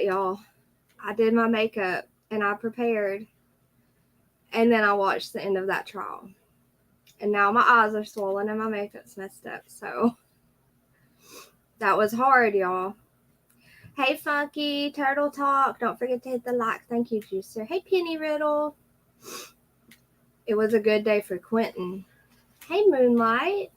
right, y'all. I did my makeup and I prepared. And then I watched the end of that trial. And now my eyes are swollen and my makeup's messed up. So that was hard, y'all. Hey, Funky, Turtle Talk. Don't forget to hit the like. Thank you, Juicer. Hey, Penny Riddle. It was a good day for Quinton. Hey, Moonlight.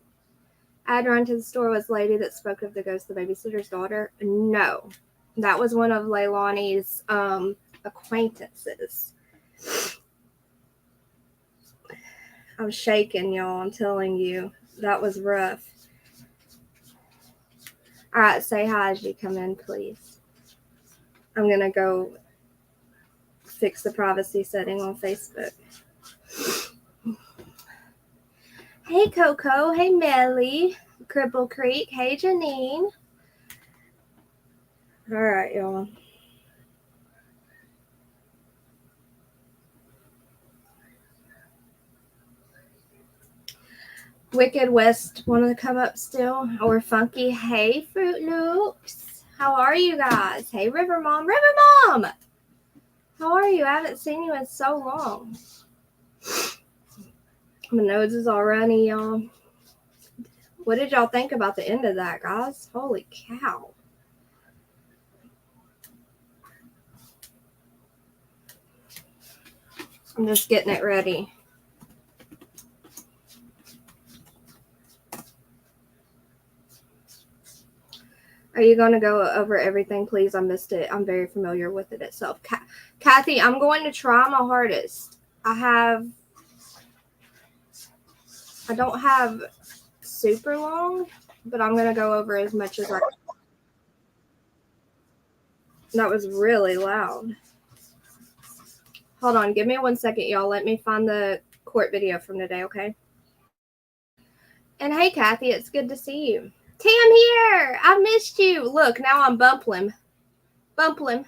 I had run to the store with the lady that spoke of the ghost of the babysitter's daughter. No, that was one of Leilani's acquaintances. I'm shaking, y'all. I'm telling you. That was rough. All right, say hi as you come in, please. I'm going to go fix the privacy setting on Facebook. Hey, Coco. Hey, Melly. Cripple Creek. Hey, Janine. All right, y'all. Wicked West want to come up still? Or Funky? Hey, Fruit Loops. How are you guys? Hey, River Mom. River Mom! How are you? I haven't seen you in so long. My nose is all runny, y'all. What did y'all think about the end of that, guys? Holy cow. I'm just getting it ready. Are you going to go over everything, please? I missed it. I'm very familiar with it itself. Kathy, I'm going to try my hardest. I don't have super long, but I'm going to go over as much as I can. That was really loud. Hold on. Give me 1 second, y'all. Let me find the court video from today, okay? And hey, Kathy, it's good to see you. Tam here. I missed you. Look, now I'm bumpling. Bumpling.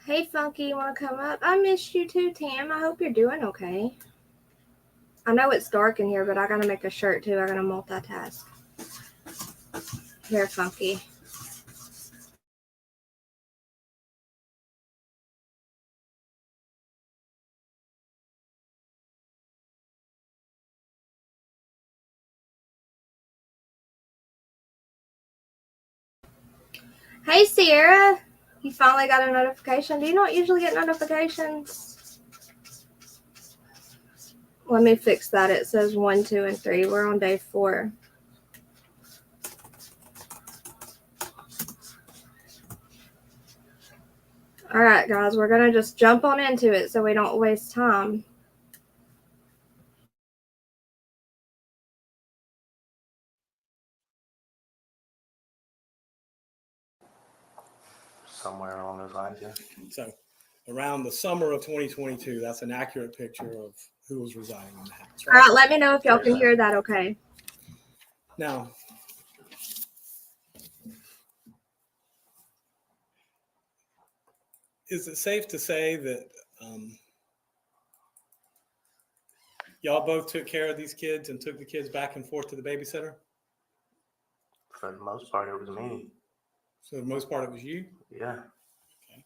Hey, Funky, you want to come up? I missed you too, Tam. I hope you're doing okay. I know it's dark in here, but I got to make a shirt too. I got to multitask. Here, Funky. Hey, Sierra. You finally got a notification. Do you not usually get notifications? Let me fix that. It says 1, 2, and 3. We're on day 4. All right, guys. We're going to just jump on into it so we don't waste time. Somewhere along those lines, yeah. So around the summer of 2022, that's an accurate picture of who was residing in the house. Right? All right, let me know if y'all can hear that okay. Now, is it safe to say that y'all both took care of these kids and took the kids back and forth to the babysitter? For the most part, it was me. So for the most part, it was you? Yeah. Okay.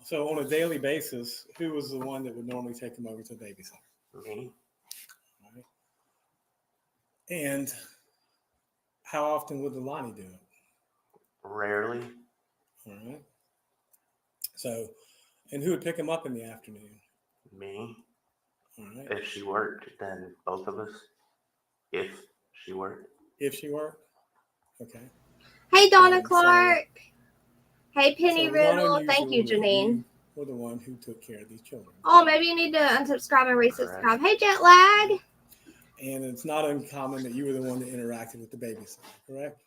So on a daily basis, who was the one that would normally take them over to the babysitter? Me. All right. And how often would Leilani do it? Rarely. All right. So, and who would pick him up in the afternoon? Me. All right. If she worked, then both of us. If she worked. If she worked? Okay. Hey, Donna Clark. Hey, Penny Riddle. Thank you, Janine. You were the one who took care of these children. Oh, maybe you need to unsubscribe and resubscribe. Correct. Hey, jet lag. And it's not uncommon that you were the one that interacted with the babysitter, correct?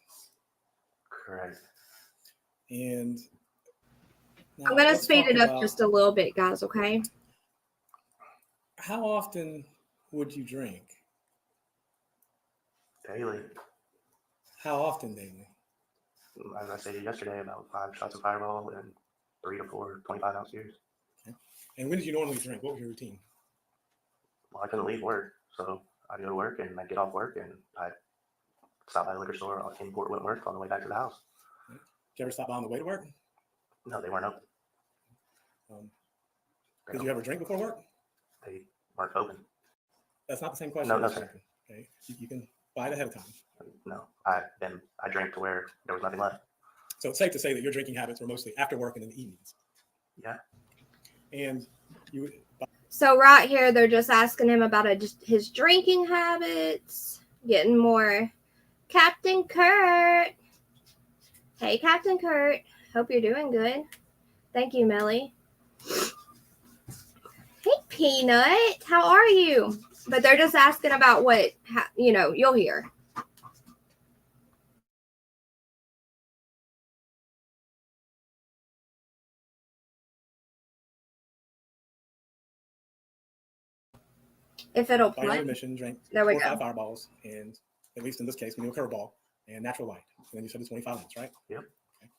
Correct. And Now, I'm going to let's speed talk it up about just a little bit, guys, okay? how often would you drink? Daily. How often daily? As I stated yesterday, about 5 shots of Fireball and 3 to 4 25-ounce beers. Okay. And when did you normally drink? What was your routine? Well, I couldn't leave work, so I'd go to work and I'd get off work and I'd stop by the liquor store in Port Whitworth on the way back to the house. Did you ever stop by on the way to work? No, they weren't open. Did you ever drink before work? They weren't open. That's not the same question. No, sir. Okay, you can buy it ahead of time. No, I drank to where there was nothing left. So it's safe to say that your drinking habits were mostly after work and in the evenings. Yeah. And you. So right here, they're just asking him about his drinking habits, getting more. Captain Kurt. Hey, Captain Kurt. Hope you're doing good. Thank you, Melly. Hey, Peanut. How are you? But they're just asking about what, you'll hear. If it'll By your play. admission, drank There we 4 or 5 go. Fireballs, and at least in this case, a curveball and natural light. And then you said it's 25 ounce, right? Yep. Okay.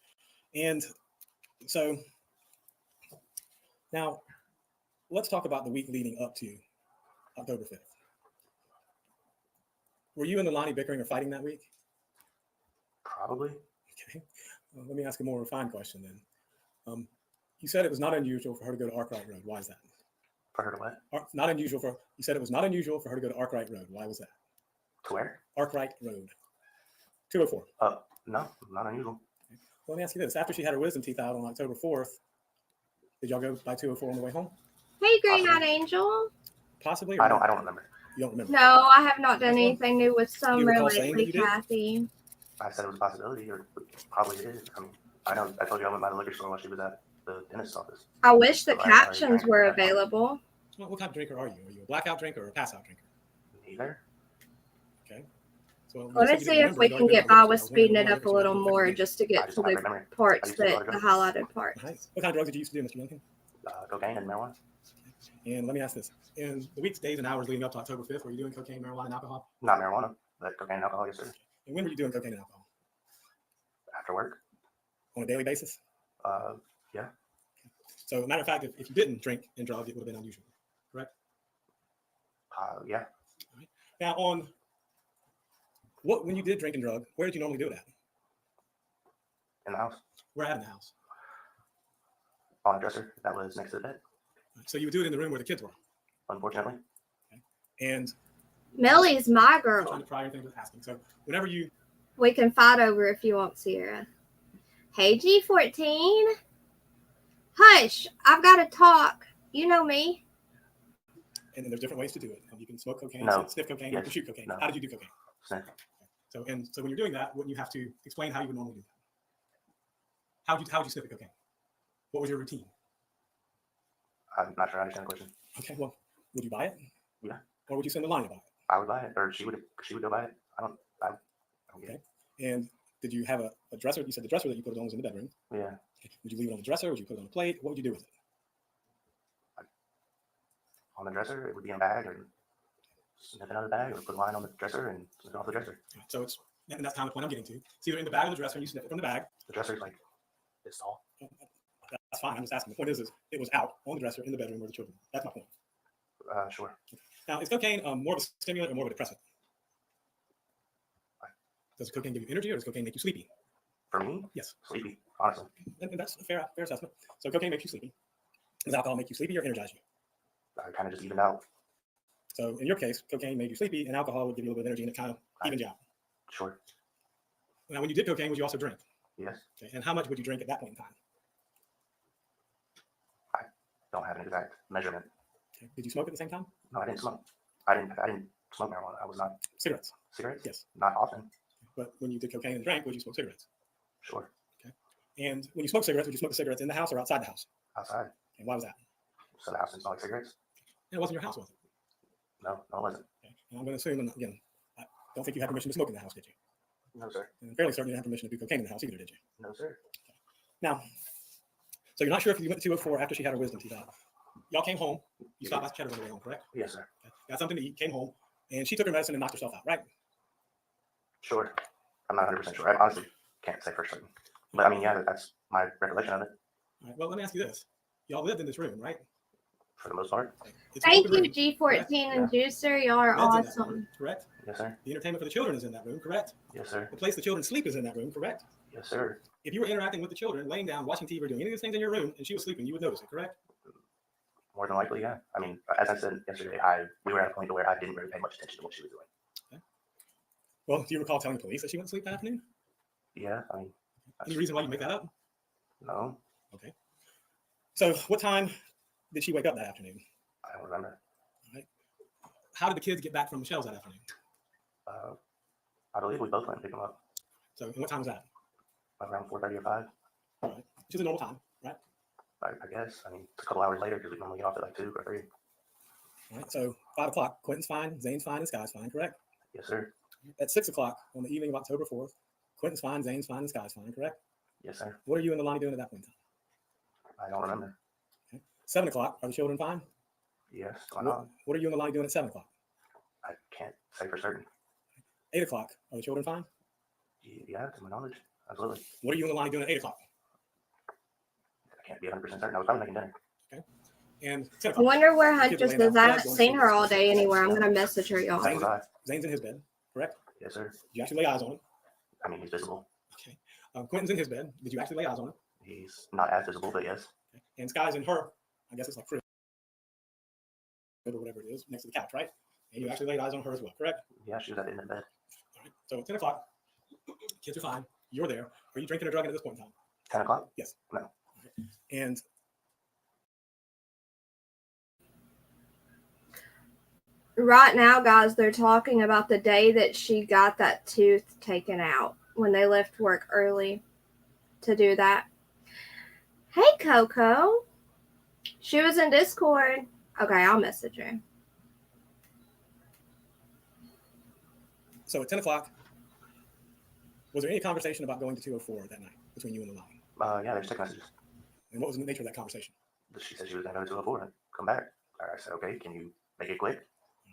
And so now let's talk about the week leading up to October 5th. Were you and Leilani bickering or fighting that week? Probably. Okay. Well, let me ask a more refined question then. You said it was not unusual for her to go to Arkwright Road. Why is that? For her to what? Not unusual for. You said it was not unusual for her to go to Arkwright Road. Why was that? To where? Arkwright Road. 204. No, not unusual. Okay. Well, let me ask you this. After she had her wisdom teeth out on October 4th, did y'all go by 204 on the way home? Hey, Green Possibly. Eyed Angel. Possibly? I don't remember. You don't remember? No, I have not done anything new with Do you Summer recall saying that lately, you did? Kathy. I said it was a possibility, or probably it is. I mean, I told you I went by the liquor store while she was at the dentist's office. I wish the So I already captions drank were at that point. available. Well, what type of drinker are you? Are you a blackout drinker or a pass out drinker? Neither. Okay. So Let me see if we can get by with speeding it up a little more just to I get just to don't have the great memory. parts I used to do a lot that of the drugs. highlighted parts. Right. What kind of drugs did you used to do, Mr. Youngkin? Cocaine and marijuana. And let me ask this. In the weeks, days, and hours leading up to October 5th, were you doing cocaine, marijuana, and alcohol? Not marijuana, but cocaine and alcohol, yes, sir. And when were you doing cocaine and alcohol? After work. On a daily basis? Yeah. So, a matter of fact, if you didn't drink and drug, it would have been unusual, correct? Yeah. Now, when you did drink and drug, where did you normally do it at? In the house. Where at in the house? On a dresser that was next to the bed. So you would do it in the room where the kids were. Unfortunately. And Millie's my I'm girl. trying to pry everything with asking. So whenever you We can fight over if you want, Sierra. Hey, G14. Hush, I've got to talk. You know me. and then there's different ways to do it. You can smoke cocaine, No. sniff cocaine, Yes. you can shoot cocaine. No. How did you do cocaine? Sniff. So when you're doing that, wouldn't you have to explain how you would normally do that? How would you sniff the cocaine? What was your routine? I'm not sure I understand the question. Okay, well, would you buy it? Yeah. Or would you send Leilani to buy it? I would buy it, or she would go buy it. I don't get it. And did you have a dresser? You said the dresser that you put it on was in the bedroom. Yeah. Would you leave it on the dresser? Would you put it on a plate? What would you do with it? On the dresser, it would be in a bag, or sniff it out of the bag, or put a line on the dresser and sniff it off the dresser. So it's, and that's kind of the point I'm getting to. It's either in the bag or the dresser, and you sniff it from the bag. The dresser's like this tall. That's fine. I'm just asking. The point is it was out on the dresser in the bedroom where the children were. That's my point. Sure. Now, is cocaine more of a stimulant or more of a depressant? Does cocaine give you energy or does cocaine make you sleepy? For me, Yes. sleepy, honestly. And that's a fair assessment. So cocaine makes you sleepy. Does alcohol make you sleepy or energize you? I kind of just evened out. So in your case, cocaine made you sleepy and alcohol would give you a little bit of energy and it kind of evened you out. Sure. Now, when you did cocaine, would you also drink? Yes. Okay. And how much would you drink at that point in time? Don't have an exact measurement. Okay. Did you smoke at the same time? No, I didn't smoke. I didn't smoke marijuana. I was not Cigarettes? cigarettes. Yes. Not often. But when you did cocaine and drank, would you smoke cigarettes? Sure. And when you smoke cigarettes, would you smoke the cigarettes in the house or outside the house? Outside. And why was that? So the house didn't smell like cigarettes. And it wasn't your house, was it? No, it wasn't. Okay. And I'm going to assume, and again, I don't think you had permission to smoke in the house, did you? No, sir. And I'm fairly certain you didn't have permission to do cocaine in the house either, did you? No, sir. Now, So you're not sure if you went to 204 after she had her wisdom teeth out. Y'all came home. You stopped by Cheddar's on the way home, correct? Yes, sir. Okay. Got something to eat, came home, and she took her medicine and knocked herself out, right? Sure. I'm not 100% sure. I honestly can't say for certain. But I mean, yeah, that's my recollection of it All right. Well, let me ask you this. Y'all lived in this room, right? for the most part. It's an Thank open you, room, G14 and Juicer. Y'all are Bed's in that awesome. room, correct? Yes, sir. The entertainment for the children is in that room, correct? Yes, sir. The place the children sleep is in that room, correct? Yes, sir. If you were interacting with the children, laying down, watching TV, or doing any of these things in your room, and she was sleeping, you would notice it, correct? More than likely, yeah. I mean, as I said yesterday, we were at a point where I didn't really pay much attention to what she was doing. Okay. Well, do you recall telling police that she went to sleep that afternoon? Yeah, I mean, Any reason why you make that up? no, Okay. So what time did she wake up that afternoon? I don't remember. How did the kids get back from Michelle's that afternoon? I believe we both went and picked them up So and what time was that? around 4:30 or 5. All right. Which is a normal time, right? I guess. I mean, it's a couple hours later because we normally get off at like 2 or 3. All right. So 5 o'clock, Quinton's fine, Zane's fine, and Sky's fine, correct? Yes, sir. At 6 o'clock on the evening of October 4th, Quinton's fine, Zane's fine, and Sky's fine, correct? Yes, sir. What are you and Leilani doing at that point in time? I don't remember. 7 o'clock, are the children fine? Yes, why not? What are you and Leilani doing at 7 o'clock? I can't say for certain. 8 o'clock, are the children fine? Yeah, to my knowledge, absolutely. What are you and Leilani doing at 8 o'clock? I can't be 100% certain. I was probably making dinner. And 10 I o'clock. wonder where The kids are Huntress laying is. down I bed, haven't going to seen sleep. her all day anywhere. I'm gonna message her, y'all. That was I. Zane's in his bed, correct? Yes, sir. Did you actually lay eyes on him? I mean, he's visible. Okay. Quinton's in his bed. Did you actually lay eyes on him? He's not as visible, but yes. Okay. And Sky's in her, I guess it's like crib or whatever it is, next to the couch, right? And you actually laid eyes on her as well, correct? Yeah, she was at the end of the bed. All right. So at 10 o'clock, kids are fine. You're there. Are you drinking or drugging at this point in time? 10 o'clock? Yes. No. Okay. And Right now, guys, they're talking about the day that she got that tooth taken out when they left work early to do that. Hey, Coco. She was in Discord. Okay, I'll message her. so at 10 o'clock, was there any conversation about going to 204 that night between you and Leilani? Yeah, there's text messages. And what was the nature of that conversation? She said she was going to go to 204 and come back. I said, okay, can you make it quick?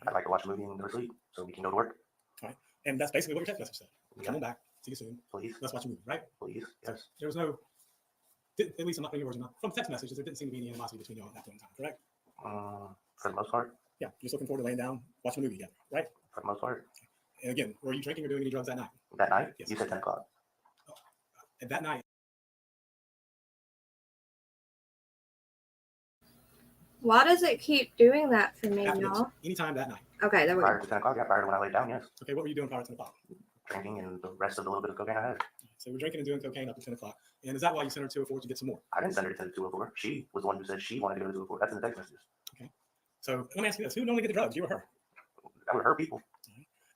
I'd like to watch a movie and go to sleep so we can go to work. All right. And that's basically what your text message said. Yeah. Coming back. See you soon. Please, Let's watch a movie, right? please, yes. There was no, at least I'm not putting your words in my mouth. From text messages, there didn't seem to be any animosity between you all at that point in time, correct? For the most part, Yeah, you're just looking forward to laying down, watching a movie together, right? for the most part. And again, were you drinking or doing any drugs that night? That night, Yes. you said 10 o'clock. At that night, Why does it keep doing that for me, afterwards, y'all? anytime that night. Okay, there we Prior go. to 10 o'clock, yeah, prior to when I laid down, yes. Okay, what were you doing prior to 10 o'clock? Drinking and the rest of the little bit of cocaine I had. So we're drinking and doing cocaine up to 10 o'clock. And is that why you sent her to 204 to get some more? I didn't send her to the 204. She was the one who said she wanted to go to 204. That's in the text messages. So let me ask you this. Who would normally get the drugs, you or her? That would hurt people.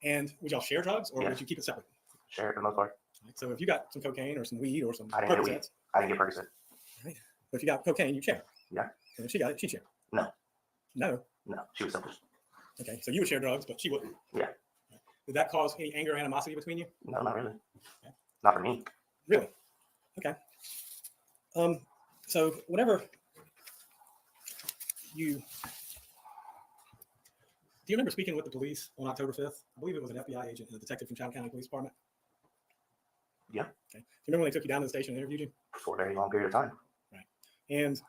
And would y'all share drugs or Yes. would you keep it separate? Share it for the most part. So if you got some cocaine or some weed or some I didn't get weed. Percocets, I didn't get Percocet. but if you got cocaine, you share. Yeah. And if she got it, she'd share. No. No. No, she was selfish. Okay, so you would share drugs, but she wouldn't. Yeah. Did that cause any anger or animosity between you? No, not really. Okay. Not for me. Really? Okay. So whenever you do you remember speaking with the police on October 5th? I believe it was an FBI agent and a detective from Chatham County Police Department. Yeah. Okay. Do you remember when they took you down to the station and interviewed you? For a very long period of time. And do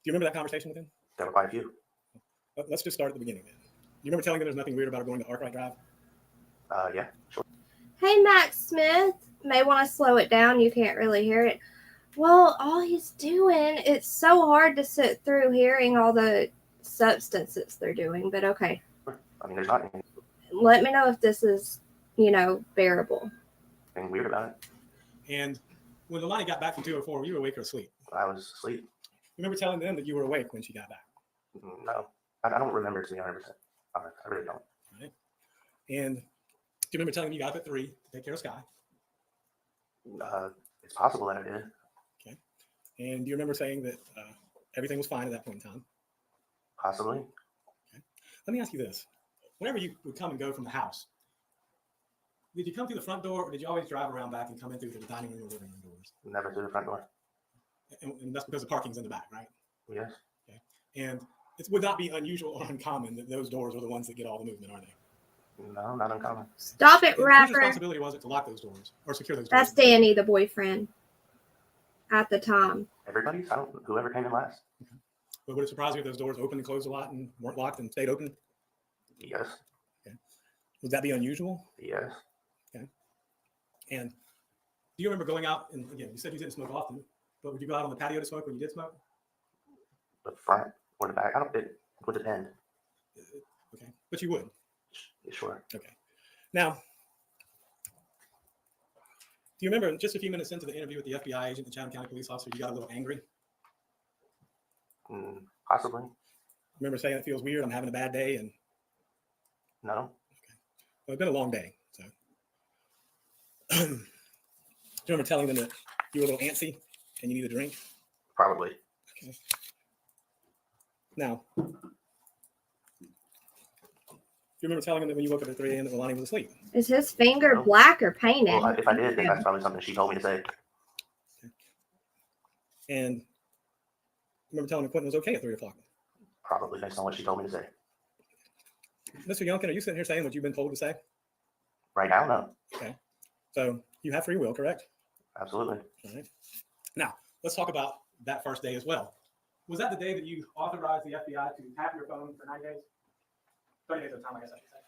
you remember that conversation with them? There were quite a few. Let's just start at the beginning then. Do you remember telling them there's nothing weird about her going to Arkwright Drive? Yeah, sure. Hey, Max Smith. May want to slow it down. You can't really hear it. Well, all he's doing, it's so hard to sit through hearing all the substances they're doing, but okay. I mean, there's not anything Let me know if this is, bearable. weird about it. And when Leilani got back from 204, you were awake or asleep? I was asleep. You remember telling them that you were awake when she got back? No, I don't remember to be 100%. I really don't. All right. And do you remember telling them you got up at 3 to take care of Sky? It's possible that I did. Okay. And do you remember saying that everything was fine at that point in time? Possibly. Okay. Let me ask you this. Whenever you would come and go from the house, did you come through the front door or did you always drive around back and come in through the dining room or living room doors? Never through the front door. And that's because the parking's in the back, right? Yes. Okay. And it would not be unusual or uncommon that those doors are the ones that get all the movement, are they? No, not uncommon. Stop it, And whose rapper. responsibility was it to lock those doors or secure those doors? That's Danny, the boyfriend, at the time. Everybody's. I don't. Whoever came in last. Okay. But would it surprise you if those doors opened and closed a lot and weren't locked and stayed open? Yes. Okay. Would that be unusual? Yes. Okay. And do you remember going out, and again, you said you didn't smoke often, but would you go out on the patio to smoke when you did smoke? The front or the back? I don't. It would depend. Okay. But you would? Sure. Okay. Now, do you remember just a few minutes into the interview with the FBI agent, the Chatham County police officer, you got a little angry? Possibly. Remember saying it feels weird, I'm having a bad day? And No. well, it's been a long day. So do you remember telling them that you were a little antsy and you need a drink? Probably. Okay. Now, do you remember telling them that when you woke up at 3 a.m. that Leilani was asleep? Is his finger No. black or painted? Well, if I did, then that's probably something she told me to say. Okay. And remember telling her Quinton was okay at 3 o'clock? Probably based on what she told me to say. Mr. Youngkin, are you sitting here saying what you've been told to say? Right now, no. Okay. So you have free will, correct? Absolutely. All right. Now, let's talk about that first day as well. Was that the day that you authorized the FBI to tap your phone for 9 days? 30 days at a time, I guess I should say.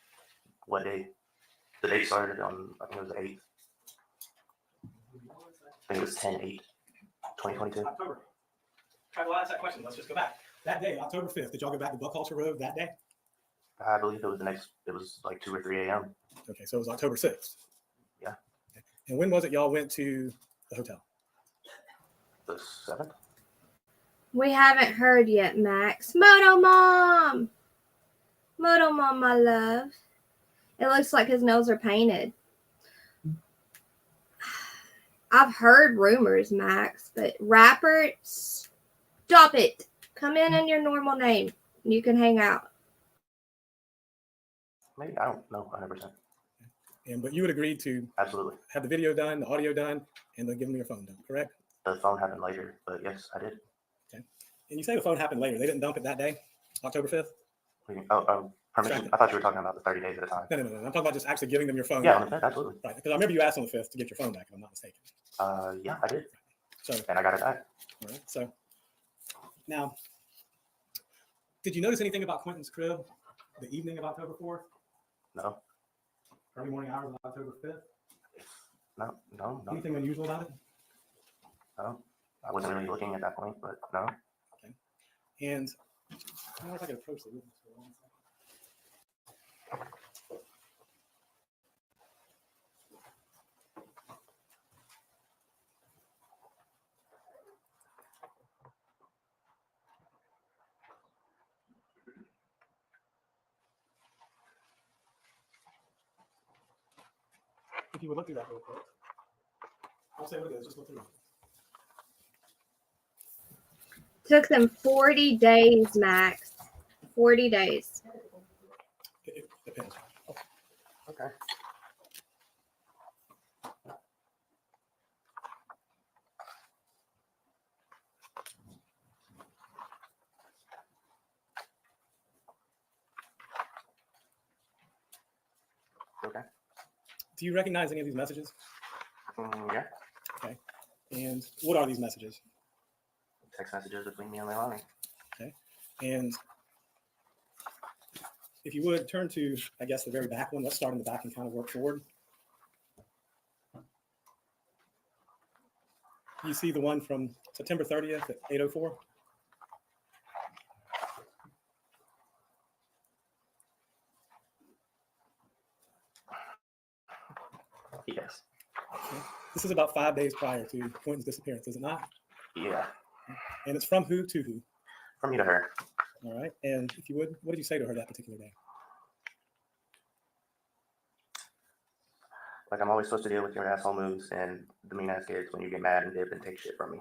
What day? The day started on, I think it was the 8th. I think it was 10/8/2022. October. All right, well, that's that question. Let's just go back. That day, October 5th, did y'all go back to Ʇᴑ Road that day? I believe it was it was like 2 or 3 a.m. Okay, so it was October 6th. Yeah. Okay. And when was it y'all went to the hotel? The 7th? We haven't heard yet, Max. Moto Mom! Moto Mom, my love. It looks like his nails are painted. I've heard rumors, Max, but rapper, stop it. Come in your normal name. You can hang out. Maybe. I don't know 100%. But you would agree to Absolutely. have the video done, the audio done, and then give them your phone done, correct? The phone happened later, but yes, I did. Okay. And you say the phone happened later. They didn't dump it that day, October 5th? Permission. I thought you were talking about the 30 days at a time. No. I'm talking about just actually giving them your phone. Yeah, on the 5th, absolutely. Right, because I remember you asked on the 5th to get your phone back, if I'm not mistaken. Yeah, I did. So, And I got it back. all right. So now, did you notice anything about Quinton's crib the evening of October 4th? No. Early morning hours of October 5th? No. Anything unusual about it? No. I wasn't really looking at that point, but no. Okay. And I wonder if I could approach the witness for 1 second. If you would look through that real quick. I'll say what it is, just look through it. Took them 40 days, Max. 40 days. It depends. Okay. Okay. Do you recognize any of these messages? Yeah. Okay. And what are these messages? Text messages between me and Leilani. Okay. And if you would turn to, I guess, the very back one. Let's start in the back and kind of work forward. You see the one from September 30th at 8:04? Yes. Okay. This is about 5 days prior to Quinton's disappearance, is it not? Yeah. And it's from who to who? From me to her. All right. And if you would, what did you say to her that particular day? Like, I'm always supposed to deal with your asshole moves and the mean ass kids when you get mad and dip and take shit from me.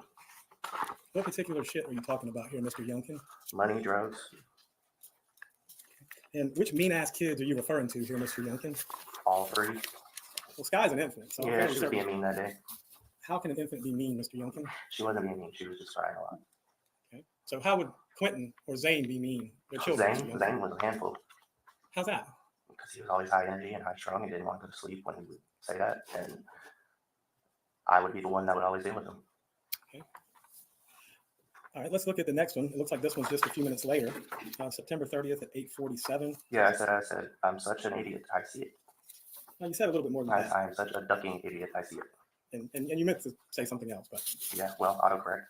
What particular shit are you talking about here, Mr. Youngkin? Money, drugs. And which mean-ass kids are you referring to here, Mr. Youngkin? All three. Well, sky's an infant. So Yeah, she was being mean that day. How can an infant be mean, Mr. Youngkin? She wasn't being mean. She was just crying a lot. Okay. So how would Quinton or Zane be mean? Their children. Zane was a handful How's that? because he was always high energy and high strung and didn't want to go to sleep when he would say that. And I would be the one that would always deal with him. Okay. All right, let's look at the next one. It looks like this one's just a few minutes later, September 30th at 8:47. Yeah, I said, I'm such an idiot. I see it. Now, you said a little bit more than that. I am such a ducking idiot. I see it. And you meant to say something else, but. Yeah, well, autocorrect.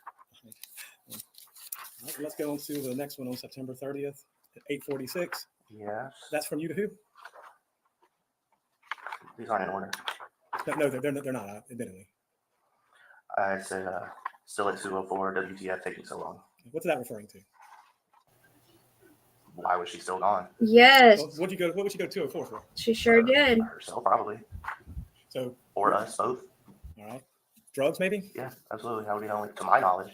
All right, let's go on to the next one on September 30th at 8:46. Yes. That's from you to who? These aren't in order. No, they're not, admittedly. I said, still at 204, WTF taking so long? What's that referring to? Why was she still gone? Yes, Well, what would you go 204 for? she sure did. Herself, probably. So, Or us both. all right. Drugs, maybe? Yeah, absolutely. That would be the only, to my knowledge.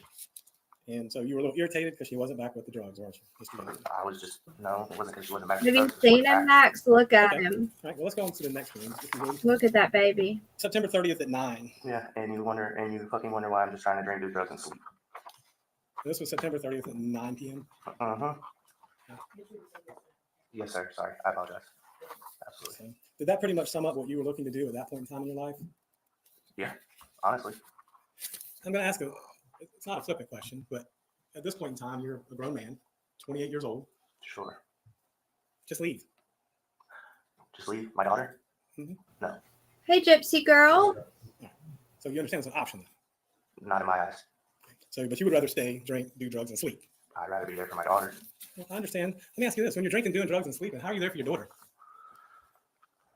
And so you were a little irritated because she wasn't back with the drugs, weren't you? Mr. Youngkin? I was just, no, it wasn't because she wasn't back. Have you Drugs, seen she was him, back. Max? Look at Okay. him. All right, well, let's go on to the next one. if you would. Look at that baby. September 30th at 9. Yeah, and you fucking wonder why I'm just trying to drink, do drugs, and sleep. This was September 30th at 9 p.m. Uh-huh. Yes, sir. Sorry. I apologize. Absolutely. So, did that pretty much sum up what you were looking to do at that point in time in your life? Honestly. I'm going to ask it's not a flippant question, but at this point in time, you're a grown man, 28 years old. Sure. Just leave. Just leave my daughter? Hey, gypsy girl. So you understand it's an option. Not in my eyes. So, but you would rather stay, drink, do drugs, and sleep. I'd rather be there for my daughter. Well, I understand. Let me ask you this. When you're drinking, doing drugs, and sleeping, how are you there for your daughter?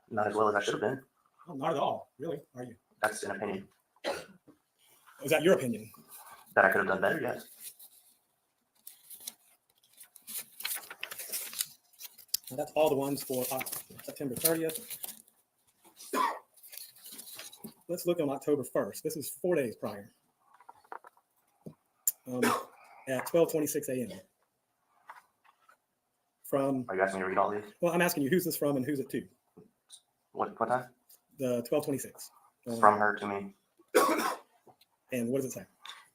Not as well as I should have been. Oh, not at all. Really? Are you? That's an opinion. Is that your opinion? That I could have done better, yes. Well, that's all the ones for September 30th. Let's look on October 1st. This is 4 days prior. At 12:26 a.m. From, Are you asking me to read all these? well, I'm asking you who's this from and who's it to? What time? The 12:26. From her to me. And what does it say?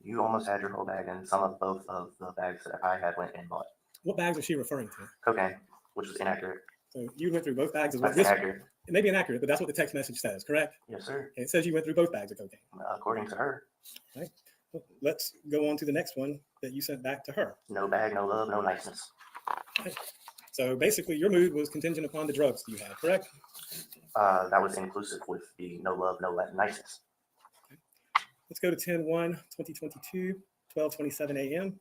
You almost had your whole bag, and some of both of the bags that I had went and bought. What bags is she referring to? Cocaine, which was inaccurate. So you went through both bags of what That's this, inaccurate. it may be inaccurate, but that's what the text message says, correct? Yes, sir. And it says you went through both bags of cocaine. According to her. Well, let's go on to the next one that you sent back to her. No bag, no love, no niceness. So basically your mood was contingent upon the drugs that you had, correct? That was inclusive with the no love, no niceness. Let's go to 10/1/2022, 12:27 a.m.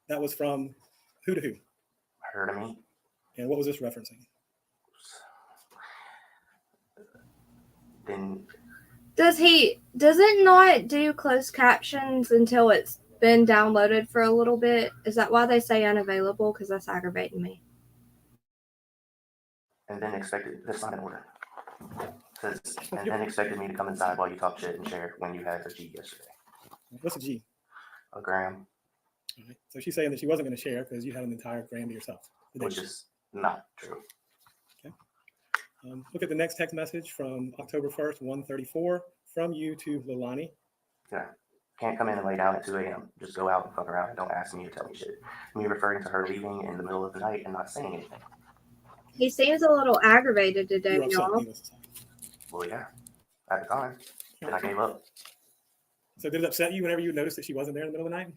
That was from who to who? Her to me. And what was this referencing? Then Does it not do closed captions until it's been downloaded for a little bit? Is that why they say unavailable? Because that's aggravating me. and then expected, that's not in order. Says, and then expected me to come inside while you talk shit and share when you had a G yesterday. What's a G? A gram, All right. So she's saying that she wasn't going to share because you had an entire gram to yourself. which is not true. Look at the next text message from October 1st, 1:34, from you to Leilani. Yeah. Can't come in and lay down at 2 a.m. Just go out and fuck around and don't ask me to tell me shit. Me referring to her leaving in the middle of the night and not saying anything. He seems a little aggravated today, You're upset, y'all. needless to say. Well, yeah, at the time. And I gave up. So did it upset you whenever you noticed that she wasn't there in the middle of the night?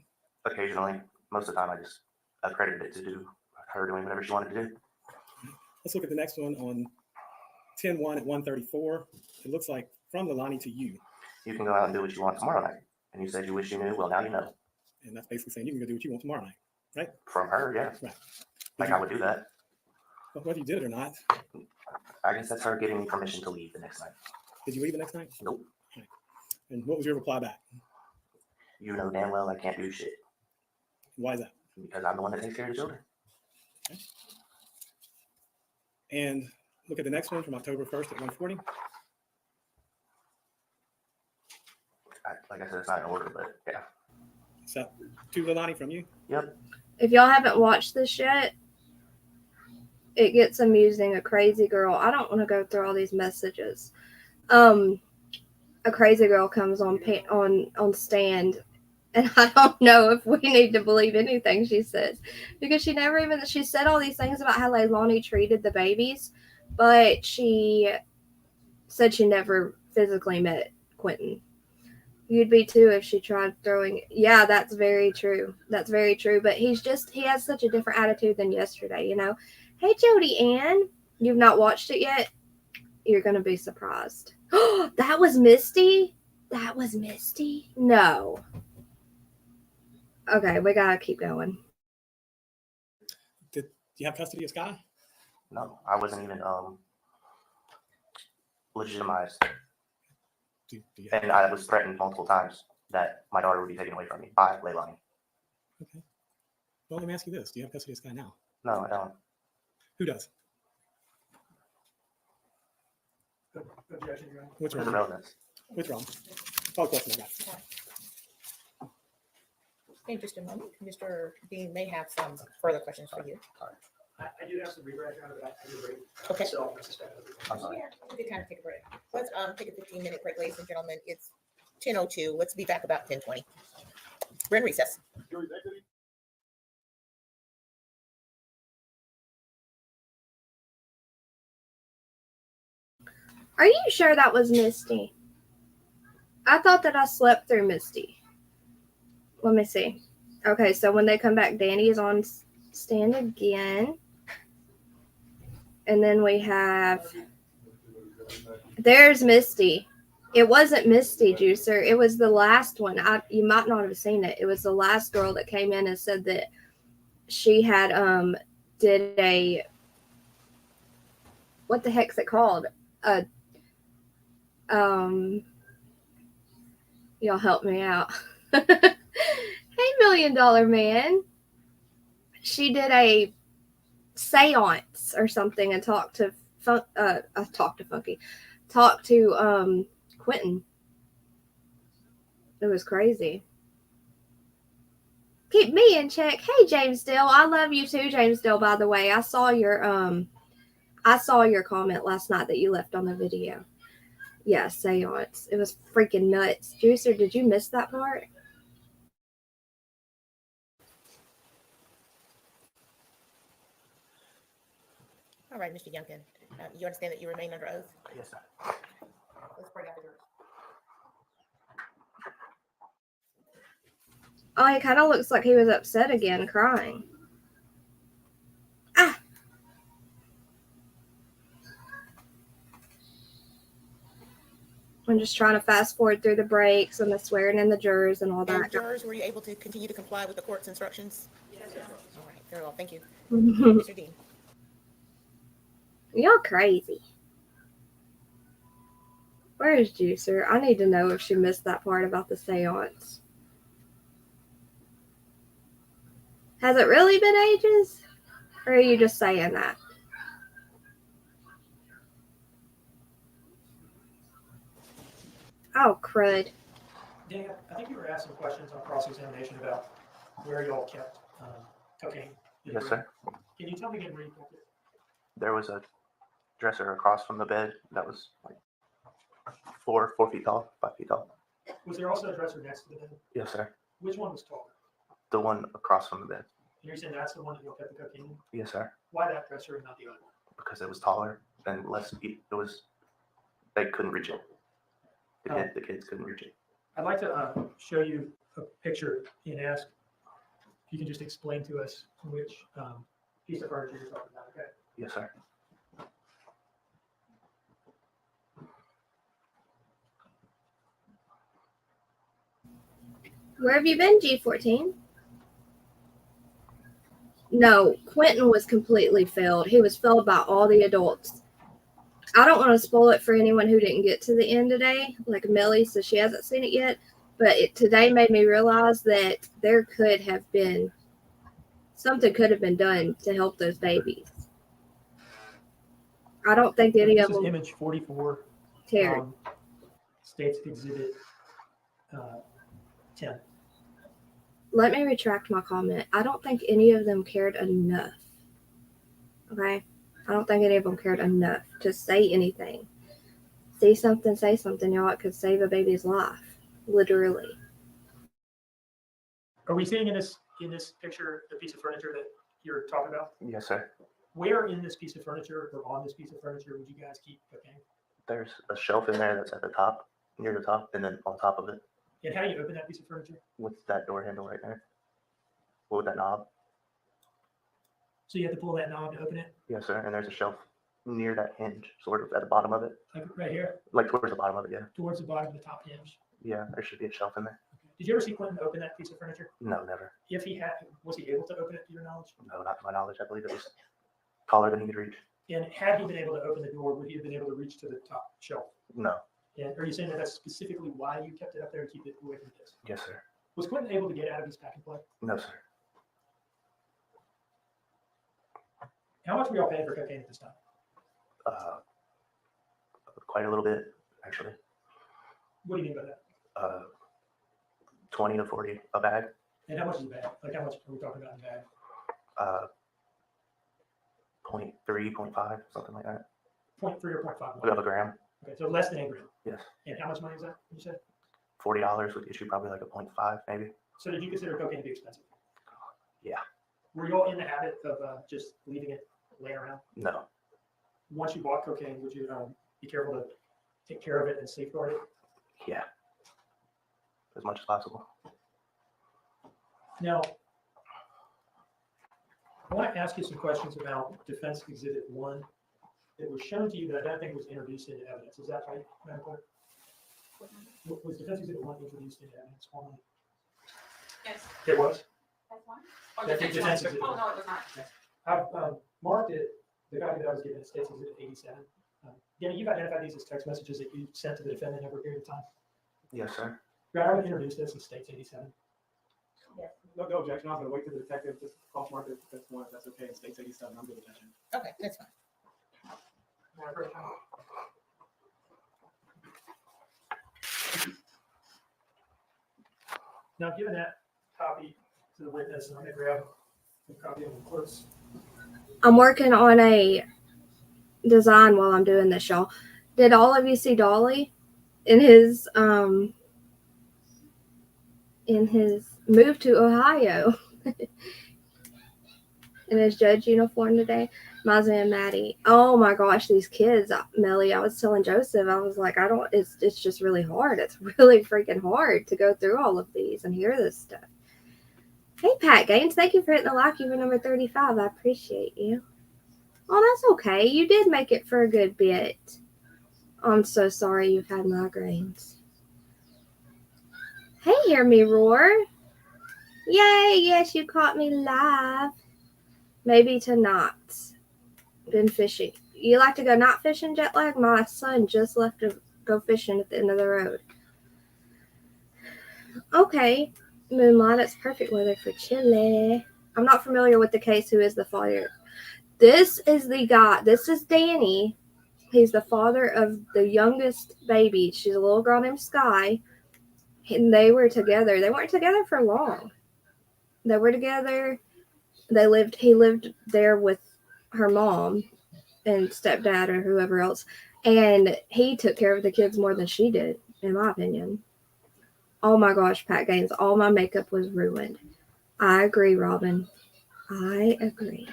Occasionally, most of the time, I just accredited it to do her doing whatever she wanted to do. Let's look at the next one on 10/1 at 1:34. It looks like from Leilani to you. You can go out and do what you want tomorrow night. And you said you wish you knew. Well, now you know. And that's basically saying you can go do what you want tomorrow night, right? From her, yeah. Right. Like I would do that. But whether you did it or not, I guess that's her giving me permission to leave the next night. did you leave the next night? Nope. And what was your reply back? You know damn well I can't do shit Why is that? because I'm the one that takes care of the children. And look at the next one from October 1st at 1:40. Like I said, it's not in order, but yeah. So to Leilani from you. Yep. If y'all haven't watched this yet, it gets amusing. A crazy girl. I don't want to go through all these messages. a crazy girl comes on stand, and I don't know if we need to believe anything she says, because she said all these things about how Leilani treated the babies, but she said she never physically met Quinton. You'd be too if she tried throwing. Yeah, that's very true. That's very true. But he has such a different attitude than yesterday, you know. Hey, Jody Ann, you've not watched it yet? You're going to be surprised. That was Misty? That was Misty? No. Okay, we got to keep going. Do you have custody of Sky? No, I wasn't even legitimized. And I was threatened multiple times that my daughter would be taken away from me by Leilani. Okay. Well, let me ask you this. Do you have custody of Sky now? No, I don't. Who does? Objection, Your Honor. What's There's wrong? irrelevance. What's wrong? Call the question I got. In just a moment, Mr. Dean may have some further questions for you. I do have some regrets, Your Honor, but I need a break. Okay. So I suspect I'm sorry. We could kind of take a break. Let's take a 15-minute break, ladies and gentlemen. It's 10:02. Let's be back about 10:20. We're in recess. Are you sure that was Misty? I thought that I slept through Misty. Let me see. Okay, so when they come back, Danny is on stand again. And then we have... There's Misty. It wasn't Misty, Juicer. It was the last one. You might not have seen it. It was the last girl that came in and said that she had did a... What the heck's it called? Y'all help me out. Hey, $1 Million Man. She did a seance or something and talked to Quinton. It was crazy. Keep me in check. Hey, James Dill. I love you too, James Dill, by the way. I saw your comment last night that you left on the video. Yeah, seance. It was freaking nuts. Juicer, did you miss that part? All right, Mr. Youngkin, you understand that you remain under oath? Yes, sir. Let's bring out the jurors. Oh, he kind of looks like he was upset again, crying. Ah! I'm just trying to fast forward through the breaks and the swearing in the jurors and all And that. jurors, were you able to continue to comply with the court's instructions? Yes. All right, very well, thank you. Y'all Mr. Dean. crazy. Where is Juicer? I need to know if she missed that part about the seance. Has it really been ages? Or are you just saying that? Oh, crud. Dan, I think you were asking questions on cross-examination about where y'all kept cocaine. Yes, sir. Can you tell me again where you kept it? There was a dresser across from the bed that was like 4 feet tall, 5 feet tall. Was there also a dresser next to the bed? Yes, sir. Which one was taller? The one across from the bed. And you're saying that's the one that y'all kept the cocaine in? Yes, sir. Why that dresser and not the other one? Because it was taller and less. They couldn't reach it. The kids couldn't reach it. I'd like to show you a picture and ask if you can just explain to us which piece of furniture you're talking about, okay? Yes, sir. Where have you been, G14? No, Quinton was completely failed. He was failed by all the adults. I don't want to spoil it for anyone who didn't get to the end today, like Millie, so she hasn't seen it yet. But today made me realize that there could have been something could have been done to help those babies. I don't think any of This is them image 44, cared. States Exhibit 10. Let me retract my comment. I don't think any of them cared enough. Okay? I don't think any of them cared enough to say anything. See something, say something, y'all. It could save a baby's life, literally. Are we seeing in this picture the piece of furniture that you're talking about? Yes, sir. Where in this piece of furniture or on this piece of furniture would you guys keep cocaine? There's a shelf in there that's at the top, near the top, and then on top of it And how do you open that piece of furniture? with that door handle right there. With that knob. So you have to pull that knob to open it, Yes, sir. And there's a shelf near that hinge, sort of at the bottom of it, like right here, like towards the bottom of it. Yeah. towards the bottom of the top hinge. Yeah, there should be a shelf in there. Did you ever see Quinton open that piece of furniture? No, never. If he had, was he able to open it to your knowledge? No, not to my knowledge. I believe it was taller than he could reach. And had he been able to open the door, would he have been able to reach to the top shelf? No. And are you saying that that's specifically why you kept it up there to keep it away from this? Yes, sir. Was Quinton able to get out of his pack and play? No, sir. How much were y'all paying for cocaine at this time? Quite a little bit, actually. What do you mean by that? 20 to 40 a bag. And how much is a bag? Like how much are we talking about in a bag? 0.3, 0.5, something like that. 0.3 or 0.5? We have a gram. Okay, so less than a gram. Yes. And how much money is that, you said? $40 would get you probably like a 0.5, maybe. So did you consider cocaine to be expensive? Yeah. Were you all in the habit of just leaving it lay around? No. Once you bought cocaine, would you be careful to take care of it and safeguard it? Yeah. As much as possible. Now, I want to ask you some questions about Defense Exhibit 1 that was shown to you that I don't think was introduced into evidence. Is that right, Madam Clerk? Was Defense Exhibit 1 introduced into evidence formally? Yes, It was? that's one. Or That's defense defense one. exhibit. Oh, no, it was not. I've marked it, the copy that I was given, it states Exhibit 87. Danny, you've identified these as text messages that you sent to the defendant over a period of time. Yes, sir. Your Honor, I would introduce this and states 87. No objection. I was going to wait till the detective just cross mark it. That's one. That's okay. It states 87. I'm good with that. Okay, that's fine. Now, given that copy to the witness, I'm going to grab a copy of the clerk's. I'm working on a design while I'm doing this, y'all. Did all of you see Dolly in his move to Ohio in his judge uniform today? Mazzy and Maddie. Oh my gosh, these kids, Melly. I was telling Joseph, I was like, it's just really hard. It's really freaking hard to go through all of these and hear this stuff. Hey, Pat Gaines, thank you for hitting the like. You were number 35. I appreciate you. Oh, that's okay. You did make it for a good bit. I'm so sorry you've had migraines. Hey, hear me roar. Yay, yes, you caught me live. Maybe tonight. Been fishing. You like to go night fishing, jet lag? My son just left to go fishing at the end of the road. Okay. Moonlight, it's perfect weather for Chile. I'm not familiar with the case. Who is the father? This is the guy. This is Danny. He's the father of the youngest baby. She's a little girl named Sky. And they were together. They weren't together for long. They were together. He lived there with her mom and stepdad or whoever else. And he took care of the kids more than she did, in my opinion. Oh my gosh, Pat Gaines, all my makeup was ruined. I agree, Robin. I agree.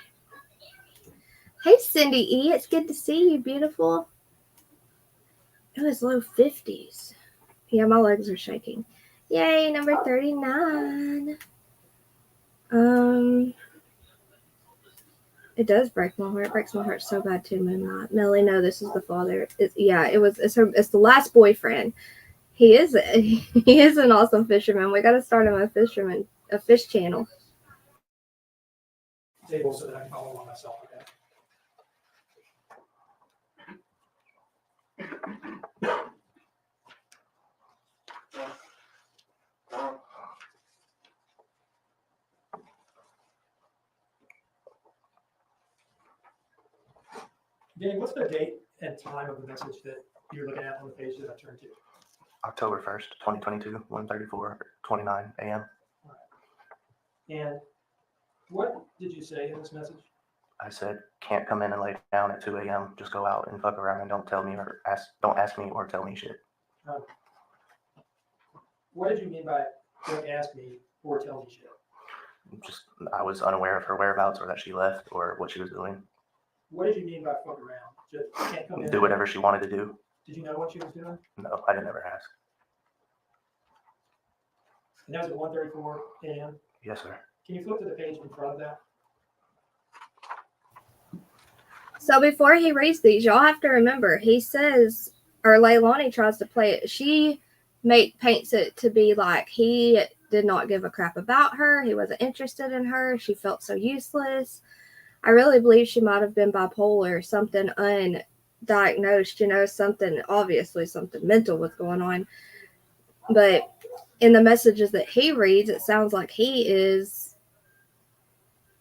Hey, Cindy E, it's good to see you, beautiful. It was low 50s. Yeah, my legs are shaking. Yay, number 39. It does break my heart. It breaks my heart so bad too, Moonlight. Melly, no, this is the father. It's the last boyfriend. He is an awesome fisherman. We got to start him a fish channel. Table so that I can follow along myself with that. Danny, what's the date and time of the message that you're looking at on the page that I turned to? October 1st, 2022, 1:34:29 a.m. And what did you say in this message? I said, can't come in and lay down at 2 a.m. Just go out and fuck around and don't don't ask me or tell me shit. What did you mean by don't ask me or tell me shit? Just, I was unaware of her whereabouts or that she left or what she was doing. What did you mean by fuck around? Just can't come in. Do whatever she wanted to do. Did you know what she was doing? No, I didn't ever ask. And that was at 1:34 a.m. Yes, sir. Can you flip to the page in front of that? So before he reads these, y'all have to remember, he says, or Leilani tries to play it. She paints it to be like he did not give a crap about her. He wasn't interested in her. She felt so useless. I really believe she might have been bipolar, something undiagnosed, obviously something mental was going on. But in the messages that he reads, it sounds like he is,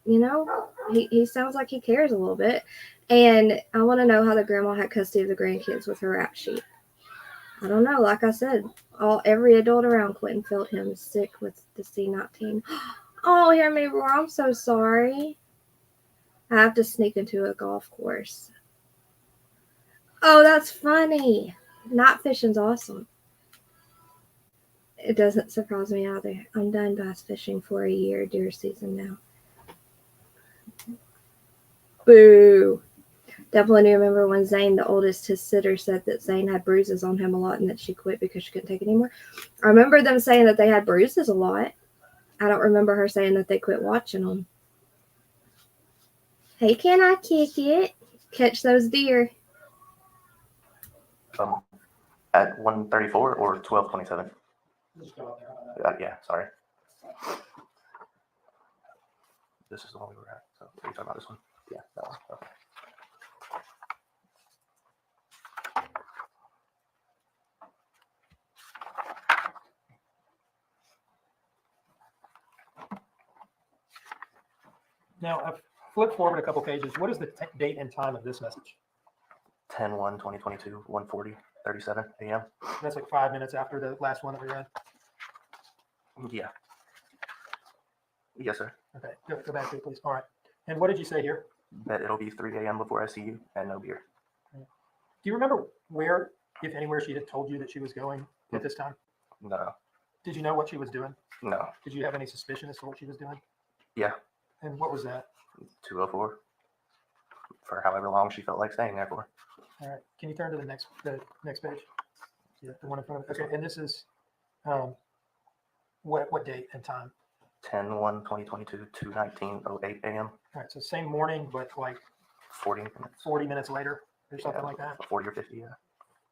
he sounds like he cares a little bit. And I want to know how the grandma had custody of the grandkids with her rap sheet. I don't know. Like I said, every adult around Quinton felt him sick with the C19. Oh, hear me roar. I'm so sorry. I have to sneak into a golf course. Oh, that's funny. Night fishing's awesome. It doesn't surprise me either. I'm done bass fishing for a year, deer season now. Boo. Definitely remember when Zane, the oldest, his sitter, said that Zane had bruises on him a lot and that she quit because she couldn't take it anymore. I remember them saying that they had bruises a lot. I don't remember her saying that they quit watching them. Hey, can I kick it? Catch those deer. At 1:34 or 12:27? Just go out there. Yeah, sorry. This is the one we were at. So, are you talking about this one? Yeah, that one. Okay. Now, I've flipped forward a couple pages. What is the date and time of this message? 10/1/2022, 1:40:37 a.m. That's like 5 minutes after the last one that we read. Yeah. Yes, sir. Okay, go back to it, please. All right. And what did you say here? That it'll be 3 a.m. before I see you and no beer. Do you remember where, if anywhere, she had told you that she was going at this time? No. Did you know what she was doing? No. Did you have any suspicion as to what she was doing? Yeah. And what was that? 204 for however long she felt like staying there for. All right. Can you turn to the next page? Yeah, the one in front of it. Okay. And this is what date and time? 10/1/2022, 2:19:08 a.m. All right. So same morning, but like 40 minutes. 40 minutes later or something Yeah, like that. 40 or 50, yeah.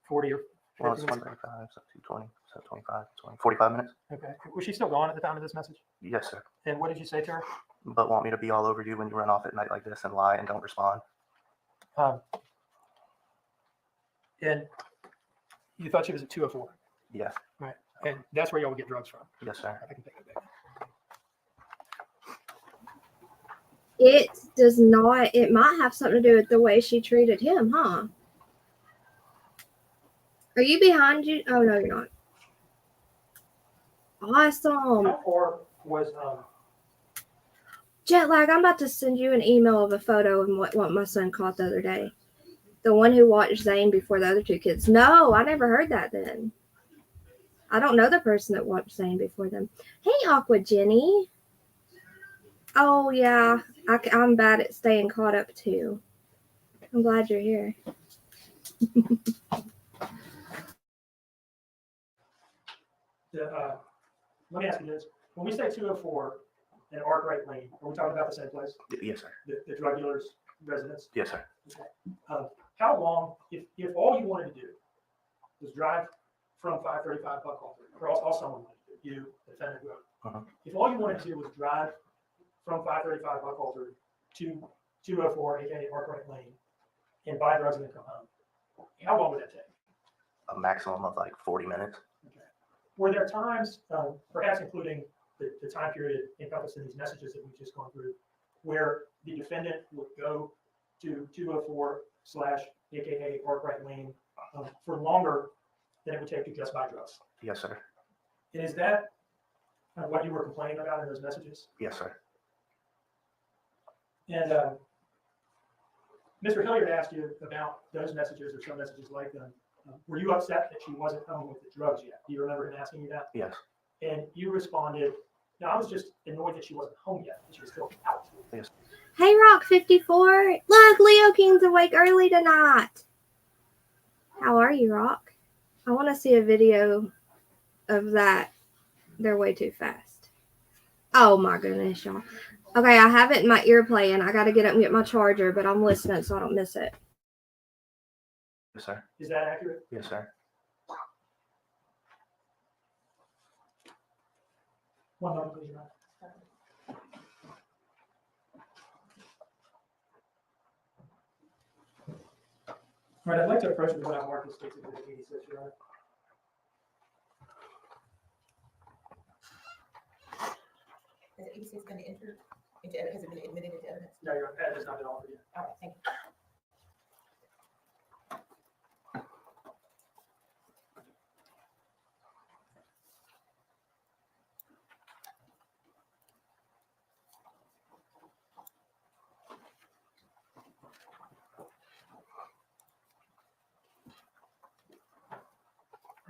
40 or 50 Well, it's minutes. 1:35, so 2:20, so 25, 20, 45 minutes. Okay. Was she still gone at the time of this message? Yes, sir. And what did you say to her? But want me to be all over you when you run off at night like this and lie and don't respond? And you thought she was at 204. Yeah. Right. And that's where y'all would get drugs from. Yes, sir. I can take it back. It does not. It might have something to do with the way she treated him, huh? Are you behind you? Oh, no, you're not. Awesome. How far was Jet lag, I'm about to send you an email of a photo of what my son caught the other day. The one who watched Zane before the other two kids. No, I never heard that then. I don't know the person that watched Zane before them. Hey, Aqua Jenny. Oh, yeah. I'm bad at staying caught up, too. I'm glad you're here. let me ask you this. When we say 204 and Arkwright Lane, are we talking about the same place? Yes, sir. The drug dealer's residence? Yes, sir. Okay. How long, if all you wanted to do was drive from 535 Buckhalter, or all someone wanted to do, you, the defendant, whoever. If all you wanted to do was drive from 535 Buckhalter to 204, aka Arkwright Lane, and buy drugs and then come home, how long would that take? A maximum of like 40 minutes. Okay. Were there times, perhaps including the time period encompassed in these messages that we've just gone through, where the defendant would go to 204 / aka Arkwright Lane for longer than it would take to just buy drugs? Yes, sir. And is that what you were complaining about in those messages? Yes, sir. And Mr. Hilliard asked you about those messages or some messages like them. Were you upset that she wasn't home with the drugs yet? Do you remember him asking you that? Yes. And you responded, no, I was just annoyed that she wasn't home yet, that she was still out. Yes. Hey, Rock 54. Look, Leo King's awake early tonight. How are you, Rock? I want to see a video of that. They're way too fast. Oh my goodness, y'all. Okay, I have it in my ear playing. I got to get up and get my charger, but I'm listening so I don't miss it. Yes, sir. Is that accurate? Yes, sir. One moment, please, Your Honor. All right, I'd like to approach with what I marked as States Exhibit 86, Your Honor. Has 86 been entered into, has it been admitted into evidence? No, Your Honor, that has not been offered yet. All right, thank you.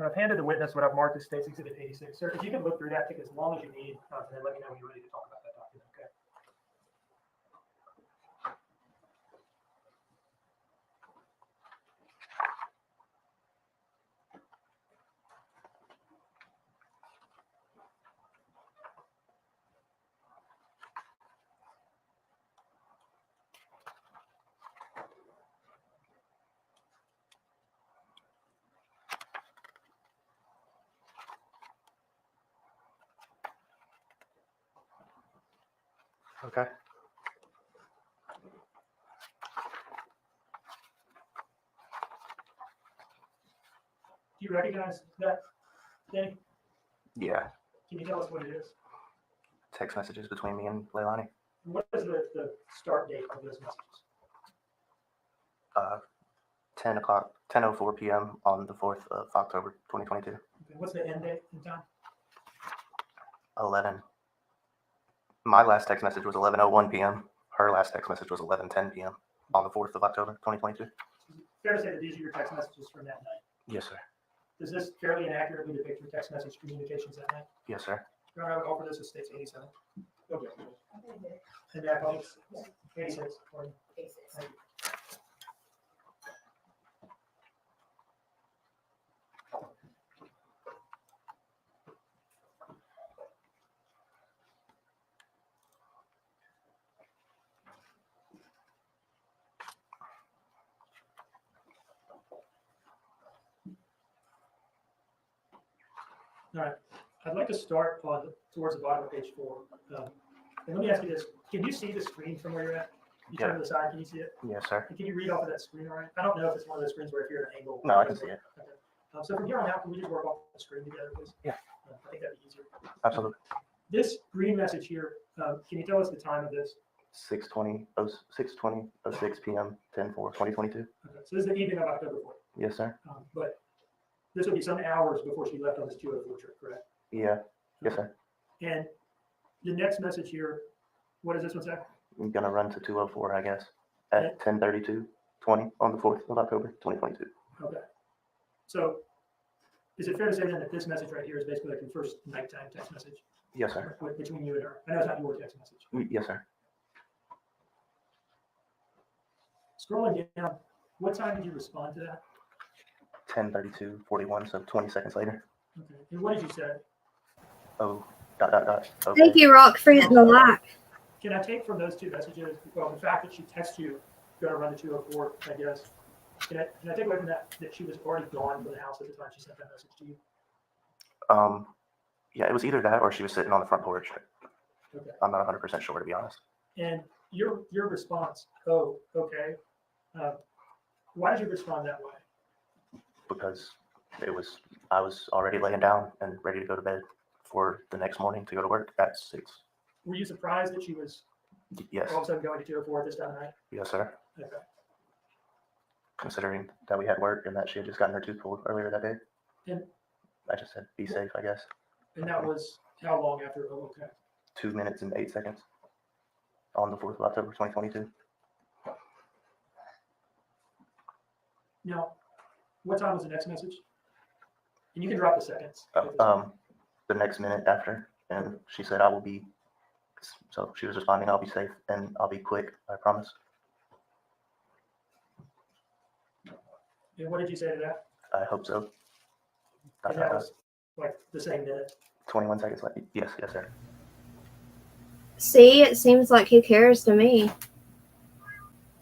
I've handed the witness what I've marked as States Exhibit 86. Sir, if you can look through that, take as long as you need, and then let me know when you're ready to talk about that document, okay? Okay. Do you recognize that, Danny? Yeah. Can you tell us what it is? Text messages between me and Leilani. What is the start date of those messages? 10 o'clock, 10:04 p.m. on the 4th of October, 2022. Okay, what's the end date and time? 11. My last text message was 11:01 p.m. Her last text message was 11:10 p.m. on the 4th of October, 2022. Fair to say that these are your text messages from that night. Yes, sir. Does this fairly and accurately depict your text message communications that night? Yes, sir. Your Honor, I would offer this as States 87. Okay. And that makes 86. Or- 86. Thank you. All right, I'd like to start on towards the bottom of page 4. And let me ask you this: can you see the screen from where you're at? You turn to the side, can you see it? Yes, sir. And can you read off of that screen? All right. I don't know if it's one of those screens where if you're at an angle. No, I can see it. Okay. So from here on out, can we just work off the screen together, please? Yeah. I think that'd be easier. Absolutely. This green message here, can you tell us the time of this? 6:06 p.m. 10/4/2022. Okay. So this is the evening of October 4th. Yes, sir. But this would be some hours before she left on this 204 trip, correct? Yeah. Yes, sir. And the next message here, what does this one say? I'm gonna run to 204, I guess, at 10:32:20 on the 4th of October, 2022. Okay. So is it fair to say then that this message right here is basically like your first nighttime text message Yes, sir. between you and her? I know it's not your text message. Yes, sir. Scrolling down, what time did you respond to that? 10:32:41, so 20 seconds later. Okay. And what did you say? Oh, ... Okay. Thank you, Rock, for hitting the like. Can I take from those two messages, well, the fact that she texted you, go to run to 204, I guess. Can I take away from that she was already gone from the house at the time she sent that message to you? Yeah, it was either that or she was sitting on the front porch. Okay. I'm not 100% sure, to be honest. And your response, oh, okay. Why did you respond that way? Because I was already laying down and ready to go to bed for the next morning to go to work at 6. Were you surprised that she was Yes. all of a sudden going to 204 at this time of night? Yes, sir. Okay. Considering that we had work and that she had just gotten her tooth pulled earlier that day. And I just said, be safe, I guess. and that was how long after? Oh, okay. 2 minutes and 8 seconds on the 4th of October, 2022. Now, what time was the next message? And you can drop the seconds. at this point. The next minute after, and she said, I will be, so she was responding, I'll be safe and I'll be quick, I promise. And what did you say to that? I hope so. And that was like the same minute. 21 seconds left. Yes, sir. See, it seems like he cares to me.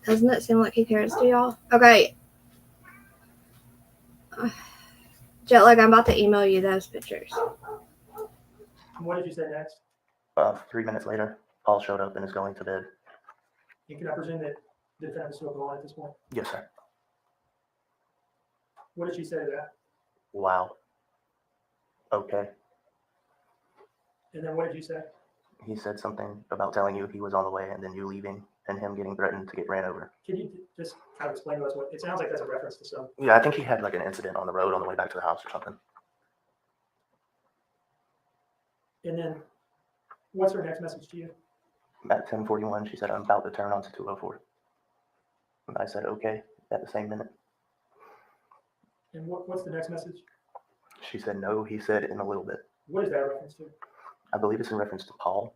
Doesn't it seem like he cares to y'all? Okay. Jet lag, I'm about to email you those pictures. And what did you say next? 3 minutes later, Paul showed up and is going to bed. And can I presume that the defendant is still going at this point? Yes, sir. What did she say to that? Wow. Okay. And then what did you say? He said something about telling you he was on the way and then you leaving and him getting threatened to get ran over. Can you just kind of explain to us what it sounds like? That's a reference to some. Yeah, I think he had like an incident on the road on the way back to the house or something. And then what's her next message to you? At 10:41, she said, I'm about to turn onto 204. And I said, okay, at the same minute. And what's the next message? She said, no, he said in a little bit. What is that a reference to? I believe it's in reference to Paul.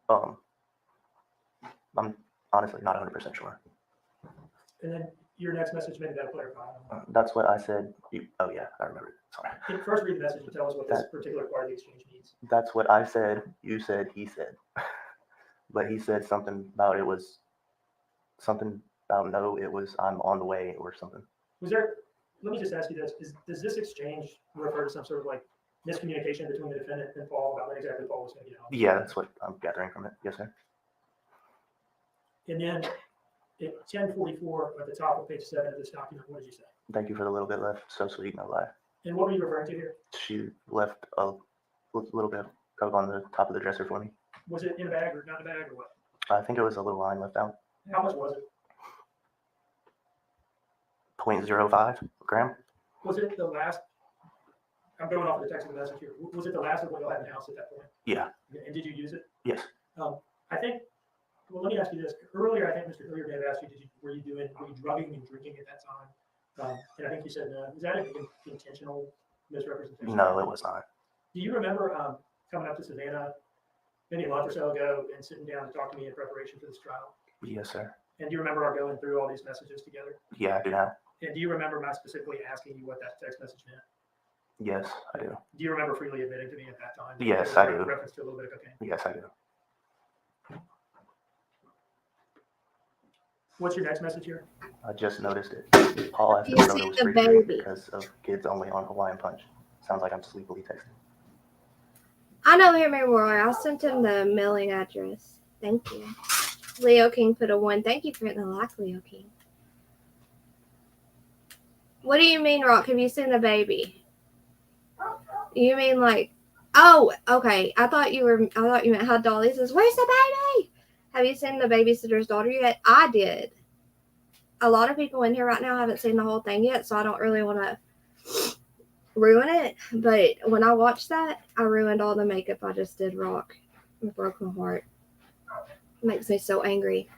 I'm honestly not 100% sure. And then your next message, maybe that'll clarify. That's what I said. Oh yeah, I remember it. Sorry. Can you first read the message and tell us what this particular part of the exchange means? That's what I said. You said. He said. But he said something about it was something about no. It was I'm on the way or something. Was there? Let me just ask you this: does this exchange refer to some sort of like miscommunication between the defendant and Paul about when exactly Paul was going to get home? Yeah, that's what I'm gathering from it. Yes, sir. And then at 10:44 at the top of page 7 of this document, what did you say? Thank you for the little bit left. So sweet, no lie. And what were you referring to here? She left a little bit of Coke on the top of the dresser for me. Was it in a bag or not in a bag or what? I think it was a little line left out. How much was it? 0.05 gram. Was it the last? I'm going off the text of the message here. Was it the last of what you had in the house at that point? Yeah. And did you use it? Yes. I think. Well, let me ask you this. Earlier, I think Mr. Hilliard may have asked you, were you drugging and drinking at that time? And I think you said no. Was that an intentional misrepresentation? No, it was not. Do you remember coming up to Savannah maybe a month or so ago and sitting down to talk to me in preparation for this trial? Yes, sir. And do you remember our going through all these messages together? Yeah, I do now. And do you remember my specifically asking you what that text message meant? Yes, I do. Do you remember freely admitting to me at that time? Yes, There I was a do. reference to a little bit of cocaine. Yes, I do. What's your next message here? I just noticed it. Paul asked You if see photo was the free baby. because of kids only on Hawaiian Punch. Sounds like I'm sleepily texting. I know him, Roy. I sent him the mailing address. Thank you. Leo King put a 1. Thank you for hitting the like, Leo King. What do you mean, Rock? Have you seen the baby? You mean like? Oh, okay. I thought you meant how Dolly says, "Where's the baby?" Have you seen the babysitter's daughter yet? I did. A lot of people in here right now haven't seen the whole thing yet, so I don't really want to ruin it. But when I watched that, I ruined all the makeup I just did, Rock. It broke my heart. It makes me so angry.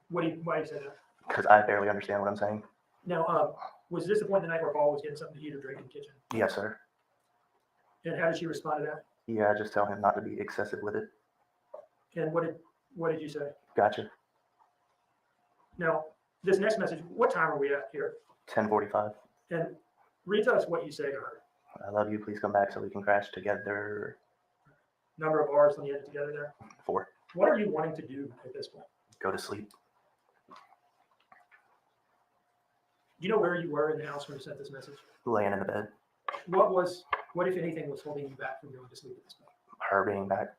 Why do you say that? Because I barely understand what I'm saying. Now, was this the point in the night where Paul was getting something to eat or drink in the kitchen? Yes, sir. And how did she respond to that? Yeah, just tell him not to be excessive with it. And what did you say? Gotcha. Now, this next message, what time are we at here? 10:45. And read to us what you say to her. I love you. Please come back so we can crash together. Number of R's when you end together there. 4. What are you wanting to do at this point? Go to sleep. Do you know where you were in the house when you sent this message? Laying in the bed. What if anything was holding you back from going to sleep at this point? Her being back.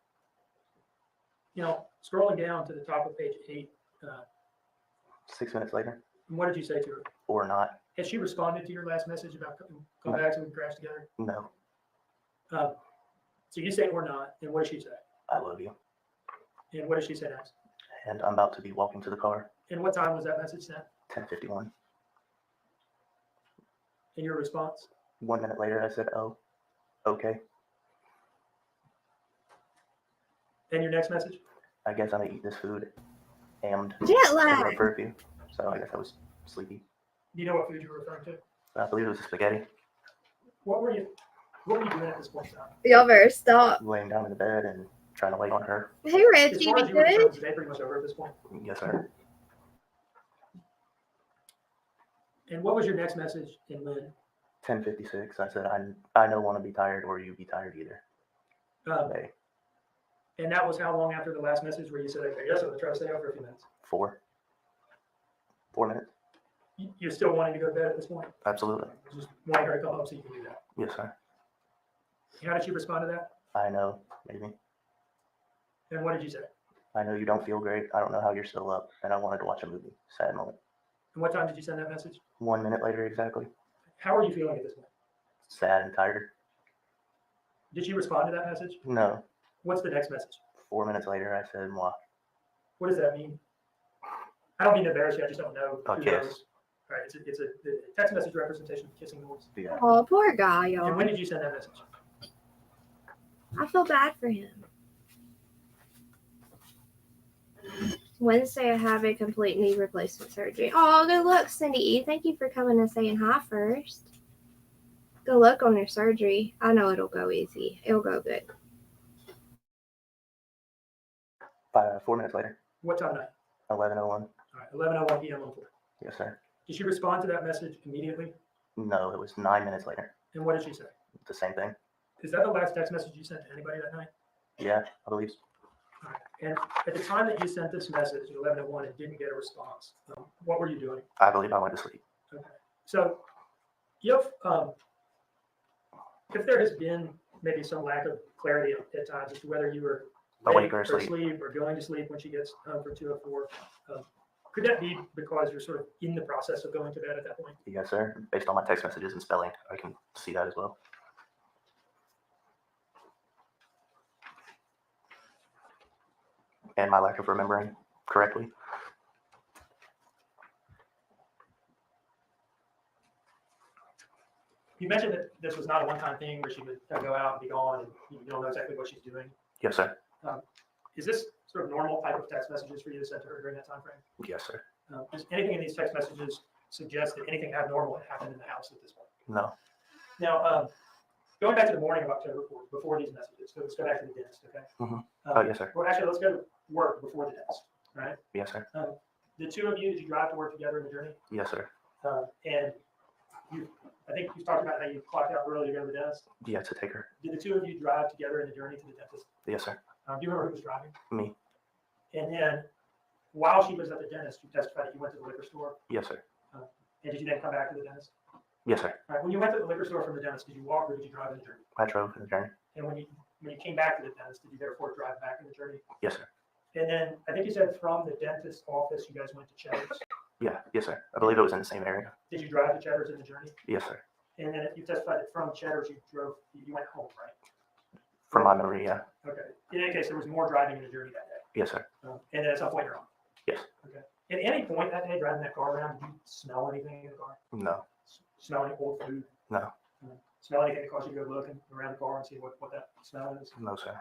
You know, scrolling down to the top of page 8, 6 minutes later. what did you say to her? Or not. Has she responded to your last message about come back so we can crash together? No. So you say or not, and what did she say? I love you. And what did she say next? And I'm about to be walking to the car. And what time was that message sent? 10:51. And your response? 1 minute later, I said, oh, okay. And your next message? I guess I'm going to eat this food hammed. Jet lag. For a few. So I guess I was sleepy. Do you know what food you were referring to? I believe it was spaghetti. What were you doing at this point in time? Y'all better stop. Laying down in the bed and trying to wait on her. Hey, As Reggie, far you as you were concerned, good? was the day pretty much over at this point? Yes, sir. And what was your next message in Lynn? 10:56. I said, I don't want to be tired or you be tired either. Um, Hey, and that was how long after the last message where you said, okay, yes, I'm gonna try to stay out for a few minutes. 4 minutes. You're still wanting to go to bed at this point? Absolutely. Just wanting her to come home so you can do that. Yes, sir. How did she respond to that? I know, maybe. And what did you say? I know you don't feel great. I don't know how you're still up. And I wanted to watch a movie. Sad moment. And what time did you send that message? 1 minute later, exactly. How are you feeling at this point? Sad and tired. Did she respond to that message? No. What's the next message? 4 minutes later, I said, moi. What does that mean? I don't mean to embarrass you, I just don't know. A who kiss. knows. All right, it's a text message representation of kissing noise. Yeah. Oh, poor guy, y'all. And when did you send that message? I feel bad for him. Wednesday, I have a complete knee replacement surgery. Oh, good luck, Cindy E. Thank you for coming and saying hi first. Good luck on your surgery. I know it'll go easy. It'll go good. 4 minutes later, What time night? 11:01. All right, 11:01 p.m. on 4. Yes, sir. Did she respond to that message immediately? No, it was 9 minutes later. And what did she say? The same thing. Is that the last text message you sent to anybody that night? Yeah, I believe so. All right. And at the time that you sent this message at 11:01 and didn't get a response, what were you doing? I believe I went to sleep. Okay. So if there has been maybe some lack of clarity at times as to whether you were Awake or or asleep. asleep or going to sleep when she gets home from 2:04, could that be because you're sort of in the process of going to bed at that point? Yes, sir. Based on my text messages and spelling, I can see that as well. And my lack of remembering correctly. You mentioned that this was not a one-time thing where she would go out and be gone and you don't know exactly what she's doing. Yes, sir. Is this sort of normal type of text messages for you to send to her during that time frame? Yes, sir. Does anything in these text messages suggest that anything abnormal had happened in the house at this point? No. Now, going back to the morning of October 4th, before these messages, so let's go back to the dentist, okay? Oh, yes, sir. Well, actually, let's go to work before the dentist, all right? Yes, sir. The two of you, did you drive to work together in the journey? Yes, sir. And I think you've talked about how you clocked out early to go to the dentist. Yeah, to take her. Did the two of you drive together in the journey to the dentist? Yes, sir. Do you remember who was driving? Me. And then while she was at the dentist, you testified that you went to the liquor store. Yes, sir. And did you then come back to the dentist? Yes, sir. All right. When you went to the liquor store from the dentist, did you walk or did you drive in the journey? I drove in the journey. And when you came back to the dentist, did you therefore drive back in the journey? Yes, sir. And then I think you said from the dentist's office, you guys went to Cheddar's. Yeah, yes, sir. I believe it was in the same area. Did you drive to Cheddar's in the journey? Yes, sir. And then you testified that from Cheddar's, you went home, right? From my memory, yeah. Okay. In any case, there was more driving in the journey that day. Yes, sir. And then at some point you're home. Yes. Okay. At any point that day, driving that car around, did you smell anything in the car? No. Smell any old food? No. Smell anything that caused you to go looking around the car and see what that smell is? No, sir.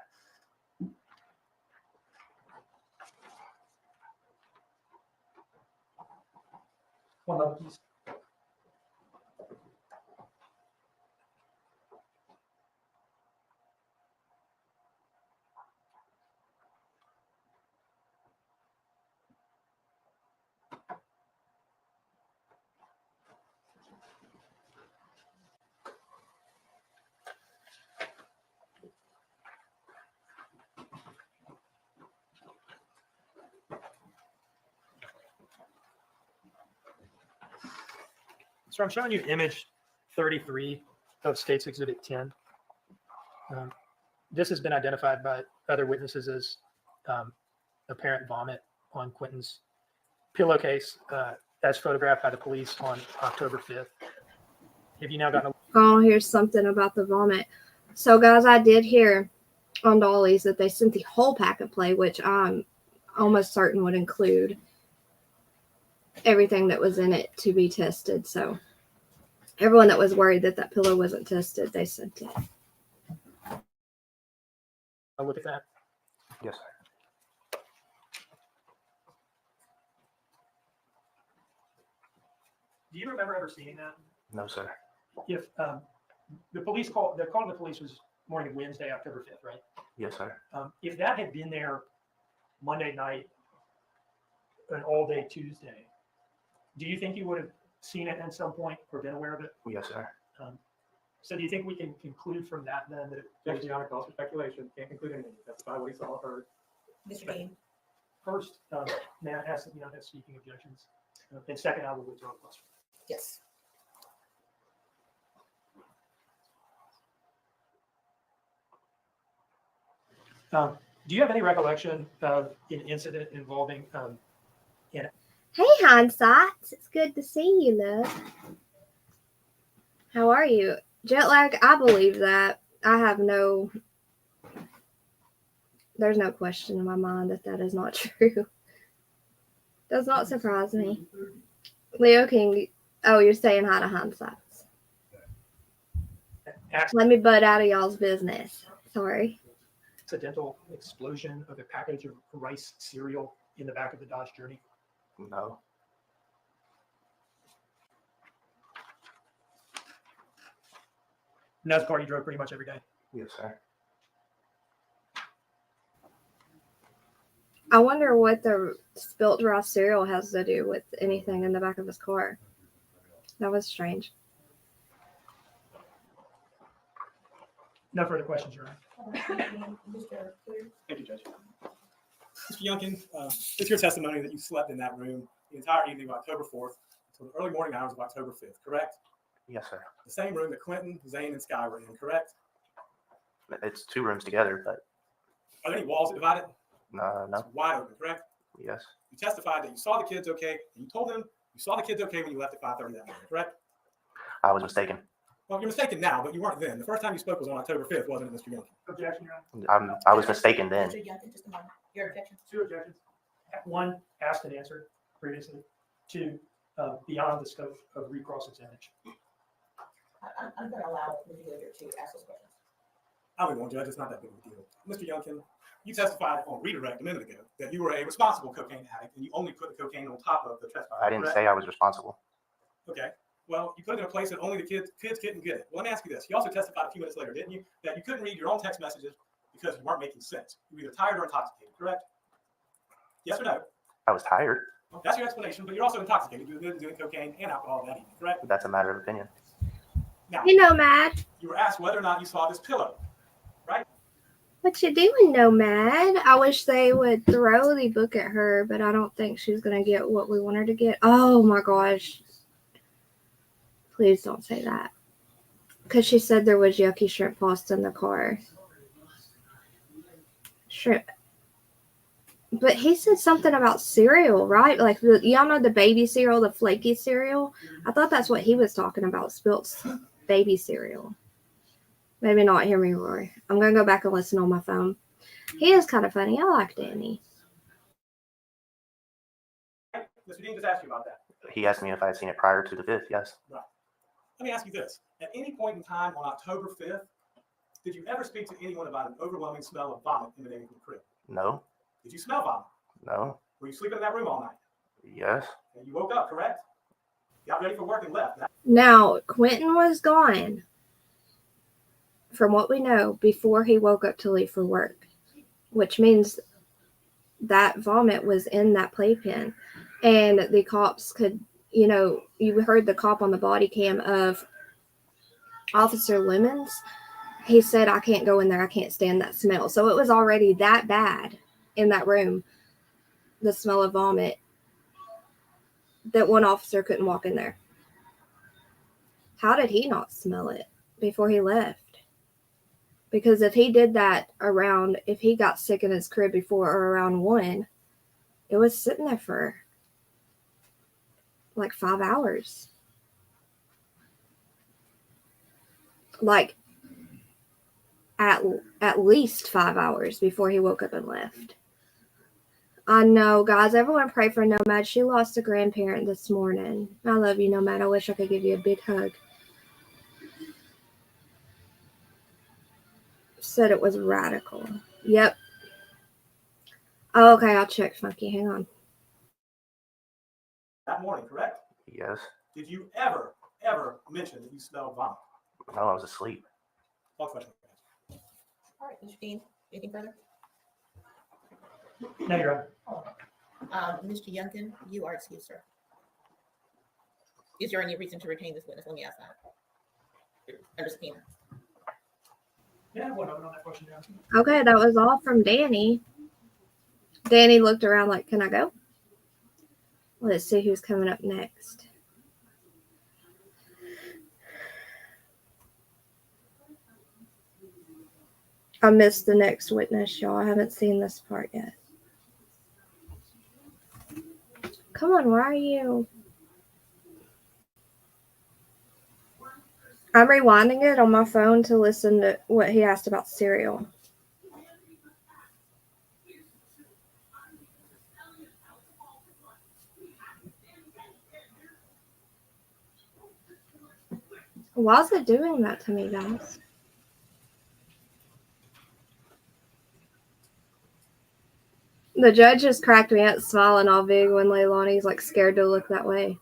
One moment, please. So I'm showing you image 33 of State's Exhibit 10. This has been identified by other witnesses as apparent vomit on Quinton's pillowcase as photographed by the police on October 5th. Have you now gotten Oh, here's something about the vomit. So, guys, I did hear on Dolly's that they sent the whole pack of play, which I'm almost certain would include everything that was in it to be tested. So, everyone that was worried that that pillow wasn't tested, they sent it. a look at that? Yes, sir. Do you remember ever seeing that? No, sir. If the call to the police was morning of Wednesday, October 5th, right? Yes, sir. If that had been there Monday night, an all day Tuesday, do you think you would have seen it at some point or been aware of it? Yes, sir. So do you think we can conclude from that then that it Judge Gianna calls for speculation, can't conclude anything, testify what he saw or heard. Mr. Dean, first, may I ask that you don't have speaking objections? And second, I will withdraw the question. yes. Do you have any recollection of an incident involving Hey, Hindsights. It's good to see you, love. How are you? Jet lag, I believe that. There's no question in my mind that that is not true. Does not surprise me. Leo King, oh, you're saying hi to Hindsights. Let me butt out of y'all's business. Sorry. accidental explosion of a package of rice cereal in the back of the Dodge Journey? No. And that's the car you drove pretty much every day. Yes, sir. I wonder what the spilt rice cereal has to do with anything in the back of his car. That was strange. No further questions, Your Honor. Thank you, Judge. Mr. Youngkin, it's your testimony that you slept in that room the entire evening of October 4th until the early morning hours of October 5th, correct? Yes, sir. The same room that Quinton, Zane, and Sky were in, correct? It's two rooms together, but Are there any walls that divide it? no. It's wide open, correct? Yes. You testified that you saw the kids okay, and you told them you saw the kids okay when you left at 5:30 that morning, correct? I was mistaken. Well, you're mistaken now, but you weren't then. The first time you spoke was on October 5th, wasn't it, Mr. Youngkin? Objection, Your Honor. I was mistaken then. Mr. Youngkin, just a moment. Your objection? Two objections. One, asked and answered previously. Two, beyond the scope of recross-examination. I'm going to allow Mr. Youngkin to ask those questions. I won't, Judge. It's not that big of a deal. Mr. Youngkin, you testified on redirect a minute ago that you were a responsible cocaine addict and you only put the cocaine on top of the trespass. I didn't correct? say I was responsible. Okay. Well, you put it in a place that only the kids couldn't get it. Well, let me ask you this. You also testified a few minutes later, didn't you, that you couldn't read your own text messages because you weren't making sense. You were either tired or intoxicated, correct? Yes or no? I was tired. Well, that's your explanation, but you're also intoxicated. You were doing cocaine and alcohol that evening, correct? That's a matter of opinion. Now, You know, Mad. you were asked whether or not you saw this pillow, right? What you doing, Nomad? I wish they would throw the book at her, but I don't think she's going to get what we want her to get. Oh, my gosh. Please don't say that. Because she said there was yucky shrimp pasta in the car. Shrimp. But he said something about cereal, right? Like, y'all know the baby cereal, the flaky cereal? I thought that's what he was talking about, spilt baby cereal. Maybe not. Hear me roar. I'm going to go back and listen on my phone. He is kind of funny. I like Danny. Mr. Dean just asked you about that. He asked me if I had seen it prior to the 5th. Yes. Right. Let me ask you this. At any point in time on October 5th, did you ever speak to anyone about an overwhelming smell of vomit emanating from the crib? No. Did you smell vomit? No. Were you sleeping in that room all night? Yes. And you woke up, correct? Got ready for work and left. Now, Quinton was gone, from what we know, before he woke up to leave for work, which means that vomit was in that playpen. And the cops could, you heard the cop on the body cam of Officer Lemons. He said, I can't go in there. I can't stand that smell. So it was already that bad in that room, the smell of vomit, that one officer couldn't walk in there. How did he not smell it before he left? Because if he did that if he got sick in his crib before or around 1, it was sitting there for like 5 hours. Like at least 5 hours before he woke up and left. I know, guys. Everyone pray for Nomad. She lost a grandparent this morning. I love you, Nomad. I wish I could give you a big hug. Said it was radical. Yep. Oh, okay, I'll check, Funky. Hang on. That morning, correct? Yes. Did you ever mention that you smelled vomit? No, I was asleep. Call question. All right, Mr. Dean, anything further? No, Your Honor. Mr. Youngkin, you are excused, sir. Is there any reason to retain this witness? Let me ask that. Under subpoena. Yeah, well, no, on that question, Your Honor. Okay, that was all from Danny. Danny looked around like, can I go? Let's see who's coming up next. I missed the next witness, y'all. I haven't seen this part yet. Come on, where are you? I'm rewinding it on my phone to listen to what he asked about cereal. Why is it doing that to me, guys? The judge just cracked me up smiling all big when Leilani's like scared to look that way.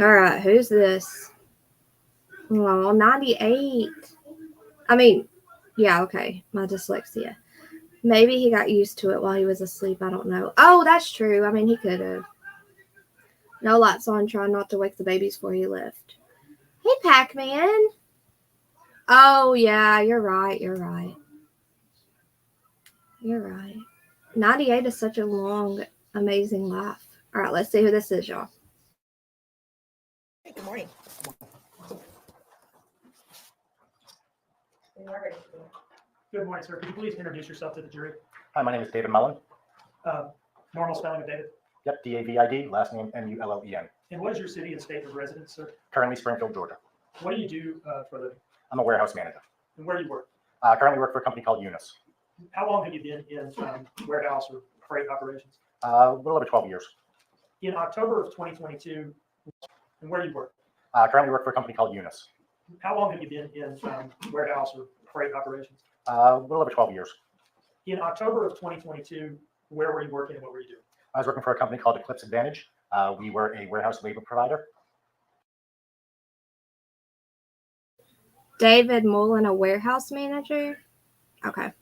All right, who's this? Oh, 98. I mean, yeah, okay, my dyslexia. Maybe he got used to it while he was asleep. I don't know. Oh, that's true. I mean, he could have. No lights on, trying not to wake the babies before he left. Hey, Pac-Man. Oh, yeah, you're right. You're right. You're right. 98 is such a long, amazing life. All right, let's see who this is, y'all. Hey, good morning. Good morning, sir. Could you please introduce yourself to the jury? Hi, my name is David Mullen. Normal spelling of David. Yep, D-A-V-I-D, last name M-U-L-L-E-N. And what is your city and state of residence, sir? Currently Springfield, Georgia. What do you do for a living? I'm a warehouse manager. And where do you work? Currently work for a company called Unis. How long have you been in warehouse or freight operations? A little over 12 years. In October of 2022, and where do you work? Currently work for a company called Unis. How long have you been in warehouse or freight operations? A little over 12 years. In October of 2022, where were you working and what were you doing? I was working for a company called Eclipse Advantage. We were a warehouse labor provider. David Mullen, a warehouse manager? Okay.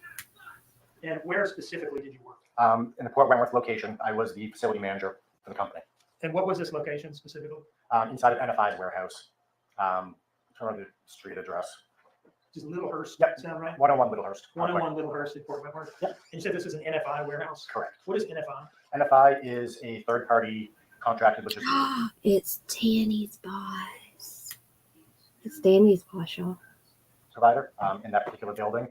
And where specifically did you work? In the Port Wentworth location, I was the facility manager for the company. And what was this location specifically? Inside of NFI's warehouse. Trying to the street address. Just Littlehurst, Yep. sound right? 101 Littlehurst. 101 Littlehurst in Port Wentworth. Yep. And you said this is an NFI warehouse? Correct. What is NFI? NFI is a third-party contracted logistics. It's Danny's boss. It's Danny's boss, y'all. Provider in that particular building.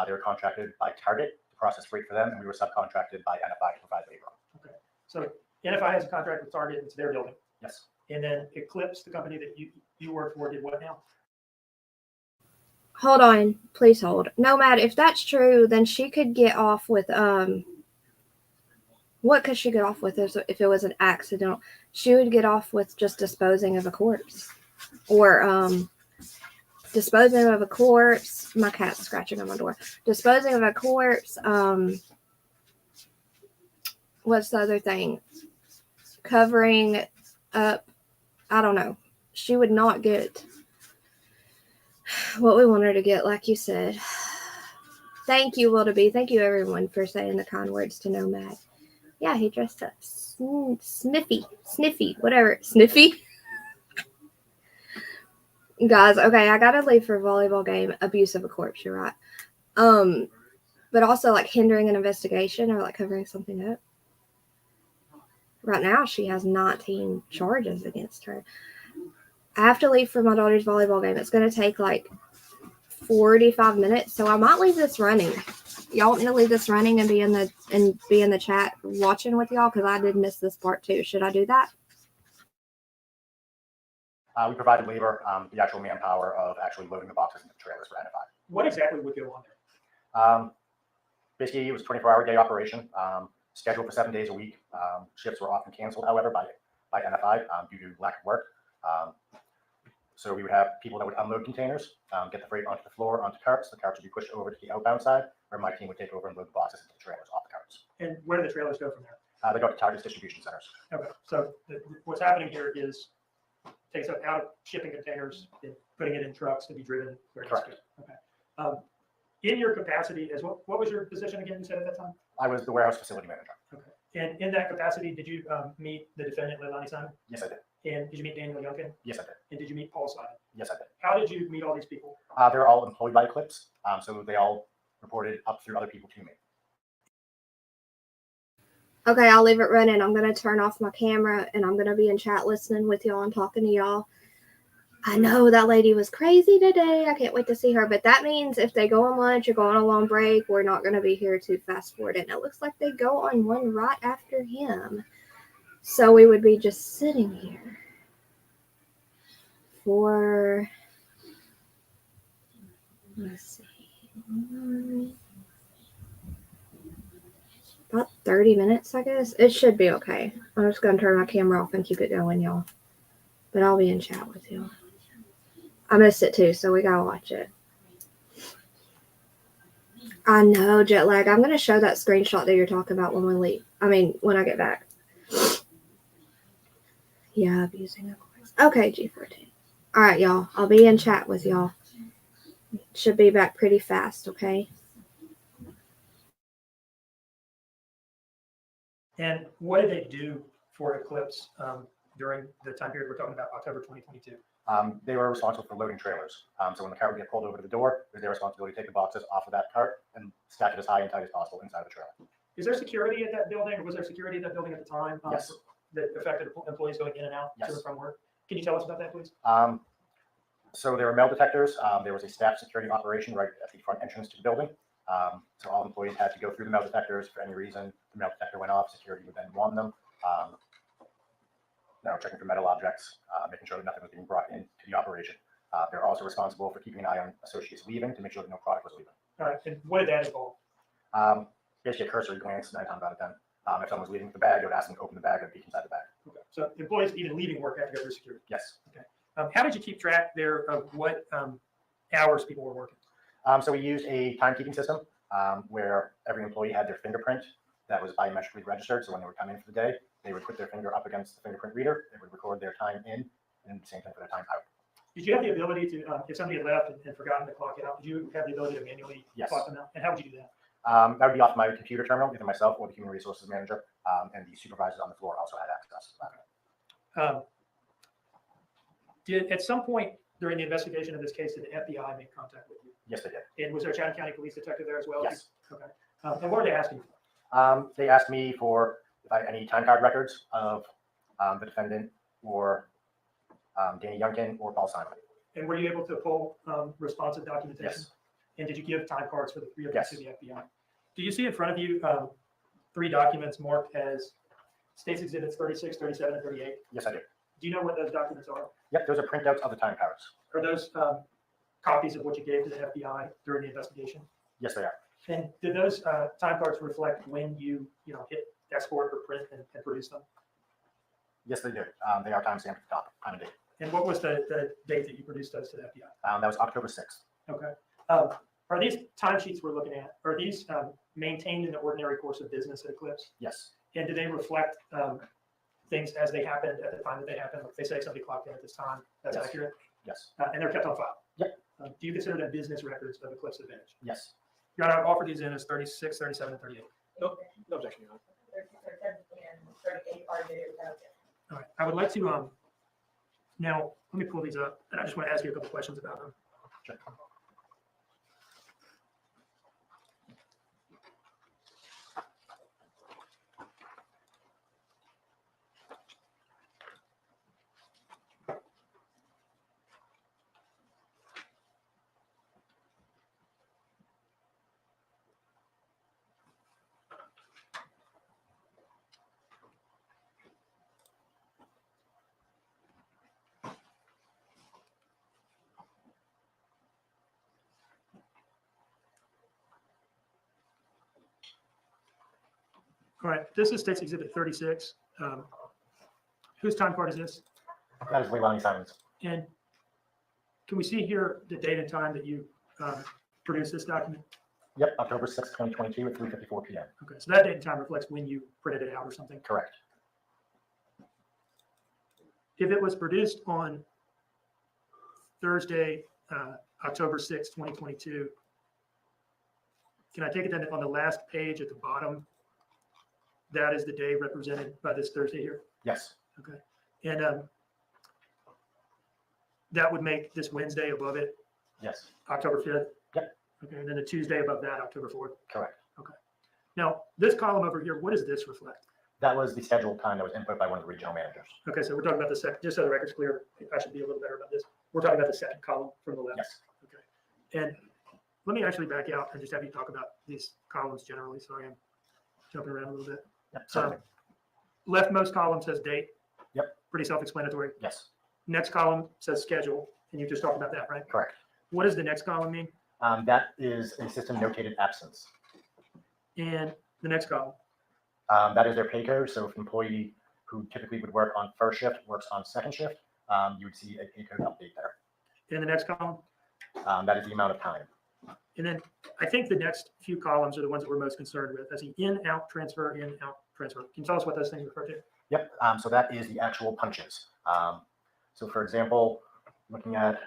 They were contracted by Target to process freight for them, and we were subcontracted by NFI to provide labor. Okay. So NFI has a contract with Target, it's their building. Yes. And then Eclipse, the company that you work for, did what now? Hold on. Please hold. Nomad, if that's true, then she could get off with, what could she get off with if it was an accident? She would get off with just disposing of a corpse. Or, disposing of a corpse. My cat's scratching on my door. Disposing of a corpse. What's the other thing? Covering up. I don't know. She would not get what we want her to get, like you said. Thank you, ꞉ᴕ. Thank you, everyone, for saying the kind words to Nomad. Yeah, he dressed up sniffy, whatever. Sniffy. Guys, okay, I gotta leave for a volleyball game. Abuse of a corpse, you're right. But also like hindering an investigation or like covering something up. Right now, she has 19 charges against her. I have to leave for my daughter's volleyball game. It's gonna take like 45 minutes, so I might leave this running. Y'all want me to leave this running and be in the chat watching with y'all? Because I did miss this part too. Should I do that? We provided labor, the actual manpower of actually loading the boxes into the trailers for NFI. What exactly would go on there? Basically, it was a 24-hour day operation, scheduled for 7 days a week. Shifts were often canceled, however, by NFI due to lack of work. So we would have people that would unload containers, get the freight onto the floor, onto carts. The carts would be pushed over to the outbound side, where my team would take over and load the boxes into the trailers And where do the trailers go from there? They go to Target's distribution centers. Okay, so what's happening here is takes up out of shipping containers and putting it in trucks to be driven where it needs to Correct. go. Okay. In your capacity as what was your position again? You said at that time. I was the warehouse facility manager. Okay. And in that capacity, did you meet the defendant Leilani Simon? Yes, I did. And did you meet Daniel Youngkin? Yes, I did. And did you meet Paul Simon? Yes, I did. How did you meet all these people? They're all employed by Eclipse, so they all reported up through other people to me. Okay, I'll leave it running. I'm going to turn off my camera and I'm going to be in chat listening with y'all and talking to y'all. I know that lady was crazy today. I can't wait to see her. But that means if they go on lunch or go on a long break, we're not going to be here to fast forward. And it looks like they go on one right after him. So we would be just sitting here for, let's see, about 30 minutes, I guess. It should be okay. I'm just going to turn my camera off and keep it going, y'all. But I'll be in chat with you. I missed it too, so we got to watch it. I know, jet lag. I'm going to show that screenshot that you're talking about when we leave. I mean, when I get back. Yeah, abusing of course. Okay, G14. All right, y'all. I'll be in chat with y'all. Should be back pretty fast, okay? And what did they do for Eclipse during the time period we're talking about, October 2022? They were responsible for loading trailers. So when the cart would get pulled over to the door, it was their responsibility to take the boxes off of that cart and stack it as high and tight as possible inside the trailer. Is there security at that building, or was there security at that building at the time? Yes. That affected employees going in and out to Yes. and from work? Can you tell us about that, please? So there were metal detectors. There was a staff security operation right at the front entrance to the building. So all employees had to go through the metal detectors for any reason. The metal detector went off, security would then warn them. Checking for metal objects, making sure that nothing was being brought into the operation. They're also responsible for keeping an eye on associates leaving to make sure that no product was leaving. All right, and what did that involve? Basically a cursory glance 9 times out of 10. If someone was leaving with the bag, they would ask them to open the bag and peek inside the bag. Okay, so employees even leaving work had to go through security. Yes. Okay. How did you keep track there of what hours people were working? So we used a timekeeping system where every employee had their fingerprint that was biometrically registered. So when they would come in for the day, they would put their finger up against the fingerprint reader. They would record their time in, and the same thing for their time out. Did you have the ability to, if somebody had left and forgotten to clock out, did you have the ability to manually Yes. clock them out? And how would you do that? That would be off my computer terminal, either myself or the human resources manager, and the supervisors on the floor also had access. Did at some point during the investigation of this case, did the FBI make contact with you? Yes, they did. And was there a Chatham County Police detective there as well? Yes. Okay. And what were they asking for? They asked me for if I had any time card records of the defendant or Danny Youngkin or Paul Simon. And were you able to pull responsive documentation? Yes. And did you give time cards for the 3 of them Yes. to the FBI? Do you see in front of you 3 documents marked as States Exhibits 36, 37, and 38? Yes, I do. Do you know what those documents are? Yep, those are printouts of the time cards. Are those copies of what you gave to the FBI during the investigation? Yes, they are. And did those time cards reflect when you hit export or print and produce them? Yes, they do. They are timestamped at the top, time and date. And what was the date that you produced those to the FBI? That was October 6th. Okay. Are these timesheets we're looking at, are these maintained in the ordinary course of business at Eclipse? Yes. And do they reflect things as they happened at the time that they happened? Like they say somebody clocked in at this time, that's Yes. accurate? Yes. And they're kept on file? Yep. Do you consider them business records of Eclipse Advantage? Yes. Your Honor, I've offered these in as 36, 37, and 38. No objection, Your Honor. 38 are admitted without objection. All right, I would like to, now, let me pull these up, and I just want to ask you a couple questions about them. Sure. All right, this is State's Exhibit 36. Whose time card is this? That is Leilani Simon's. And can we see here the date and time that you produced this document? Yep, October 6th, 2022 at 3:54 p.m. Okay, so that date and time reflects when you printed it out or something. Correct. If it was produced on Thursday, October 6th, 2022, can I take it then on the last page at the bottom, that is the day represented by this Thursday here? Yes. Okay. And that would make this Wednesday above it Yes. October 5th? Yep. Okay, and then the Tuesday above that, October 4th? Correct. Now, this column over here, what does this reflect? That was the scheduled time that was input by one of the regional managers. Okay, so we're talking about the second, just so the record's clear, I should be a little better about this. We're talking about the second column from the left. Yes. Okay. And let me actually back out and just have you talk about these columns generally. Sorry, I'm jumping around a little bit. Yep. Certainly. Leftmost column says date. Yep. Pretty self-explanatory. Yes. Next column says schedule, and you just talked about that, right? Correct. What does the next column mean? That is a system notated absence. And the next column? That is their pay code. So if an employee who typically would work on first shift works on second shift, you would see a pay code update there. And the next column? That is the amount of time. And then I think the next few columns are the ones that we're most concerned with. As the in, out, transfer, in, out, transfer. Can you tell us what those things refer to? Yep. So that is the actual punches. So for example, looking at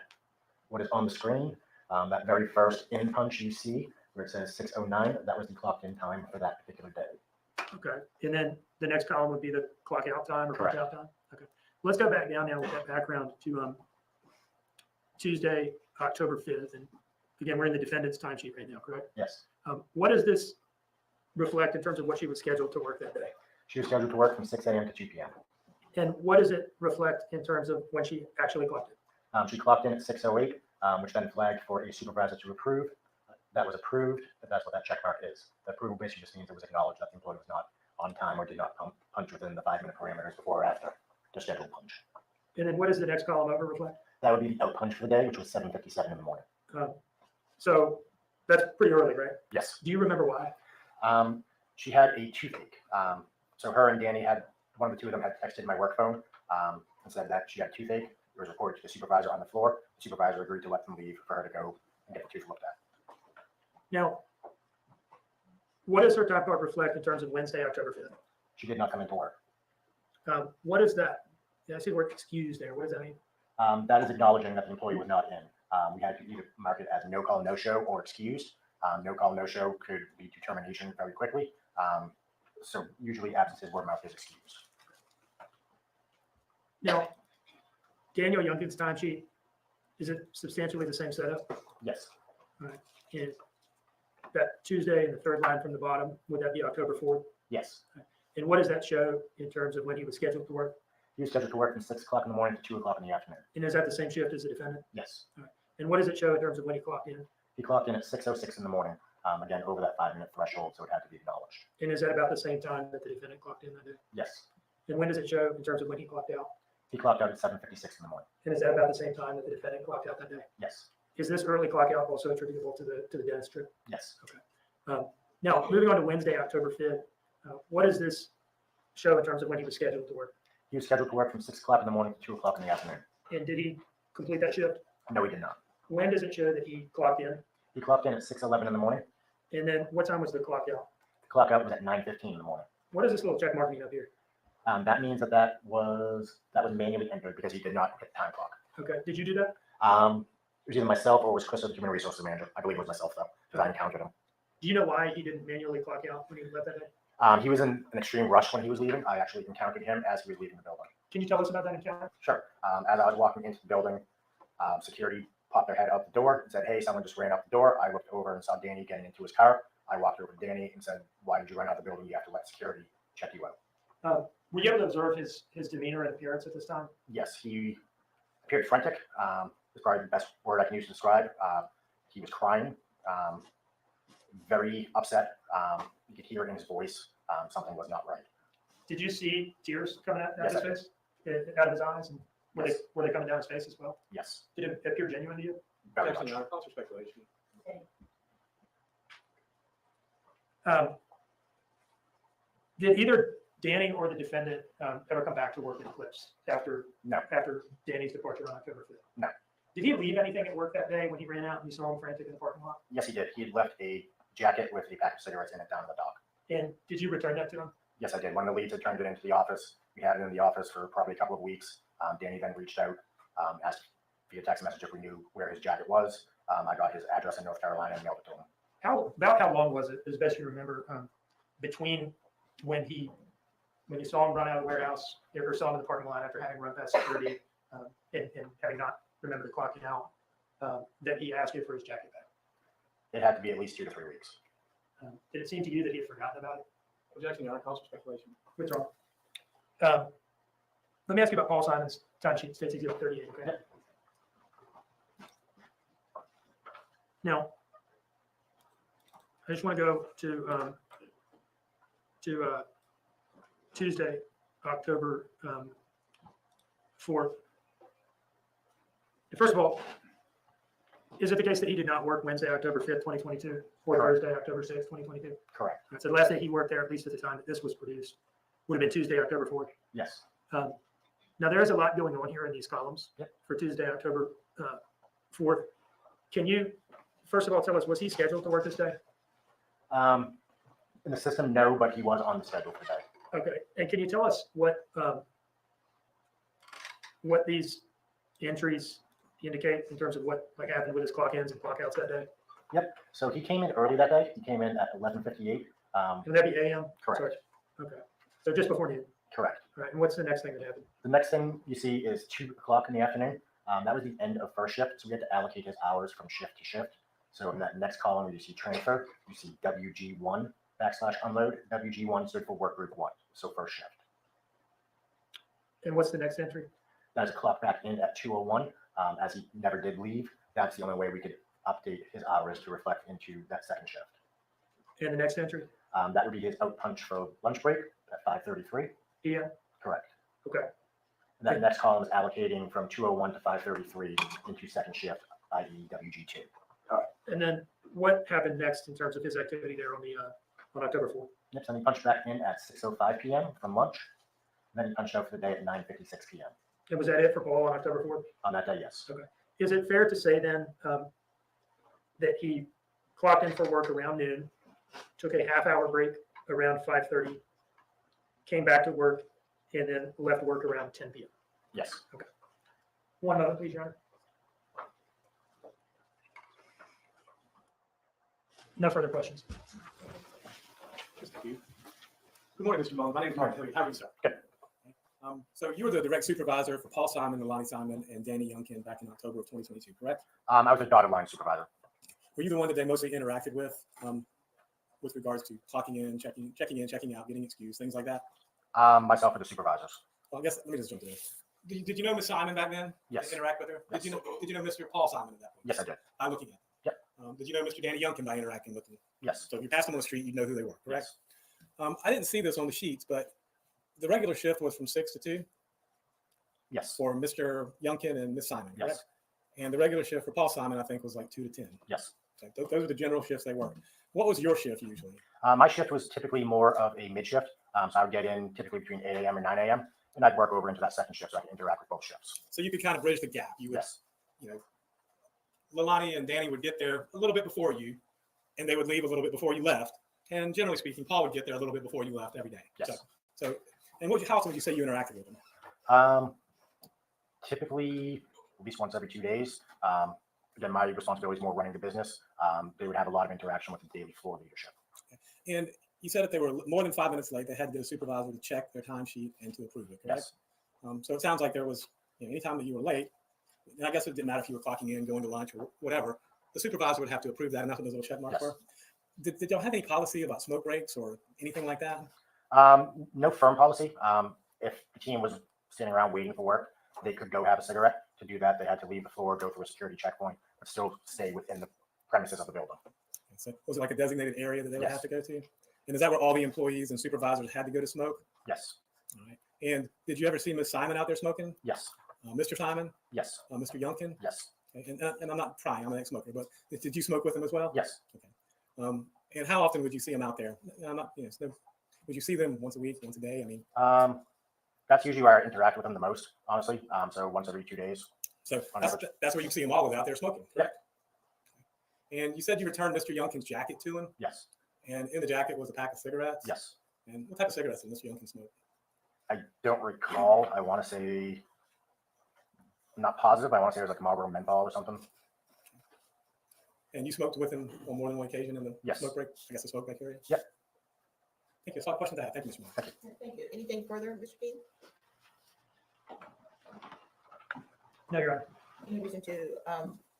what is on the screen, that very first in punch you see where it says 6:09, that was the clocked in time for that particular day. Okay. And then the next column would be the clock out time or punch Correct. out time? Okay. Let's go back down now with that background to Tuesday, October 5th. And again, we're in the defendant's timesheet right now, correct? Yes. What does this reflect in terms of what she was scheduled to work that day? She was scheduled to work from 6 a.m. to 2 p.m. And what does it reflect in terms of when she actually clocked in? She clocked in at 6:08, which then flagged for a supervisor to approve. That was approved. That's what that check mark is. The approval basically just means it was acknowledged that the employee was not on time or did not punch within the 5-minute parameters before or after the scheduled punch. And then what does the next column over reflect? That would be the out punch for the day, which was 7:57 in the morning. So that's pretty early, right? Yes. Do you remember why? She had a toothache. So her and Danny one of the two of them had texted my work phone and said that she had toothache. It was reported to the supervisor on the floor. The supervisor agreed to let them leave for her to go and get the tooth looked at. Now, what does her time clock reflect in terms of Wednesday, October 5th? She did not come into work. What is that? Yeah, I see the word excused there. What does that mean? That is acknowledging that the employee was not in. We had to either mark it as no call, no show or excused. No call, no show could lead to termination very quickly. So usually absences were marked as excused. Now, Daniel Youngkin's timesheet, is it substantially the same setup? Yes. All right. And that Tuesday and the third line from the bottom, would that be October 4th? Yes. And what does that show in terms of when he was scheduled to work? He was scheduled to work from 6 o'clock in the morning to 2 o'clock in the afternoon. And is that the same shift as the defendant? Yes. And what does it show in terms of when he clocked in? He clocked in at 6:06 in the morning, again, over that 5-minute threshold, so it had to be acknowledged. And is that about the same time that the defendant clocked in that day? Yes. And when does it show in terms of when he clocked out? He clocked out at 7:56 in the morning. And is that about the same time that the defendant clocked out that day? Yes. Is this early clock out also attributable to the dentist trip? Yes. Now, moving on to Wednesday, October 5th, what does this show in terms of when he was scheduled to work? He was scheduled to work from 6 o'clock in the morning to 2 o'clock in the afternoon. And did he complete that shift? No, he did not. When does it show that he clocked in? He clocked in at 6:11 in the morning. And then what time was the clock out? The clock out was at 9:15 in the morning. What does this little check mark mean up here? That means that was manually entered because he did not hit the time clock. Okay, did you do that? It was either myself or it was Chris, the human resources manager. I believe it was myself though, because I encountered him. Do you know why he didn't manually clock out when he left that day? He was in an extreme rush when he was leaving. I actually encountered him as he was leaving the building. Can you tell us about that encounter? Sure. As I was walking into the building, security popped their head out the door and said, "Hey, someone just ran out the door." I looked over and saw Danny getting into his car. I walked over to Danny and said, "Why did you run out the building? You have to let security check you out." Were you able to observe his demeanor and appearance at this time? Yes, he appeared frantic. Is probably the best word I can use to describe. He was crying, very upset. You could hear it in his voice. Something was not right. Did you see tears coming out of Yes, his I did. face, out of his eyes, and were Yes. they coming down his face as well? Yes, Did it appear genuine to you? very Definitely much. not. Calls for speculation. Did either Danny or the defendant ever come back to work in Eclipse after No. after Danny's departure on October 5th? No. Did he leave anything at work that day when he ran out and you saw him frantic in the parking lot? Yes, he did. He had left a jacket with a pack of cigarettes in it down in the dock. And did you return that to him? Yes, I did. One of the leads had turned it into the office. We had it in the office for probably a couple of weeks. Danny then reached out, asked via text message if we knew where his jacket was. I got his address in North Carolina and mailed it to him. How long was it, as best you remember, between when you saw him run out of the warehouse, or saw him in the parking lot after having run past security, and having not remembered clocking out, that he asked you for his jacket back? It had to be at least 2 to 3 weeks. Did it seem to you that he had forgotten about it? Objection, Your Honor, calls for speculation. Withdraw. Let me ask you about Paul Simon's timesheet, States Exhibit 38, okay? Now, I just want to go to Tuesday, October 4th. First of all, is it the case that he did not work Wednesday, October 5th, 2022, or Correct. Thursday, October 6th, 2022? Correct. So the last day he worked there, at least at the time that this was produced, would have been Tuesday, October 4th. Yes. Now, there is a lot going on here in these columns. Yep. For Tuesday, October 4th. Can you, first of all, tell us, was he scheduled to work this day? In the system, no, but he was on the schedule for today. Okay, and can you tell us what these entries indicate in terms of what happened with his clock ins and clock outs that day? Yep. So he came in early that day. He came in at 11:58. Would that be AM? Correct. Sorry. Okay, so just before noon. Correct. All right, and what's the next thing that happened? The next thing you see is 2 o'clock in the afternoon. That was the end of first shift, so we had to allocate his hours from shift to shift. So in that next column, you see transfer, you see WG1/unload. WG1 stood for work group 1, so first shift. And what's the next entry? That's clock back in at 2:01. As he never did leave, that's the only way we could update his hours to reflect into that second shift. And the next entry? That would be his out punch for lunch break at 5:33. Yeah. Correct. Okay. And that next column is allocating from 2:01 to 5:33 into second shift, i.e. WG2. And then what happened next in terms of his activity there on October 4th? Yep, so he punched back in at 6:05 p.m. from lunch. And then he punched out for the day at 9:56 p.m. And was that it for Paul on October 4th? On that day, yes. Is it fair to say then that he clocked in for work around noon, took a half-hour break around 5:30, came back to work, and then left work around 10 p.m.? Yes. One moment, please, Your Honor. No further questions. Thank you. Good morning, Mr. Mullins. My name is Mark Hilliard. How are you, sir? Good. So you were the direct supervisor for Paul Simon, Leilani Simon, and Danny Youngkin back in October of 2022, correct? I was a dotted line supervisor. Were you the one that they mostly interacted with regards to clocking in, checking in, checking out, getting excused, things like that? Myself and the supervisors. Well, I guess let me just jump to this. Did you know Miss Simon back then? Yes. Interact with her? Yes. Did you know Mr. Paul Simon at that point? Yes, I did. By looking at him? Yep. Did you know Mr. Danny Youngkin by interacting with him? Yes. So if you passed them on the street, you'd know who they were, correct? Yes. I didn't see this on the sheets, but the regular shift was from 6 to 2 Yes. for Mr. Youngkin and Miss Simon, correct? Yes. And the regular shift for Paul Simon, I think, was like 2 to 10. Yes. So those are the general shifts they work. What was your shift usually? My shift was typically more of a mid shift. So I would get in typically between 8 a.m. and 9 a.m. and I'd work over into that second shift so I could interact with both shifts. So you could kind of bridge the gap. You would, Yes. you know, Leilani and Danny would get there a little bit before you, and they would leave a little bit before you left. And generally speaking, Paul would get there a little bit before you left every day. Yes. So and how often would you say you interacted with them? Typically at least once every 2 days. Again, my responsibility is more running the business. They would have a lot of interaction with the daily floor leadership. And you said if they were more than 5 minutes late, they had to get a supervisor to check their timesheet and to approve it, correct? Yes. So it sounds like there was, anytime that you were late, and I guess it didn't matter if you were clocking in, going to lunch, or whatever, the supervisor would have to approve that, and that's what those little check marks Yes. were. Did y'all have any policy about smoke breaks or anything like that? No firm policy. If the team was sitting around waiting for work, they could go have a cigarette. To do that, they had to leave the floor, go through a security checkpoint, but still stay within the premises of the building. So was it like a designated area that they would Yes. have to go to? And is that where all the employees and supervisors had to go to smoke? Yes. All right. And did you ever see Miss Simon out there smoking? Yes. Mr. Simon? Yes. Mr. Youngkin? Yes. Okay. And I'm not prying, I'm an ex-smoker, but did you smoke with him as well? Yes. And how often would you see them out there? I'm not, would you see them once a week, once a day? I mean, That's usually where I interact with them the most, honestly. So once every 2 days. so On that's average. where you see them always out there smoking, correct? And you said you returned Mr. Youngkin's jacket to him, Yes. and in the jacket was a pack of cigarettes. Yes. And what type of cigarettes did Mr. Youngkin smoke? I don't recall. I want to say, I'm not positive. I want to say it was like Marlboro menthol or something. And you smoked with him on more than one occasion in the Yes. smoke break? I guess the smoke break area? Yep. Thank you. That's all the questions I have. Thank you, Mr. Moore. Thank you. Thank you. Anything further, Mr. Dean? No, Your Honor. Any reason to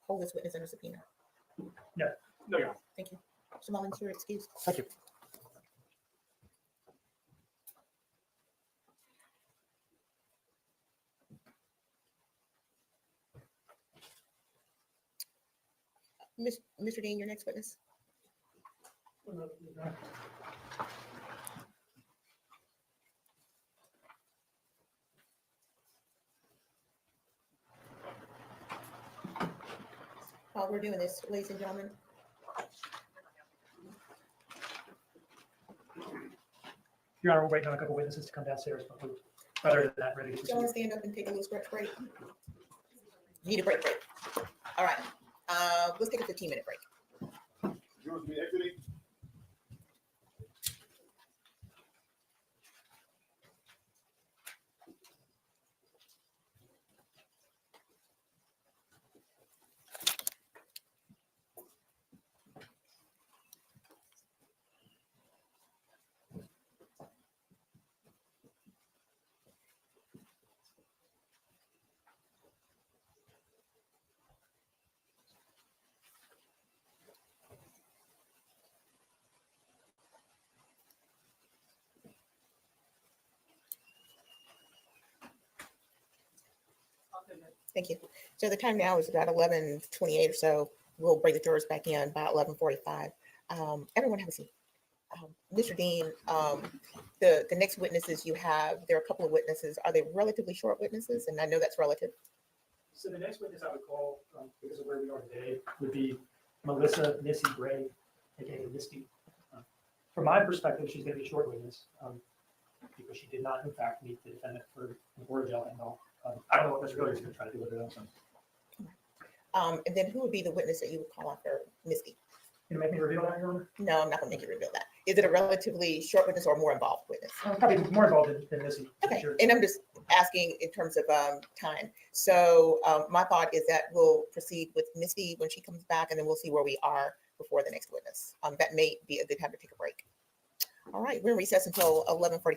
hold this witness under subpoena? No, Your Honor. Thank you. Mr. Mullins, you're excused. Thank you. Mr. Dean, your next witness. While we're doing this, ladies and gentlemen. Your Honor, we're waiting on a couple witnesses to come downstairs, but other than that, ready to Do you want to proceed. stand up and take a little stretch break? Need a break. All right. Let's take a 15-minute break. Jurors will be exiting. Thank you. So the time now is about 11:28 or so. We'll bring the jurors back in by 11:45. Everyone have a seat. Mr. Dean, the next witnesses you have, there are a couple of witnesses. Are they relatively short witnesses? And I know that's relative. So the next witness I would call, because of where we are today, would be Melissa Missy Gray, aka Misty. From my perspective, she's going to be a short witness because she did not, in fact, meet the defendant for 괓 and all. I don't know what Mr. Hilliard is going to try to do with it. And then who would be the witness that you would call after Misty? Can you make me reveal that, Your Honor? No, I'm not going to make you reveal that. Is it a relatively short witness or a more involved witness? Probably more involved than Missy. for Okay, sure. and I'm just asking in terms of time. So my thought is that we'll proceed with Misty when she comes back, and then we'll see where we are before the next witness. That may be a good time to take a break. All right, we're in recess until 11:45.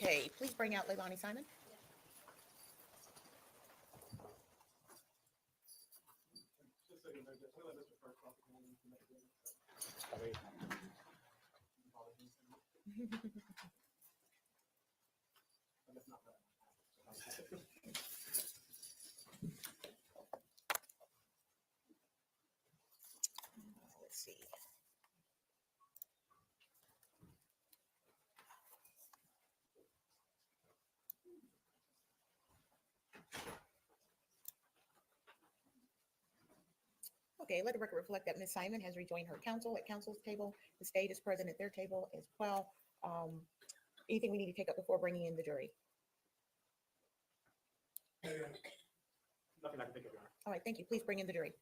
Okay, please bring out Leilani Simon. Just so you know, just really Mr. First Officer, you need to make it. But it's not that. Let's see. Okay, let the record reflect that Ms. Simon has rejoined her counsel at counsel's table. The state is present at their table as well. Anything we need to take up before bringing in the jury? Nothing I can think of, Your Honor. All right, thank you. Please bring in the jury.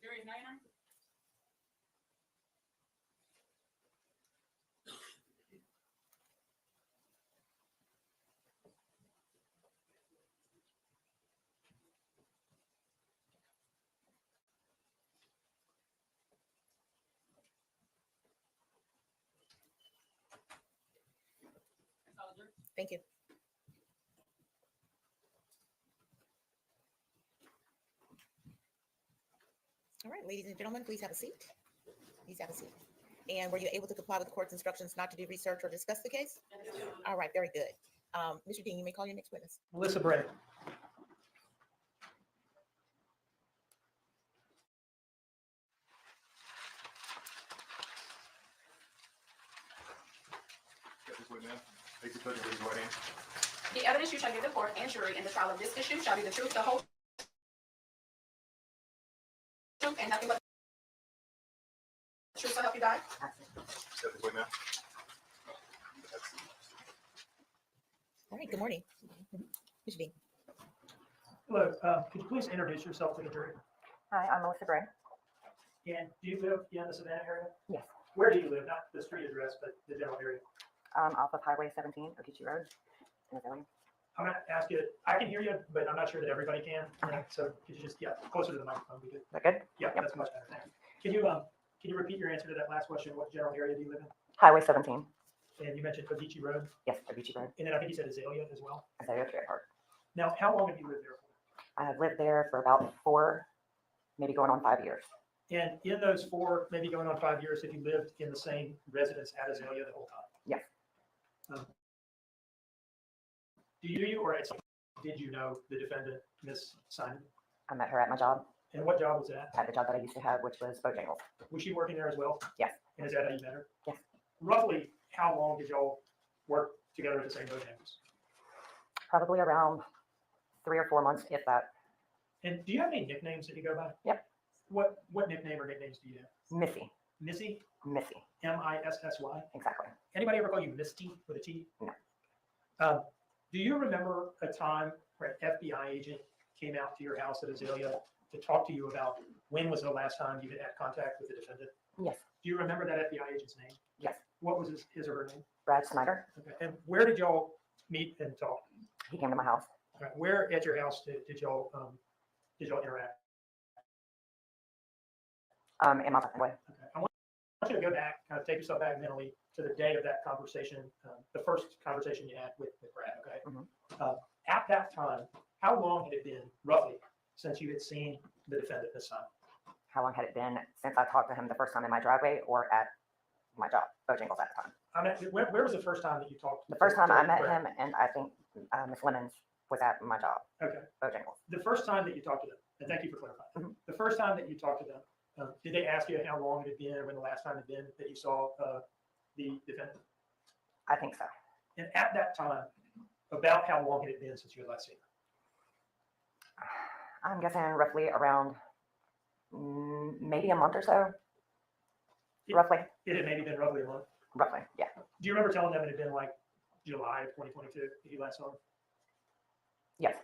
Jury is now in. Thank you. All right, ladies and gentlemen, please have a seat. Please have a seat. And were you able to comply with the court's instructions not to do research or discuss the case? All right, very good. Mr. Dean, you may call your next witness. Melissa Bray. The evidence you shall give the court and jury in the trial of this issue shall be the truth, the whole truth, and nothing but the truth, so help you God. All right, good morning. Mr. Dean. Hello, could you please introduce yourself to the jury? Hi, I'm Melissa Bray. And do you live in the Savannah area? Yes. Where do you live? Not the street address, but the general area. Off of Highway 17, Okeechee Road, in Azalea. I'm gonna ask you, I can hear you, but I'm not sure that everybody can. So could you just, closer to the microphone, we good? Is that good? Yeah, Yep. that's much better. Thanks. Can you repeat your answer to that last question? What general area do you live in? Highway 17. And you mentioned Okeechee Road, Yes, Okeechee Road, and then I think you said Azalea as well. Azalea Trade Park. Now, how long have you lived there for? I have lived there for about 4, maybe going on 5 years. And in those 4, maybe going on 5 years, have you lived in the same residence at Azalea the whole time? Yes. Do you or did you know the defendant, Ms. Simon? I met her at my job, And what job was that? at the job that I used to have, which was Bojangles. Was she working there as well? Yes. And is that how you met her? Yes. Roughly, how long did y'all work together at the same Bojangles? Probably around 3 or 4 months, if that. And do you have any nicknames that you go by? Yep. What nickname or nicknames do you have? Missy. Missy? Missy. Missy? Exactly. Anybody ever call you Misty with a T? No. Do you remember a time where an FBI agent came out to your house at Azalea to talk to you about when was the last time you had contact with the defendant? Yes. Do you remember that FBI agent's name? Yes. What was his or her name? Brad Snyder. Okay. And where did y'all meet and talk? He came to my house. All right. Where at your house did y'all interact? In my way. Okay. I want you to go back, kind of take yourself back mentally to the day of that conversation, the first conversation you had with Brad. Okay. Mhm. At that time, how long had it been roughly since you had seen the defendant this time? How long had it been since I talked to him the first time in my driveway or at my job, Bojangles at the time? I mean, where was the first time that you talked? The first time I met Brad? him, and I think Miss Lemons was at my job, Okay. Bojangles. The first time that you talked to them, and thank you for clarifying. Mhm. The first time that you talked to them, did they ask you how long it had been or when the last time had been that you saw the defendant? I think so. And at that time, about how long had it been since you had last seen her? I'm guessing roughly around maybe a month or so. Roughly, It had maybe been roughly a month. roughly, yeah. Do you remember telling them it had been like July of 2022 that you last saw him? Yes,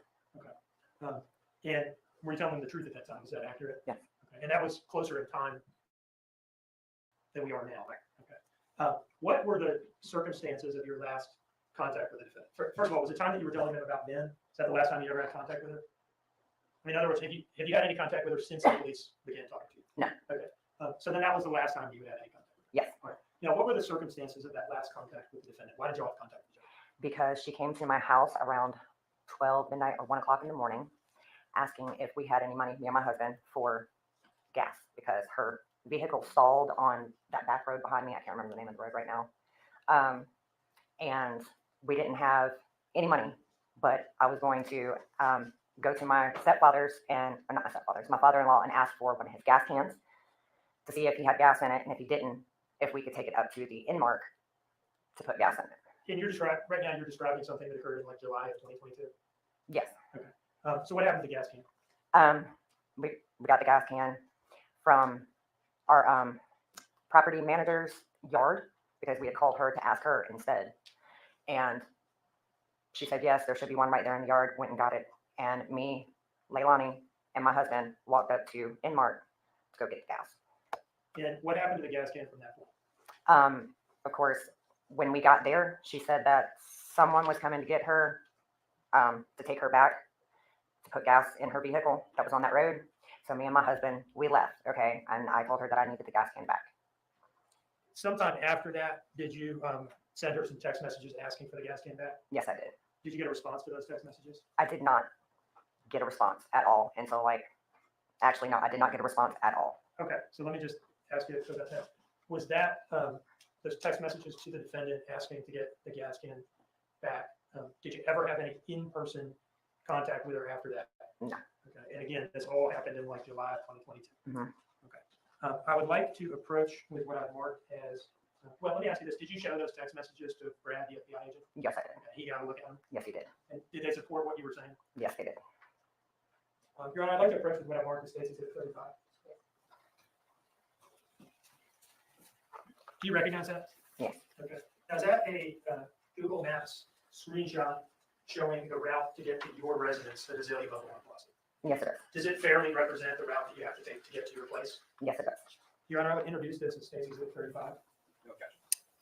And were you telling them the truth at that time? Is that accurate? Yes. Okay. And that was closer in time than we are now. Okay. What were the circumstances of your last contact with the defendant? First of all, was the time that you were telling them about Ben? Is that the last time you ever had contact with her? mean, in other words, have you had any contact with her since the police began talking to you? No. Okay. So then that was the last time you had any contact with her? Yes. All right. Now, what were the circumstances of that last contact with the defendant? Why did you all have contact with each other? Because she came to my house around 12 midnight or 1 o'clock in the morning, asking if we had any money, me and my husband, for gas, because her vehicle stalled on that back road behind me. I can't remember the name of the road right now. And we didn't have any money, but I was going to go to my stepfather's and, or not my stepfather's, my father-in-law, and ask for one of his gas cans to see if he had gas in it, and if he didn't, if we could take it up to the Inmark to put gas in it. And right now you're describing something that occurred in like July of 2022. Yes. So what happened to the gas can? We got the gas can from our property manager's yard, because we had called her to ask her instead. And she said, yes, there should be one right there in the yard. Went and got it. And me, Leilani, and my husband walked up to Inmark to go get the gas. And what happened to the gas can from that point? Of course, when we got there, she said that someone was coming to get her, to take her back to put gas in her vehicle that was on that road. So me and my husband, we left, okay? And I told her that I needed the gas can back. Sometime after that, did you send her some text messages asking for the gas can back? Yes, I did. Did you get a response to those text messages? I did not get a response at all until actually, no, I did not get a response at all. Okay, so let me just ask you about that. Was that those text messages to the defendant asking to get the gas can back? Did you ever have any in-person contact with her after that? No. Okay, and again, this all happened in like July of 2022. Mhm. Okay. I would like to approach with what I've marked as, well, let me ask you this. Did you show those text messages to Brad, the FBI agent? Yes, I did. Okay, he got a look at them. Yes, he did. And did they support what you were saying? Yes, they did. Your Honor, I'd like to approach with what I've marked as State's Exhibit 35. Do you recognize that? Yes. Okay. Now, is that a Google Maps screenshot showing the route to get to your residence at Azalea Buffalo Plaza? Yes, it does. Does it fairly represent the route that you have to take to get to your place? Yes, it does. Your Honor, I would introduce this as State's Exhibit 35.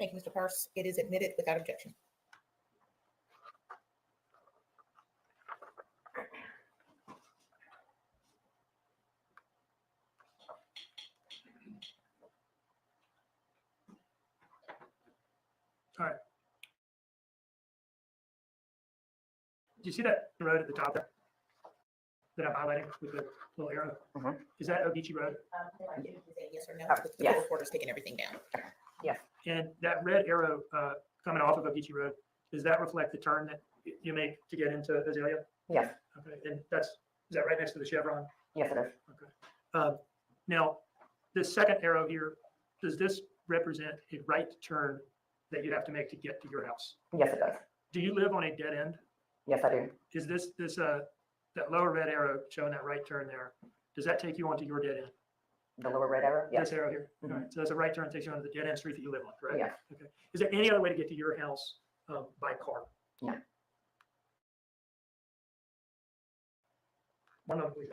Thank you, Mr. Purse. It is admitted without objection. All right. Do you see that road at the top there that I'm highlighting with the little arrow? Mhm. Is that Ogeechee Road? Yes or no? Oh, The yes. reporter's taking everything down. And that red arrow coming off of Ogeechee Road, does that reflect the turn that you make to get into Azalea? Yes. Okay, and is that right next to the Chevron? Yes, it is. Okay. Now, the second arrow here, does this represent a right turn that you have to make to get to your house? Yes, it does. Do you live on a dead end? Yes, I do. Is that lower red arrow showing that right turn there, does that take you onto your dead end? The lower red arrow? Yes. This arrow here? All Mhm. right, so there's a right turn takes you onto the dead end street that you live on, correct? Yes. Okay. Is there any other way to get to your house by car? No. One moment, please.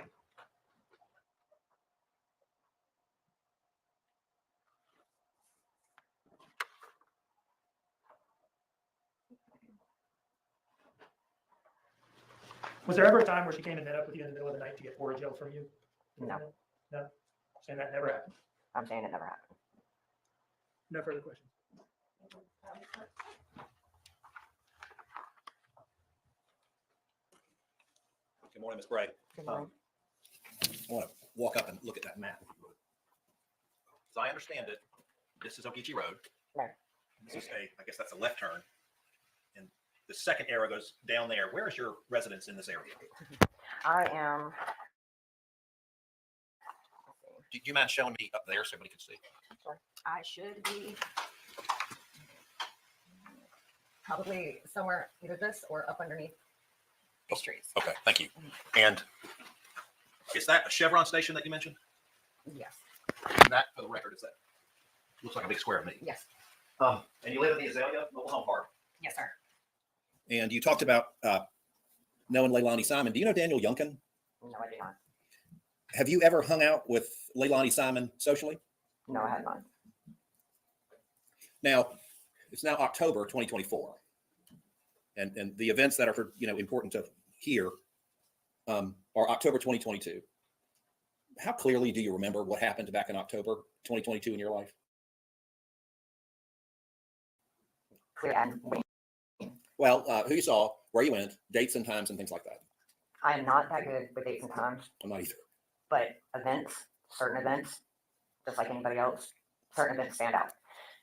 Was there ever a time where she came and met up with you in the middle of the night to get forage from you? No. No? Saying that never happened? I'm saying it never happened. No further questions? Good morning, Ms. Bray. Good morning. I want to walk up and look at that map, if you would. As I understand it, this is Ogeechee Road. Right. This is I guess that's a left turn. And the second arrow goes down there. Where is your residence in this area? I am. Do you mind showing me up there so everybody can see? I should be probably somewhere either this or up underneath these trees. Okay, thank you. And is that a Chevron station that you mentioned? Yes. That, for the record, is that? Looks like a big square to me. Yes. And you live in the Azalea Mobile Home Park. Yes, sir. And you talked about knowing Leilani Simon. Do you know Daniel Youngkin? No, I do not. Have you ever hung out with Leilani Simon socially? No, I have not. Now, it's now October 2024, and the events that are important to hear. or October 2022. How clearly do you remember what happened back in October 2022 in your life? Clear and Well, who you saw, where you went, dates and times and things like that. I am not that good with dates and times, I'm not either. but certain events, just like anybody else, certain events stand out.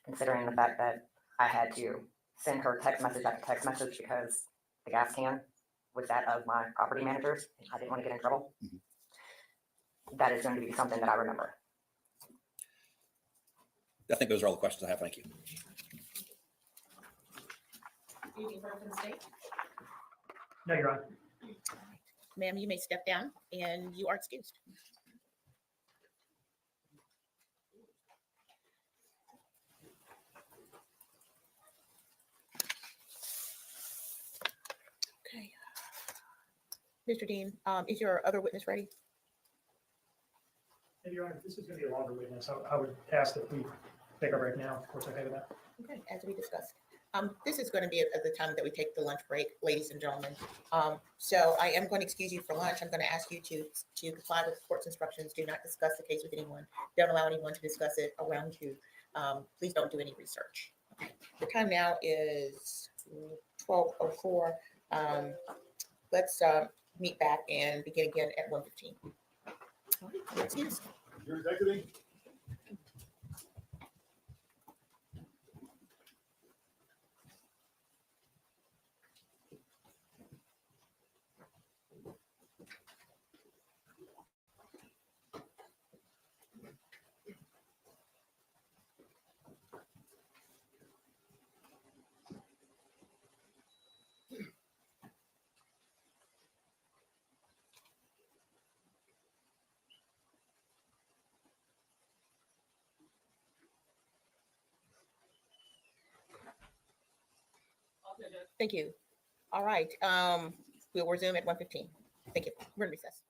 Considering the fact that I had to send her text message after text message because the gas can was that of my property managers. I didn't want to get in trouble. That is going to be something that I remember. I think those are all the questions I have. Thank you. Anything further from the state? No, Your Honor. Ma'am, you may step down and you are excused. Okay. Mr. Dean, is your other witness ready? And Your Honor, this is going to be a longer witness. I would ask that we take our break now. Of course, okay with that. Okay, as we discussed. This is going to be at the time that we take the lunch break, ladies and gentlemen. So I am going to excuse you for lunch. I'm going to ask you to comply with the court's instructions. Do not discuss the case with anyone. Don't allow anyone to discuss it around you. Please don't do any research. Okay. The time now is 12:04. Let's meet back and begin again at 1:15. All right, you're excused. You're executing? Thank you. All right. We'll resume at 1:15. Thank you. We're in recess.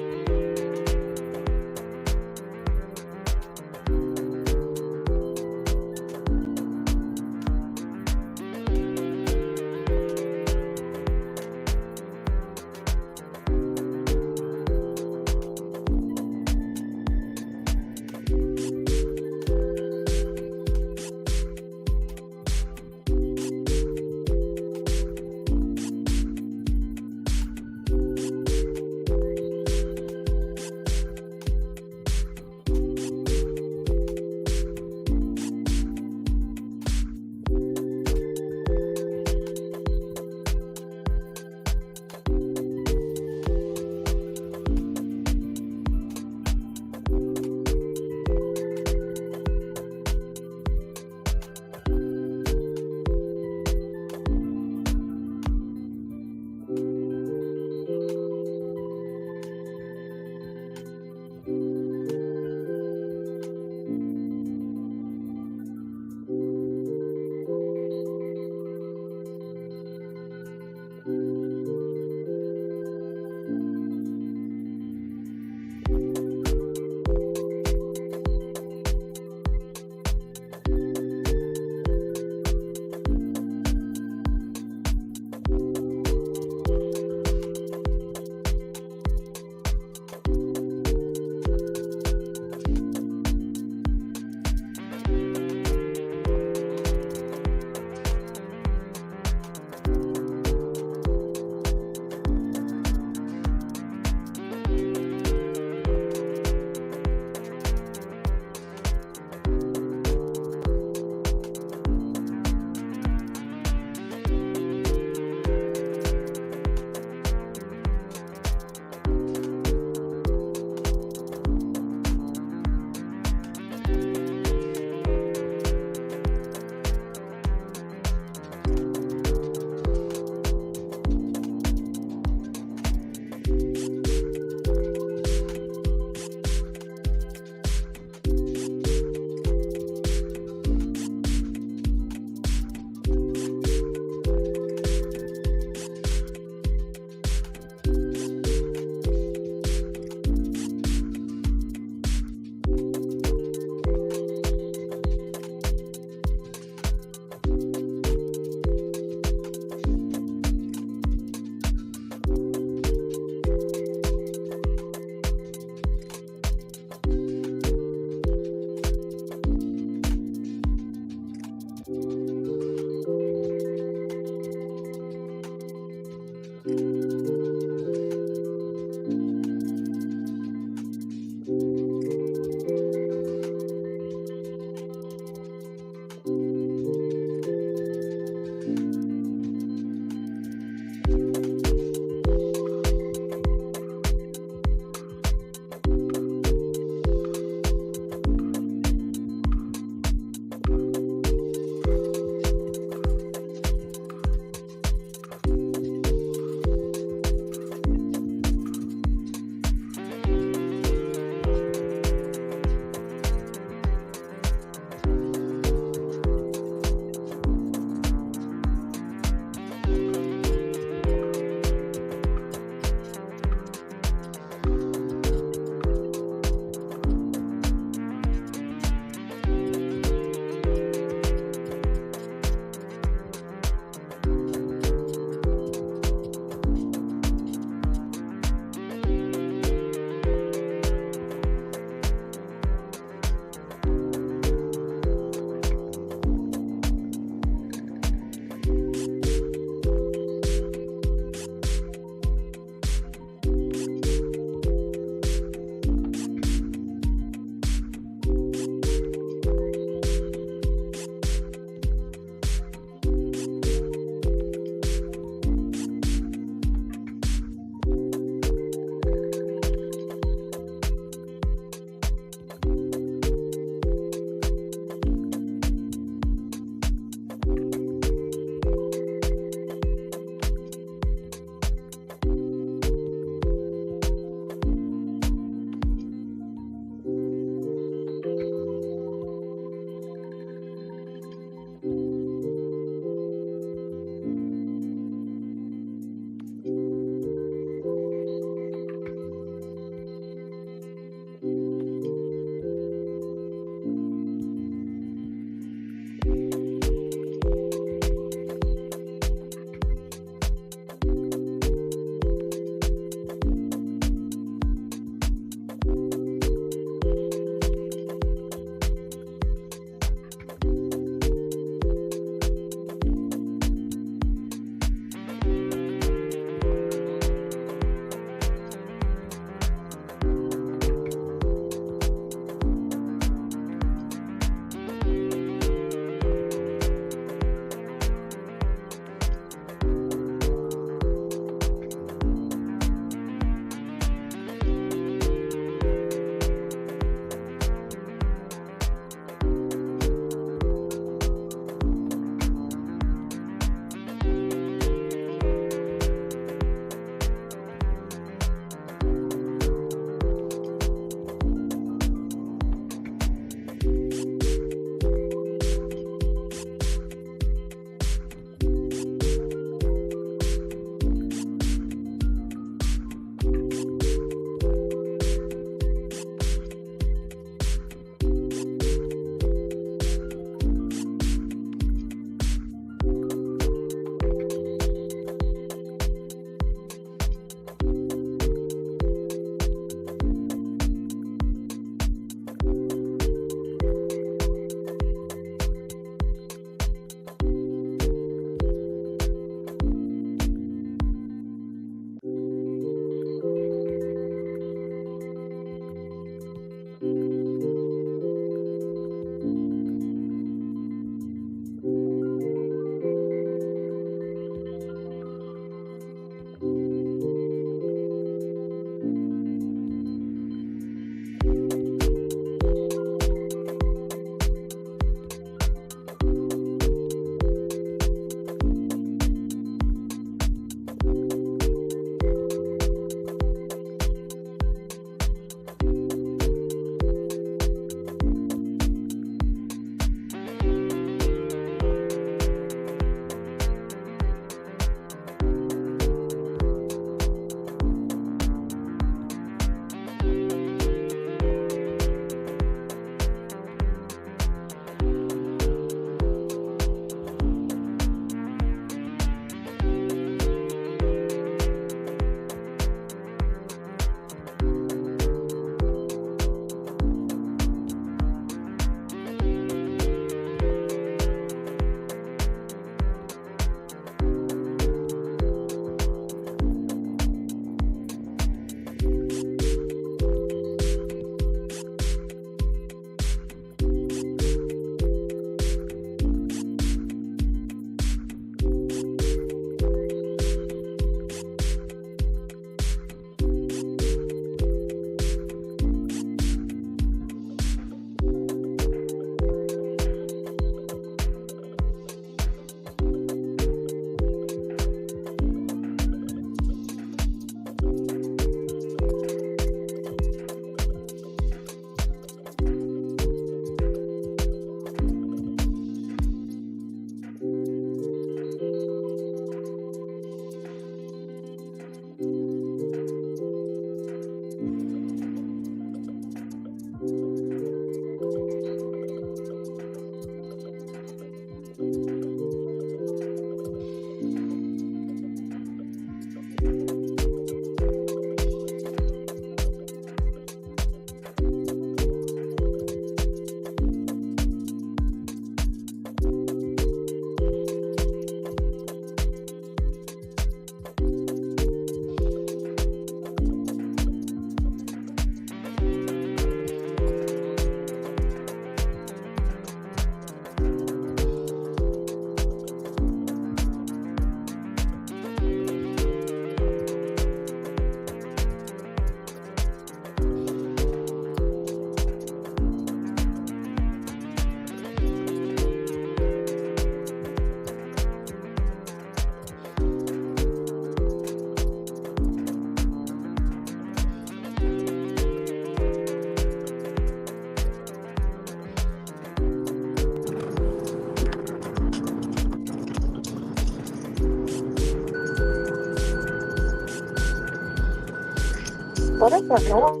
What is that noise?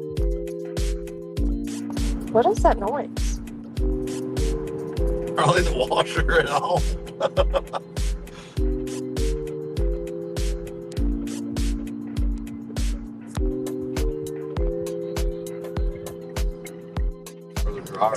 What is that noise? Probably the washer at home. Or the dryer.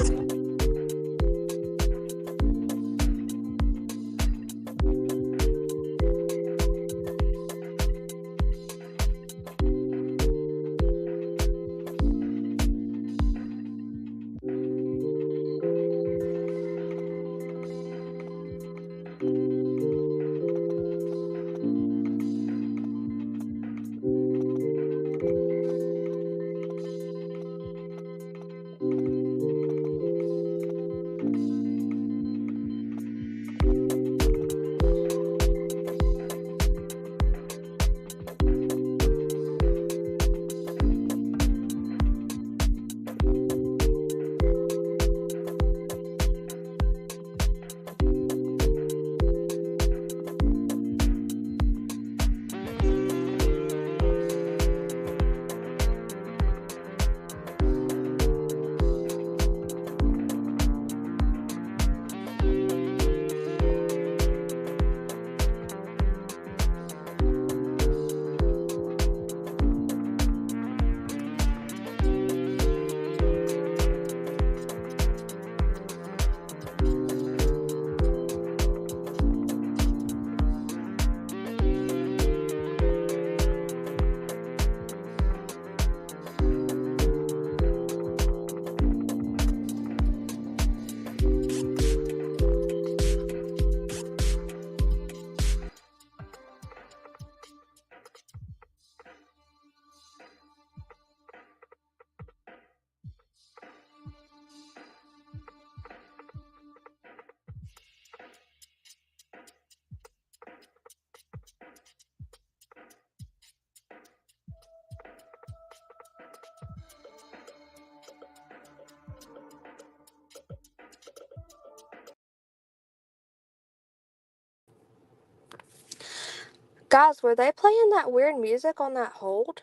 Guys, were they playing that weird music on that hold?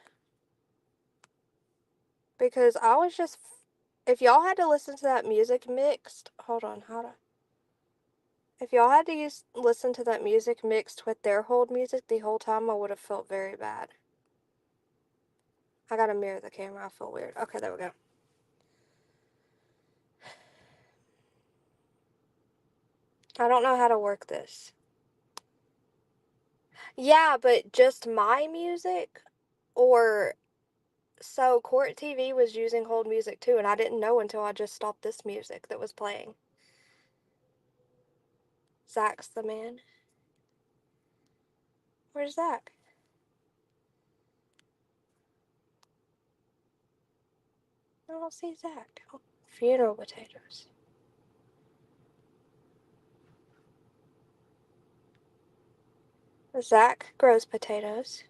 Because I was just... If y'all had to listen to that music mixed... Hold on, how to... If y'all had to listen to that music mixed with their hold music the whole time, I would have felt very bad. I gotta mirror the camera, I feel weird. Okay, there we go. I don't know how to work this. Yeah, but just my music? Or... So, Court TV was using hold music too, and I didn't know until I just stopped this music that was playing. Zach's the man. Where's Zach? I don't see Zach. Oh, funeral potatoes. Zach grows potatoes.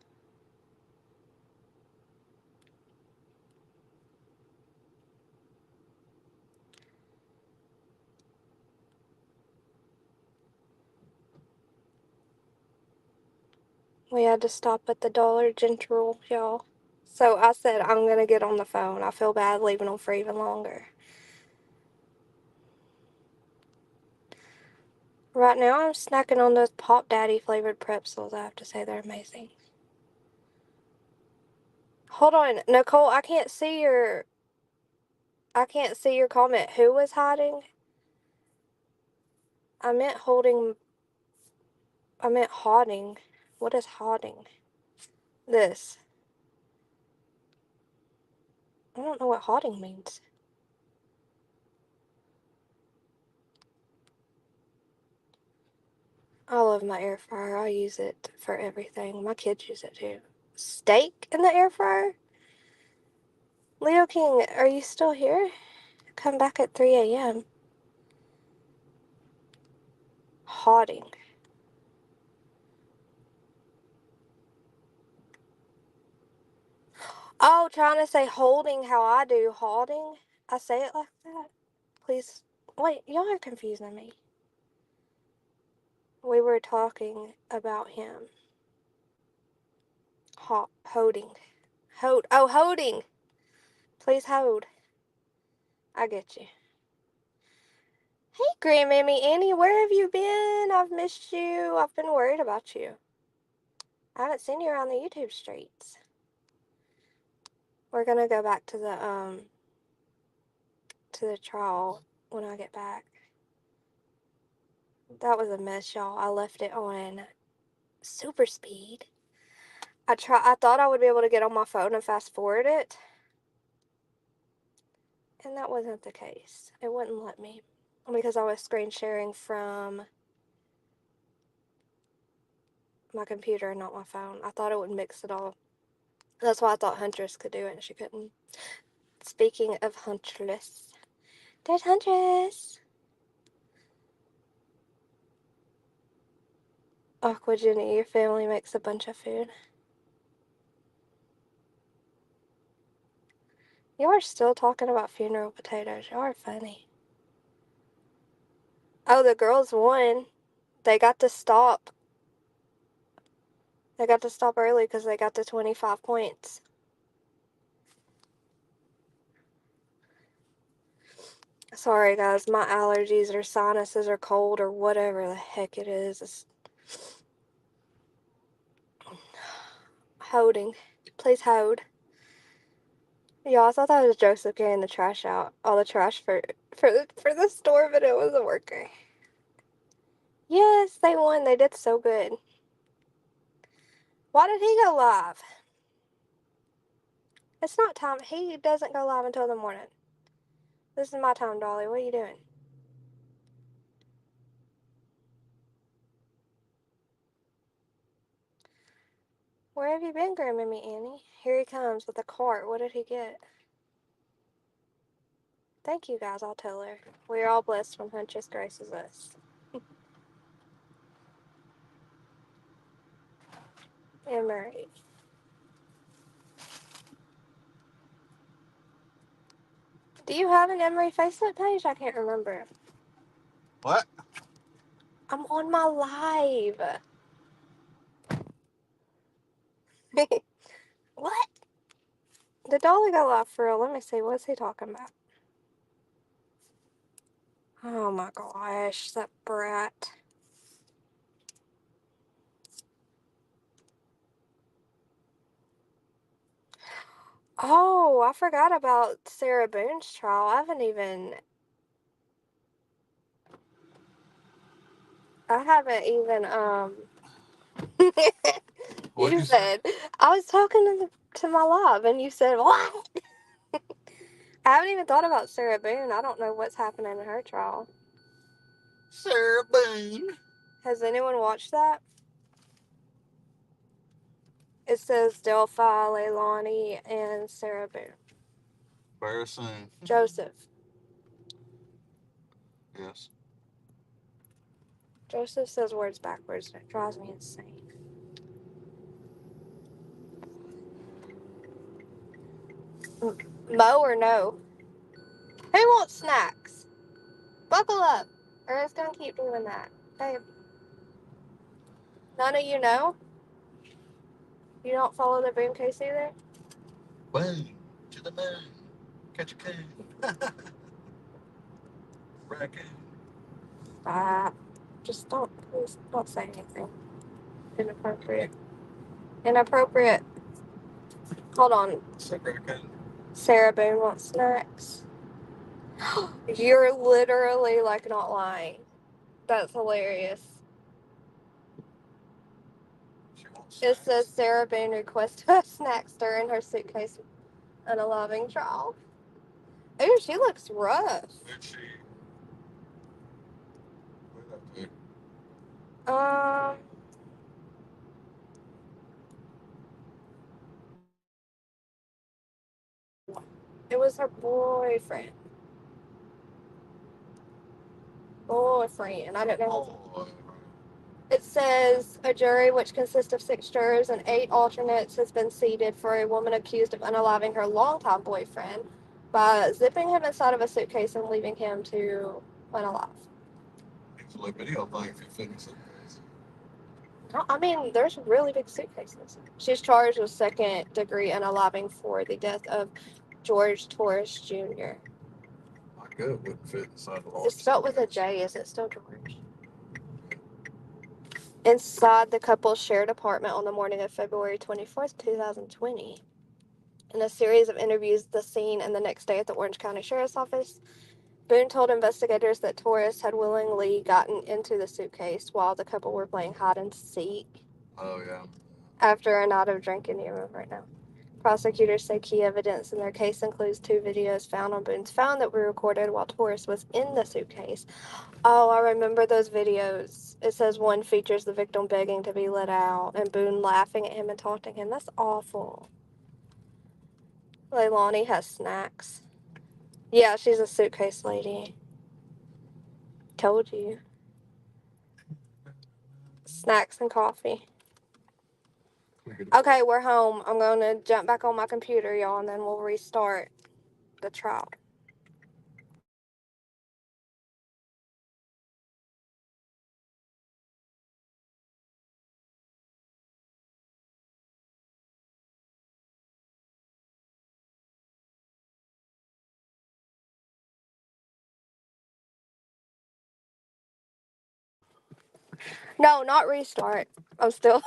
We had to stop at the Dollar General, y'all. So I said, I'm going to get on the phone. I feel bad leaving them for even longer. Right now, I'm snacking on those Pop Daddy flavored pretzels. I have to say, they're amazing. Hold on, Nicole, I can't see your comment. Who was hiding? I meant holding. I meant hodding. What is hodding? This. I don't know what hodding means. I love my air fryer. I use it for everything. My kids use it too. Steak in the air fryer? Leo King, are you still here? Come back at 3 a.m. Hodding. Oh, trying to say holding how I do. Holding? I say it like that? Please. Wait, y'all are confusing me. We were talking about him. Holding. Hold. Oh, holding. Please hold. I get you. Hey, Grandmammy Annie, where have you been? I've missed you. I've been worried about you. I haven't seen you around the YouTube streets. We're gonna go back to the trial when I get back. That was a mess, y'all. I left it on super speed. I thought I would be able to get on my phone and fast forward it. And that wasn't the case. It wouldn't let me. Because I was screen sharing from my computer and not my phone. I thought it would mix it all. That's why I thought Huntress could do it and she couldn't. Speaking of Huntress. There's Huntress! ᴜᴛɪᴄᴇ, your family makes a bunch of food. You are still talking about funeral potatoes. You are funny. Oh, the girls won. They got to stop. They got to stop early because they got to 25 points. Sorry, guys. My allergies or sinuses or cold or whatever the heck it is. Holding. Please hold. Y'all, I thought that was Joseph carrying the trash out. All the trash for the store, but it wasn't working. Yes, they won. They did so good. Why did he go live? It's not time. He doesn't go live until the morning. This is my time, Dolly. What are you doing? Where have you been, Grandmammy Annie? Here he comes with a cart. What did he get? Thank you, guys. I'll tell her. We are all blessed when Huntress graces us. Emery. Do you have an Emery Facebook page? I can't remember. What? I'm on my live. What? Did Dolly go live for real? Let me see. What's he talking about? Oh my gosh, that brat. Oh, I forgot about Sarah Boone's trial. I haven't even What'd you you say? said I was talking to my live and you said what? I haven't even thought about Sarah Boone. I don't know what's happening in her trial. Sarah Boone. Has anyone watched that? It says Delphi, Leilani, and Sarah Boone. Very soon. Joseph. Yes. Joseph says words backwards and it drives me insane. Mo or no? Who wants snacks? Buckle up, or it's gonna keep doing that. Babe. None of you know? You don't follow the boom case either? Boom. To the moon. Catch a coon. Raccoon. Just please don't say anything inappropriate. Inappropriate. Hold on. Say raccoon. Sarah Boone wants snacks. You're literally like not lying. That's hilarious. She wants It snacks. says Sarah Boone requested a snack stir in her suitcase and a loving trial. Ooh, she looks rough. Where'd she? Where'd that put? It was her boyfriend. I don't know. Oh, It says a jury which consists of 6 jurors and 8 alternates has been seated for a woman accused of unaliving her longtime boyfriend by zipping him inside of a suitcase and leaving him to unalive. it's a little video thing if you finish it. I mean, there's really big suitcases. She's charged with second-degree unaliving for the death of George Torres Jr. My gut wouldn't fit inside the It's spelled with a J. Is it still George? Inside the couple's shared apartment on the morning of February 24th, 2020. In a series of interviews the scene and the next day at the Orange County Sheriff's Office, Boone told investigators that Torres had willingly gotten into the suitcase while the couple were playing hide and seek Oh, yeah. after a night of drinking. You remember right now. Prosecutors say key evidence in their case includes 2 videos found on Boone's phone that were recorded while Torres was in the suitcase. Oh, I remember those videos. It says one features the victim begging to be let out and Boone laughing at him and taunting him. That's awful. Leilani has snacks. Yeah, she's a suitcase lady. Told you. Snacks and coffee. Okay, we're home. I'm going to jump back on my computer, y'all, and then we'll restart the trial. No, not restart. I'm still...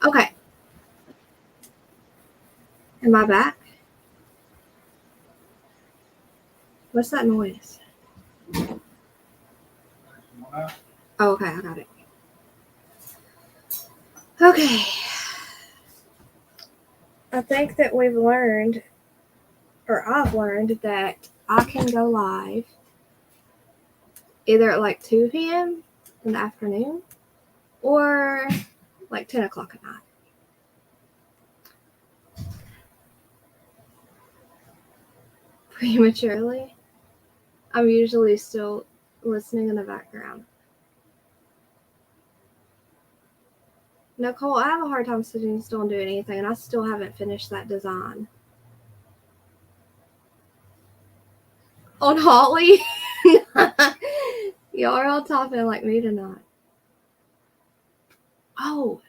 Okay. Am I back? What's that noise? Oh, okay, I got it. Okay. I think that we've learned, or I've learned, that I can go live either at like 2 p.m. in the afternoon or like 10 o'clock at night. Prematurely. I'm usually still listening in the background. Nicole, I have a hard time sitting still and doing anything, and I still haven't finished that design. On Holly? Y'all are all talking like me tonight. Oh.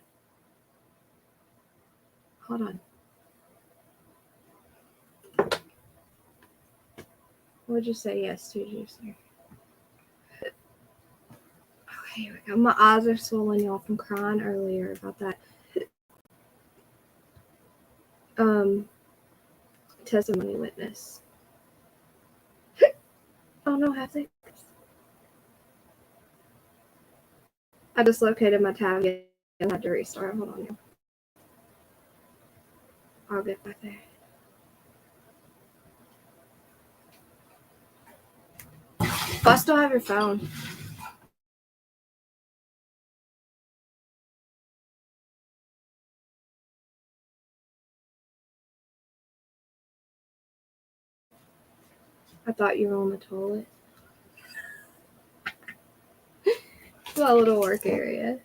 Hold on. What'd you say yes to, Juicer? Okay, here we go. My eyes are swollen, y'all, from crying earlier about that. Testimony witness. Oh no, have they? I dislocated my tab again and had to restart. Hold on. I'll get back there. I still have your phone. I thought you were on the toilet. That little work area.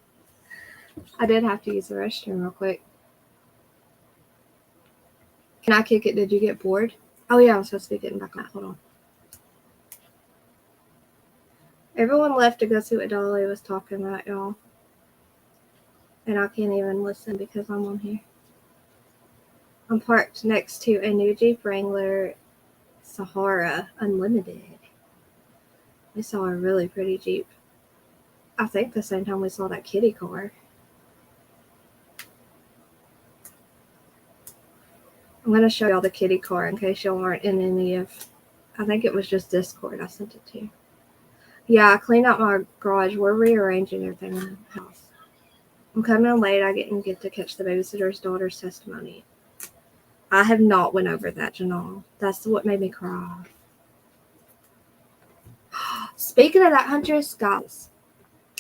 I did have to use the restroom real quick. Can I kick it? Did you get bored? Oh yeah, I'm supposed to be getting back on. Hold on. Everyone left to go see what Dolly was talking about, y'all. And I can't even listen because I'm on here. I'm parked next to a new Jeep Wrangler Sahara Unlimited. We saw a really pretty Jeep. I think the same time we saw that kitty car. I'm going to show y'all the kitty car in case y'all aren't in any of... I think it was just Discord I sent it to. Yeah, I cleaned out my garage. We're rearranging everything in the house. I'm coming in late. I didn't get to catch the babysitter's daughter's testimony. I have not went over that, Janelle. That's what made me cry. Speaking of that, Huntress, guys,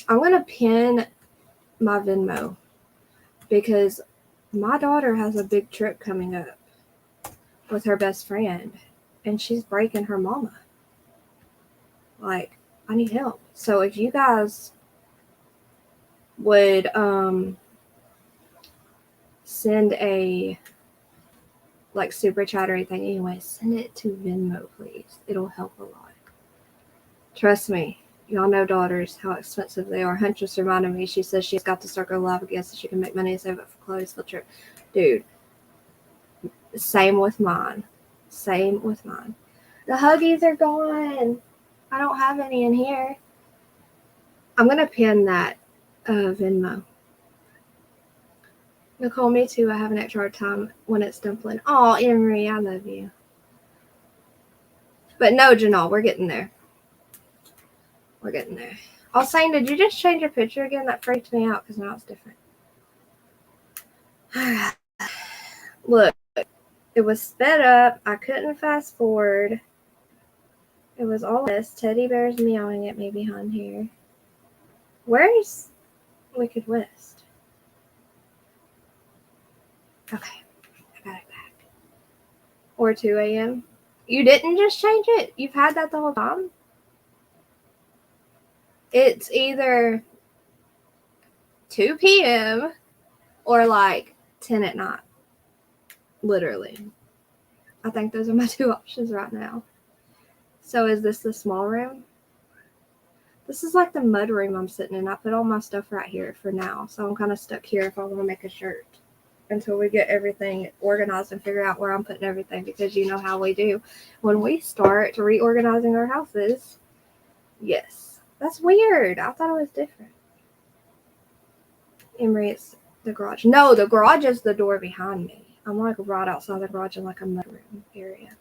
I'm going to pin my Venmo because my daughter has a big trip coming up with her best friend, and she's breaking her mama. Like, I need help. So if you guys would send a like super chat or anything, anyway, send it to Venmo, please. It'll help a lot. Trust me. Y'all know daughters, how expensive they are. Huntress reminded me, she says she's got to start go live again so she can make money and save up for Chloe's field trip. Dude, same with mine. Same with mine. The Huggies are gone. I don't have any in here. I'm going to pin that Venmo. Nicole, me too. I have an extra hard time when it's dumpling. Oh, Emery, I love you. But no, Janelle, we're getting there. We're getting there. I was saying, did you just change your picture again? That freaked me out because now it's different. Look, it was sped up. I couldn't fast forward. It was all this. Teddy bears meowing at me behind here. Where's Wicked West? Okay, I got it back. Or 2 a.m. You didn't just change it? You've had that the whole time? It's either 2 p.m. or like 10 at night. Literally. I think those are my two options right now. So is this the small room? This is like the mud room I'm sitting in. I put all my stuff right here for now. So I'm kind of stuck here if I want to make a shirt until we get everything organized and figure out where I'm putting everything, because you know how we do. When we start reorganizing our houses, yes. That's weird. I thought it was different. Emery, it's the garage. No, the garage is the door behind me. I'm like right outside the garage in like a mud room area.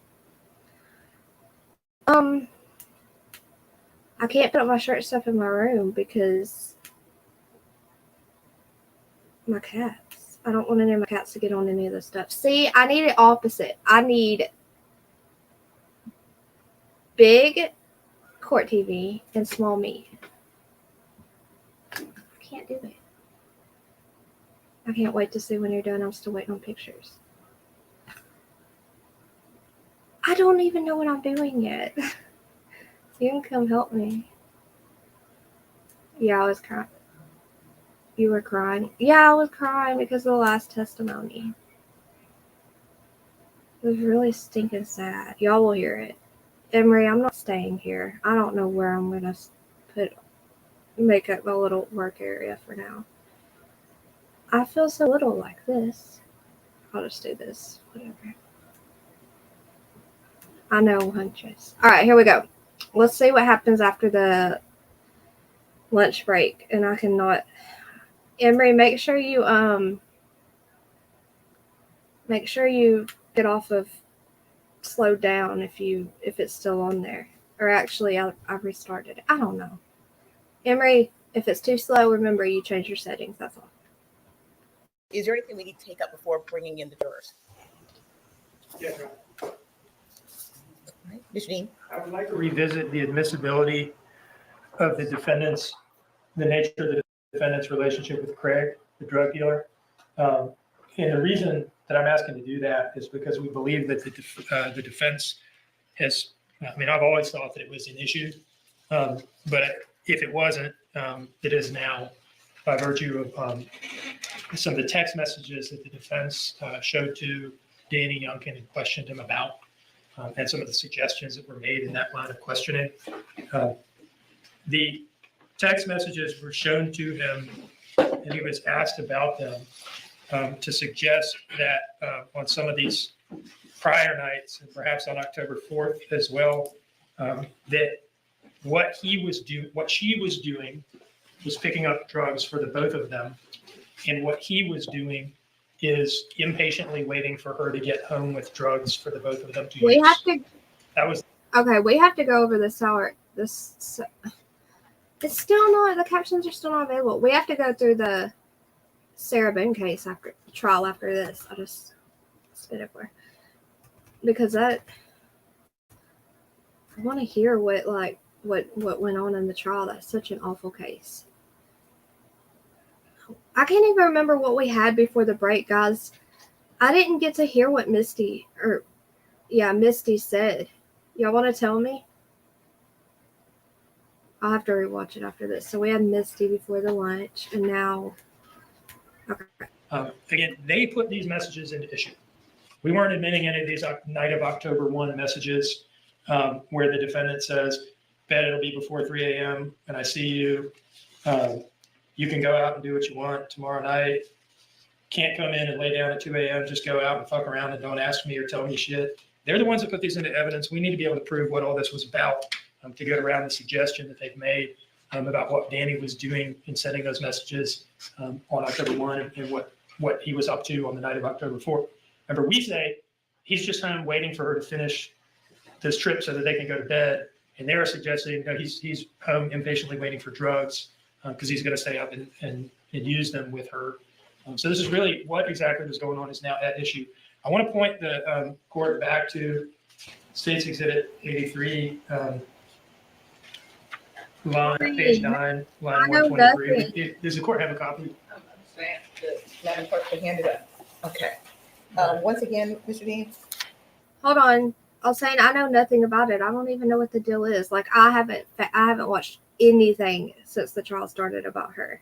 I can't put up my shirt stuff in my room because my cats. I don't want any of my cats to get on any of this stuff. See, I need it opposite. I need big court TV and small me. I can't do it. I can't wait to see when you're done. I'm still waiting on pictures. I don't even know what I'm doing yet. You can come help me. Yeah, I was crying. You were crying? Yeah, I was crying because of the last testimony. It was really stinking sad. Y'all will hear it. Emery, I'm not staying here. I don't know where I'm gonna make up a little work area for now. I feel so little like this. I'll just do this. Whatever. I know hunches. All right, here we go. Let's see what happens after the lunch break. And I cannot. Emery, make sure you get off of slowed down if it's still on there. Or actually, I restarted it. I don't know. Emery, if it's too slow, remember you change your settings. That's all. Is there anything we need to take up before bringing in the jurors? Yes, ma'am. Right. Mr. Dean? I would like to revisit the admissibility of the nature of the defendant's relationship with Craig, the drug dealer. And the reason that I'm asking to do that is because we believe that the defense has, I mean, I've always thought that it was an issue, but if it wasn't, it is now by virtue of some of the text messages that the defense showed to Danny Youngkin and questioned him about, and some of the suggestions that were made in that line of questioning. The text messages were shown to him, and he was asked about them to suggest that on some of these prior nights, and perhaps on October 4th as well, that what she was doing was picking up drugs for the both of them, and what he was doing is impatiently waiting for her to get home with drugs for the both of them to We use. have to. That was Okay, we have to go over this hour. It's still not. The captions are still not available. We have to go through the Sarah Boone case after trial after this. I just spit everywhere because I want to hear what went on in the trial. That's such an awful case. I can't even remember what we had before the break, guys. I didn't get to hear what Misty said. Y'all want to tell me? I'll have to rewatch it after this. So we had Misty before the lunch, and now. Okay. again, they put these messages into issue. We weren't admitting any of these night of October 1 messages where the defendant says, bet it'll be before 3 a.m. and I see you. You can go out and do what you want tomorrow night. Can't come in and lay down at 2 a.m. Just go out and fuck around and don't ask me or tell me shit. They're the ones that put these into evidence. We need to be able to prove what all this was about to get around the suggestion that they've made about what Danny was doing in sending those messages on October 1 and what he was up to on the night of October 4. Remember, we say he's just home waiting for her to finish this trip so that they can go to bed. And they're suggesting he's home impatiently waiting for drugs because he's going to stay up and use them with her. So this is really what exactly was going on is now at issue. I want to point the court back to State's Exhibit 83, page 9, line 123. Does the court have a copy? Madam Clerk, can hand it up. Okay. Once again, Mr. Dean. Hold on. I was saying I know nothing about it. I don't even know what the deal is. Like I haven't watched anything since the trial started about her.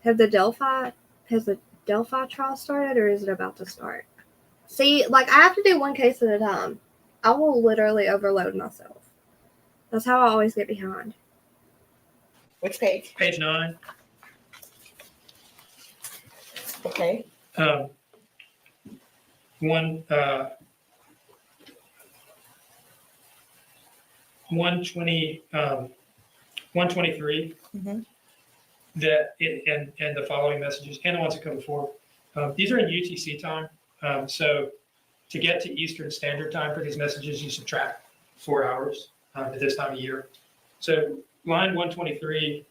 Has the Delphi trial started or is it about to start? See, like I have to do one case at a time. I will literally overload myself. That's how I always get behind. Which page? Page 9. Okay. 123. Mm-hmm. And the following messages and the ones that come before. These are in UTC time. So to get to Eastern Standard Time for these messages, you subtract 4 hours at this time of year. So line 123,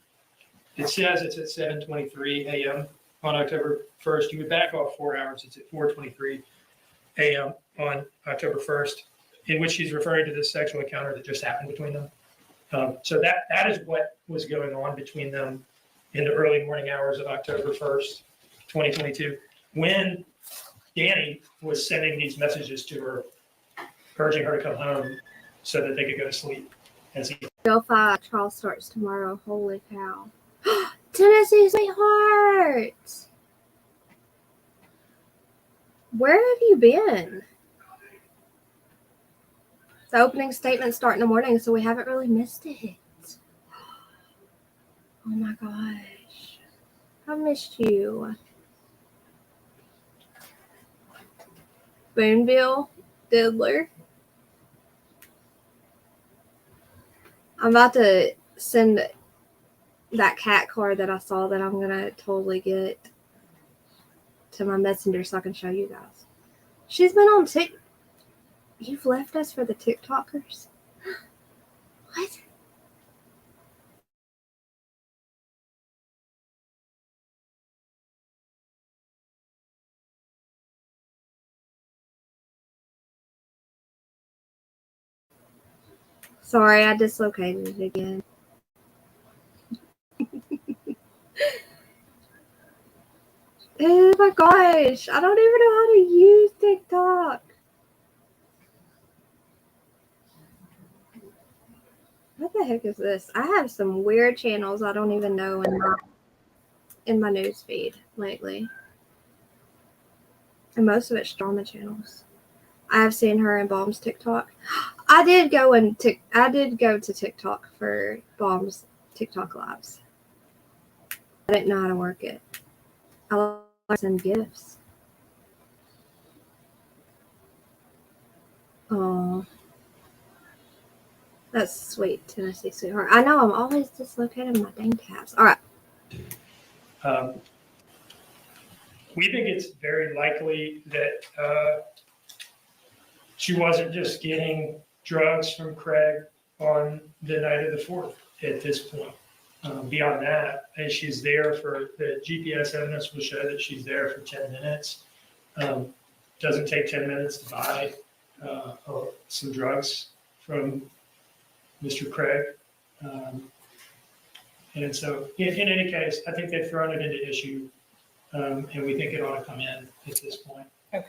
it says it's at 7:23 a.m. on October 1st. You would back off 4 hours. It's at 4:23 a.m. on October 1st, in which he's referring to this sexual encounter that just happened between them. So that is what was going on between them in the early morning hours of October 1st, 2022, when Danny was sending these messages to her, urging her to come home so that they could go to sleep. Delphi trial starts tomorrow. Holy cow. Tennessee sweetheart. Where have you been? The opening statements start in the morning, so we haven't really missed it. Oh my gosh. I missed you. Boonville Diddler. I'm about to send that cat card that I saw that I'm going to totally get to my messenger so I can show you guys. She's been on TikTok. You've left us for the TikTokers? What? Sorry, I dislocated it again. Oh my gosh, I don't even know how to use TikTok. What the heck is this? I have some weird channels I don't even know in my news feed lately. And most of it's drama channels. I have seen her in Bomb's TikTok. I did go to TikTok for Bomb's TikTok lives. I didn't know how to work it. I learned to send gifts. Oh, that's sweet, Tennessee sweetheart. I know I'm always dislocating my dang tabs. All right. We think it's very likely that she wasn't just getting drugs from Craig on the night of the 4th at this point. Beyond that, and she's there for the GPS evidence will show that she's there for 10 minutes. Doesn't take 10 minutes to buy some drugs from Mr. Craig. And so in any case, I think they've thrown it into issue, and we think it ought to come in at this point. Okay.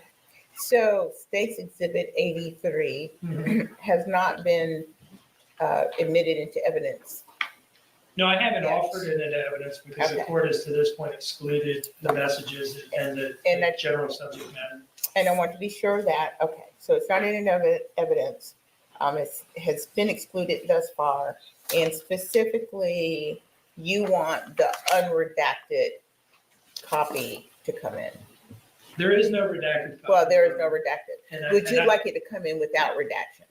So State's Exhibit 83 has not been admitted into evidence. No, I haven't Yes. offered it into evidence because the Okay. court has to this point excluded the messages and the general subject matter. And I want to be sure that, okay, so it's not in evidence. It has been excluded thus far. And specifically, you want the unredacted copy to come in. There is no redacted copy. Well, there is no redacted. And Would you like it to come in without redaction?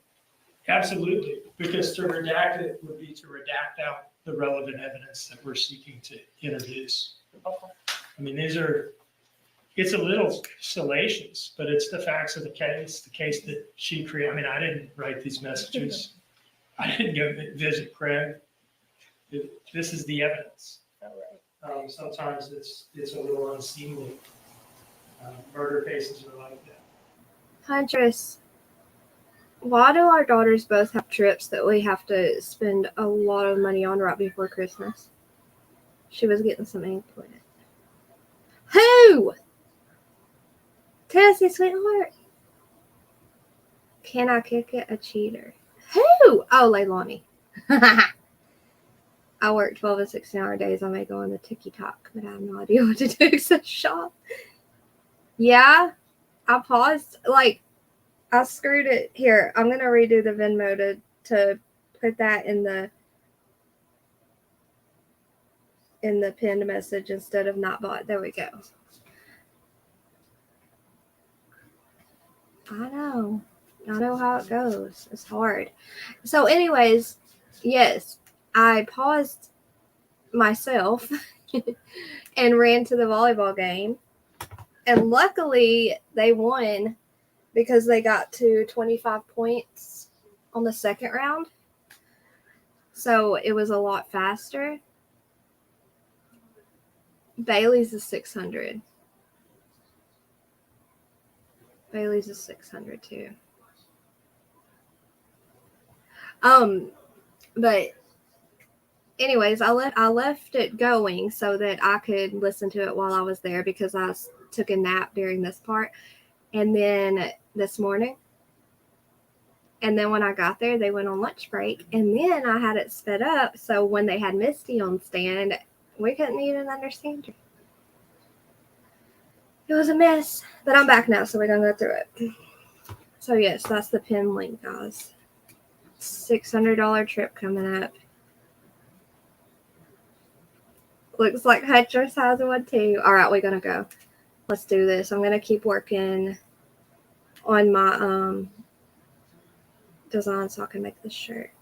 Absolutely, because to redact it would be to redact out the relevant evidence that we're seeking to introduce. Okay. I mean, it's a little salacious, but it's the facts of the case that she created. I mean, I didn't write these messages. I didn't go visit Craig. This is the evidence. All right. Sometimes it's a little unseemly. Murder cases are like that. Huntress, why do our daughters both have trips that we have to spend a lot of money on right before Christmas? She was getting some ink with it. Who? Tennessee sweetheart. Can I kick it? A cheater. Who? Oh, Leilani. I work 12 and 16-hour days. I may go on the TikTok, but I have no idea what to do except shop. Yeah, I paused. Like, I screwed it. Here, I'm going to redo the Venmo to put that in the pinned message instead of not bought. There we go. I know how it goes. It's hard. So anyways, yes, I paused myself and ran to the volleyball game. And luckily they won because they got to 25 points on the second round. So it was a lot faster. Bailey's is 600. Bailey's is 600 too. But anyways, I left it going so that I could listen to it while I was there because I took a nap during this part. And then this morning, and then when I got there, they went on lunch break. And then I had it sped up. So when they had Misty on stand, we couldn't even understand her. It was a mess. But I'm back now, so we're going to go through it. So yes, that's the pin link, guys. $600 trip coming up. Looks like Hutchers has one too. All right, we're gonna go. Let's do this. I'm gonna keep working on my design so I can make this shirt.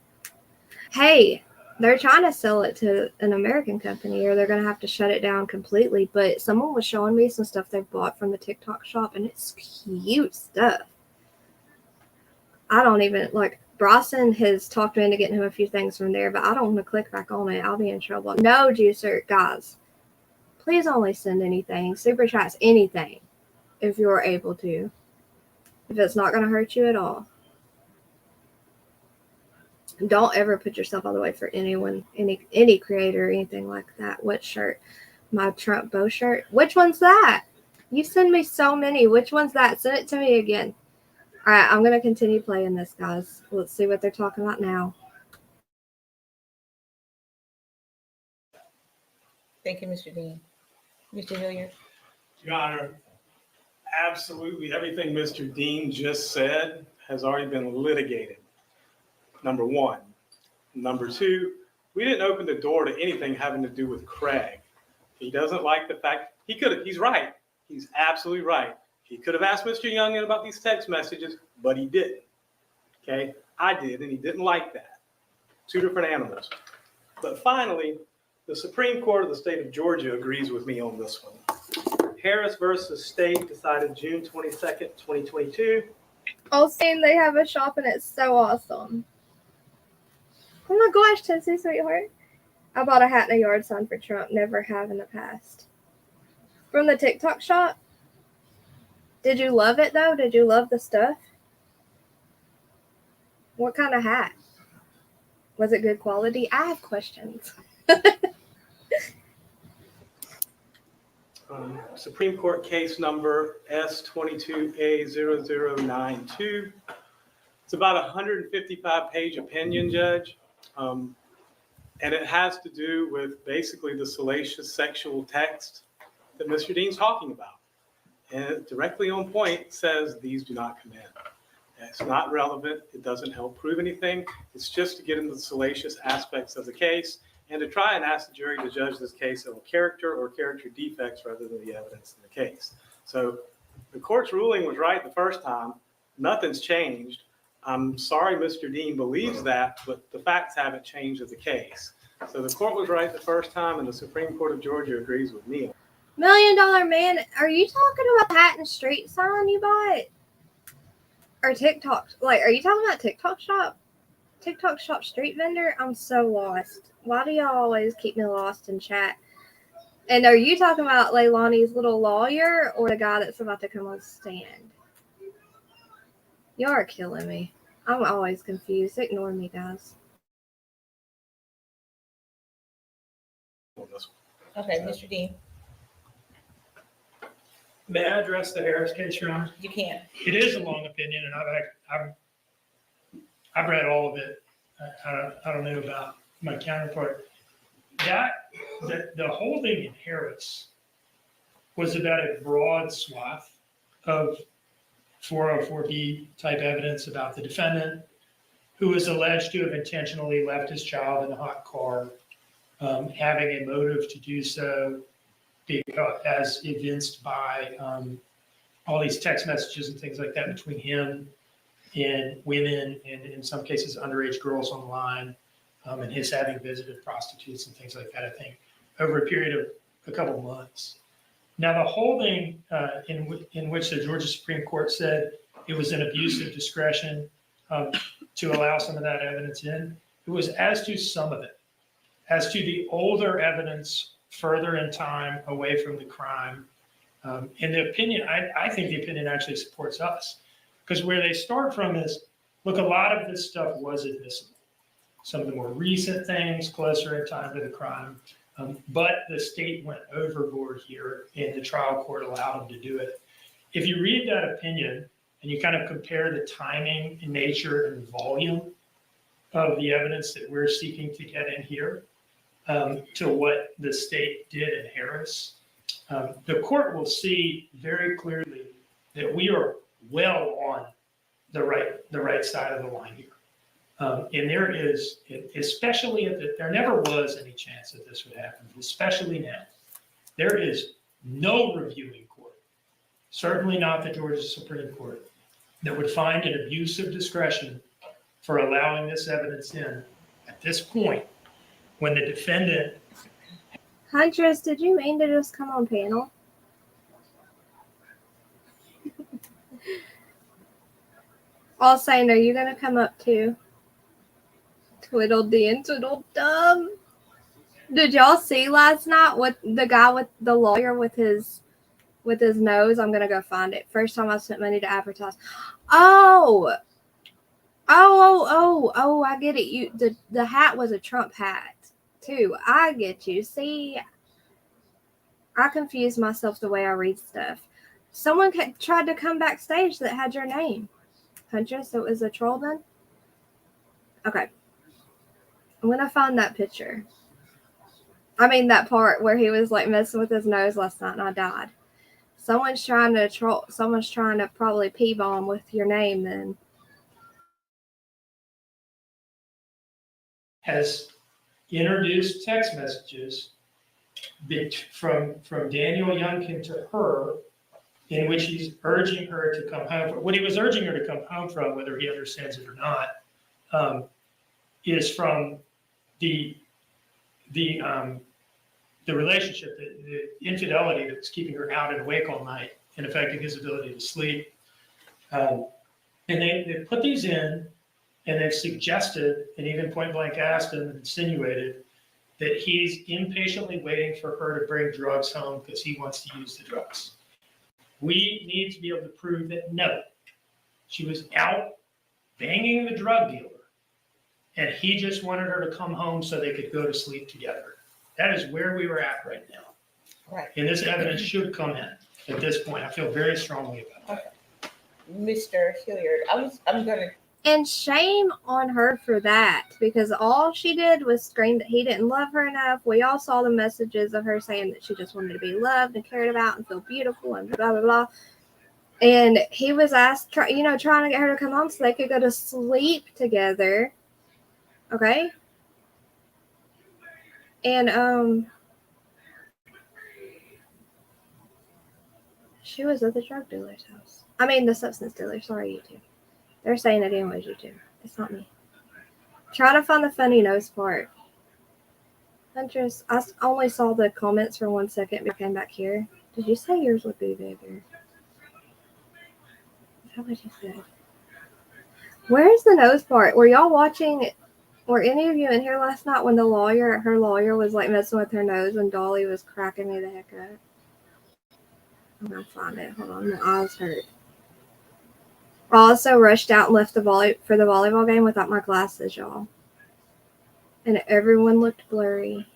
Hey, they're trying to sell it to an American company, or they're gonna have to shut it down completely. But someone was showing me some stuff they bought from the TikTok shop, and it's cute stuff. I don't even like. Bryson has talked me into getting him a few things from there, but I don't want to click back on it. I'll be in trouble. No, Juicer, guys, please only send anything, super chats, anything, if you're able to. If it's not going to hurt you at all. Don't ever put yourself all the way for anyone, any creator or anything like that. What shirt? My Trump bow shirt? Which one's that? You send me so many. Which one's that? Send it to me again. All right, I'm going to continue playing this, guys. Let's see what they're talking about now. Thank you, Mr. Dean. Mr. Hilliard? Your Honor, absolutely everything Mr. Dean just said has already been litigated. Number one. Number two, we didn't open the door to anything having to do with Craig. He doesn't like the fact, he's right. He's absolutely right. He could have asked Mr. Youngin about these text messages, but he didn't. Okay, I did, and he didn't like that. Two different animals. But finally, the Supreme Court of the state of Georgia agrees with me on this one. Harris versus State decided June 22nd, 2022. Oh, seeing they have a shop and it's so awesome. Oh my gosh, Tennessee sweetheart. I bought a hat and a yard sign for Trump. Never have in the past. From the TikTok shop? Did you love it though? Did you love the stuff? What kind of hat? Was it good quality? I have questions. Supreme Court case number S22A0092. It's about a 155-page opinion, Judge. And it has to do with basically the salacious sexual text that Mr. Dean's talking about. And it directly on point says these do not come in. It's not relevant. It doesn't help prove anything. It's just to get into the salacious aspects of the case and to try and ask the jury to judge this case on character or character defects rather than the evidence in the case. So the court's ruling was right the first time. Nothing's changed. I'm sorry Mr. Dean believes that, but the facts haven't changed of the case. So the court was right the first time, and the Supreme Court of Georgia agrees with me. $1 Million Man, are you talking about the hat and street sign you bought? Or TikTok? Like, are you talking about TikTok shop? TikTok shop street vendor? I'm so lost. Why do y'all always keep me lost in chat? And are you talking about Leilani's little lawyer or the guy that's about to come on stand? Y'all are killing me. I'm always confused. Ignore me, guys. Okay, Mr. Dean, May I address the Harris case, Your Honor? you can. It is a long opinion, and I've read all of it. I don't know about my counterpart. The holding in Harris was about a broad swath of 404B type evidence about the defendant, who was alleged to have intentionally left his child in a hot car, having a motive to do so, because, as evinced by all these text messages and things like that between him and women, and in some cases underage girls online, and his having visited prostitutes and things like that, I think, over a period of a couple of months. Now, the holding in which the Georgia Supreme Court said it was an abuse of discretion to allow some of that evidence in, it was as to some of it. As to the older evidence further in time away from the crime, in the opinion, I think the opinion actually supports us, because where they start from is, look, a lot of this stuff was admissible. Some of the more recent things closer in time to the crime, but the state went overboard here and the trial court allowed them to do it. If you read that opinion and you kind of compare the timing and nature and volume of the evidence that we're seeking to get in here to what the state did in Harris, the court will see very clearly that we are well on the right side of the line here. And there is, especially there never was any chance that this would happen, especially now. There is no reviewing court, certainly not the Georgia Supreme Court, that would find an abuse of discretion for allowing this evidence in at this point when the defendant. Huntress, did you mean to just come on panel? All saying, are you gonna come up too? Twiddledee and Twiddledum. Did y'all see last night with the guy with the lawyer with his nose? I'm gonna go find it. First time I spent money to advertise. Oh, I get it. The hat was a Trump hat too. I get you. See, I confuse myself the way I read stuff. Someone tried to come backstage that had your name, Huntress. So it was a troll then. Okay, I'm gonna find that picture. I mean that part where he was like messing with his nose last night and I died. Someone's trying to troll. Someone's trying to probably P-bomb with your name then. Has introduced text messages from Daniel Youngkin to her, in which he's urging her to come home. What he was urging her to come home from, whether he understands it or not, is from the relationship, the infidelity that's keeping her out and awake all night and affecting his ability to sleep. And they put these in, and they've suggested, and even point blank asked him and insinuated, that he's impatiently waiting for her to bring drugs home because he wants to use the drugs. We need to be able to prove that no, she was out banging the drug dealer, and he just wanted her to come home so they could go to sleep together. That is where we were at right now. Right. And this evidence should come in at this point. I feel very strongly about that. Mr. Hilliard, I'm gonna. And shame on her for that, because all she did was scream that he didn't love her enough. We all saw the messages of her saying that she just wanted to be loved and cared about and feel beautiful and blah, blah, blah. And he was asked, trying to get her to come home so they could go to sleep together. Okay? And, she was at the drug dealer's house. I mean, the substance dealer. Sorry, YouTube. They're saying it anyways, YouTube. It's not me. Try to find the funny nose part. Huntress, I only saw the comments for 1 second but I came back here. Did you say yours would be bigger? Is that what you said? Where's the nose part? Were y'all watching? Were any of you in here last night when her lawyer was like messing with her nose and Dolly was cracking me the heck up? I'm gonna find it. Hold on, my eyes hurt. I also rushed out and left for the volleyball game without my glasses, y'all. And everyone looked blurry.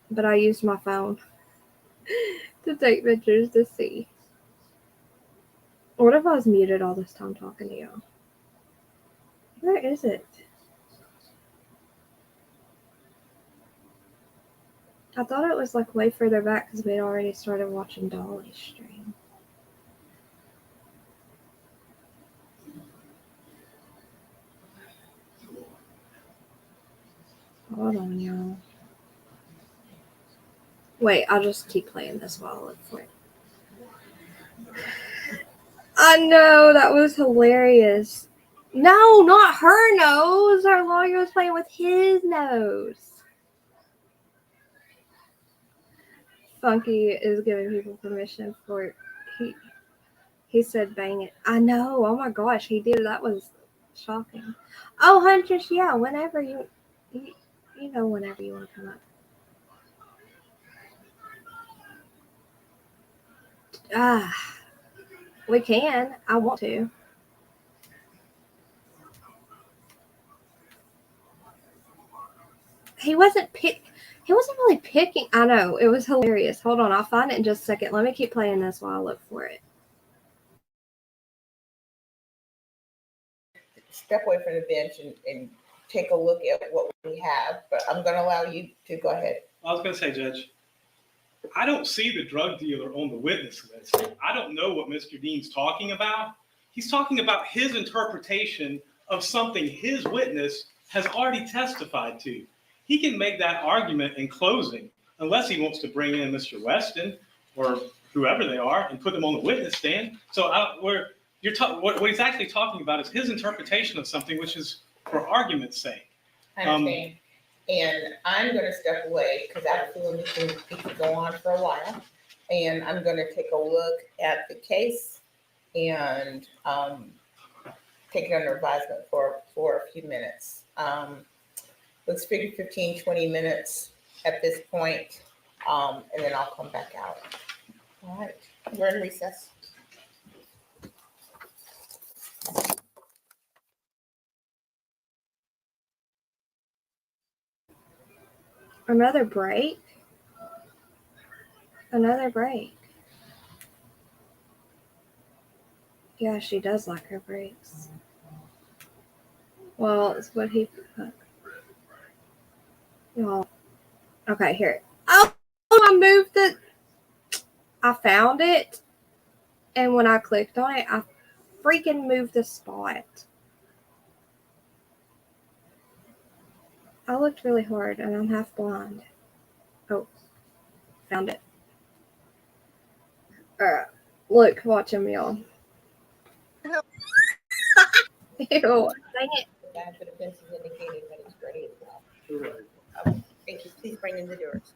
But I used my phone to take pictures to see. What if I was muted all this time talking to y'all? Where is it? I thought it was like way further back because we had already started watching Dolly's stream. Hold on, y'all. Wait, I'll just keep playing this while I look for it. I know, that was hilarious. No, not her nose. Our lawyer was playing with his nose. Funky is giving people permission for it. He said bang it. I know. Oh my gosh, he did. That was shocking. Oh, Huntress, yeah, whenever you whenever you want to come up. We can. I want to. He wasn't really picking. I know. It was hilarious. Hold on. I'll find it in just a second. Let me keep playing this while I look for it. Step away from the bench and take a look at what we have, but I'm going to allow you to go ahead. I was going to say, Judge, I don't see the drug dealer on the witness list. I don't know what Mr. Dean's talking about. He's talking about his interpretation of something his witness has already testified to. He can make that argument in closing, unless he wants to bring in Mr. Weston or whoever they are and put them on the witness stand. So what he's actually talking about is his interpretation of something, which is for argument's sake. I understand. And I'm going to step away because I have a feeling this can go on for a while. And I'm going to take a look at the case and take it under advisement for a few minutes. Let's figure 15, 20 minutes at this point, and then I'll come back out. All right, we're in recess. Another break? Another break. Yeah, she does like her breaks. Well, it's what he put. Y'all. Okay, here. Oh, I moved it. I found it. And when I clicked on it, I freaking moved the spot. I looked really hard and I'm half blind. Oh, found it. Alright. Look, watch him, y'all. Ew, dang it. The badge with the fence is indicating that it's ready as well. Okay, thank you. Please bring in the doors.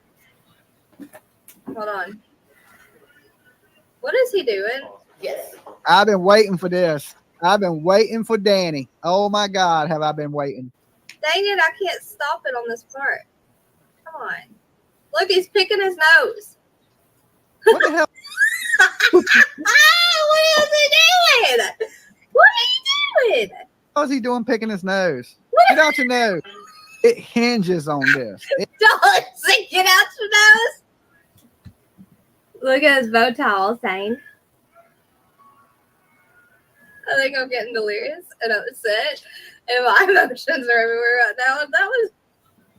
Hold on. What is he doing? Yes. I've been waiting for this. I've been waiting for Danny. Oh my God, have I been waiting? Dang it, I can't stop it on this part. Come on. Look, he's picking his nose. What the hell? What is he doing? What are you doing? How's he doing picking his nose? Get out your nose. It hinges on this. Don't say get out your nose. Look at his bow tie all saying. I think I'm getting delirious and upset. And my emotions are everywhere right now. And that was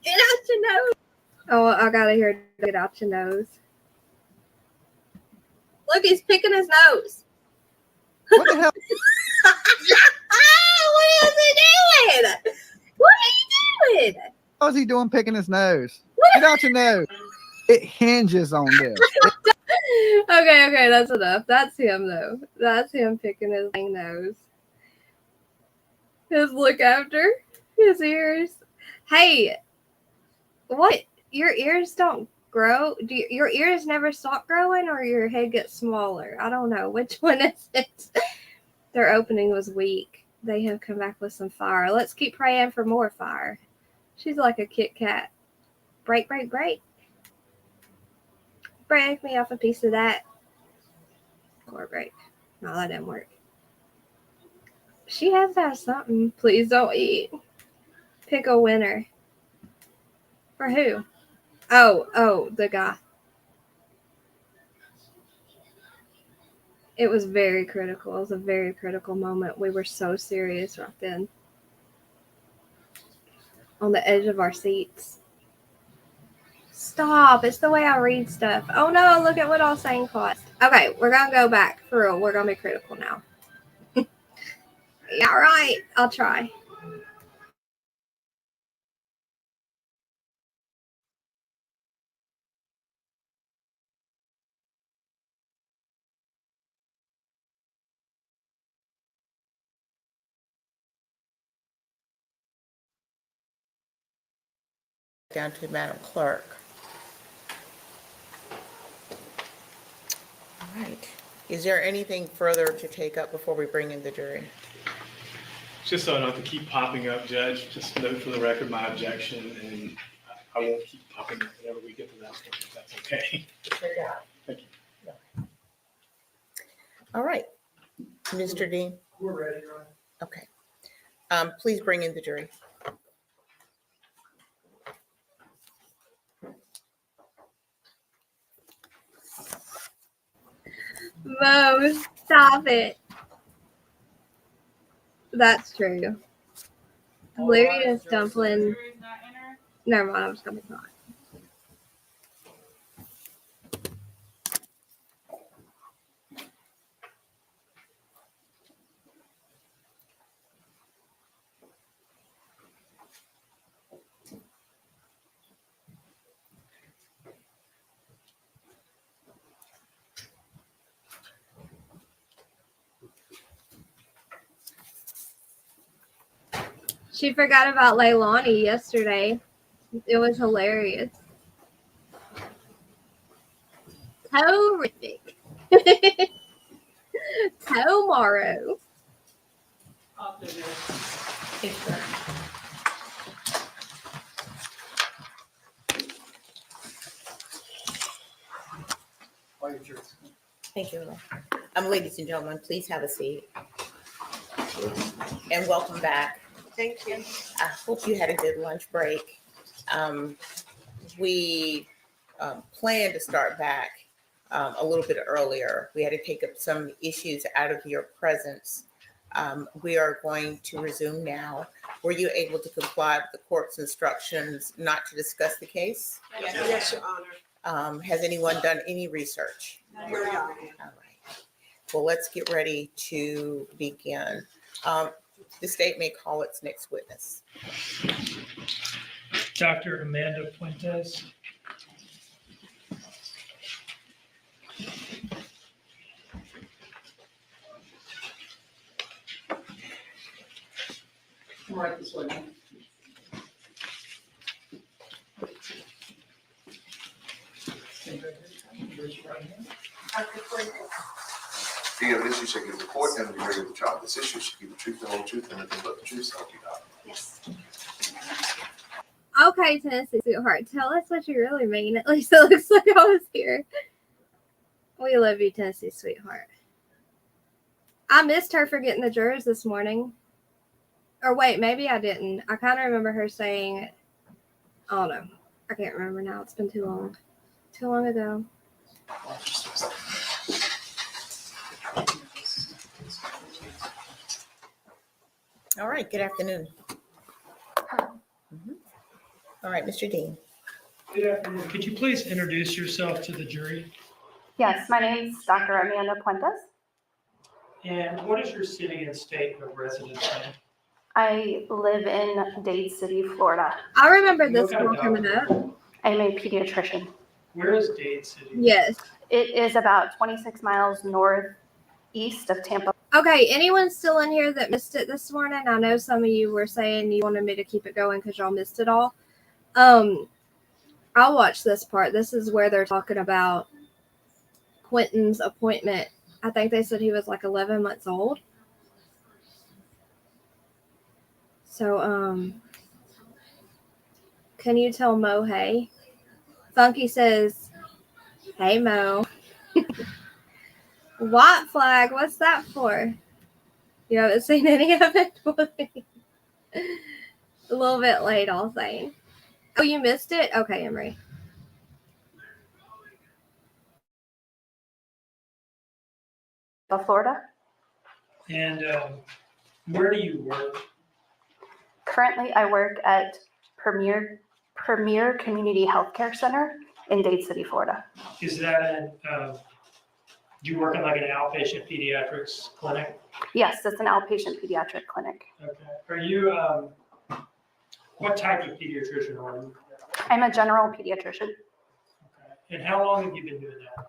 get out your nose. Oh, I gotta hear get out your nose. Look, he's picking his nose. What the hell? What is he doing? What are you doing? How's he doing picking his nose? Get out your nose. It hinges on this. Okay, that's enough. That's him, though. That's him picking his dang nose. His look after his ears. Hey, what? Your ears don't grow? Your ears never stop growing, or your head gets smaller? I don't know. Which one is it? Their opening was weak. They have come back with some fire. Let's keep praying for more fire. She's like a Kit Kat. Break, break, break. Break me off a piece of that. Or break. No, that didn't work. She has to have something. Please don't eat. Pick a winner. For who? Oh, the guy. It was very critical. It was a very critical moment. We were so serious right then. On the edge of our seats. Stop. It's the way I read stuff. Oh no, look at what all saying cost. Okay, we're going to go back. For real, we're going to be critical now. Yeah, right. I'll try. Down to Madam Clerk. All right. Is there anything further to take up before we bring in the jury? Just so I don't have to keep popping up, Judge, just note for the record my objection, and I won't keep popping up whenever we get to that point, if that's okay. Thank you. All right. Mr. Dean? We're ready, right? Okay. Please bring in the jury. Mo, stop it. That's true. Delirious dumpling. Never mind, I was gonna be fine. She forgot about Leilani yesterday. It was hilarious. Horrific. Tomorrow. Thank you. Ladies and gentlemen, please have a seat. And welcome back. Thank you. I hope you had a good lunch break. We planned to start back a little bit earlier. We had to take up some issues out of your presence. We are going to resume now. Were you able to comply with the court's instructions not to discuss the case? Yes, Your Honor. Has anyone done any research? Your Honor. All right. Well, let's get ready to begin. The state may call its next witness. Dr. Amanda Puentes. Right this way. The evidence you shall give the court and the jury of the trial. This issue shall give the truth, the whole truth, and nothing but the truth, so help you God. Yes. Okay, Tennessee sweetheart, tell us what you really mean. At least it looks like I was here. We love you, Tennessee sweetheart. I missed her for getting the jurors this morning. Or wait, maybe I didn't. I kind of remember her saying, I don't know. I can't remember now. It's been too long. Too long ago. All right, good afternoon. All right, Mr. Dean. Good afternoon. Could you please introduce yourself to the jury? Yes, my name's Dr. Amanda Puentes. And what is your city and state of residence in? I live in Dade City, Florida. I remember this What kind of one coming doctor? up. I'm a pediatrician. Where is Dade City? Yes. It is about 26 miles northeast of Tampa. Okay, anyone still in here that missed it this morning? I know some of you were saying you wanted me to keep it going because y'all missed it all. I'll watch this part. This is where they're talking about Quinton's appointment. I think they said he was like 11 months old. So, can you tell Mo hey? Funky says, hey Mo. White flag, what's that for? You haven't seen any of it? A little bit late, all saying. Oh, you missed it? Okay, Emery. Florida. And where do you work? Currently, I work at Premier Community Healthcare Center in Dade City, Florida. Is that do you work in like an outpatient pediatrics clinic? Yes, it's an outpatient pediatric clinic. Okay. Are you, what type of pediatrician are you? I'm a general pediatrician. Okay. And how long have you been doing that?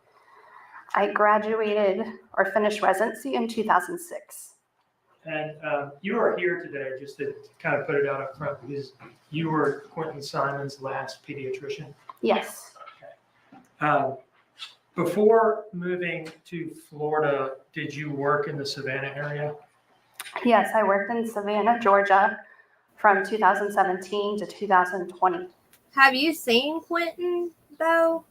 I graduated or finished residency in 2006. And you are here today just to kind of put it out up front because you were Quinton Simon's last pediatrician. Yes. Okay. Before moving to Florida, did you work in the Savannah area? Yes, I worked in Savannah, Georgia from 2017 to 2020. Have you seen Quinton, though?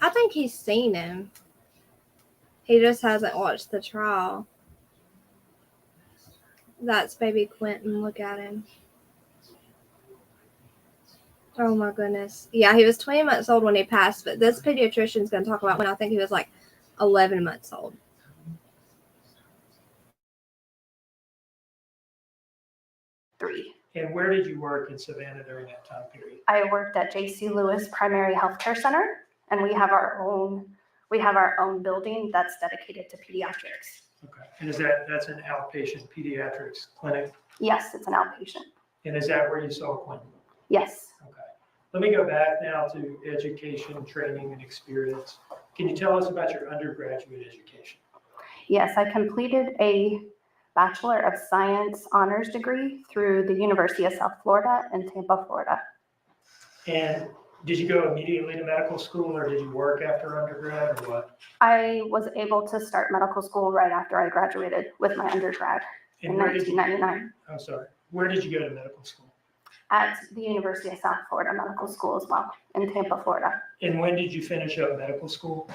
I think he's seen him. He just hasn't watched the trial. That's baby Quinton. Look at him. Oh my goodness. Yeah, he was 20 months old when he passed, but this pediatrician's going to talk about when I think he was like 11 months old. And where did you work in Savannah during that time period? I worked at J.C. Lewis Primary Healthcare Center, and we have our own building that's dedicated to pediatrics. Okay. And that's an outpatient pediatrics clinic? Yes, it's an outpatient. And is that where you saw Quinton? Yes. Okay. Let me go back now to education, training, and experience. Can you tell us about your undergraduate education? Yes, I completed a Bachelor of Science honors degree through the University of South Florida in Tampa, Florida. And did you go immediately to medical school or did you work after undergrad or what? I was able to start medical school right after I graduated with my undergrad in And where did you, 1999 I'm sorry, where did you go to medical school? at the University of South Florida Medical School as well in Tampa, Florida And when did you finish up medical school?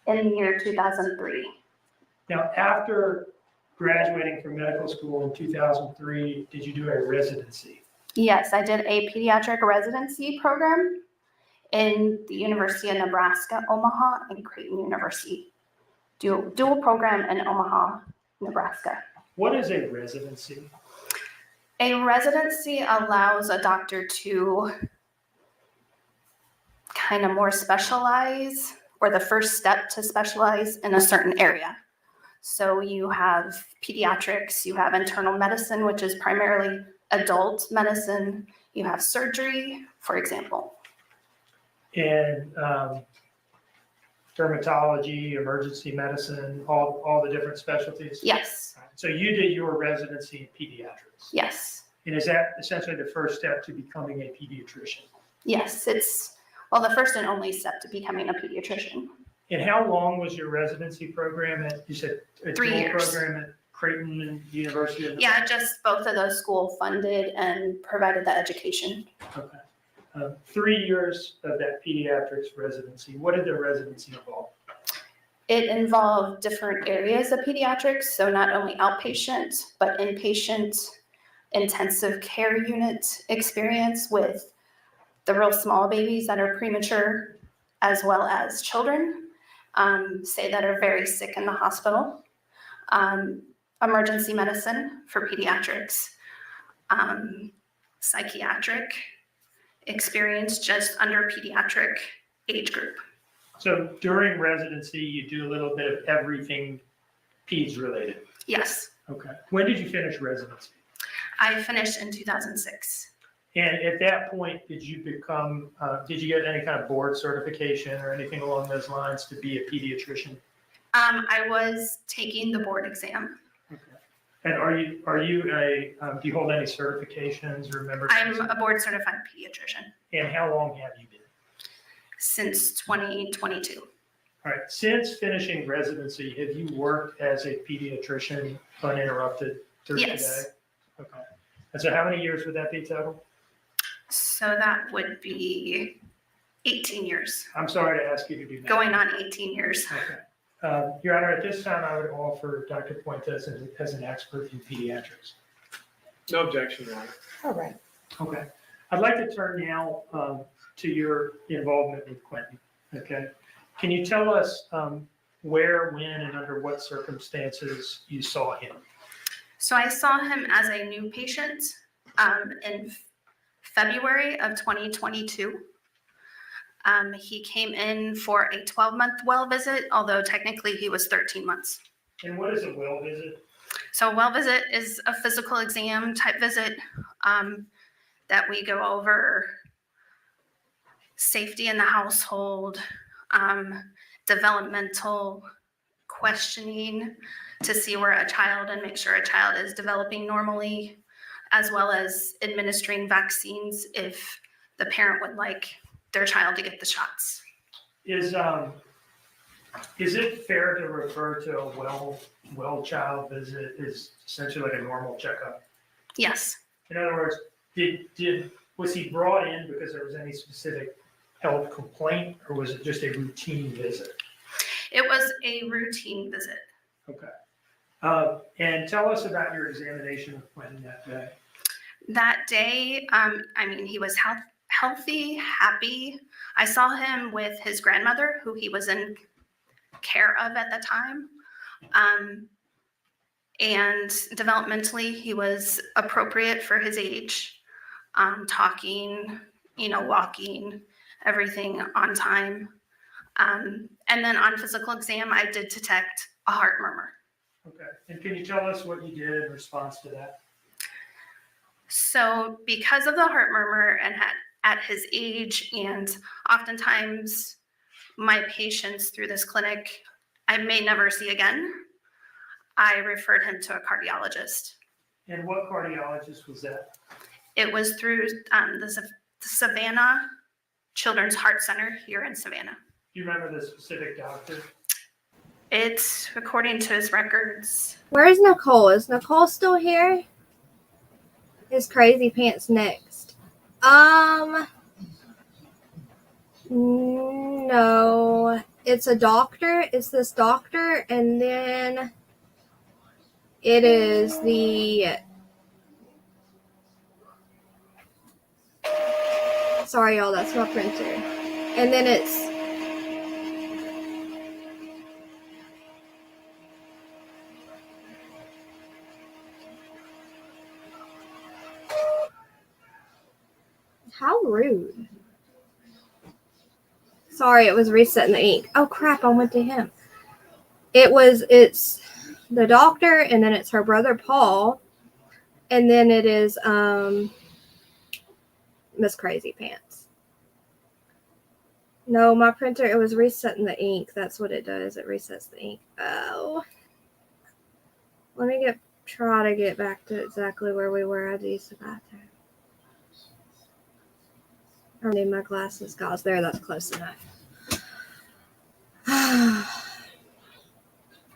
in the year 2003. Now, after graduating from medical school in 2003, did you do a residency? Yes, I did a pediatric residency program in the University of Nebraska, Omaha, and Creighton University. Dual program in Omaha, Nebraska. What is a residency? A residency allows a doctor to kind of more specialize, or the first step to specialize in a certain area. So you have pediatrics, you have internal medicine, which is primarily adult medicine, you have surgery, for example. And dermatology, emergency medicine, all the different specialties? Yes, So you did your residency in pediatrics? yes, And is that essentially the first step to becoming a pediatrician? yes. It's, well, the first and only step to becoming a pediatrician. And how long was your residency program at, you said, a 3 dual years. program at Creighton and University of? Yeah, just both of those school funded and provided the education. Okay. 3 years of that pediatrics residency. What did the residency involve? It involved different areas of pediatrics, so not only outpatient, but inpatient intensive care unit experience with the real small babies that are premature, as well as children, say that are very sick in the hospital, emergency medicine for pediatrics, psychiatric experience just under pediatric age group. So during residency, you do a little bit of everything peds related. Yes, Okay. When did you finish residency? I finished in 2006. And at that point, did you become, did you get any kind of board certification or anything along those lines to be a pediatrician? I was taking the board exam. Okay. And do you hold any certifications or memberships? I'm a board certified pediatrician And how long have you been? since 2022. All right, since finishing residency, have you worked as a pediatrician uninterrupted through today? Yes. Okay. And so how many years would that be total? So that would be 18 years, I'm sorry to ask you to do that. going on 18 years. Okay. Your Honor, at this time, I would offer Dr. Puentes as an expert in pediatrics. No objection, Your Honor. All right. Okay. I'd like to turn now to your involvement with Quinton. Okay. Can you tell us where, when, and under what circumstances you saw him? So I saw him as a new patient in February of 2022. He came in for a 12-month well visit, although technically he was 13 months. And what is a well visit? So a well visit is a physical exam type visit that we go over safety in the household, developmental questioning to see where a child and make sure a child is developing normally, as well as administering vaccines if the parent would like their child to get the shots. Is it fair to refer to a well child visit as essentially like a normal checkup? Yes, In other words, was he brought in because there was any specific health complaint, or was it just a routine visit? it was a routine visit. Okay. And tell us about your examination of Quinton that day. That day, he was healthy, happy. I saw him with his grandmother, who he was in care of at the time. And developmentally, he was appropriate for his age, talking, walking, everything on time. And then on physical exam, I did detect a heart murmur. Okay. And can you tell us what you did in response to that? So because of the heart murmur and at his age, and oftentimes my patients through this clinic, I may never see again. I referred him to a cardiologist. And what cardiologist was that? It was through the Savannah Children's Heart Center here in Savannah. Do you remember the specific doctor? It's according to his records. Where's Nicole? Is Nicole still here? Is Crazy Pants next? No. It's a doctor. It's this doctor, and then it is the. Sorry, y'all. That's my printer. And then it's. How rude. Sorry, it was resetting the ink. Oh crap, I went to him. It's the doctor, and then it's her brother Paul, and then it is Miss Crazy Pants. No, my printer, it was resetting the ink. That's what it does. It resets the ink. Oh. Let me try to get back to exactly where we were. I had to use the bathroom. I need my glasses, guys. There, that's close enough.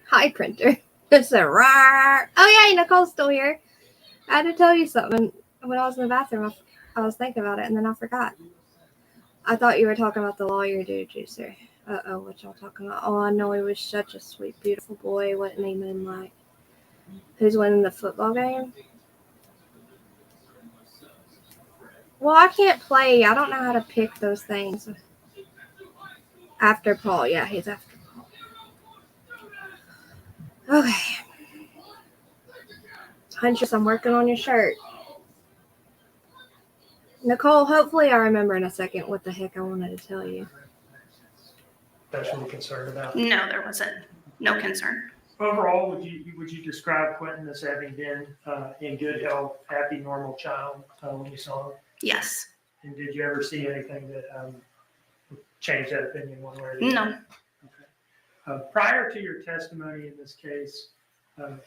Hi, printer. It's a rawr. Oh, yeah, Nicole's still here. I had to tell you something. When I was in the bathroom, I was thinking about it, and then I forgot. I thought you were talking about the lawyer dude, Juicer. Uh-oh, what y'all talking about? Oh, I know he was such a sweet, beautiful boy. What name him like? Who's winning the football game? Well, I can't play. I don't know how to pick those things. After Paul. Yeah, he's after Paul. Okay. Huntress, I'm working on your shirt. Nicole, hopefully I remember in a second what the heck I wanted to tell you. Especially concerned about. No, there wasn't. No concern. Overall, would you describe Quinton as having been in good health, happy, normal child when you saw him? Yes. And did you ever see anything that changed that opinion one way or the other? No. Okay. Prior to your testimony in this case,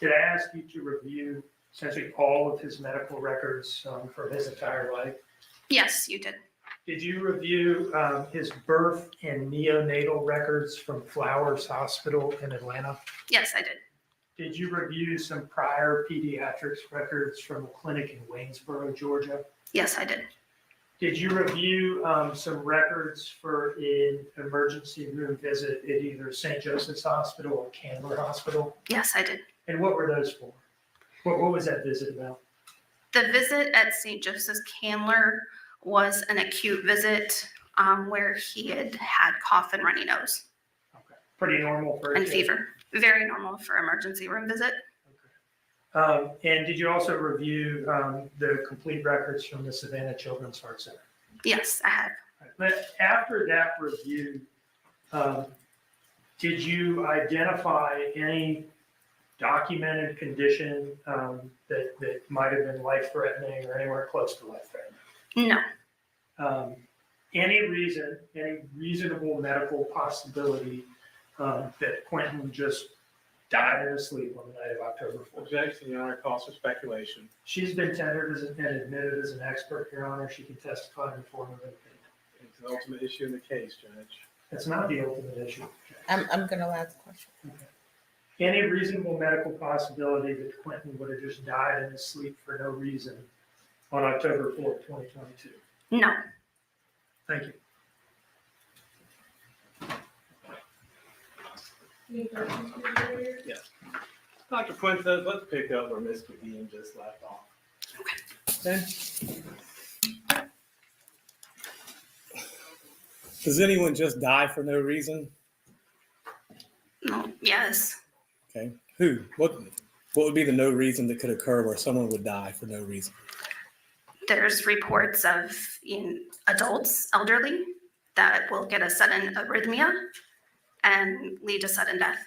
did I ask you to review essentially all of his medical records for his entire life? Yes, you did. Did you review his birth and neonatal records from Flowers Hospital in Atlanta? Yes, I did. Did you review some prior pediatrics records from a clinic in Waynesboro, Georgia? Yes, I did. Did you review some records for an emergency room visit at either St. Joseph's Hospital or Candler Hospital? Yes, I did. And what were those for? What was that visit about? The visit at St. Joseph's Candler was an acute visit where he had cough and runny nose. Okay. Pretty normal for and fever. Very normal for emergency room visit. And did you also review the complete records from the Savannah Children's Heart Center? Yes, I have. But after that review, did you identify any documented condition that might have been life-threatening or anywhere close to life-threatening? No. Any reasonable medical possibility that Quinton just died in his sleep on the night of October 4th? Objection, Your Honor, calls for speculation. She's been tendered and admitted as an expert, Your Honor. She can testify in the form of an opinion. It's the ultimate issue in the case, Judge. That's not the ultimate issue. I'm going to allow the question. Okay. Any reasonable medical possibility that Quinton would have just died in his sleep for no reason on October 4th, 2022? No. Thank you. Yes. Dr. Quinton, let's pick up where Mr. Dean just left off. Okay. Does anyone just die for no reason? No. Yes. Okay. Who? What would be the no reason that could occur where someone would die for no reason? There's reports of adults, elderly, that will get a sudden arrhythmia and lead to sudden death.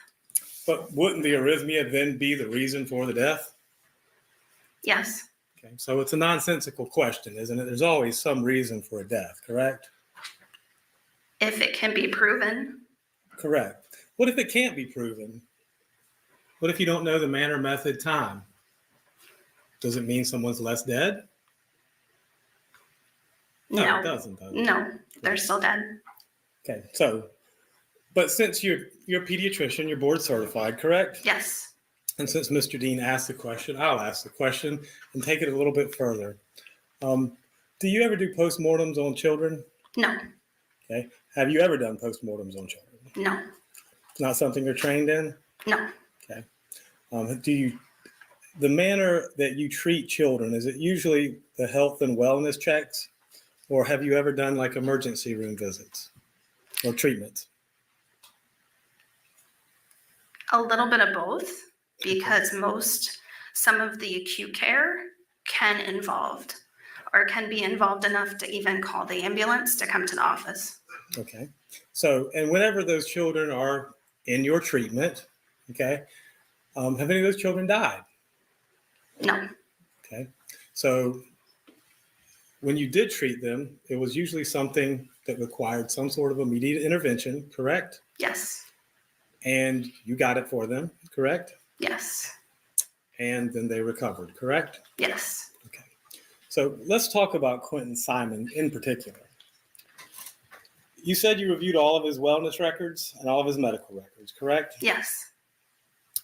But wouldn't the arrhythmia then be the reason for the death? Yes. Okay. So it's a nonsensical question, isn't it? There's always some reason for a death, correct? If it can be proven. Correct. What if it can't be proven? What if you don't know the manner, method, time? Does it mean someone's less dead? No, it doesn't. Does it? no, they're still dead. Okay, so, but since you're a pediatrician, you're board certified, correct? Yes, And since Mr. Dean asked the question, I'll ask the question and take it a little bit further. Do you ever do postmortems on children? no, Okay. Have you ever done postmortems on children? no, It's not something you're trained in? no. Okay. The manner that you treat children, is it usually the health and wellness checks? Or have you ever done like emergency room visits or treatments? A little bit of both, because some of the acute care can be involved enough to even call the ambulance to come to the office. Okay. So, and whenever those children are in your treatment, okay, have any of those children died? No, Okay. So when you did treat them, it was usually something that required some sort of immediate intervention, correct? yes, And you got it for them, correct? yes, And then they recovered, correct? yes, Okay. So let's talk about Quinton Simon in particular. You said you reviewed all of his wellness records and all of his medical records, correct? yes,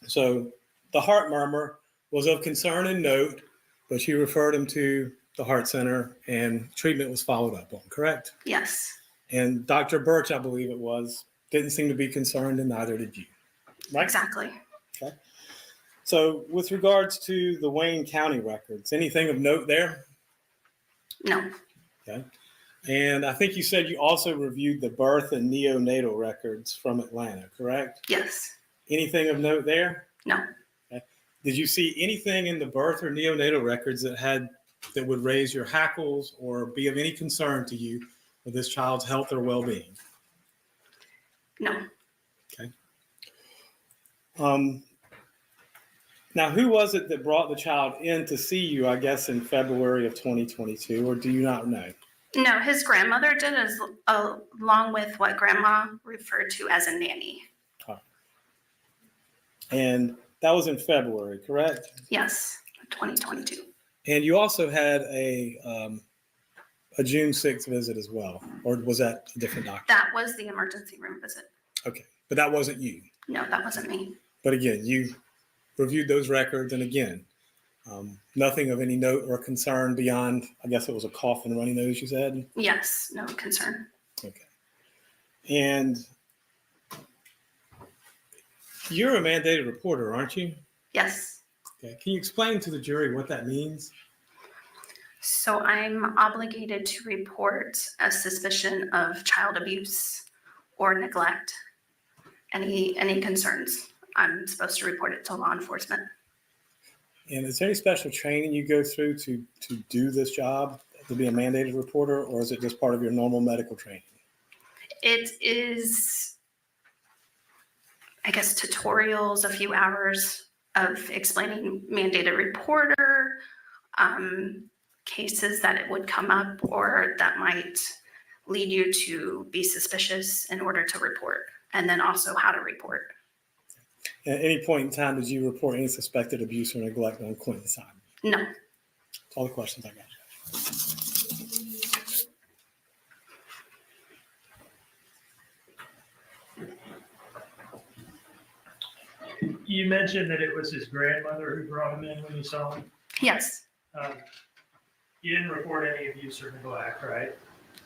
So the heart murmur was of concern and note, but you referred him to the heart center and treatment was followed up on, correct? yes, And Dr. Birch, I believe it was, didn't seem to be concerned and neither did you, right? exactly. Okay. So with regards to the Wayne County records, anything of note there? No, Okay. And I think you said you also reviewed the birth and neonatal records from Atlanta, correct? yes, Anything of note there? no, Did you see anything in the birth or neonatal records that would raise your hackles or be of any concern to you with this child's health or well-being? no. Okay. Now, who was it that brought the child in to see you, I guess, in February of 2022, or do you not know? No, his grandmother did, along with what grandma referred to as a nanny. And that was in February, correct? Yes, 2022. And you also had a June 6th visit as well, or was that a different doctor? That was the emergency room visit. Okay, but that wasn't you. No, that wasn't me. But again, you reviewed those records, and again, nothing of any note or concern beyond, I guess it was a cough and runny nose, you said? Yes, no concern. Okay. And you're a mandated reporter, aren't you? Yes. Okay. Can you explain to the jury what that means? So I'm obligated to report a suspicion of child abuse or neglect. Any concerns, I'm supposed to report it to law enforcement. And is there any special training you go through to do this job, to be a mandated reporter, or is it just part of your normal medical training? It is, I guess, tutorials, a few hours of explaining mandated reporter, cases that it would come up or that might lead you to be suspicious in order to report, and then also how to report. At any point in time, did you report any suspected abuse or neglect on Quinton Simon? No. That's all the questions I got. You mentioned that it was his grandmother who brought him in when you saw him. Yes. You didn't report any abuse or neglect, right?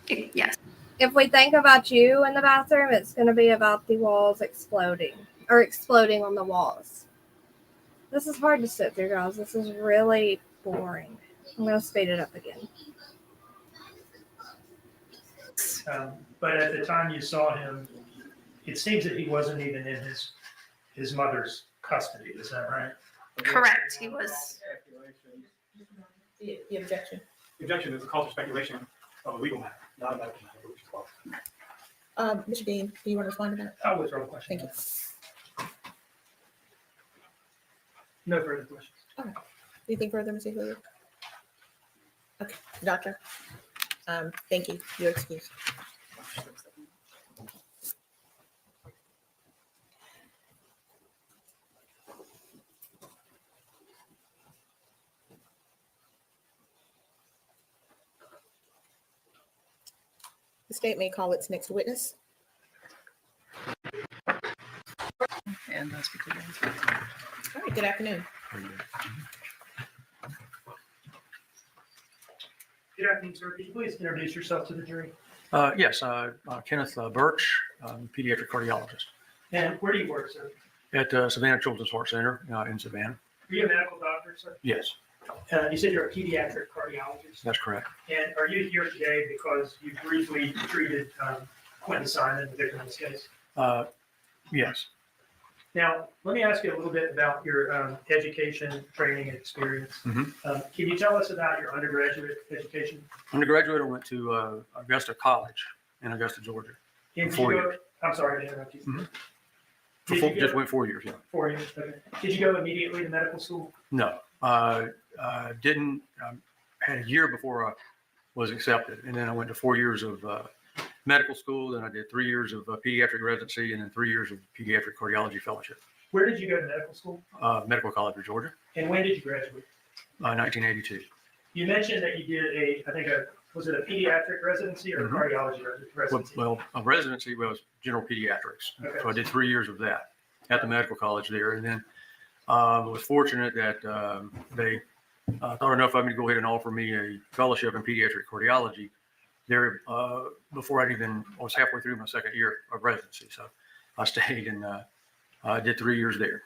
Yes. If we think about you in the bathroom, it's going to be about the walls exploding on the walls. This is hard to sit through, girls. This is really boring. I'm going to speed it up again. But at the time you saw him, it seems that he wasn't even in his mother's custody. Is that right? Correct. He was. The objection. The objection is a cause for speculation of a legal matter, not a medical matter, which is false. Mr. Dean, do you want to respond to that? I'll withdraw the question. Thank you. No further questions. Anything further, Ms. Hilliard? Okay, doctor. Thank you. Your excuse. The state may call its next witness. And speak to All right, good afternoon. Good afternoon, sir. Could you please introduce yourself to the jury? Yes, Kenneth Birch, pediatric cardiologist And where do you work, sir? at Savannah Children's Heart Center in Savannah. Are you a medical doctor, sir? Yes, You said you're a pediatric cardiologist. that's correct. And are you here today because you briefly treated Quinton Simon, the victim in this case? Yes. Now, let me ask you a little bit about your education, training, and experience. Mhm. Can you tell us about your undergraduate education? Undergraduate, I went to Augusta College in Augusta, Georgia. And did 4 you go- years. I'm sorry to interrupt you. Mhm. Did you Just go- went 4 years, yeah. 4 years, okay. Did you go immediately to medical school? No, didn't, had a year before I was accepted. And then I went to 4 years of medical school. Then I did 3 years of pediatric residency and then 3 years of pediatric cardiology fellowship. Where did you go to medical school? Medical College of Georgia, And when did you graduate? 1982. You mentioned that you did was it a pediatric residency or a Mhm. cardiology residency? Well, a residency was general pediatrics. Okay. So I did 3 years of that at the medical college there. And then was fortunate that they thought enough of me to go ahead and offer me a fellowship in pediatric cardiology there before I was halfway through my second year of residency. So I stayed and did 3 years there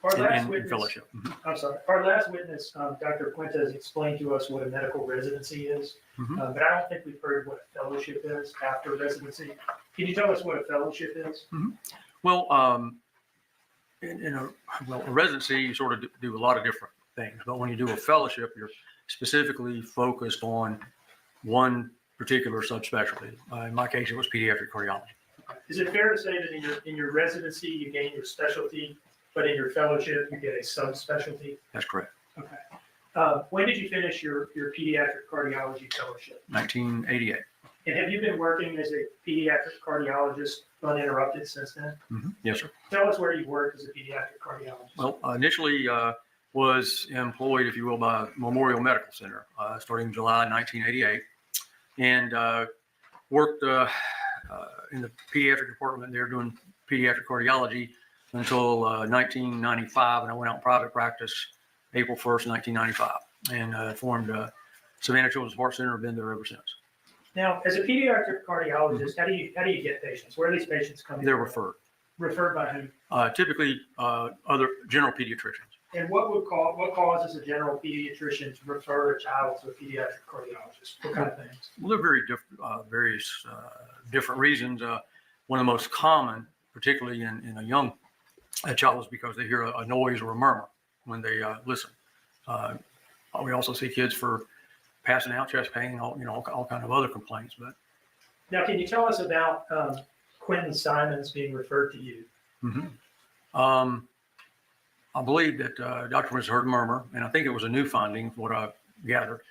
Our last in witness, fellowship. Mhm. I'm sorry, our last witness, Dr. Quinton, has explained to us what a medical residency is, Mhm. but I don't think we've heard what a fellowship is after residency. Can you tell us what a fellowship is? Well, in a residency, you sort of do a lot of different things. But when you do a fellowship, you're specifically focused on one particular subspecialty. In my case, it was pediatric cardiology. Is it fair to say that in your residency, you gain your specialty, but in your fellowship, you get a subspecialty? That's correct. Okay. When did you finish your pediatric cardiology fellowship? 1988. And have you been working as a pediatric cardiologist uninterrupted since then? Yes, sir. Tell us where you worked as a pediatric cardiologist. Well, initially was employed, if you will, by Memorial Medical Center, starting July 1988, and worked in the pediatric department there doing pediatric cardiology until 1995, and I went out in private practice April 1st, 1995, and formed Savannah Children's Heart Center. I've been there ever since. Now, as a pediatric cardiologist, how do you get patients? Where are these patients coming? They're from? referred. Referred by whom? Typically, other general pediatricians. And what causes a general pediatrician to refer a child to a pediatric cardiologist? What kind of things? Well, they're very various different reasons. One of the most common, particularly in a young child, is because they hear a noise or a murmur when they listen. We also see kids for passing out, chest pain, all kind of other complaints. But Now, can you tell us about Quinton Simons being referred to you? I believe that Dr. was heard a murmur, and I think it was a new finding, what I gathered.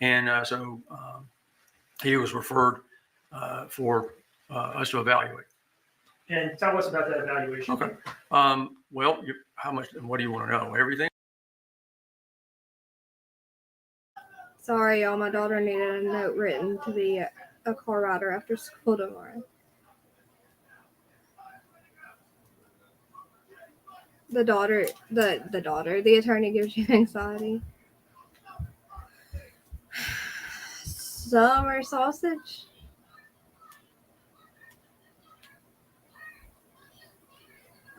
And so he was referred for us to evaluate. And tell us about that evaluation. Okay. Well, how much, what do you want to know? Everything? Sorry, y'all. My daughter needed a note written to be a car rider after school tomorrow. The attorney gives you anxiety. Summer sausage.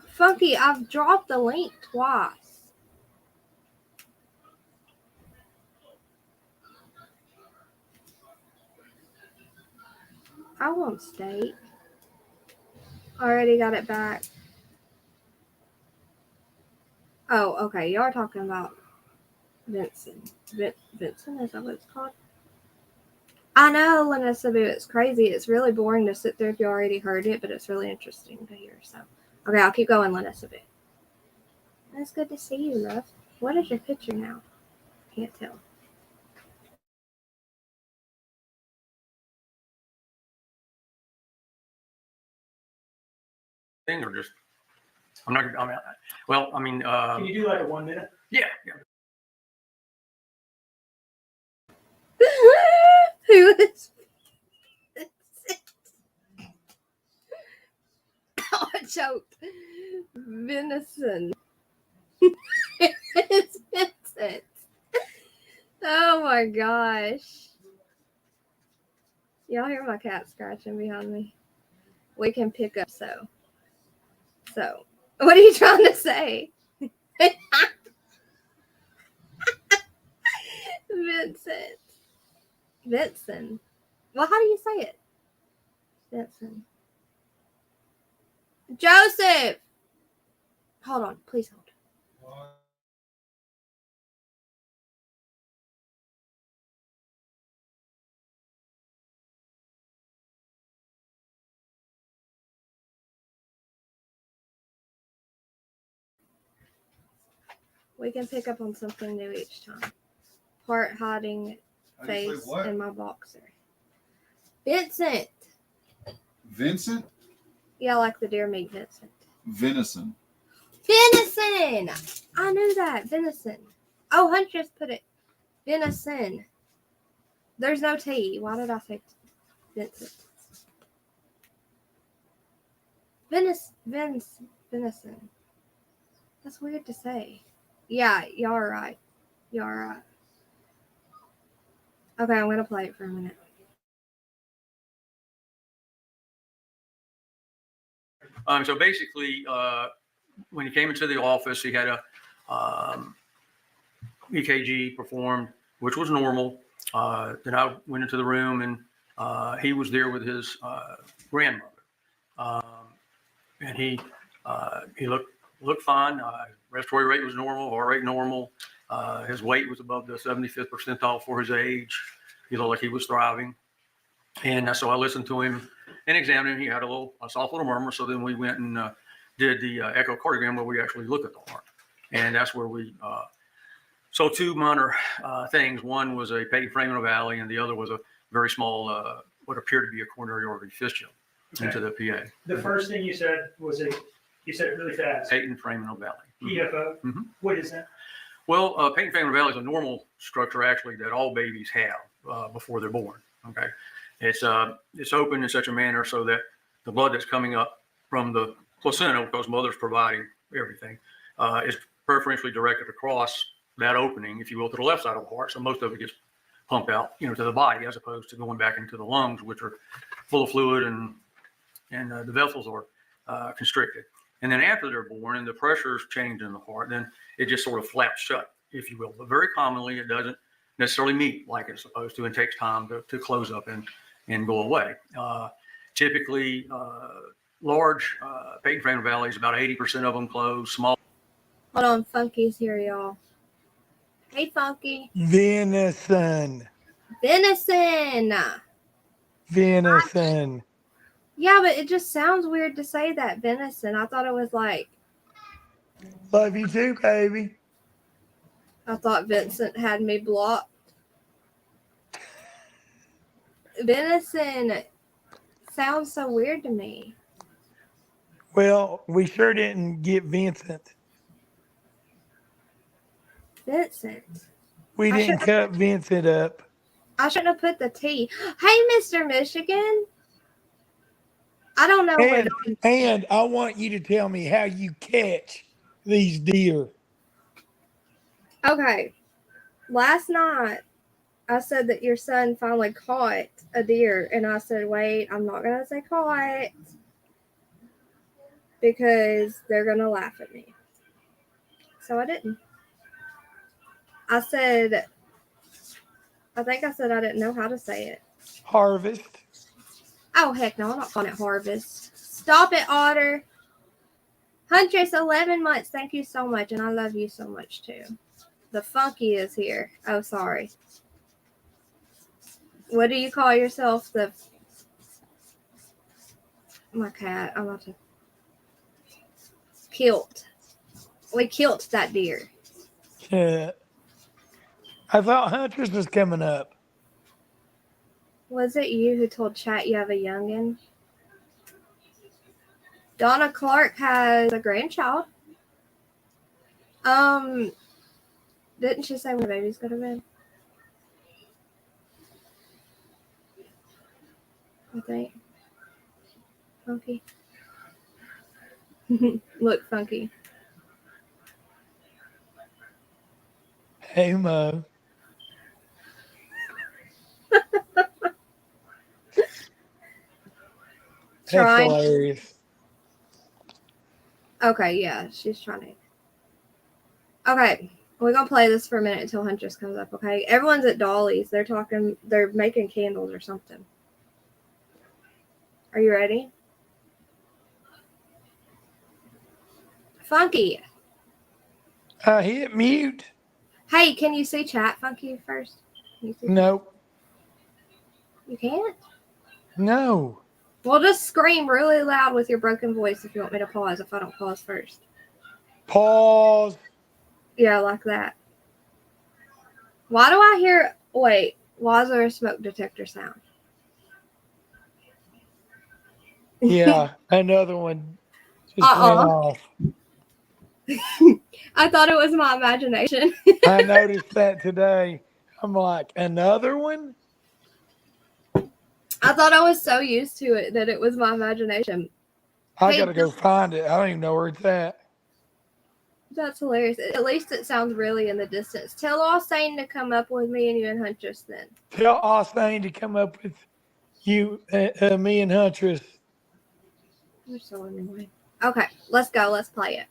Funky, I've dropped the link twice. I want steak. Already got it back. Oh, okay. Y'all are talking about Vincent. Vincent, is that what it's called? I know, ᴛᴜ it's crazy. It's really boring to sit there if you already heard it, but it's really interesting to hear. So, okay, I'll keep going, ᴛᴜ. It's good to see you, love. What is your picture now? Can't tell. Thing or just, I'm not, I mean, well, I mean, Can you do like a 1 minute? yeah. Who is choked. Venison. It's Vincent. Oh my gosh. Y'all hear my cat scratching behind me? We can pick up so. What are you trying to say? Vincent. Vincent. Well, how do you say it? Vincent. Joseph. Hold on. Please hold. We can pick up on something new each time. Part hiding face in my boxer. Vincent. Vincent? Yeah, like the deer meat Vincent. Venison. Venison! I knew that. Venison. Oh, Huntress put it. Venison. There's no T. Why did I say Vincent? Venison. That's weird to say. Yeah, y'all are right. Y'all are right. Okay, I'm going to play it for a minute. So basically, when he came into the office, he had a EKG performed, which was normal. Then I went into the room, and he was there with his grandmother, and he looked fine. Respiratory rate was normal, heart rate normal. His weight was above the 75th percentile for his age. He looked like he was thriving, and so I listened to him and examined him. He had a soft little murmur. So then we went and did the echocardiogram where we actually looked at the heart, and that's where we so two minor things. One was a patent foramen and the other was a very small what appeared to be a coronary artery fistula into the PA. The first thing you said was you said it really fast. Patent foramen valley. PFO. Mm-hmm. What is that? Well, patent foramen valley is a normal structure actually that all babies have before they're born. Okay, it's open in such a manner so that the blood that's coming up from the placenta, because mother's providing everything, is preferentially directed across that opening, if you will, to the left side of the heart. So most of it gets pumped out, to the body, as opposed to going back into the lungs, which are full of fluid and the vessels are constricted. And then after they're born and the pressures change in the heart, then it just sort of flaps shut, if you will. But very commonly, it doesn't necessarily meet like it's supposed to, and takes time to close up and go away. Typically, large patent foramen valleys, about 80% of them close. Small. Hold on, Funky's here, y'all. Hey, Funky. Venison. Yeah, but it just sounds weird to say that, venison. I thought it was like. Love you too, baby. I thought Vincent had me blocked. Venison sounds so weird to me. Well, we sure didn't get Vincent. Vincent. We didn't cut Vincent up. I shouldn't have put the T. Hey, Mr. Michigan. I don't know. And I want you to tell me how you catch these deer. Okay. Last night, I said that your son finally caught a deer. And I said, wait, I'm not going to say caught. Because they're going to laugh at me. So I didn't. I think I said I didn't know how to say it. Harvest. Oh, heck no, I'm not calling it harvest. Stop it, Otter. Huntress, 11 months. Thank you so much. And I love you so much, too. The Funky is here. Oh, sorry. What do you call yourself? My cat. I'm about to. Kilt. We killed that deer. Yeah. I thought Huntress was coming up. Was it you who told chat you have a youngin? Donna Clark has a grandchild. Didn't she say when the baby's gonna be? I think. Okay. Look funky. Hey, Mo. That's Trying. hilarious. Okay, yeah, she's trying to. Okay, we're gonna play this for a minute until Huntress comes up. Okay, everyone's at Dolly's. They're making candles or something. Are you ready? Funky. Hit mute. Hey, can you see chat, Funky, first? Can you see Nope. You can't? No. Well, just scream really loud with your broken voice if you want me to pause, if I don't pause first. Pause. Yeah, like that. Why do I hear... Wait, why is there a smoke detector sound? Yeah, another one just went off. I thought it was my imagination. I noticed that today. I'm like, another one? I thought I was so used to it that it was my imagination. I Hey, gotta go find it. I don't even know where it's at. That's hilarious. At least it sounds really in the distance. Tell Austin to come up with me and you and Huntress then. Tell Austin to come up with you, me and Huntress. You're so annoying. Okay, let's go. Let's play it.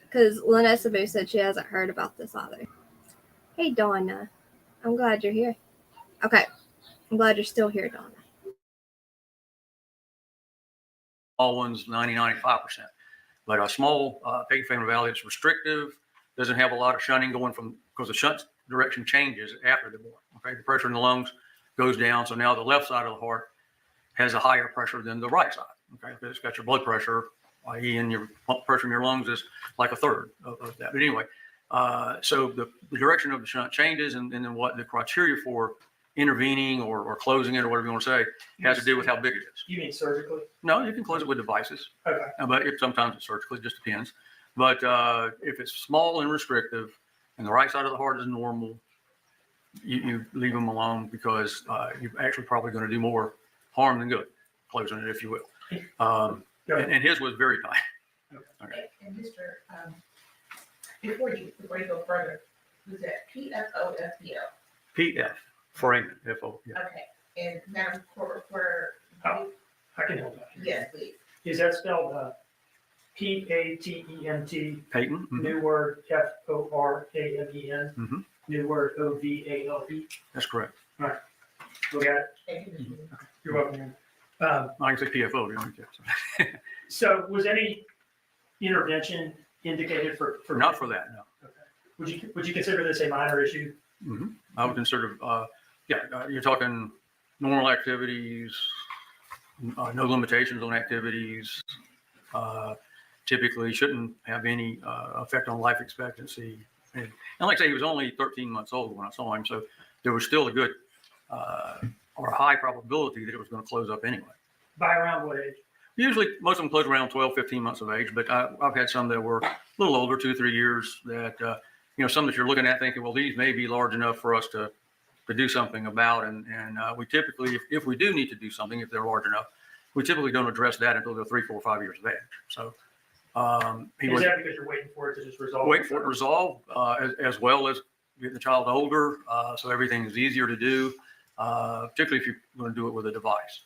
Because Lynette Sabu said she hasn't heard about this either. Hey, Donna. I'm glad you're here. Okay. I'm glad you're still here, Donna. Small ones, 95%. But a small Peyton family valley that's restrictive, doesn't have a lot of shunting going from, because the shunt direction changes after they're born. Okay, the pressure in the lungs goes down. So now the left side of the heart has a higher pressure than the right side. Okay, because it's got your blood pressure, i.e., and your pump pressure in your lungs is like a third of that. But anyway, so the direction of the shunt changes, and then what the criteria for intervening or closing it or whatever you want to say has to do with how big it is. You mean surgically? No, you can close it with devices. Okay. But sometimes it's surgically, it just depends. But if it's small and restrictive and the right side of the heart is normal, you leave them alone, because you're actually probably going to do more harm than good, closing it, if you will. And his was very tight. Okay. And Mr. Before you go further, was that PFOFPL? PF, foramen, FO. Yeah. Okay, and now for I can help that. yes, please. Is that spelled P-A-T-E-N-T? Peyton. New word F-O-R-A-M-E-N. Mm-hmm. New word O-V-A-L-E. That's correct. All right. Look at it. Thank you. You're welcome. I can say PFO. You know, So was any intervention indicated for not for that, no. Okay. Would you consider this a minor issue? Mm-hmm. I would consider, you're talking normal activities, no limitations on activities, typically shouldn't have any effect on life expectancy. And like I say, he was only 13 months old when I saw him, so there was still a good or a high probability that it was going to close up anyway. By around what age? Usually, most of them close around 12, 15 months of age, but I've had some that were a little older, 2, 3 years, that, some that you're looking at thinking, well, these may be large enough for us to do something about. And we typically, if we do need to do something, if they're large enough, we typically don't address that until they're 3, 4, 5 years of age. So Is that because you're waiting for it to just resolve? Wait for it to resolve, as well as getting the child older, so everything is easier to do, particularly if you're going to do it with a device.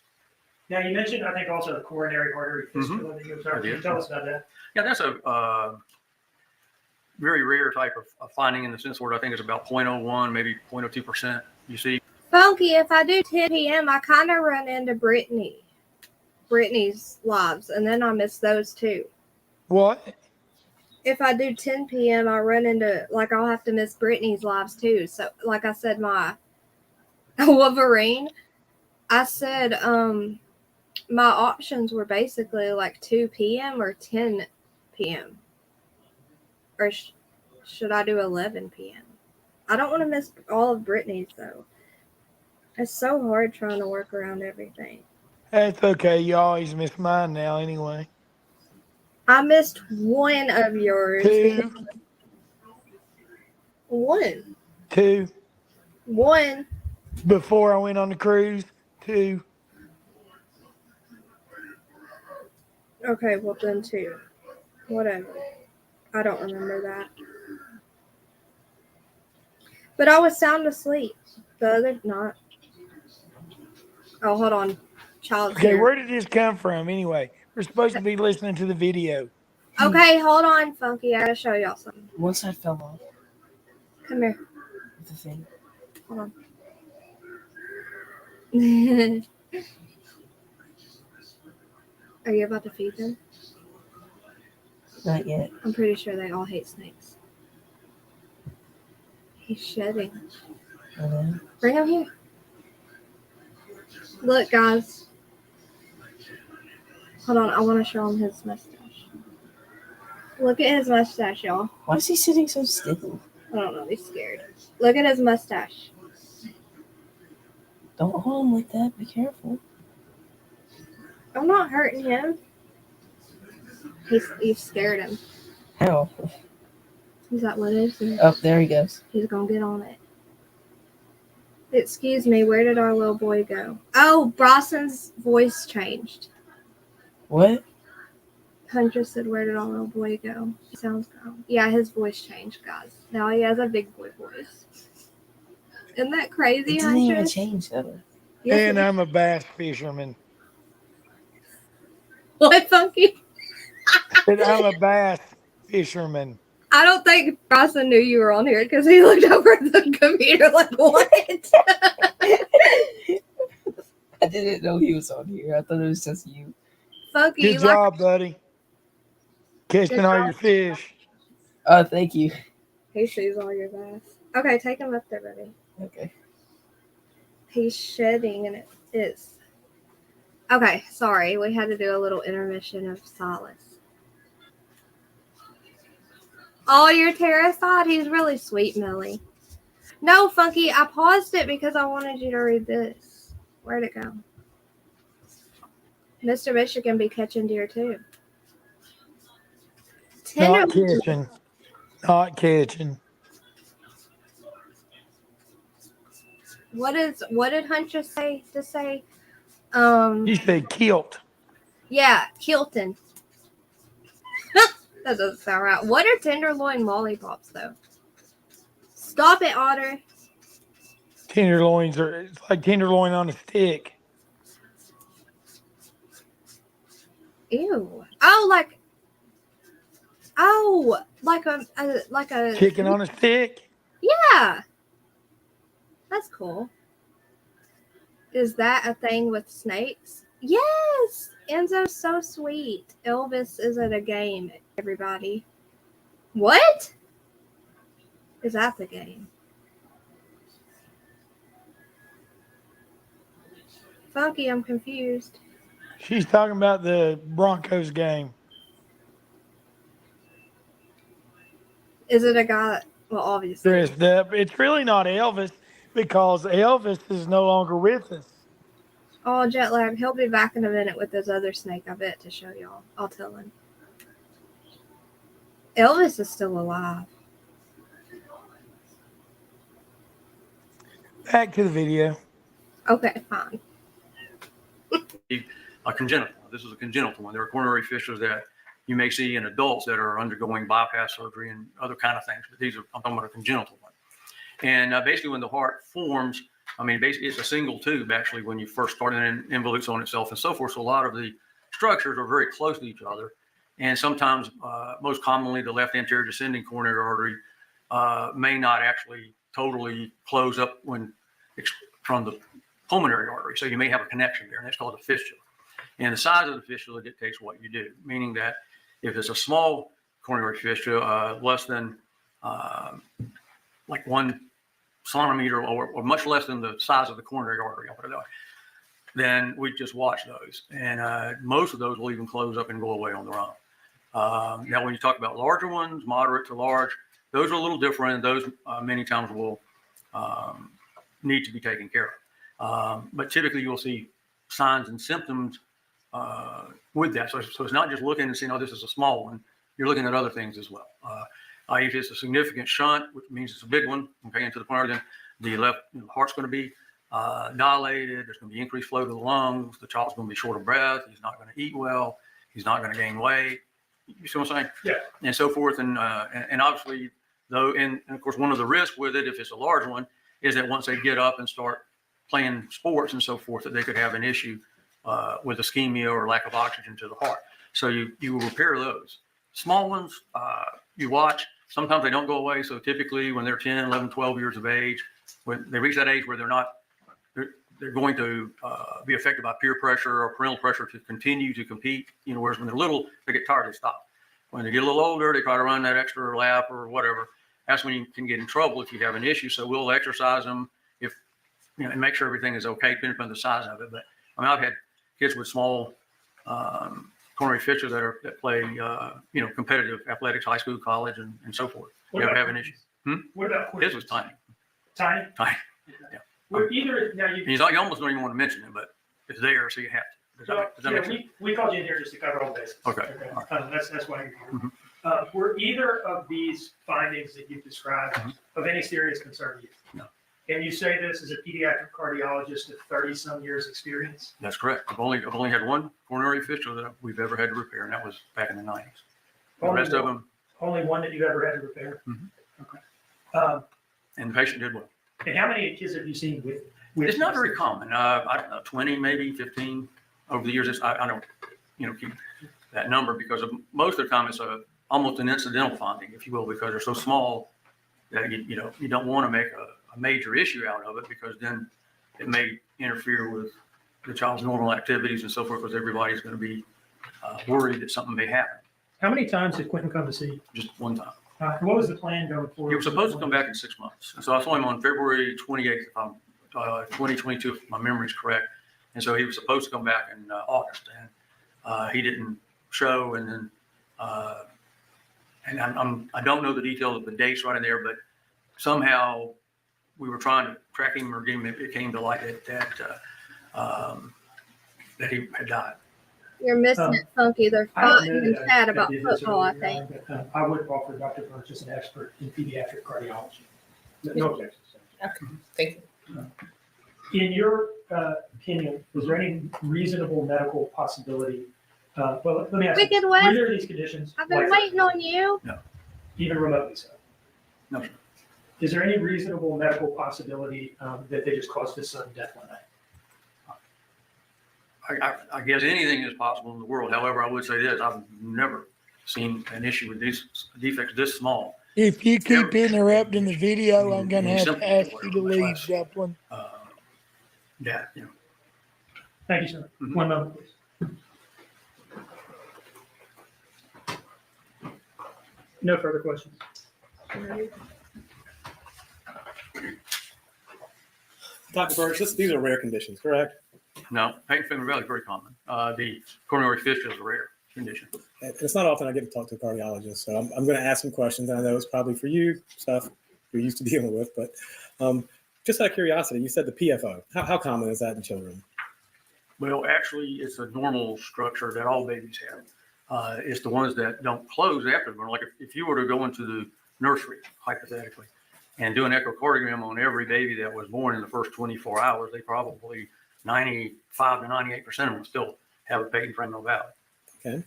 Now, you mentioned, I think, also the coronary artery fistula that you observed. Can you tell us about that? Yeah, that's a very rare type of finding, in the sense where I think it's about 0.01, maybe 0.02%. You see. Funky, if I do 10 p.m., I kind of run into Brittany's lives, and then I miss those too. What? If I do 10 p.m., I run into, like, I'll have to miss Brittany's lives too. So, like I said, my Wolverine, I said, my options were basically like 2 p.m. or 10 p.m. Or should I do 11 p.m.? I don't want to miss all of Brittany's, though. It's so hard trying to work around everything. That's okay. You always miss mine now anyway. I missed one of yours. 2. 1. 2. 1. Before I went on the cruise. 2. Okay, well then 2. Whatever. I don't remember that. But I was sound asleep. The other not. Oh, hold on. Child's Okay, here. where did this come from anyway? We're supposed to be listening to the video. Okay, hold on, Funky. I gotta show y'all something. One side fell off Come here. the thing. Hold on. Are you about to feed them? Not yet. I'm pretty sure they all hate snakes. He's shedding. Bring him here. Look, guys. Hold on, I want to show him his mustache. Look at his mustache, y'all. Why is he sitting so still? I don't know, he's scared. Look at his mustache. Don't hold him like that. Be careful. I'm not hurting him. You scared him. How? Is that what it is? Oh, there he goes. He's gonna get on it. Excuse me, where did our little boy go? Oh, Broson's voice changed. What? Huntress said, where did our little boy go? He sounds calm. Yeah, his voice changed, guys. Now he has a big boy voice. Isn't that crazy, It didn't even Huntress? change though. Yes, And I'm a bass fisherman. what, Funky? And I'm a bass fisherman. I don't think Broson knew you were on here because he looked over at the computer like, what? I didn't know he was on here. I thought it was just you. Funky, Good you job, buddy. Catching Good all job. your fish. Oh, thank you. He sees all your bass. Okay, take him up there, buddy. Okay. He's shedding and it is. Okay, sorry. We had to do a little intermission of solace. Oh, you're terrified? He's really sweet, Millie. No, Funky, I paused it because I wanted you to read this. Where'd it go? Mr. Michigan be catching deer too. Not catching. Not catching. What did Huntress say to say? You said kilt. Yeah, Quinton. That doesn't sound right. What are tenderloin lollipops though? Stop it, Otter. Tenderloins are, it's like tenderloin on a stick. Ew. Oh, like a Chicken on a stick. Yeah. That's cool. Is that a thing with snakes? Yes. Enzo's so sweet. Elvis is at a game, everybody. What? Is that the game? Funky, I'm confused. She's talking about the Broncos game. Is it a guy that, well, obviously. Dressed up. It's really not Elvis because Elvis is no longer with us. Oh, jet lag. He'll be back in a minute with his other snake, I bet, to show y'all. I'll tell him. Elvis is still alive. Back to the video. Okay, fine. A congenital. This is a congenital one. There are coronary fissures that you may see in adults that are undergoing bypass surgery and other kind of things. But I'm talking about a congenital one. And basically, when the heart forms, I mean, basically, it's a single tube actually when you first start, and then involutes on itself and so forth. So a lot of the structures are very close to each other. And sometimes, most commonly, the left anterior descending coronary artery may not actually totally close up from the pulmonary artery. So you may have a connection there, and that's called a fistula. And the size of the fistula dictates what you do, meaning that if it's a small coronary fistula, less than like 1 centimeter or much less than the size of the coronary artery, I'll put it that way, then we just watch those. And most of those will even close up and go away on their own. Now, when you talk about larger ones, moderate to large, those are a little different. Those many times will need to be taken care of. But typically you'll see signs and symptoms with that. So it's not just looking and saying, oh, this is a small one. You're looking at other things as well. If it's a significant shunt, which means it's a big one, okay, into the pulmonary, then the left heart's going to be dilated. There's going to be increased flow to the lungs. The child's going to be short of breath. He's not going to eat well. He's not going to gain weight. You see what I'm saying? Yeah. And so forth. And obviously, though, and of course, one of the risks with it, if it's a large one, is that once they get up and start playing sports and so forth, that they could have an issue with ischemia or lack of oxygen to the heart. So you will repair those. Small ones, you watch. Sometimes they don't go away. So typically when they're 10, 11, 12 years of age, when they reach that age where they're going to be affected by peer pressure or parental pressure to continue to compete. Whereas when they're little, they get tired, they stop. When they get a little older, they try to run that extra lap or whatever. That's when you can get in trouble if you have an issue. So we'll exercise them and make sure everything is okay, depending upon the size of it. But I mean, I've had kids with small coronary fistula that play competitive athletics, high school, college, and so forth. What You ever about have an issue? What about His was tiny. Tiny? Tiny. Yeah. We're either, now you. You almost don't even want to mention it, but it's there, so you have to. Does that make sense? We called you in here just to cover all bases. Okay. That's why you're here. Mhm. Were either of these findings that you've described of any serious concern to you? No. And you say this as a pediatric cardiologist with 30-some years experience? That's correct. I've only had one coronary fistula that we've ever had to repair, and that was back in the 90s. The rest of them. Only one that you've ever had to repair? Mhm. Okay. And the patient did well. And how many kids have you seen with It's not very common. I don't know, 20, maybe 15 over the years. I don't, keep that number because most of the time it's almost an incidental finding, if you will, because they're so small that you don't want to make a major issue out of it, because then it may interfere with the child's normal activities and so forth, because everybody's going to be worried that something may happen. How many times did Quinton come to see you? Just one time. What was the plan going forward? He was supposed to come back in 6 months. And so I saw him on February 28th, 2022, if my memory is correct. And so he was supposed to come back in August, and he didn't show. And then, I don't know the details of the dates right in there, but somehow we were trying to track him or get him. It came to light that he had died. You're missing it, Funky. They're fighting and chat about I did this football, I earlier, think. but, I would offer Dr. Burns as an expert in pediatric cardiology. No objections. Okay, thank you. In your opinion, is there any reasonable medical possibility? Well, let me ask you, Wicked were West, there these conditions? I've been like waiting on you. even remotely so? No, sir. Is there any reasonable medical possibility that they just caused this sudden death one night? I guess anything is possible in the world. However, I would say this: I've never seen an issue with these defects this small. If you keep interrupting the video, I'm going to have to ask you to leave, Zeppelin. Thank you, sir. Mhm. One moment, please. No further questions. Dr. Burns, these are rare conditions, correct? No, patent family valley is very common. The coronary fistula is a rare condition. And it's not often I get to talk to a cardiologist, so I'm going to ask some questions. And I know it's probably for you, stuff you're used to dealing with, but just out of curiosity, you said the PFO. How common is that in children? Well, actually, it's a normal structure that all babies have. It's the ones that don't close after them. Like if you were to go into the nursery, hypothetically, and do an echocardiogram on every baby that was born in the first 24 hours, they probably 95 to 98% of them still have a patent family valley. Okay.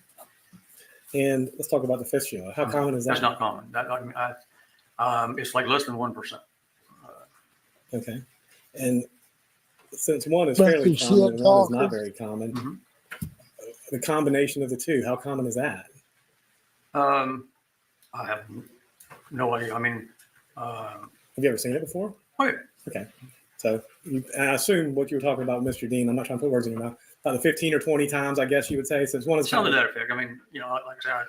And let's talk about the fistula. How common is that? That's not common. It's like less than 1%. Okay. And since one is But fairly the common and shit one is not talkers. very common, Mhm. the combination of the two, how common is that? I have no idea. I mean, Have you ever seen it before? oh yeah. Okay. So and I assume what you were talking about, Mr. Dean, I'm not trying to put words in your mouth, about the 15 or 20 times, I guess you would say, since one is Something to common. that effect. I mean, like I said,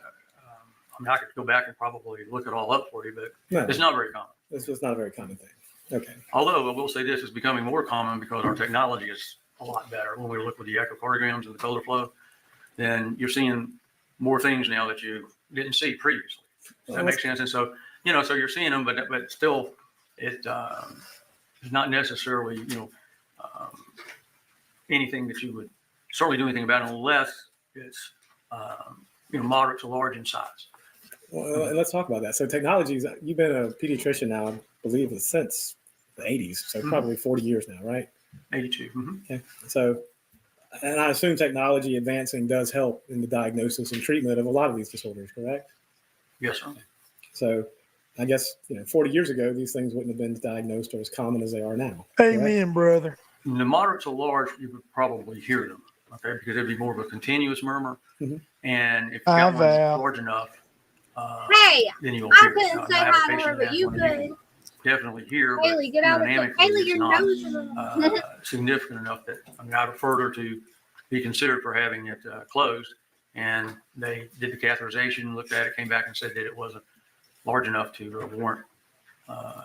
I could go back and probably look it all up for you, but No, it's not very common. it's just not a very common thing. Okay. Although I will say this is becoming more common because our technology is a lot better. When we look with the echocardiograms and the color flow, then you're seeing more things now that you didn't see previously. Does that make sense? And so, so you're seeing them, but still, it is not necessarily, anything that you would certainly do anything about unless it's, moderate to large in size. Well, and let's talk about that. So technologies, you've been a pediatrician now, I believe, since the 80s, so Mhm. probably 40 years now, right? 82. Mhm. Okay. So And I assume technology advancing does help in the diagnosis and treatment of a lot of these disorders, correct? Yes, sir. So I guess, 40 years ago, these things wouldn't have been diagnosed or as common as they are now. Correct? Amen, brother. In the moderate to large, you would probably hear them, okay, because it'd be more of a continuous murmur. Mhm. And if you got one vow. large enough, Hey, then you won't I hear it. couldn't Now, say I have a hi to patient her, but that you one could. can definitely hear, but Haley, get out of the hemodynamically, Haley, it's your not nose is significant enough that, I referred her to be considered for having it closed. And they did the catheterization, looked at it, came back and said that it wasn't large enough to warrant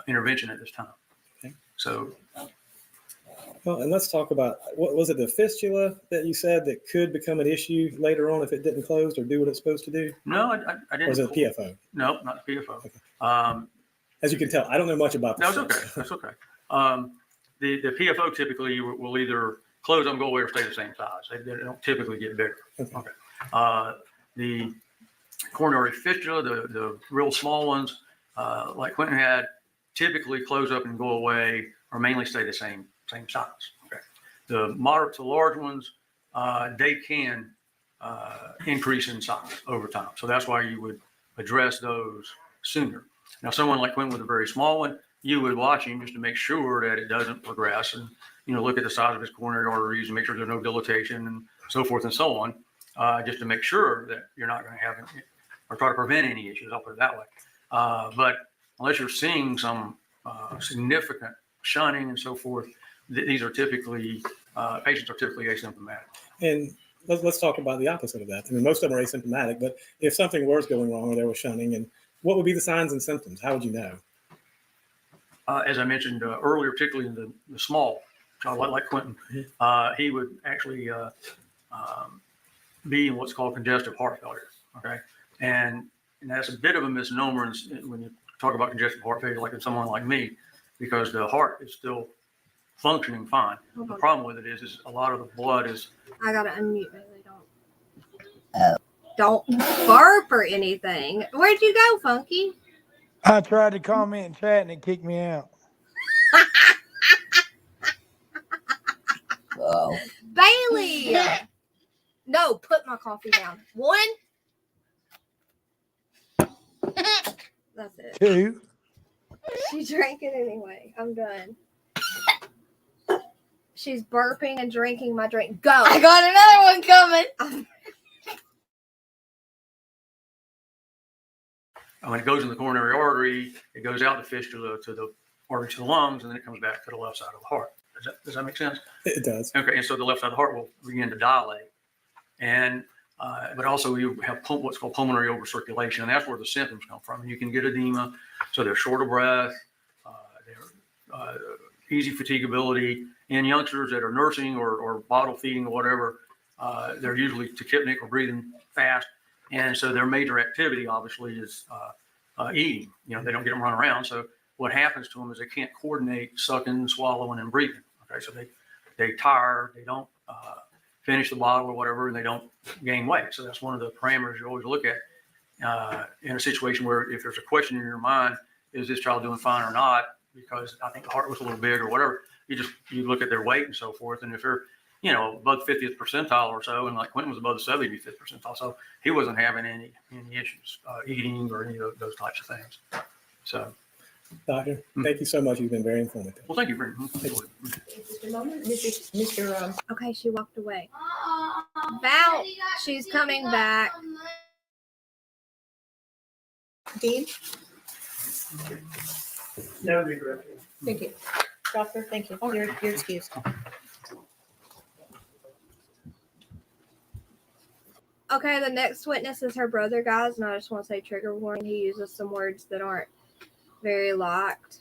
intervention at this time. Okay. So, Well, and let's talk about, what was it, the fistula that you said that could become an issue later on if it didn't close or do what it's supposed to do? no, I didn't. Or is it PFO? No, not PFO. Okay. As you can tell, I don't know much about No, this. it's okay. That's okay. The PFO typically will either close up, go away, or stay the same size. They don't typically get bigger. Okay. The coronary fistula, the real small ones, like Quinton had, typically close up and go away, or mainly stay the same size. Okay. The moderate to large ones, they can increase in size over time. So that's why you would address those sooner. Now, someone like Quinton with a very small one, you would watch him just to make sure that it doesn't progress, and look at the size of his coronary arteries and make sure there's no dilatation and so forth and so on, just to make sure that you're not going to have or try to prevent any issues. I'll put it that way. But unless you're seeing some significant shunning and so forth, these are typically patients are typically asymptomatic. And let's talk about the opposite of that. I mean, most of them are asymptomatic, but if something was going wrong or there was shunning, and what would be the signs and symptoms? How would you know? As I mentioned earlier, particularly in the small child like Quinton, he would actually be in what's called congestive heart failure. Okay, and that's a bit of a misnomer when you talk about congestive heart failure, like in someone like me, because the heart is still functioning fine. The problem with it is a lot of the blood is. I gotta unmute Haley. Don't burp or anything. Where'd you go, Funky? I tried to comment in chat and it kicked me out. Oh. Bailey! No, put my coffee down. One. That's it. Two. She drank it anyway. I'm done. She's burping and drinking my drink. Go. I got another one coming. When it goes in the coronary artery, it goes out the fistula to the artery to the lungs, and then it comes back to the left side of the heart. Does that make sense? It does. Okay, and so the left side of the heart will begin to dilate, and but also you have what's called pulmonary overcirculation, and that's where the symptoms come from. And you can get edema, so they're short of breath, they're easy fatigability. In youngsters that are nursing or bottle feeding or whatever, they're usually tachypnic or breathing fast. And so their major activity obviously is eating. They don't get them run around. So what happens to them is they can't coordinate sucking, swallowing, and breathing. Okay, so they tire, they don't finish the bottle or whatever, and they don't gain weight. So that's one of the parameters you always look at in a situation where if there's a question in your mind, is this child doing fine or not? Because I think the heart was a little big or whatever. You look at their weight and so forth, and if they're above 50th percentile or so, and like Quinton was above the 75th percentile, so he wasn't having any issues eating or any of those types of things. So, Doctor, thank you so much. You've been very informative. Well, thank you very much. Just a moment, Mr. Okay, she walked away. Val, she's coming back. Dean, No regret. thank you. Doctor, thank you. You're excused. Okay, the next witness is her brother, guys, and I just want to say trigger warning. He uses some words that aren't very locked.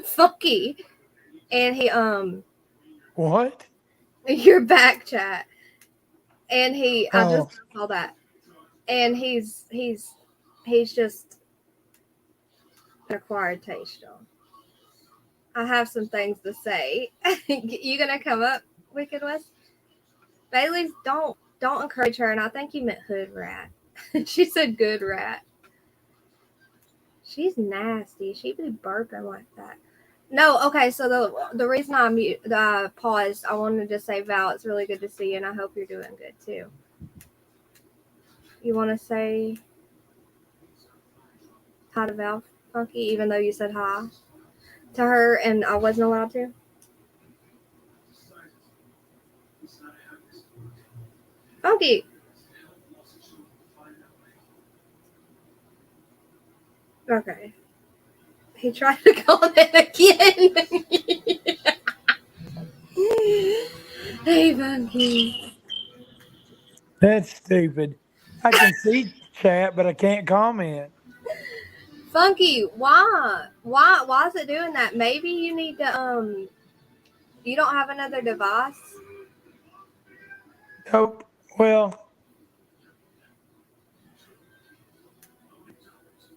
Funky. And he What? your back chat. And I Oh. just saw that. And he's just an acquired taste, y'all. I have some things to say. You gonna come up, Wicked West? Bailey, don't encourage her, and I think you meant hood rat. She said good rat. She's nasty. She be burping like that. No, okay. So the reason I paused, I wanted to say, Val, it's really good to see you, and I hope you're doing good too. You want to say hi to Val, Funky, even though you said hi to her and I wasn't allowed to? Funky. Okay. He tried to call it again. Hey, Funky. That's stupid. I can see chat, but I can't comment. Funky, why is it doing that? Maybe you need to you don't have another device? Nope. Well,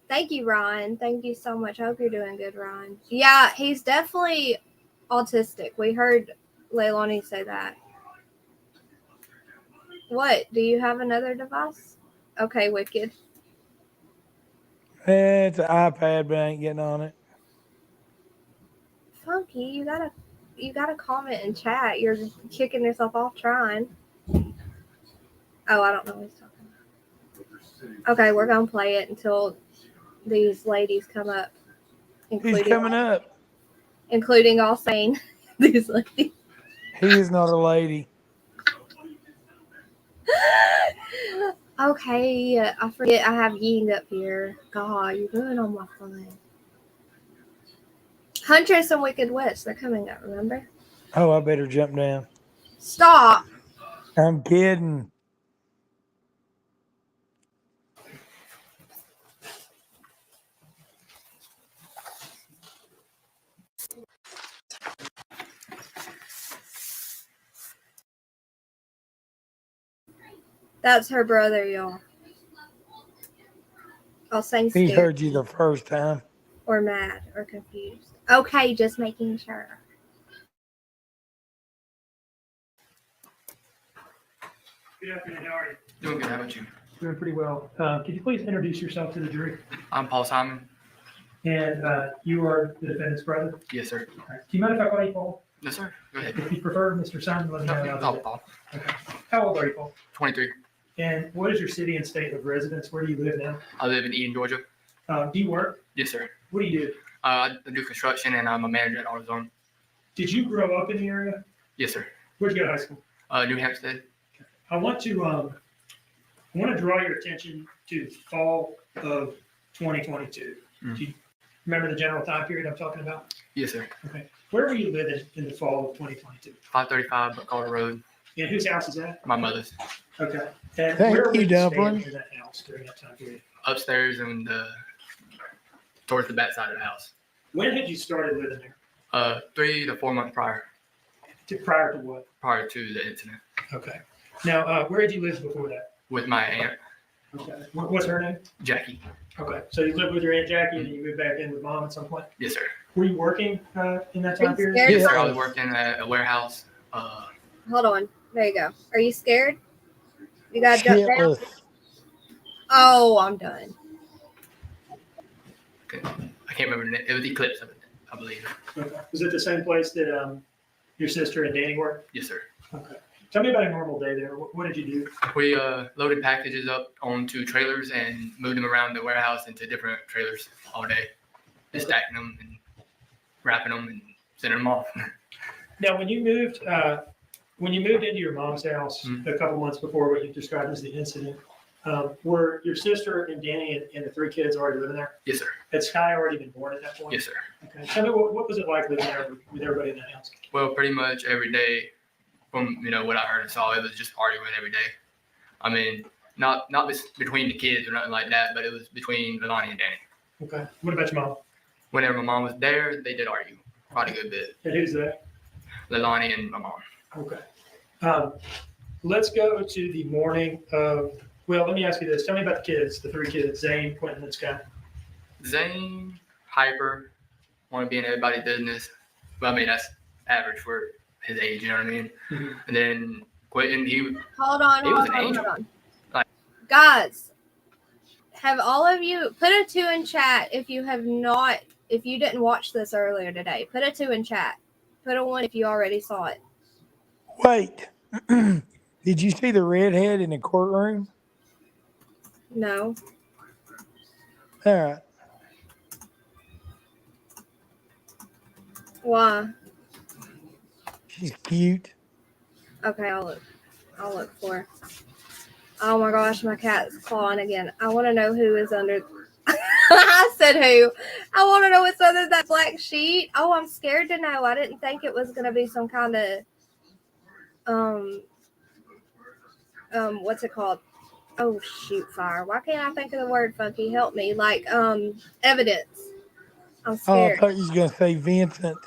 thank you, Ryan. Thank you so much. I hope you're doing good, Ryan. Yeah, he's definitely autistic. We heard Leilani say that. What? Do you have another device? Okay, wicked. it's an iPad, but I ain't getting on it. Funky, you gotta comment and chat. You're kicking yourself off trying. Oh, I don't know what he's talking about. Okay, we're gonna play it until these ladies come up. He's coming up. Including all saying these ladies. He is not a lady. Okay, I forget I have Ying up here. God, you're ruining all my fun. Huntress and Wicked West, they're coming up, remember? Oh, I better jump down. Stop. I'm kidding. That's her brother, y'all. I'll say He scared. heard you the first time. Or mad or confused. Okay, just making sure. Good afternoon, how are you? Doing good. How about you? Doing pretty well. Could you please introduce yourself to the jury? I'm Paul Simon. And you are the defendant's brother? Yes, sir. All right. Do you mind if I call you Paul? Yes, sir. Go ahead. If you prefer, Mr. Simon, let me know. No, Paul. Okay. How old are you, Paul? 23. And what is your city and state of residence? Where do you live now? I live in Eden, Georgia. Do you work? Yes, sir. What do you do? I do construction and I'm a manager at AutoZone. Did you grow up in the area? Yes, sir. Where'd you go to high school? New Hampstead. I want to draw your attention to fall of 2022. Mm. Do you remember the general time period I'm talking about? Yes, sir. Okay. Where were you living in the fall of 2022? 535 Buckle Road. And whose house is that? My mother's. Okay. And Thank where were you, you staying Dumpling. in that house during that time period? Upstairs and towards the back side of the house. When had you started living there? 3 to 4 months prior Prior to what? to the incident Okay. Now, where did you live before that? with my aunt, Okay. What's her name? Jackie. Okay. So you lived with your Aunt Jackie and you moved back in with Mom at some point? Yes, sir. Were you working in that Are time you period? scared? Yes, sir. I was working at a warehouse. Hold on. There you go. Are you scared? You gotta jump down? Shitless. Oh, I'm done. I can't remember the name. It was Eclipse, I believe. Okay. Was it the same place that your sister and Danny worked? Yes, sir. Okay. Tell me about a normal day there. What did you do? We loaded packages up onto trailers and moved them around the warehouse into different trailers all day, just stacking them and wrapping them and sending them off. Now, when you moved into your mom's house a couple months before what you described as the incident, were your sister and Danny and the 3 kids already living there? Yes, sir. Had Sky already been born at that point? Yes, sir. Okay. Tell me what was it like living there with everybody in that house? Well, pretty much every day, from what I heard and saw, it was just arguing every day. I mean, not between the kids or nothing like that, but it was between Leilani and Danny. Okay. What about your mom? Whenever my mom was there, they did argue quite a good bit. And who's that? Leilani and my mom. Okay. Let's go to the morning of. Well, let me ask you this. Tell me about the kids, the 3 kids, Zane, Quinton, and Sky. Zane, hyper, want to be in everybody's business. Well, I mean, that's average for his age, you know what I mean? Mm-hmm. And then Quinton, he Hold on. was an angel. Like, Guys, have all of you put a 2 in chat if if you didn't watch this earlier today. Put a 2 in chat. Put a 1 if you already saw it. Wait. Did you see the redhead in the courtroom? No. All right. Why? She's cute. Okay, I'll look for her. Oh my gosh, my cat's clawing again. I want to know who is under. I said who. I want to know what's under that black sheet. Oh, I'm scared to know. I didn't think it was gonna be some kind of what's it called? Oh shoot, fire. Why can't I think of the word, Funky? Help me. Like evidence. I'm Oh, I scared. thought you was gonna say Vincent.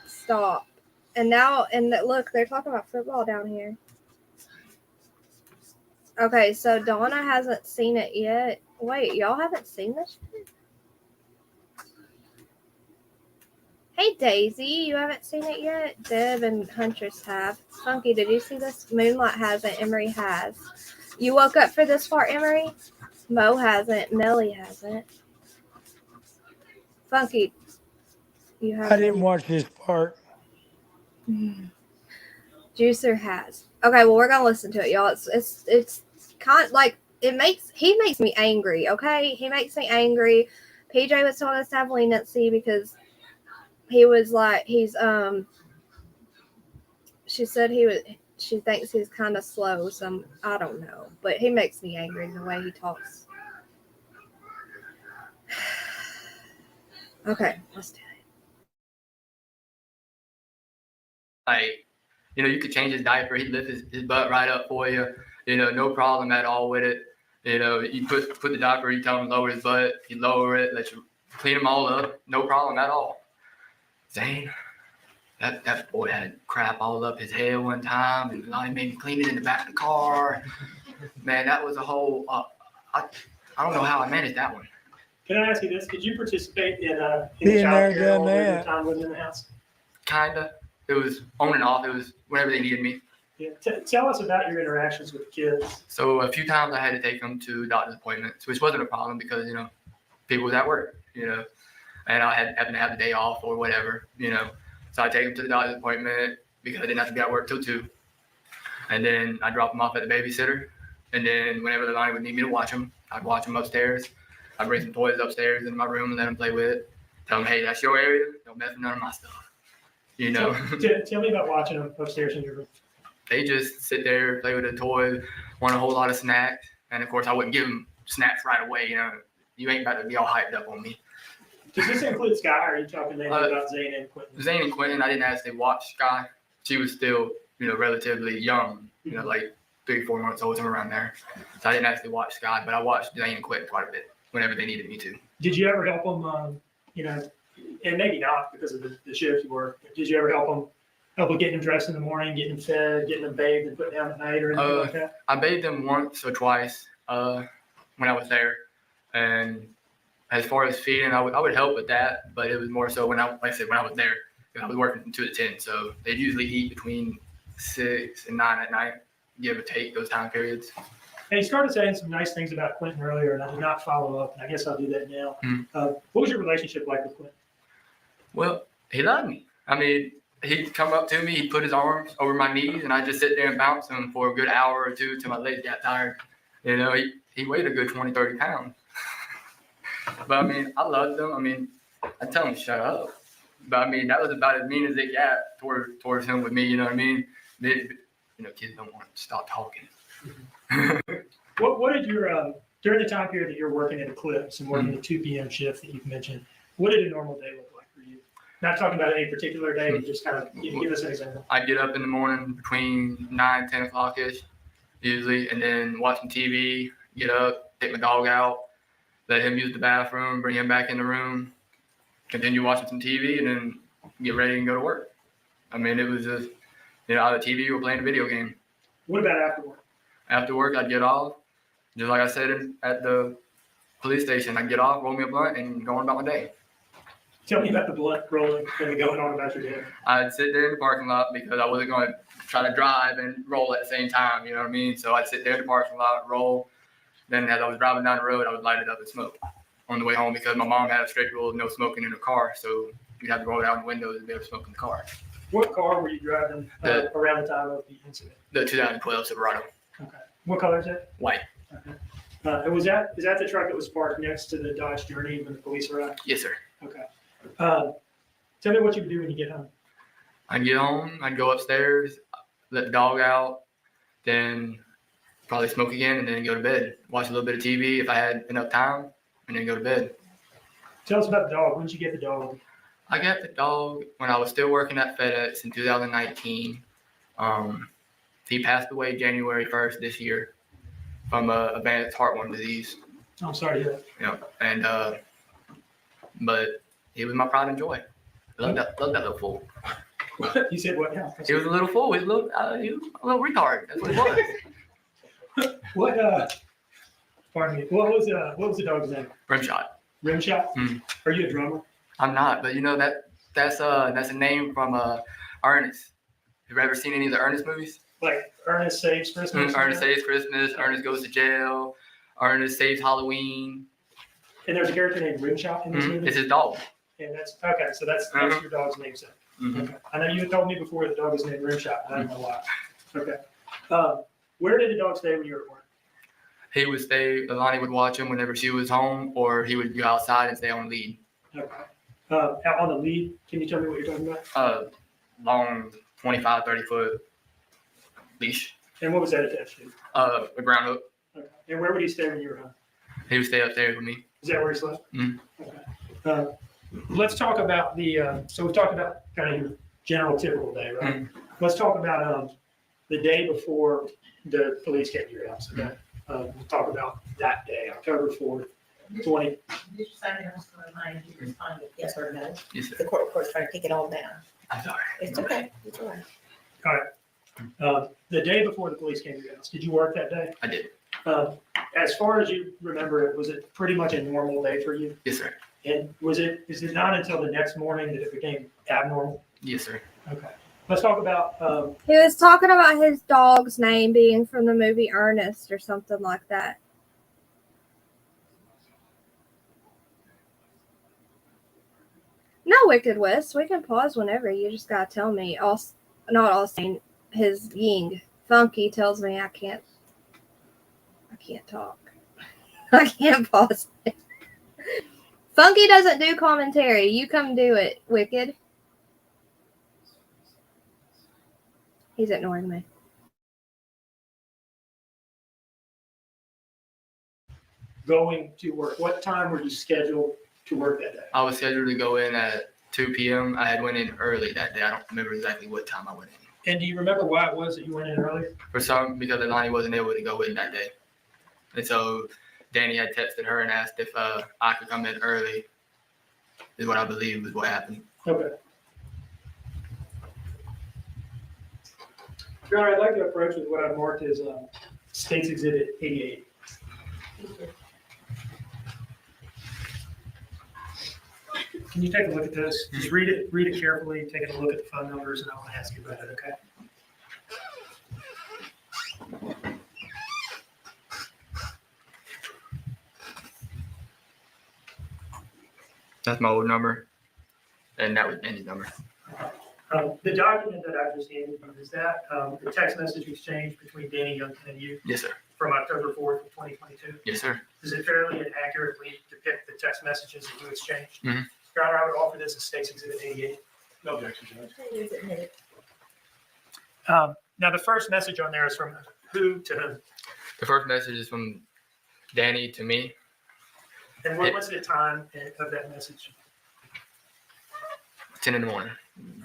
Stop. And now, look, they're talking about football down here. Okay, so Donna hasn't seen it yet. Wait, y'all haven't seen this yet? Hey, Daisy, you haven't seen it yet? Deb and Huntress have. Funky, did you see this? Moonlight hasn't. Emery has. You woke up for this part, Emery? Mo hasn't. Melly hasn't. Funky, you haven't. I didn't watch this part. Juicer has. Okay, well, we're gonna listen to it, y'all. It's kind of like he makes me angry. Okay, he makes me angry. PJ was telling us to have leniency because he was like she said she thinks he's kind of slow. So I don't know, but he makes me angry the way he talks. Okay, let's do it. Like, you could change his diaper. He'd lift his butt right up for you. No problem at all with it. You put the diaper, you tell him to lower his butt. He'd lower it, let you clean him all up. No problem at all. Zane, that boy had crap all up his head one time. And Leilani made me clean it in the back of the car. Man, that was a whole, I don't know how I managed that one. Can I ask you this? Did you participate in Being there, childcare done while during your that. time living in the house? Kinda. It was on and off. It was whenever they needed me. Yeah. Tell us about your interactions with kids. So a few times I had to take them to doctor's appointments, which wasn't a problem because, people was at work, and I happened to have the day off or whatever, So I take them to the doctor's appointment because I didn't have to be at work till 2. And then I drop them off at the babysitter. And then whenever Leilani would need me to watch them, I'd watch them upstairs. I'd bring some toys upstairs in my room and let them play with it. Tell them, hey, that's your area. Don't mess with none of my stuff. Tell me about watching them upstairs in your room. They just sit there, play with a toy, want a whole lot of snacks. And of course, I wouldn't give them snacks right away. You ain't about to be all hyped up on me. Does this include Sky, or are you talking mainly about Zane and Quinton? Zane and Quinton, I didn't actually watch Sky. She was still, relatively young, like 3-4 months old, somewhere around there. So I didn't actually watch Sky, but I watched Zane and Quinton quite a bit whenever they needed me to. Did you ever help them, and maybe not because of the shift you work, but did you ever help them getting them dressed in the morning, getting them fed, getting them bathed and put down at night or anything like that? I bathed them once or twice when I was there. And as far as feeding, I would help with that, but it was more so when I was there. I was working from 2 to 10, so they'd usually eat between 6 and 9 at night, give or take those time periods. And you started saying some nice things about Quinton earlier, and I did not follow up, and I guess I'll do that now. What was your relationship like with Quinton? Well, he loved me. I mean, he'd come up to me, he'd put his arms over my knees, and I'd just sit there and bounce him for a good hour or 2 till my legs got tired. He weighed a good 20, 30 pounds. But, I mean, I loved him. I mean, I'd tell him to shut up. But, I mean, that was about as mean as it got towards him with me, you know what I mean? Kids don't want to stop talking. What did your, during the time period that you're working at Eclipse and working the 2 p.m. shift that you've mentioned, what did a normal day look like for you? Not talking about any particular day, but just kind of give us an example. I'd get up in the morning between 9, 10 o'clock-ish, usually, and then watch some TV, get up, take my dog out, let him use the bathroom, bring him back in the room, continue watching some TV, and then get ready and go to work. I mean, it was just, either TV or playing a video game. What about after work? After work, I'd get off, just like I said at the police station. I'd get off, roll me a blunt, and go on about my day. Tell me about the blunt rolling and going on about your day. I'd sit there in the parking lot because I wasn't going to try to drive and roll at the same time, you know what I mean? So I'd sit there in the parking lot, roll. Then as I was driving down the road, I would light it up and smoke on the way home because my mom had a strict rule of no smoking in her car. So you'd have to roll down the windows and be able to smoke in the car. What car were you driving around the time of the incident? The 2012 Silverado. Okay. What color is it? White. Okay. And is that the truck that was parked next to the Dodge Journey when the police arrived? Yes, sir. Okay. Tell me what you would do when you get home. I'd get home, I'd go upstairs, let the dog out, then probably smoke again, and then go to bed. Watch a little bit of TV if I had enough time, and then go to bed. Tell us about the dog. When did you get the dog? I got the dog when I was still working at FedEx in 2019. He passed away January 1st this year from advanced heartworm disease. I'm sorry to hear that. Yeah, and but he was my pride and joy. Loved that little fool. You said what now? He was a little fool. He was a little retard. That's what he was. Pardon me. What was the dog's name? Rimshot. Rimshot? Mm. Are you a drummer? I'm not, but you know that's a name from Ernest. Have you ever seen any of the Ernest movies? Like Ernest Saves Christmas? Ernest Saves Christmas, Ernest Goes to Jail, Ernest Saves Halloween. And there's a character named Rimshot in this movie? It's his dog. And that's okay, so that's your dog's namesake. Okay. I know you had told me before the dog was named Rimshot. I don't know why. Okay. Where did the dog stay when you were at work? He would stay, Leilani would watch him whenever she was home, or he would go outside and stay on lead. Okay. Out on the lead, can you tell me what you're talking about? Long 25, 30 foot leash. And what was that attached to? A ground hook. Okay. And where would he stay when you were home? He would stay upstairs with me. Is that where he slept? Mm-hmm. Okay. Let's talk about so we've talked about kind of your general typical day, right? Mm-hmm. Let's talk about the day before the police came to your house. Okay. We'll talk about that day, October 4th, 20. Did you sign it to remind you to respond with yes or no? Yes, sir. The court report's trying to take it all down. I'm sorry. It's okay. It's all right. All right. The day before the police came to your house, did you work that day? I did. As far as you remember it, was it pretty much a normal day for you? Yes, sir. And is it not until the next morning that it became abnormal? Yes, sir. Okay. Let's talk about. He was talking about his dog's name being from the movie Ernest or something like that. No, Wicked West. We can pause whenever. You just gotta tell me. Not Austin. His Ying. Funky tells me I can't talk. I can't pause it. Funky doesn't do commentary. You come do it, Wicked. He's ignoring me. Going to work. What time were you scheduled to work that day? I was scheduled to go in at 2 p.m. I had went in early that day. I don't remember exactly what time I went in. And do you remember why it was that you went in early? Because Leilani wasn't able to go in that day. And so Danny had texted her and asked if I could come in early, is what I believe was what happened. Okay. Your Honor, I'd like to approach with what I've marked as State's Exhibit 88. Can you take a look at this? Just read it carefully, take a look at the phone numbers, and I want to ask you about it, okay? That's my old number, and that was Danny's number. The document that I just handed you, is that the text message exchange between Danny Young and you? Yes, sir. From October 4th of 2022? Yes, sir. Does it fairly and accurately depict the text messages that you exchanged? Mm-hmm. Your Honor, I would offer this as State's Exhibit 88. No objection, Judge. Now, the first message on there is from who to whom? The first message is from Danny to me. And what was the time of that message? 10 in the morning,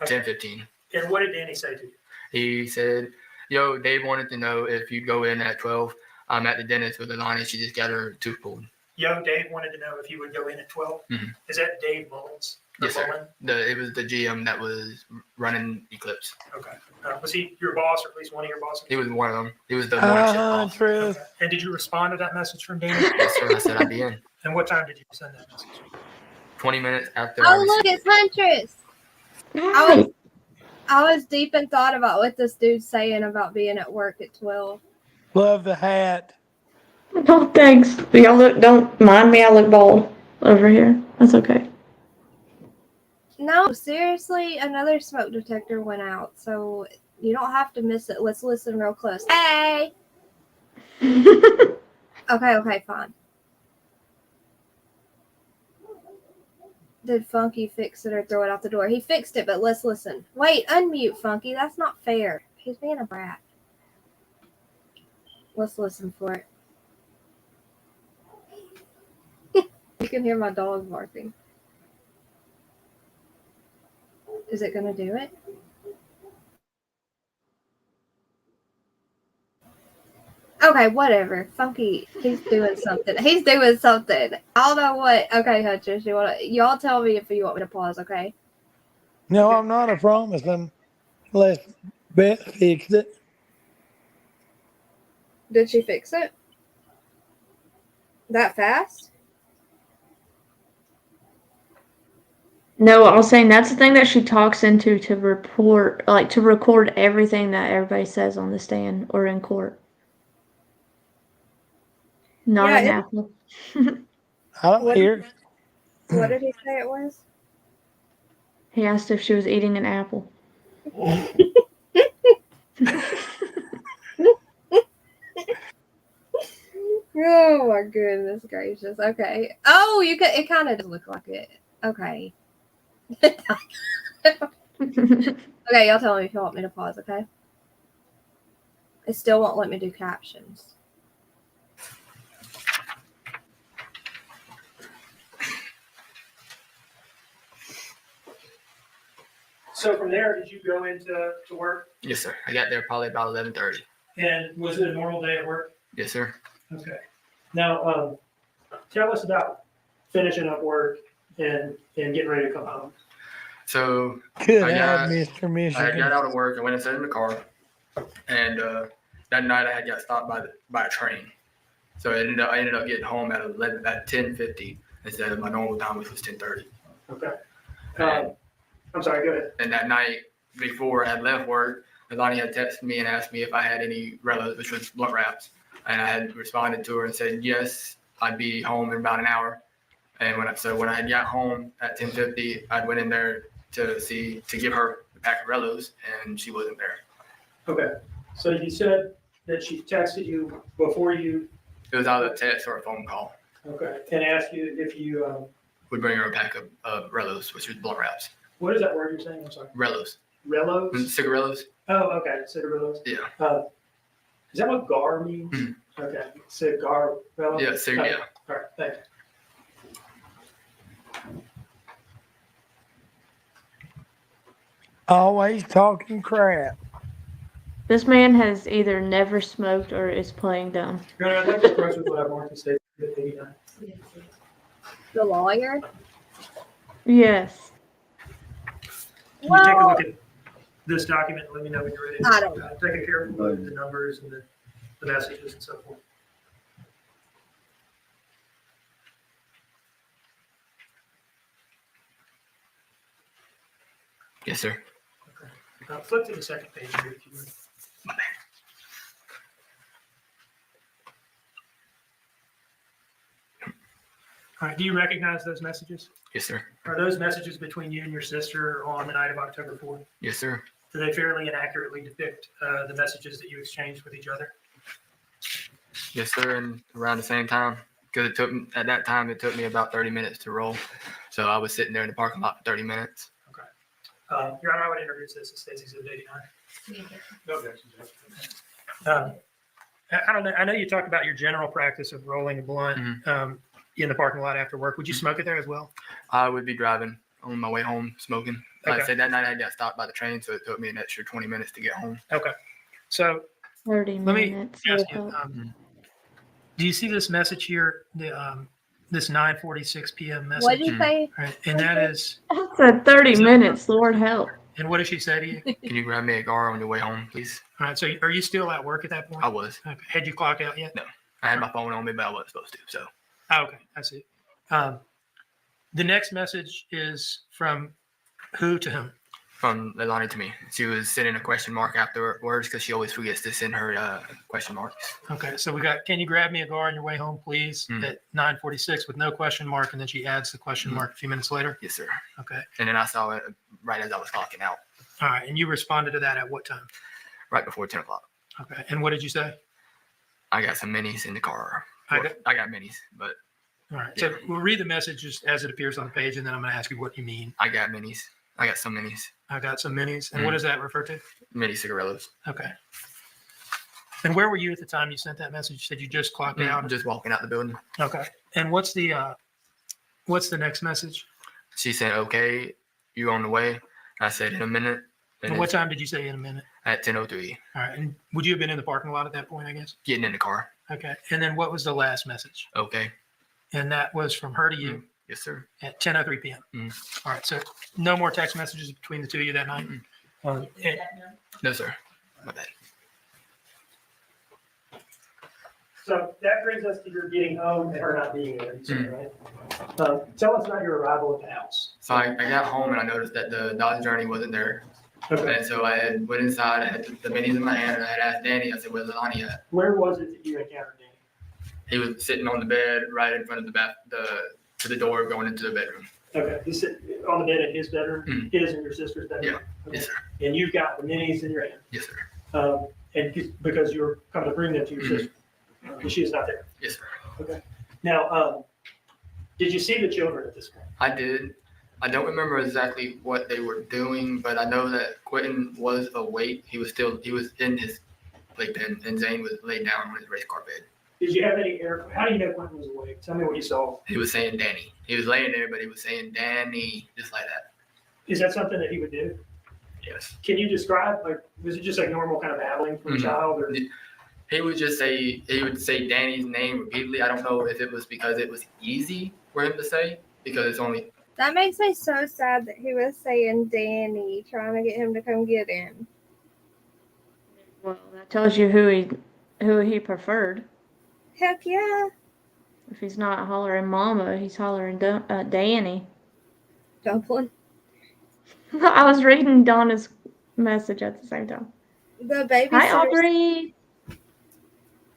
Okay. 10:15. And what did Danny say to you? He said, yo, Dave wanted to know if you'd go in at 12. I'm at the dentist with Leilani. She just got her tooth pulled. Young Dave wanted to know if you would go in at 12. Mm-hmm. Is that Dave Mullins? Yes, sir. It was the GM that was running Eclipse. Okay. Was he your boss, or at least one of your bosses? He was one of them. He was the morning shift boss. True. Okay. And did you respond to that message from Danny? Yes, sir. I said I'd be in. And what time did you send that message? 20 minutes after. Oh, look, it's Huntress. I was deep in thought about what this dude's saying about being at work at 12. Love the hat. Oh, thanks. Y'all don't mind me. I look bald. over here. That's okay. No, seriously, another smoke detector went out, so you don't have to miss it. Let's listen real close. Hey! Okay, fine. Did Funky fix it or throw it out the door? He fixed it, but let's listen. Wait, unmute Funky. That's not fair. He's being a brat. Let's listen for it. You can hear my dog barking. Is it gonna do it? Okay, whatever. Funky, he's doing something. He's doing something. I don't know what. Okay, Hutchins, y'all tell me if you want me to pause, okay? No, I'm not. I promise. Unless Beth fixed it. Did she fix it? That fast? No, I was saying that's the thing that she talks into to report, like to record everything that everybody says on the stand or in court. Not an apple. I don't hear. What did he say it was? He asked if she was eating an apple. Oh my goodness gracious. Okay. Oh, you could. It kind of does look like it. Okay. Okay, y'all tell me if you want me to pause, okay? It still won't let me do captions. So from there, did you go into work? Yes, sir. I got there probably about 11:30. And was it a normal day at work? Yes, sir. Okay. Now, tell us about finishing up work and getting ready to come home. So Good I job, got, Mr. I Michigan. got out of work. I went and sat in the car, and that night I had got stopped by a train. So I ended up getting home at 10:50 instead of my normal time, which was 10:30. Okay. I'm sorry. Go ahead. And that night before I had left work, Leilani had texted me and asked me if I had any relatives, which was blunt wraps, and I had responded to her and said yes, I'd be home in about an hour. And when I had got home at 10:50, I went in there to give her a pack of Rellos, and she wasn't there. Okay. So you said that she texted you before you. It was either a text or a phone call. Okay. And asked you if you. Would bring her a pack of Rellos, which was blunt wraps. What is that word you're saying? I'm sorry. Rellos. Rellos? Cigarillos. Oh, okay. Cigarillos. Yeah. Is that what GAR means? Mm-hmm. Okay. Cigar. Rello? Yeah. Okay. Yeah. All right. Thank you. Always talking crap. This man has either never smoked or is playing dumb. Your Honor, I'd like to approach with what I've marked as State 89. The lawyer? Yes. Can you take a look at this document and let me know when you're ready? I don't know. Take a careful look at the numbers and the messages and so forth. Yes, sir. Okay. Flip to the second page here if you would. All right. Do you recognize those messages? Yes, sir. Are those messages between you and your sister on the night of October 4th? Yes, sir. Do they fairly and accurately depict the messages that you exchanged with each other? Yes, sir. And around the same time, because at that time it took me about 30 minutes to roll, so I was sitting there in the parking lot for 30 minutes. Your Honor, I would introduce this as State's Exhibit 89. I don't know. I know you talked about your general practice of rolling a blunt in the parking lot after work. Would you smoke it there as well? I would be driving on my way home smoking. Like Okay. I said, that night I got stopped by the train, so it took me an extra 20 minutes to get home. Okay. So 30 let me minutes. ask you, do you see this message here? This 9:46 p.m. message? What did you say? Right. And that is. I said 30 minutes. Lord help. And what did she say to you? Can you grab me a GAR on your way home, please? All right. So are you still at work at that point? I was. Okay. Had you clocked out yet? No. I had my phone on me, but I wasn't supposed to, so. Oh, okay. I see. The next message is from who to whom? from Leilani to me. She was sending a question mark afterwards because she always forgets to send her question marks. Okay, so we got, can you grab me a gar on your way home, please, at 9:46 with no question mark, and then she adds the question mark a few minutes later? Yes, sir. Okay. And then I saw it right as I was clocking out. All right, and you responded to that at what time? Right before 10 o'clock. Okay, and what did you say? I got some minis in the car. I got minis, but. All right, so we'll read the message just as it appears on the page, and then I'm going to ask you what you mean. I got minis. I got some minis. I got some minis. And what does that refer to? Mini cigarillos. Okay. And where were you at the time you sent that message? You said you just clocked out? Just walking out the building. Okay. And what's the next message? She said, okay, you on the way? I said, in a minute. And what time did you say in a minute? At 10:03. All right. And would you have been in the parking lot at that point, I guess? Getting in the car. Okay. And then what was the last message? Okay. And that was from her to you? Yes, sir. At 10:03 p.m. All right. So no more text messages between the two of you that night? No, sir. My bad. So that brings us to your getting home and her not being there, you said, right? Tell us about your arrival at the house. So I got home and I noticed that the Dodge Journey wasn't there. Okay. And so I went inside, I had the minis in my hand, and I had asked Danny, I said, where's Leilani at? Where was it that you encountered Danny? He was sitting on the bed right in front of the door going into the bedroom. Okay, he's sitting on the bed in his bedroom, his and your sister's bedroom? Yeah, yes, sir. And you've got the minis in your hand? Yes, sir. And because you're coming to bring them to your sister? And she is not there? Yes, sir. Okay. Now, did you see the children at this point? I did. I don't remember exactly what they were doing, but I know that Quinton was awake. He was in his playpen, and Zane was laid down on his race car bed. Did you have any air? How do you know Quinton was awake? Tell me what you saw. He was saying Danny. He was laying there, but he was saying Danny, just like that. Is that something that he would do? Yes. Can you describe, like, was it just like normal kind of babbling from a child? Or? He would say Danny's name repeatedly. I don't know if it was because it was easy for him to say, because it's only. That makes me so sad that he was saying Danny, trying to get him to come get him. Well, that tells you who he preferred. Heck yeah. If he's not hollering Mama, he's hollering Danny. Dumpling. I was reading Donna's message at the same time. The babysitter. Hi, Aubrey.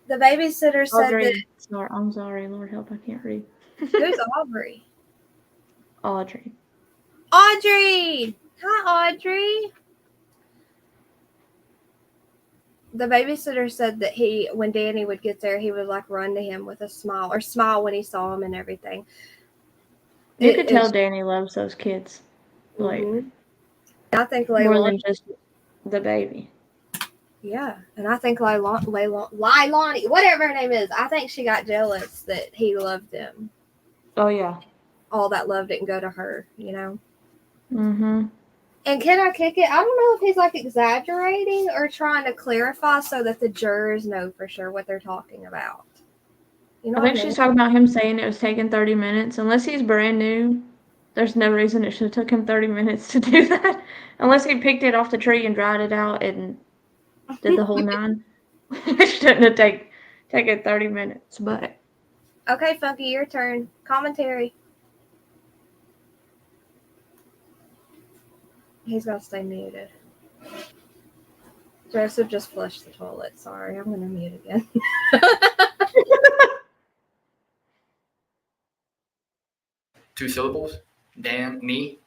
The babysitter said Audrey. I'm sorry. Lord help, I can't read. Who's Aubrey? Audrey. Audrey! Hi, Audrey. The babysitter said that when Danny would get there, he would like run to him with a smile or smile when he saw him and everything. You could tell Danny loves those kids. Like, I think more Leilani, than just the baby. yeah, and I think Leilani, whatever her name is, I think she got jealous that he loved them. Oh yeah. All that love didn't go to her, you know. Mm-hmm. And can I kick it? I don't know if he's like exaggerating or trying to clarify so that the jurors know for sure what they're talking about. You know, I think she's talking about him saying it was taking 30 minutes. Unless he's brand new, there's no reason it should have took him 30 minutes to do that. Unless he picked it off the tree and dried it out and did the whole 9. It shouldn't have taken 30 minutes, but. Okay, Funky, your turn. Commentary. He's got to stay muted. Joseph just flushed the toilet. Sorry, I'm going to mute again. 2 syllables, Danny.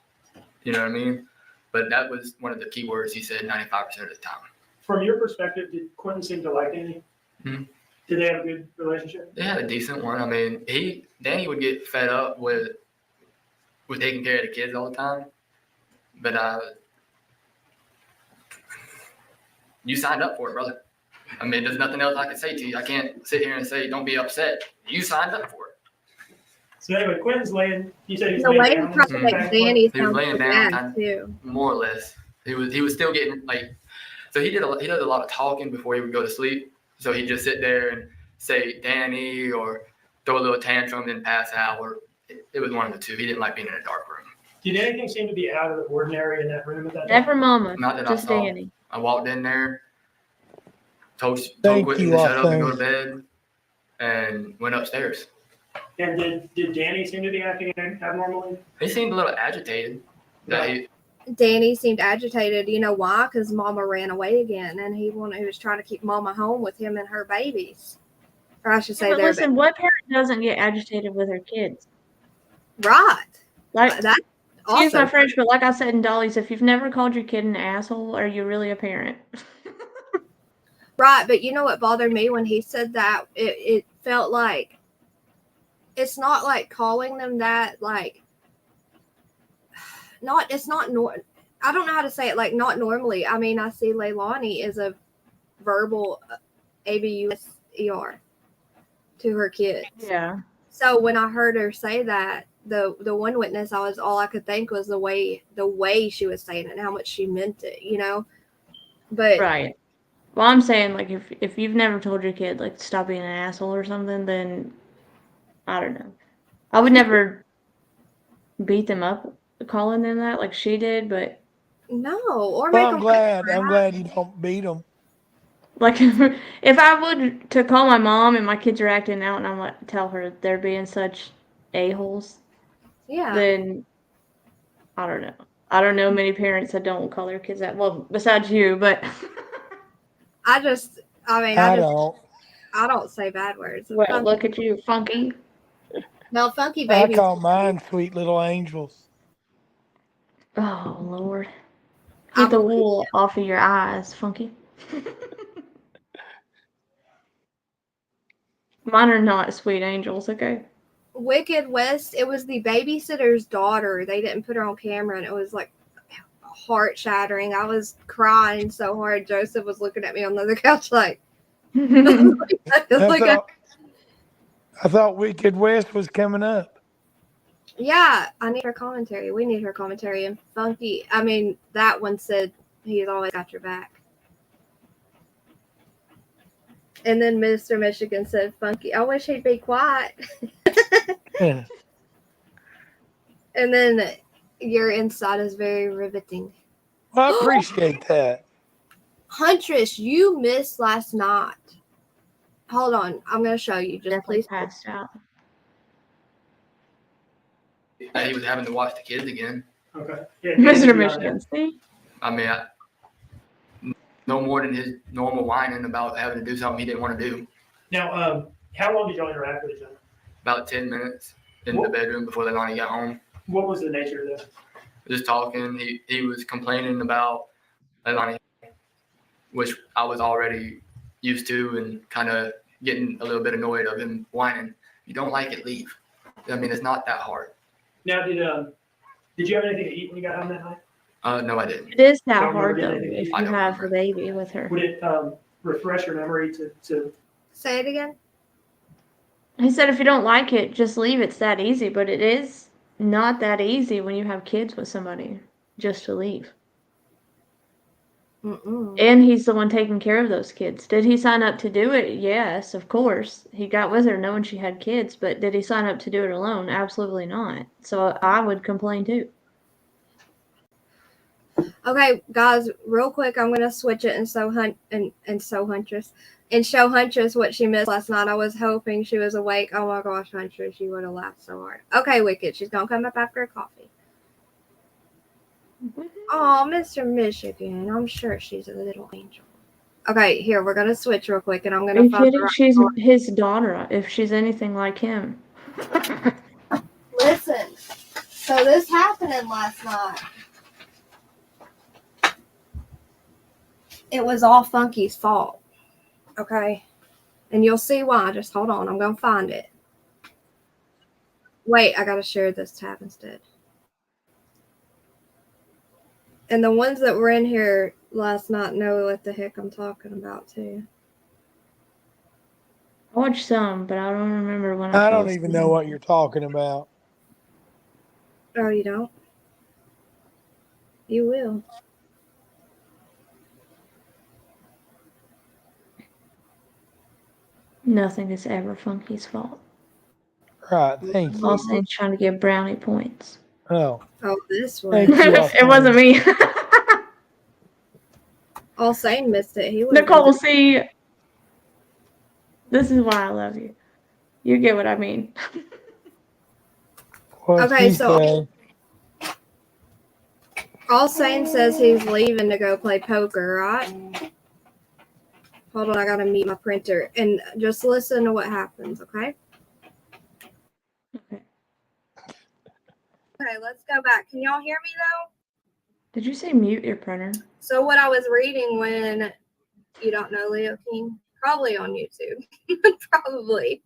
You know what I mean? But that was one of the key words he said 95% of the time. From your perspective, did Quinton seem to like Danny? Did they have a good relationship? They had a decent one. I mean, Danny would get fed up with taking care of the kids all the time. But you signed up for it, brother. I mean, there's nothing else I can say to you. I can't sit here and say, don't be upset. You signed up for it. So anyway, Quinton's laying. You said he's The laying way down. probably like Danny He was sounds laying so down, bad too. more or less. He was still getting like. So he does a lot of talking before he would go to sleep. So he'd just sit there and say Danny or throw a little tantrum, then pass out. Or it was one of the two. He didn't like being in a dark room. Did anything seem to be out of the ordinary in that room at that time? Never Mama. Not that Just I saw. Danny. I walked in there, told Thank Quinton you, to shut up and go to Austin. bed, and went upstairs. And did Danny seem to be acting abnormally? He seemed a little agitated. Danny seemed agitated. You know why? Because Mama ran away again, and he was trying to keep Mama home with him and her babies. Or I should say, But their listen, what parent doesn't get agitated with their kids? right. Like, That's excuse my also French, but like I said in Dolly's, if you've never called your kid an asshole, are you really a parent? right. But you know what bothered me when he said that? It felt like it's not like calling them that. Like, it's not I don't know how to say it. Like, not normally. I mean, I see Leilani is a verbal ABUSER to her kids. Yeah. So when I heard her say that, the one witness, all I could think was the way she was saying it and how much she meant it, you know. But right. Well, I'm saying, like, if you've never told your kid, like, to stop being an asshole or something, then I don't know. I would never beat them up calling them that like she did, but no, or Well, make I'm glad you don't beat them. like if I would to call my mom and my kids are acting out and I'm like tell her they're being such a-holes, yeah, then I don't know. I don't know many parents that don't call their kids that. Well, besides you, but I don't. don't say bad words. Well, Funky. look at you, funky. No, funky I babies. call mine sweet little angels. Oh Lord, keep the wool off of your eyes, funky. Mine are not sweet angels, okay? Wicked West, it was the babysitter's daughter. They didn't put her on camera, and it was like heart shattering. I was crying so hard. Joseph was looking at me on the other couch like, I thought Wicked West was coming up. yeah, I need her commentary. We need her commentary. And Funky, I mean, that one said he's always got your back. And then Mr. Michigan said, Funky, I wish he'd be quiet. Yeah. And then your insight is very riveting. Well, I appreciate that. Huntress, you missed last night. Hold on. I'm going to show you. Just Definitely please. passed out. That he was having to watch the kids again. Okay. Yeah, Mr. Michigan, see? I mean, no more than his normal whining about having to do something he didn't want to do. Now, how long did y'all interact with each other? About 10 minutes in the bedroom before Leilani got home. What was the nature of this? Just talking. He was complaining about Leilani, which I was already used to, and kind of getting a little bit annoyed of him whining. You don't like it, leave. I mean, it's not that hard. Now, did you have anything to eat when you got home that night? No, I didn't. It is that Don't hard, though, remember if anything. you have the baby with her. Would it refresh your memory to Say it again? He said if you don't like it, just leave. It's that easy, but it is not that easy when you have kids with somebody just to leave. Mm-mm. And he's the one taking care of those kids. Did he sign up to do it? Yes, of course. He got with her knowing she had kids, but did he sign up to do it alone? Absolutely not. So I would complain too. Okay, guys, real quick, I'm gonna switch it and show Huntress what she missed last night. I was hoping she was awake. Oh my gosh, Huntress, you would have laughed so hard. Okay, Wicked, she's gonna come up after a coffee. Oh, Mr. Michigan, I'm sure she's a little angel. Okay, here, we're gonna switch real quick, and I'm Are gonna you find kidding? She's his daughter, if she's anything like him. Listen, so this happening last night. It was all Funky's fault. Okay? And you'll see why. Just hold on. I'm going to find it. Wait, I got to share this tab instead. And the ones that were in here last night know what the heck I'm talking about, too. I watched some, but I don't remember when I don't even know what you're talking about. Oh, you don't? You will. Nothing is ever Funky's fault. Right, thank you. Austin's trying to get brownie points. Oh. Oh, this one. Thank you, It wasn't me. All Sane missed it. He Nicole, see, this is why I love you. You get what I mean. Okay, so All Sane says he's leaving to go play poker, right? Hold on, I gotta mute my printer and just listen to what happens, okay? Okay. Okay, let's go back. Can y'all hear me though? Did you say mute your printer? So what I was reading when you don't know Leo King, probably on YouTube. Probably.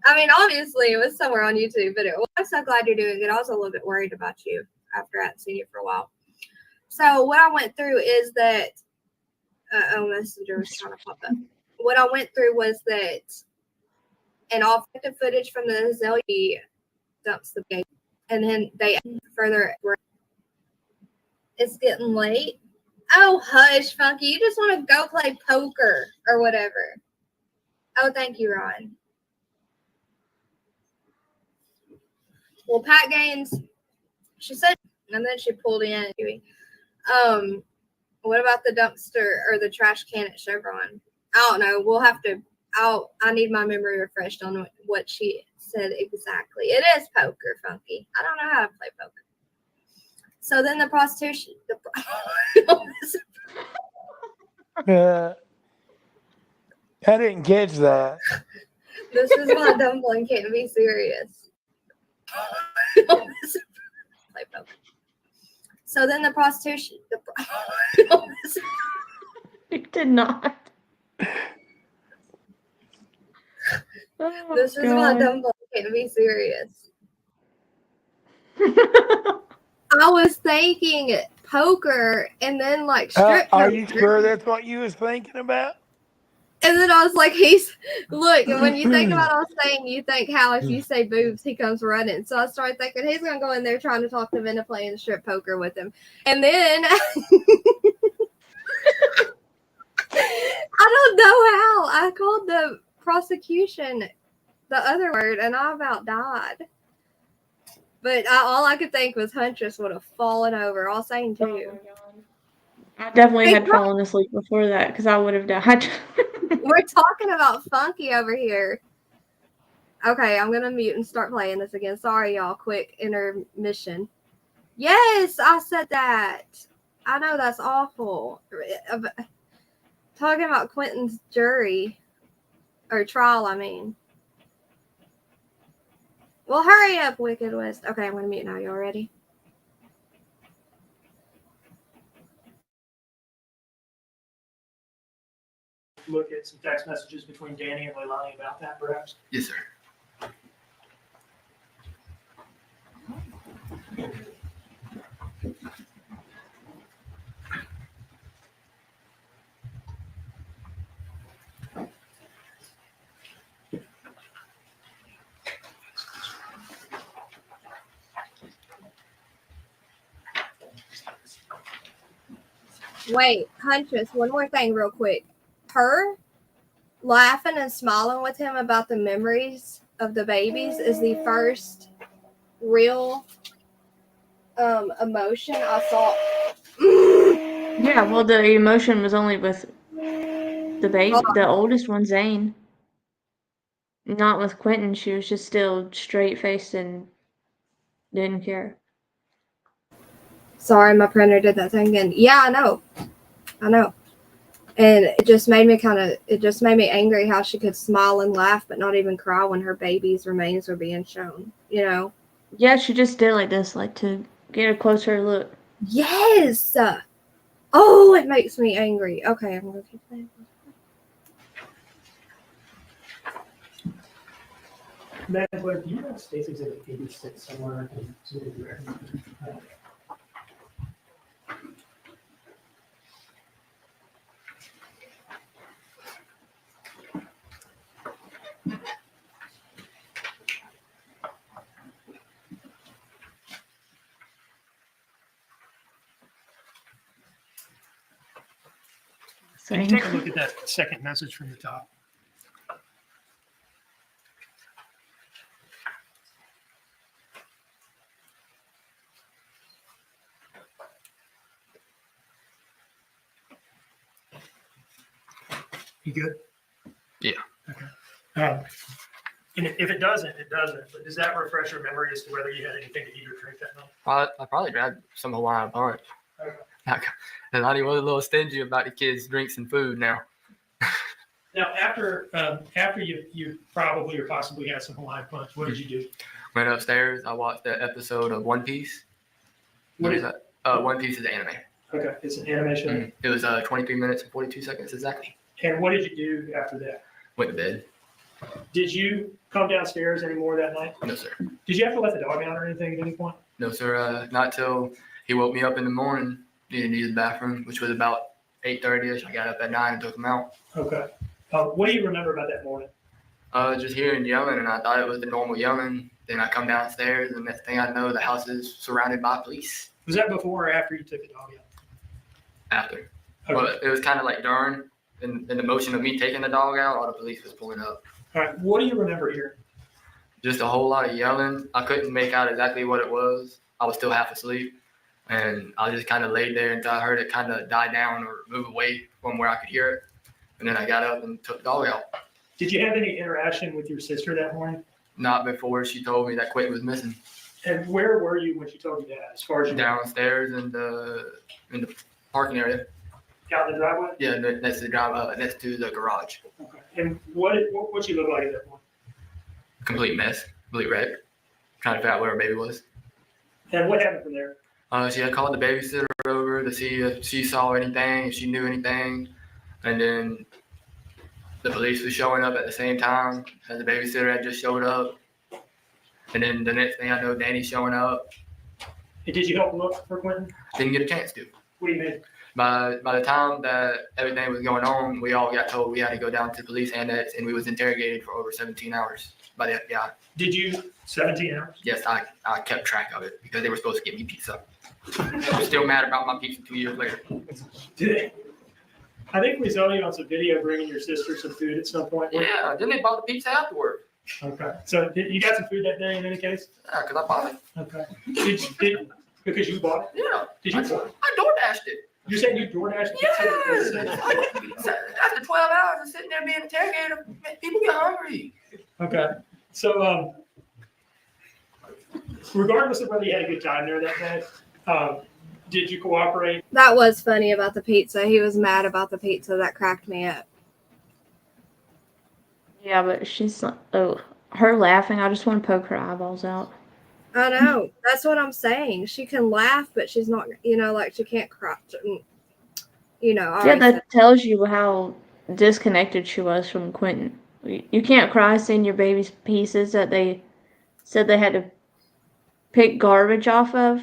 I mean, obviously it was somewhere on YouTube, but I'm so glad you're doing it. I was a little bit worried about you after I hadn't seen you for a while. So what I went through is that Messenger was trying to pop up. What I went through was that an authentic footage from the Zelly dumps the game, and then they further. It's getting late. Oh, hush, Funky. You just want to go play poker or whatever. Oh, thank you, Ron. Well, Pat Gaines, she said, and then she pulled in. What about the dumpster or the trash can at Chevron? I don't know. We'll have to. I need my memory refreshed on what she said exactly. It is poker, Funky. I don't know how to play poker. So then the prostitution. I didn't catch that. This is why Dumpling can't be serious. Play poker. So then the prostitution. It did not. This is why Dumpling can't be serious. I was thinking poker and then like strip Are poker. you sure that's what you was thinking about? And then I was like, look, and when you think about all saying, you think how if you say boobs, he comes running. So I started thinking he's going to go in there trying to talk to Vin to play in strip poker with him. And then I don't know how I called the prosecution the other word and I about died. But all I could think was Huntress would have fallen over. All saying too. I definitely had fallen asleep before that because I would have died. We're talking about Funky over here. Okay, I'm gonna mute and start playing this again. Sorry, y'all. Quick intermission. Yes, I said that. I know that's awful. Talking about Quinton's jury or trial, I mean. Well, hurry up, Wicked West. Okay, I'm gonna mute now. Y'all ready? Look at some text messages between Danny and Leilani about that, perhaps? Yes, sir. Wait, Huntress, one more thing real quick. Her laughing and smiling with him about the memories of the babies is the first real emotion I saw. Yeah, well, the emotion was only with the baby, the oldest one, Zane. Not with Quinton. She was just still straight faced and didn't care. Sorry, my printer did that thing again. Yeah, I know. And it just made me angry how she could smile and laugh but not even cry when her baby's remains were being shown, you know? Yeah, she just did like this, like to get a closer look. Yes! Oh, it makes me angry. Okay, I'm going to keep playing. Madam Clerk, do you have Stacy's at 86 somewhere in here? Can you take a look at that second message from the top? You good? Yeah. Okay. And if it doesn't, it doesn't. But does that refresh your memory as to whether you had anything to eat or drink that night? I probably grabbed some Hawaiian punch. Okay. Leilani was a little stingy about the kids' drinks and food now. Now, after you probably or possibly had some Hawaiian punch, what did you do? Went upstairs. I watched that episode of One Piece. What is that? One Piece is an anime. Okay, it's an animation. Mm-hmm. It was 23 minutes and 42 seconds exactly. And what did you do after that? Went to bed. Did you come downstairs anymore that night? No, sir. Did you have to let the dog out or anything at any point? No, sir. Not till he woke me up in the morning. Needed to use the bathroom, which was about 8:30ish. I got up at 9 and took him out. Okay. What do you remember about that morning? Just hearing yelling, and I thought it was the normal yelling. Then I come downstairs, and next thing I know, the house is surrounded by police. Was that before or after you took the dog out? After. Okay. But it was kind of like during, in the motion of me taking the dog out, all the police was pulling up. All right. What do you remember hearing? Just a whole lot of yelling. I couldn't make out exactly what it was. I was still half asleep. And I just kind of laid there until I heard it kind of die down or move away from where I could hear it. And then I got up and took the dog out. Did you have any interaction with your sister that morning? Not before she told me that Quinton was missing. And where were you when she told you that? As far as you downstairs in the parking area. Out in the driveway? Yeah, next to the drive, next to the garage. Okay. And what she look like at that point? Complete mess, complete wreck. Trying to figure out where her baby was. And what happened from there? She had called the babysitter over to see if she saw anything, if she knew anything. And then the police was showing up at the same time as the babysitter had just showed up. And then the next thing I know, Danny's showing up. And did you help look for Quinton? Didn't get a chance to. What do you mean? By the time that everything was going on, we all got told we had to go down to the police annex, and we was interrogated for over 17 hours by the FBI. Did you 17 hours? Yes, I kept track of it because they were supposed to get me pizza. I'm still mad about my pizza 2 years later. Did they? I think we saw you on some video bringing your sister some food at some point. Yeah, then they bought the pizza afterward. Okay. So you got some food that day in any case? Yeah, because I bought it. Okay. Because you bought it? Yeah. Did you? I DoorDashed it. You're saying you DoorDashed it? Yes. After 12 hours of sitting there being interrogated, people get hungry. Okay. So, regardless of whether you had a good time there that day, did you cooperate? That was funny about the pizza. He was mad about the pizza. That cracked me up. Yeah, but she's like, oh, her laughing. I just want to poke her eyeballs out. I know. That's what I'm saying. She can laugh, but she's not, like she can't cry. Yeah, that tells you how disconnected she was from Quinton. You can't cry seeing your baby's pieces that they said they had to pick garbage off of,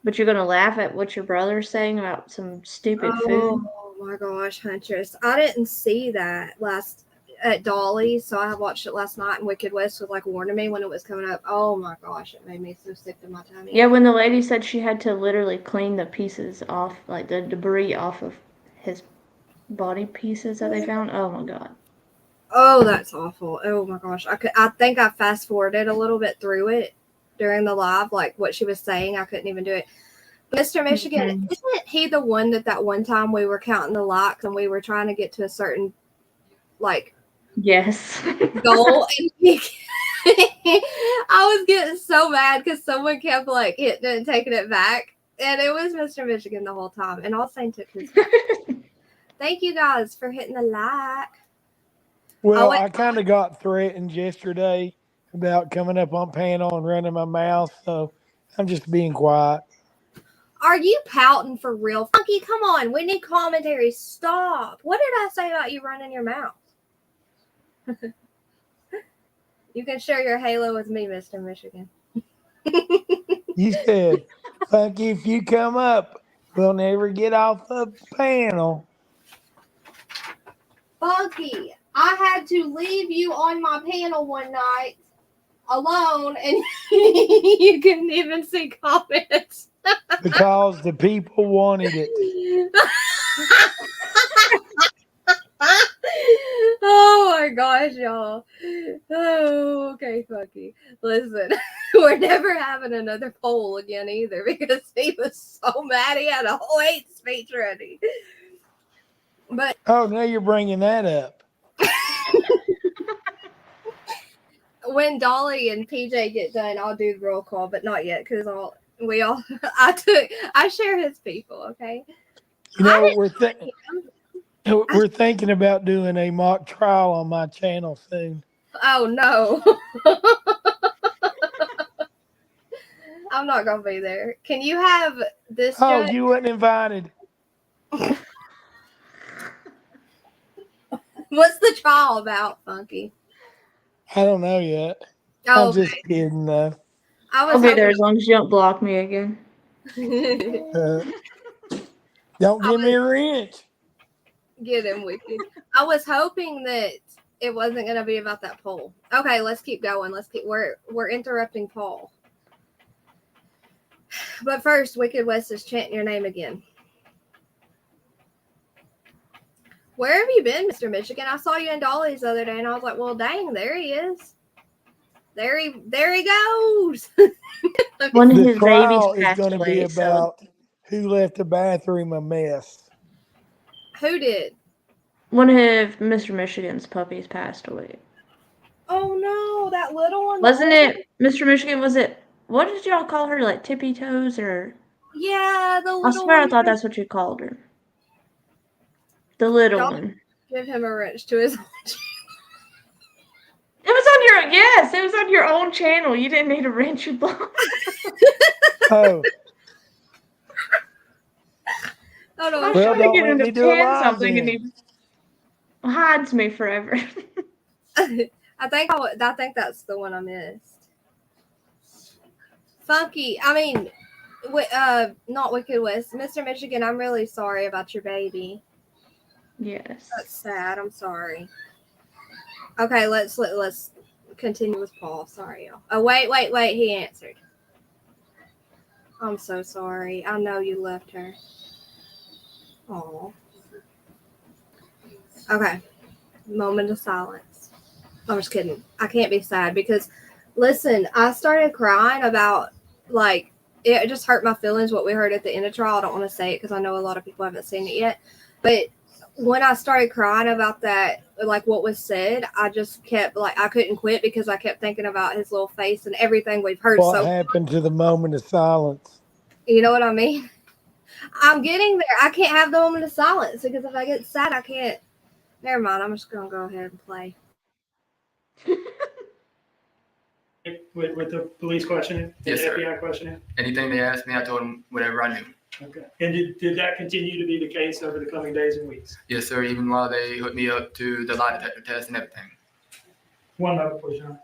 but you're going to laugh at what your brother's saying about some stupid food. Oh my gosh, Huntress. I didn't see that at Dolly, so I watched it last night, and Wicked West was like warning me when it was coming up. Oh my gosh, it made me so sick to my tummy. Yeah, when the lady said she had to literally clean the pieces off, like the debris off of his body pieces that they found. Oh my god. Oh, that's awful. Oh my gosh. I think I fast forwarded a little bit through it during the live, like what she was saying. I couldn't even do it. Mr. Michigan, isn't he the one that one time we were counting the likes and we were trying to get to a certain yes goal, and I was getting so mad because someone kept hitting it and taking it back, and it was Mr. Michigan the whole time, and all Saint took his Thank you guys for hitting the like. Well, I kind of got threatened yesterday about coming up on panel and running my mouth, so I'm just being quiet. Are you pouting for real? Funky, come on. We need commentary. Stop. What did I say about you running your mouth? You can share your halo with me, Mr. Michigan. You said, Funky, if you come up, we'll never get off the panel. Funky, I had to leave you on my panel one night alone, and you couldn't even see comments. Because the people wanted it. Oh my gosh, y'all. Oh, okay, Funky. Listen, we're never having another poll again either because he was so mad he had a whole hate speech ready. But oh, now you're bringing that up. when Dolly and PJ get done, I'll do the roll call, but not yet because I share his people. Okay. You know, we're thinking about doing a mock trial on my channel soon. Oh no. I'm not gonna be there. Can you have this? Oh, judge? you weren't invited. What's the trial about, Funky? I don't know yet. Oh, I'm just kidding, though. I I'll be there as long as you don't block me again. Don't give me a wrench. Get him, Wicked. I was hoping that it wasn't going to be about that poll. Okay, let's keep going. We're interrupting Paul. But first, Wicked West is chanting your name again. Where have you been, Mr. Michigan? I saw you in Dolly's the other day, and I was like, well, dang, there he is. There he goes. One of The his babies trial is passed going to be away, so about who left the bathroom a mess. Who did? one of Mr. Michigan's puppies passed away. Oh, no, that little one. Wasn't it, Mr. Michigan, what did y'all call her, like Tippy Toes or? Yeah, the little I swear one. I thought that's what you called her. The little Don't one. give him a wrench to his It was on your own channel. You didn't need a wrench, you blocked. Oh. Oh, no. I was Well, trying to don't get let him me to do a pin live something and then. he hides me forever. I think that's the one I missed. Funky. I mean, not Wicked West. Mr. Michigan, I'm really sorry about your baby. Yes. That's sad. I'm sorry. Okay, let's continue with Paul. Sorry, y'all. Oh, wait. He answered. I'm so sorry. I know you left her. Oh. Okay. Moment of silence. I'm just kidding. I can't be sad because, listen, I started crying about, like, it just hurt my feelings what we heard at the end of trial. I don't want to say it because I know a lot of people haven't seen it yet. But when I started crying about that, like what was said, I just kept, like, I couldn't quit because I kept thinking about his little face and everything we've heard. What happened to the moment of silence? You know what I mean? I'm getting there. I can't have the moment of silence because if I get sad, I can't. Never mind. I'm just going to go ahead and play. With the police questioning? Yes, the sir. FBI questioning? Anything they asked me, I told them whatever I knew. Okay. And did that continue to be the case over the coming days and weeks? Yes, sir. Even while they hooked me up to the lie detector test and everything. One moment, please, John.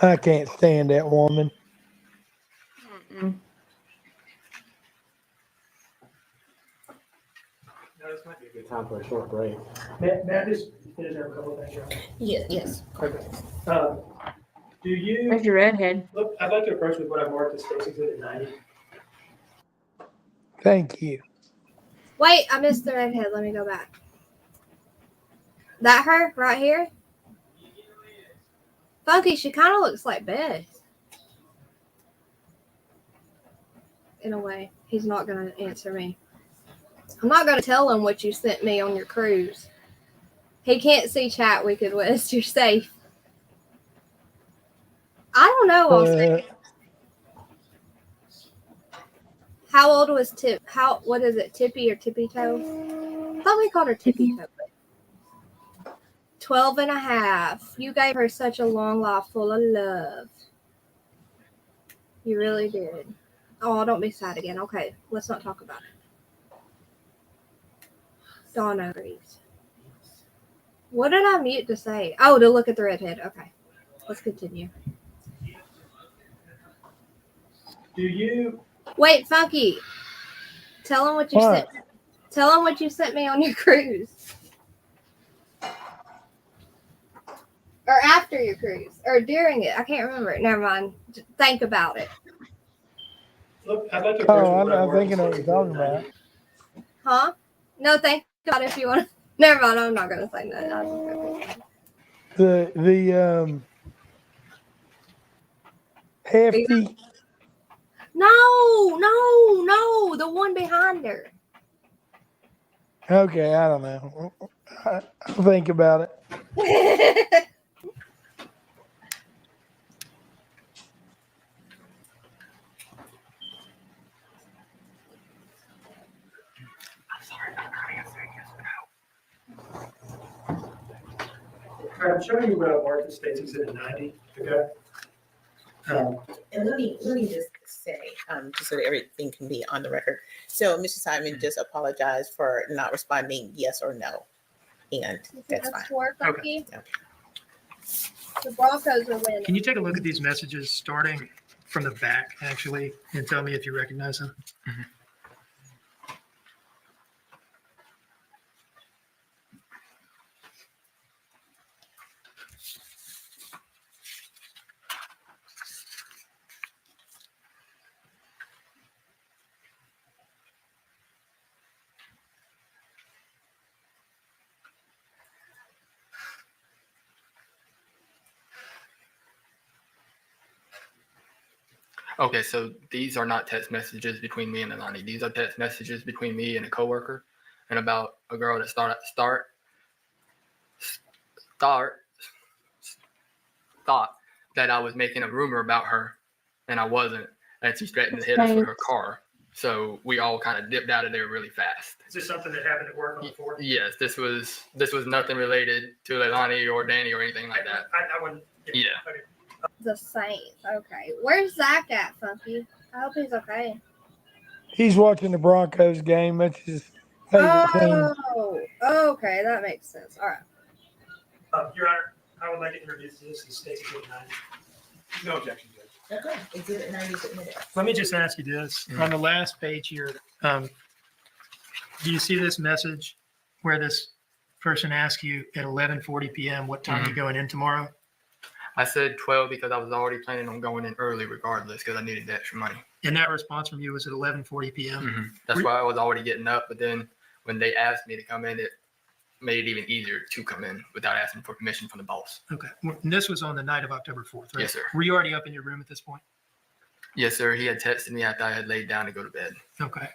I can't stand that woman. Mm-mm. This might be a good time for a short break. May I just finish up a couple of things, John? Yes. Okay. Do you? There's your redhead. Look, I'd like to approach with what I've marked as State's Exhibit 90. Thank you. Wait, I missed the redhead. Let me go back. That her right here? Funky, she kind of looks like Beth. In a way. He's not going to answer me. I'm not going to tell him what you sent me on your cruise. He can't see chat, Wicked West. You're safe. I don't know. How old was Tip? What is it? Tippy or Tippy Toe? I thought we called her Tippy Toe. 12 and a half. You gave her such a long life full of love. You really did. Oh, don't be sad again. Okay, let's not talk about it. Dawn agrees. What did I mute to say? Oh, to look at the redhead. Okay, let's continue. Do you? Wait, Funky. Tell him what you sent. Tell him what you sent me on your cruise. Or after your cruise. Or during it. I can't remember it. Never mind. Just think about it. Look, I'd like to approach with what I've I'm marked thinking as of what State's you're Exhibit talking 90. about. Huh? No, think about it if you want to. Never mind. I'm not going to say that. The hefty. No, the one behind her. Okay, I don't know. I'll think about it. All right, I'm showing you Martha States Exhibit 90, okay? And let me just say, just so that everything can be on the record. So Mr. Simon just apologized for not responding yes or no. And that's fine. Okay. The Broncos are winning. Can you take a look at these messages starting from the back, actually, and tell me if you recognize them? Okay, so these are not text messages between me and Leilani. These are text messages between me and a coworker, and about a girl that thought that I was making a rumor about her, and I wasn't, and she threatened to hit us with her car. So we all kind of dipped out of there really fast. Is this something that happened at work on the 4th? Yes, this was nothing related to Leilani or Danny or anything like that. I wouldn't. Yeah. Okay. The Saints. Okay. Where's Zach at, Funky? I hope he's okay. He's watching the Broncos game. That's his favorite team. Oh, okay. That makes sense. All right. Your Honor, I would like to introduce this as States Exhibit 90. No objection, Judge. Okay, Exhibit 90 is admitted. Let me just ask you this. On the last page here, do you see this message where this person asks you at 11:40 p.m. what time you're going in tomorrow? I said 12 because I was already planning on going in early regardless because I needed the extra money. And that response from you was at 11:40 p.m.? That's why I was already getting up. But then when they asked me to come in, it made it even easier to come in without asking for permission from the boss. Okay. And this was on the night of October 4th, right? Yes, sir. Were you already up in your room at this point? Yes, sir. He had texted me after I had laid down to go to bed. Okay.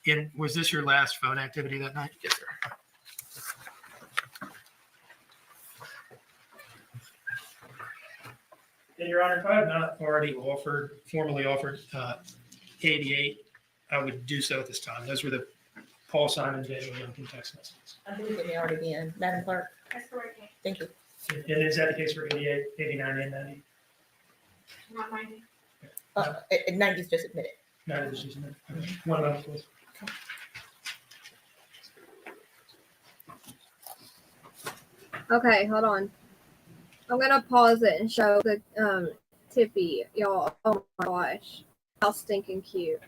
And was this your last phone activity that night? Yes, sir. And Your Honor, if I have not already formally offered 88, I would do so at this time. Those were the Paul Simon, Daniel Youngkin text messages. I believe it may already be in. Madam Clerk? That's correct. Thank you. And is that the case for 88, 89, and 90? Not 90. 90 is just admitted. 90 is just admitted. Okay. One of those, please. Okay, hold on. I'm gonna pause it and show the Tippy, y'all. Oh my gosh, how stinking cute.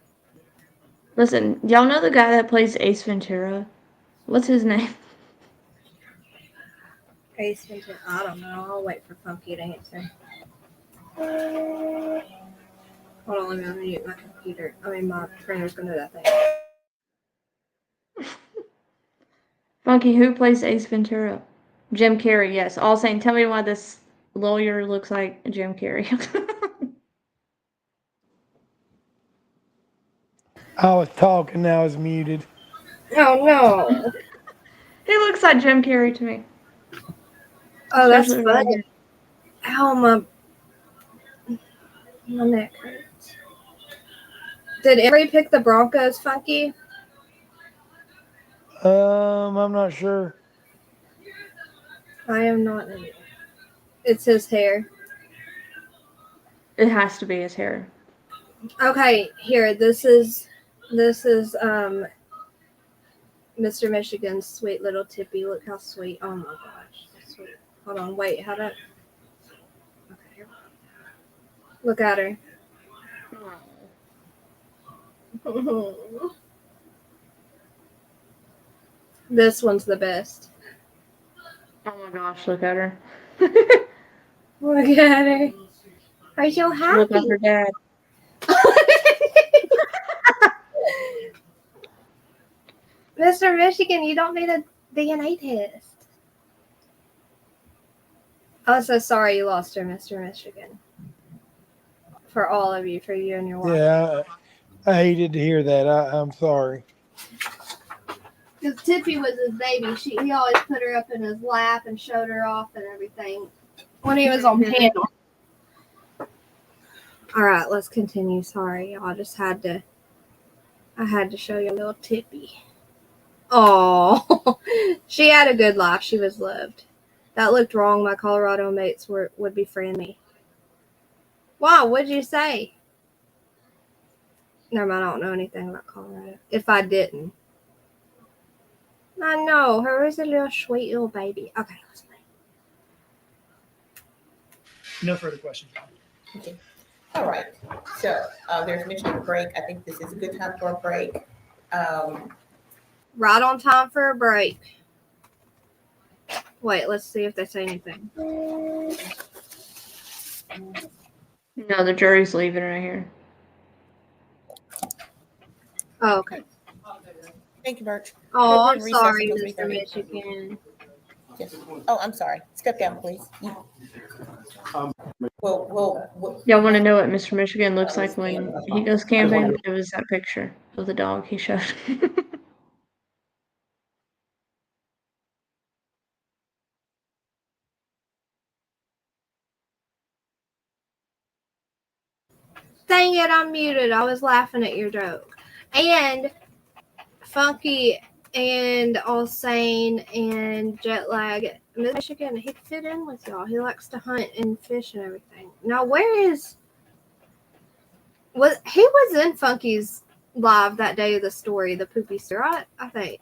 Listen, y'all know the guy that plays Ace Ventura? What's his name? Ace Ventura. I don't know. I'll wait for Funky to answer. Hold on, let me unmute my computer. I mean, my printer's gonna do that thing. Funky, who plays Ace Ventura? Jim Carrey, yes. All saying, tell me why this lawyer looks like Jim Carrey. I was talking, now I was muted. Oh no. He looks like Jim Carrey to me. Oh, that's Especially when I funny. Ow, my neck hurts. Did Emory pick the Broncos, Funky? I'm not sure. I am not. It's his hair. It has to be his hair. Okay, here. This is Mr. Michigan's sweet little Tippy. Look how sweet. Oh my gosh, so sweet. Hold on, wait. How to? Okay. Look at her. This one's the best. Oh my gosh, look at her. Look at her. Are you so happy? Look at her dad. Mr. Michigan, you don't need a DNA test. Oh, so sorry you lost her, Mr. Michigan. For all of you, for you and your wife. Yeah, I hated to hear that. I'm sorry. Because Tippy was his baby. He always put her up in his lap and showed her off and everything when he was on panel. All right, let's continue. Sorry, I had to show you a little Tippy. Oh, she had a good life. She was loved. That looked wrong. My Colorado mates would befriend me. Wow, what'd you say? Never mind, I don't know anything about Colorado. If I didn't. I know, her is a little sweet little baby. Okay, let's play. No further questions. Okay. All right. So there's mention of a break. I think this is a good time for a break. Right on time for a break. Wait, let's see if they say anything. No, the jury's leaving right here. Oh, okay. Thank you, Birch. Oh, We're I'm in recess sorry, until Mr. 3:30. Michigan. Yes. Oh, I'm sorry. Step down, please. Well, Y'all want to know what Mr. Michigan looks like when he goes camping? It was that picture of the dog he showed. Dang it, I'm muted. I was laughing at your joke. And Funky and All Sane and Jet Lag. Michigan, he'd fit in with y'all. He likes to hunt and fish and everything. Now, he was in Funky's live that day of the story, the poopy story, right? I think.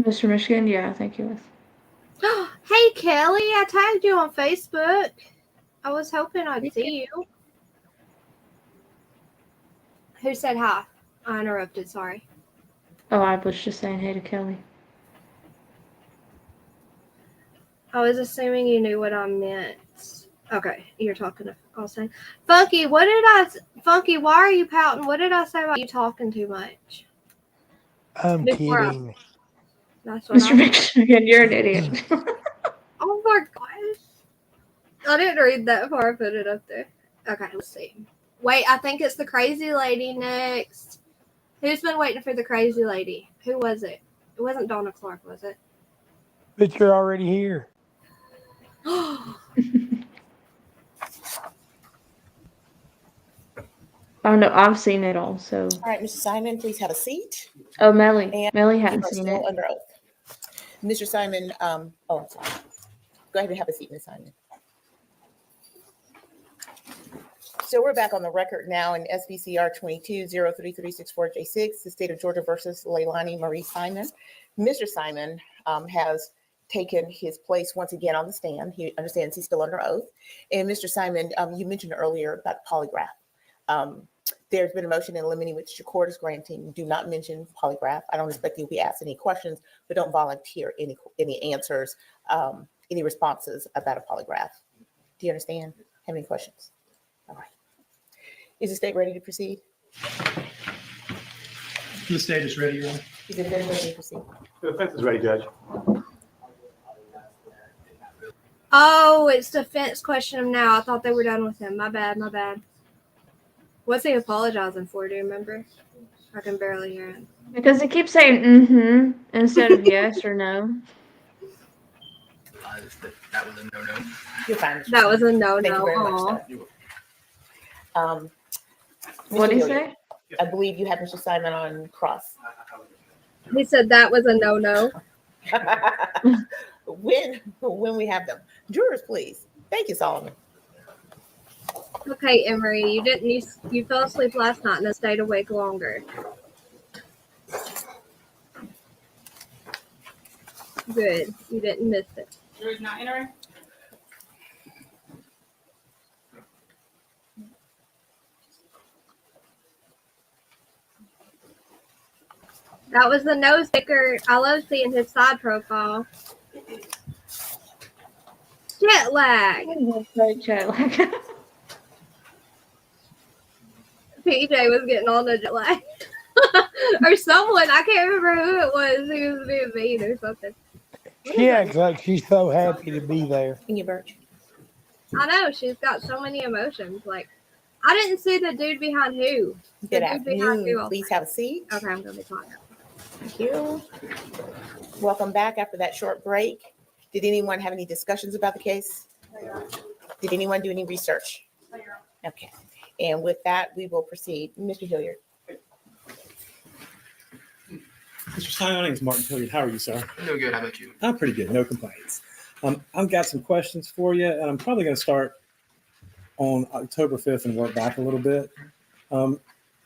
Mr. Michigan, yeah, I think he was. Hey, Kelly, I tagged you on Facebook. I was hoping I'd see you. Who said hi? I interrupted, sorry. Oh, I was just saying hey to Kelly. I was assuming you knew what I meant. Okay, you're talking to All Sane. Funky, Funky, why are you pouting? What did I say about you talking too much? I'm kidding. That's what Mr. Michigan, you're an idiot. Oh my gosh. I didn't read that far. I put it up there. Okay, let's see. Wait, I think it's the crazy lady next. Who's been waiting for the crazy lady? Who was it? It wasn't Donna Clark, was it? But you're already here. Oh no, I've seen it all. So. All right, Mr. Simon, please have a seat. Oh, Melly. And Melly you hadn't are seen still it. under oath. Mr. Simon, sorry. Go ahead and have a seat, Ms. Simon. So we're back on the record now in SBCR 22-03364J6, the state of Georgia versus Leilani Marie Simon. Mr. Simon has taken his place once again on the stand. He understands he's still under oath. And Mr. Simon, you mentioned earlier about polygraph. There's been a motion in limine which the court is granting. Do not mention polygraph. I don't expect you to be asked any questions, but don't volunteer any answers, any responses about a polygraph. Do you understand? Have any questions? All right. Is the state ready to proceed? The state is ready, Your Honor. Is the defense ready to proceed? The defense is ready, Judge. Oh, it's defense question now. I thought they were done with him. My bad. What's he apologizing for? Do you remember? I can barely hear him. Because he keeps saying mm-hmm instead of yes or no. That was a no-no. You're fine. That was a no-no. Thank you very much, sir. What did he Mr. say? I believe you have Mr. Simon on cross. He said that was a no-no. When we have them. Jurors, please. Thank you, Solomon. Okay, Emery, you fell asleep last night and stayed awake longer. Good. You didn't miss it. Jury's not entering. That was the no sticker. I love seeing his side profile. Jet lag. Jet lag. PJ was getting on the jet lag. Or someone, I can't remember who it was. He was being mean or something. She acts like she's so happy to be there. Can you, Birch? I know, she's got so many emotions. Like, I didn't see the dude behind who. Good The dude behind afternoon. who? Please have a seat. Okay, I'm going to be quiet. Thank you. Welcome back after that short break. Did anyone have any discussions about the case? Did anyone do any research? Okay. And with that, we will proceed. Mr. Hilliard. Mr. Stein, my name is Martin Hilliard. How are you, sir? I'm doing good. How about you? I'm pretty good. No complaints. I've got some questions for you, and I'm probably going to start on October 5th and work back a little bit.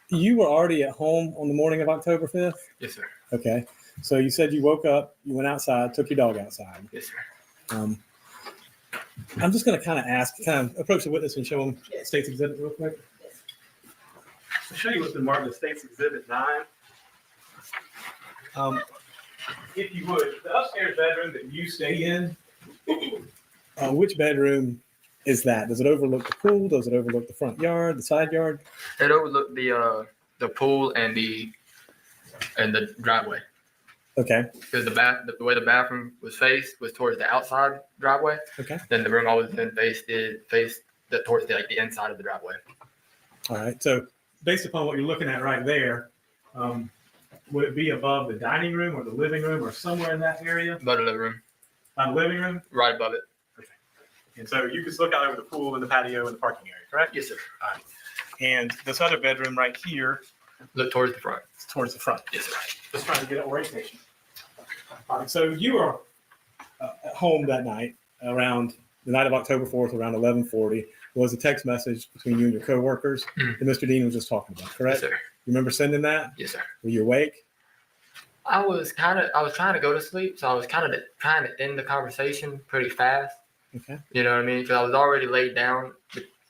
You were already at home on the morning of October 5th? Yes, sir. Okay. So you said you woke up, you went outside, took your dog outside. Yes, sir. I'm just going to kind of approach the witness and show him State's Exhibit real quick. I'll show you what's been marked as State's Exhibit 9. If you would, the upstairs bedroom that you stay in, which bedroom is that? Does it overlook the pool? Does it overlook the front yard, the side yard? It overlooked the pool and the driveway. Okay. Because the way the bathroom was faced was towards the outside driveway. Okay. Then the room I was in faced towards the inside of the driveway. All right. So based upon what you're looking at right there, would it be above the dining room or the living room or somewhere in that area? Above the living room. By the living room? Right above it. Okay. And so you could look out over the pool and the patio and the parking area, correct? Yes, sir. All right. And this other bedroom right here. Look towards the front. It's towards the front. Yes, sir. Just trying to get an orientation. All right. So you were at home that night around the night of October 4th, around 11:40. Was a text message between you and your coworkers that Mr. Dean was just talking about, correct? Yes, sir. You remember sending that? Yes, sir. Were you awake? I was trying to go to sleep, so I was kind of trying to end the conversation pretty fast. Okay. You know what I mean? Because I was already laid down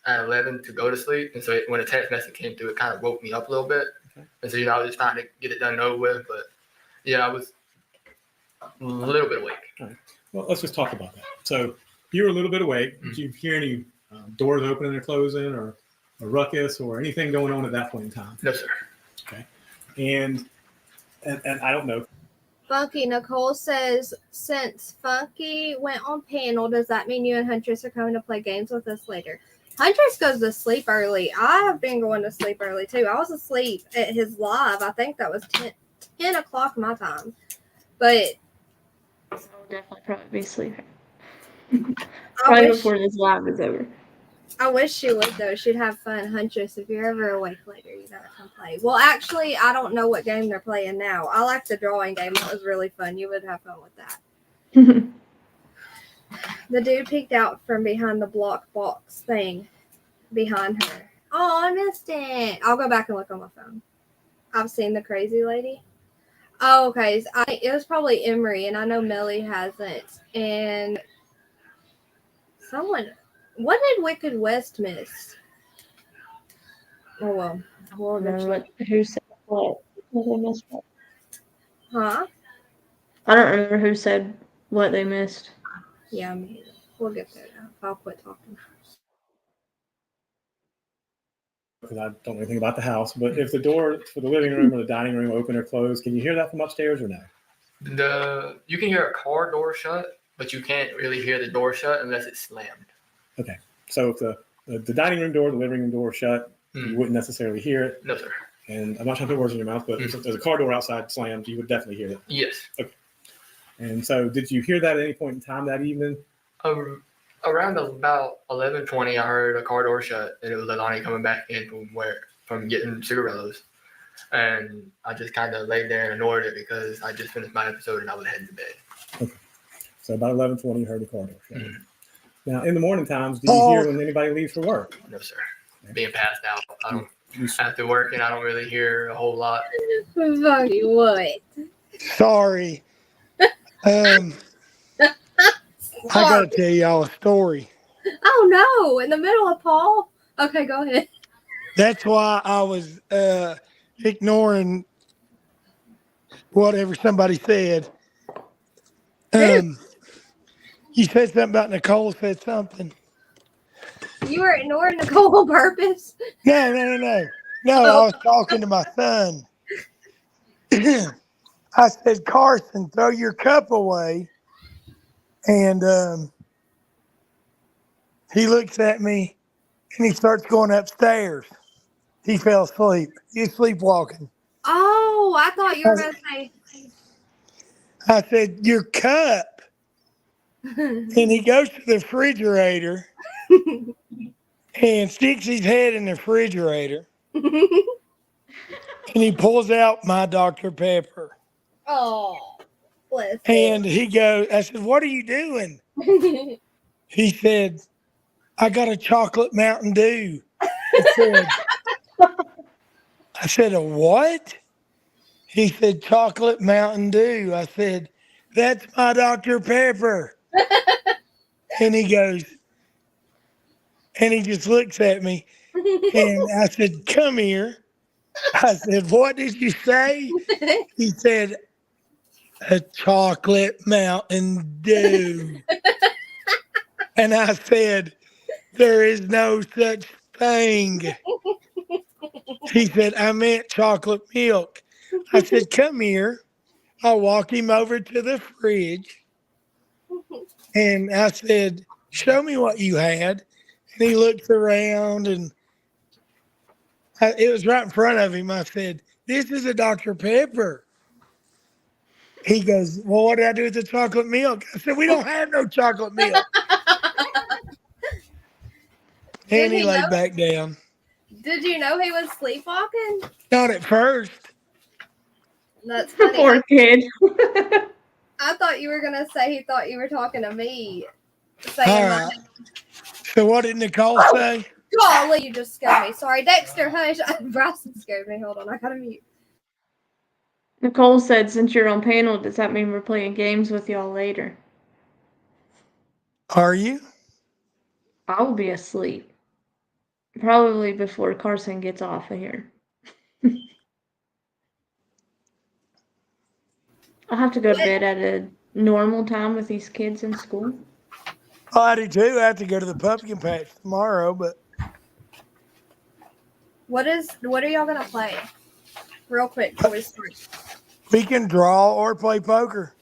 at 11 to go to sleep, and so when a text message came through, it kind of woke me up a little bit. Okay. And so I was just trying to get it done and over with, but yeah, I was a little bit awake. All right. Well, let's just talk about that. So you were a little bit awake. Did you hear any doors opening or closing, or a ruckus, or anything going on at that point in time? No, sir. Okay. And I don't know. Funky Nicole says, since Funky went on panel, does that mean you and Huntress are coming to play games with us later? Huntress goes to sleep early. I have been going to sleep early too. I was asleep at his live. I think that was 10 o'clock my time. But I'll definitely probably be sleeping. Probably before this live is over. I wish she would, though. She'd have fun. Huntress, if you're ever awake later, you gotta come play. Well, actually, I don't know what game they're playing now. I like the drawing game. That was really fun. You would have fun with that. The dude peeked out from behind the block box thing behind her. Oh, I missed it. I'll go back and look on my phone. I've seen the crazy lady. Oh, okay. It was probably Emery, and I know Melly hasn't. And someone... What did Wicked West miss? Oh, well. We'll eventually... Who said what? What they missed? Huh? I don't remember who said what they missed. Yeah, me either. We'll get there now. I'll quit talking. Because I don't know anything about the house, but if the door for the living room or the dining room open or closed, can you hear that from upstairs or no? You can hear a car door shut, but you can't really hear the door shut unless it's slammed. Okay. So if the dining room door, the living room door shut, you wouldn't necessarily hear it. No, sir. And I'm not trying to put words in your mouth, but if there's a car door outside slammed, you would definitely hear it. Yes. Okay. And so did you hear that at any point in time that evening? Around about 11:20, I heard a car door shut, and it was Leilani coming back in from getting cigarillos. And I just kind of laid there and ignored it because I just finished my episode and I was heading to bed. Okay. So about 11:20, you heard the car door shut. Now, in the morning times, do you hear when anybody leaves for work? No, sir. Being passed out. I don't. After working, I don't really hear a whole lot. Funky what? Sorry. I gotta tell y'all a story. Oh no! In the middle of Paul. Okay, go ahead. That's why I was ignoring whatever somebody said. You said something about Nicole said something. You were ignoring Nicole on purpose? No, I was talking to my son. I said, Carson, throw your cup away. And He looks at me and he starts going upstairs. He fell asleep. He's sleepwalking. Oh, I thought you were going to say. I said, your cup. And he goes to the refrigerator and sticks his head in the refrigerator. And he pulls out my Dr. Pepper. Oh, bless And he goes, I said, what are you doing? him. He said, I got a chocolate Mountain Dew. I said, a what? He said, chocolate Mountain Dew. I said, that's my Dr. Pepper. And he goes, and he just looks at me. And I said, come here. I said, what did you say? He said, a chocolate Mountain Dew. And I said, there is no such thing. He said, I meant chocolate milk. I said, come here. I walked him over to the fridge. And I said, show me what you had. And he looked around and it was right in front of him. I said, this is a Dr. Pepper. He goes, well, what did I do with the chocolate milk? I said, we don't have no chocolate milk. And he laid back down. Did you know he was sleepwalking? Not at first. That's funny. Poor kid. I thought you were going to say he thought you were talking to me. All right. So what did Nicole say? Golly, you just scared me. Sorry, Dexter, hush. Bryson scared me. Hold on, I gotta mute. Nicole said, since you're on panel, does that mean we're playing games with y'all later? Are you? I will be asleep. Probably before Carson gets off of here. I'll have to go to bed at a normal time with these kids in school. Oh, I do too. I have to go to the pumpkin patch tomorrow, but What are y'all gonna play? Real quick before we start. we can draw or play poker.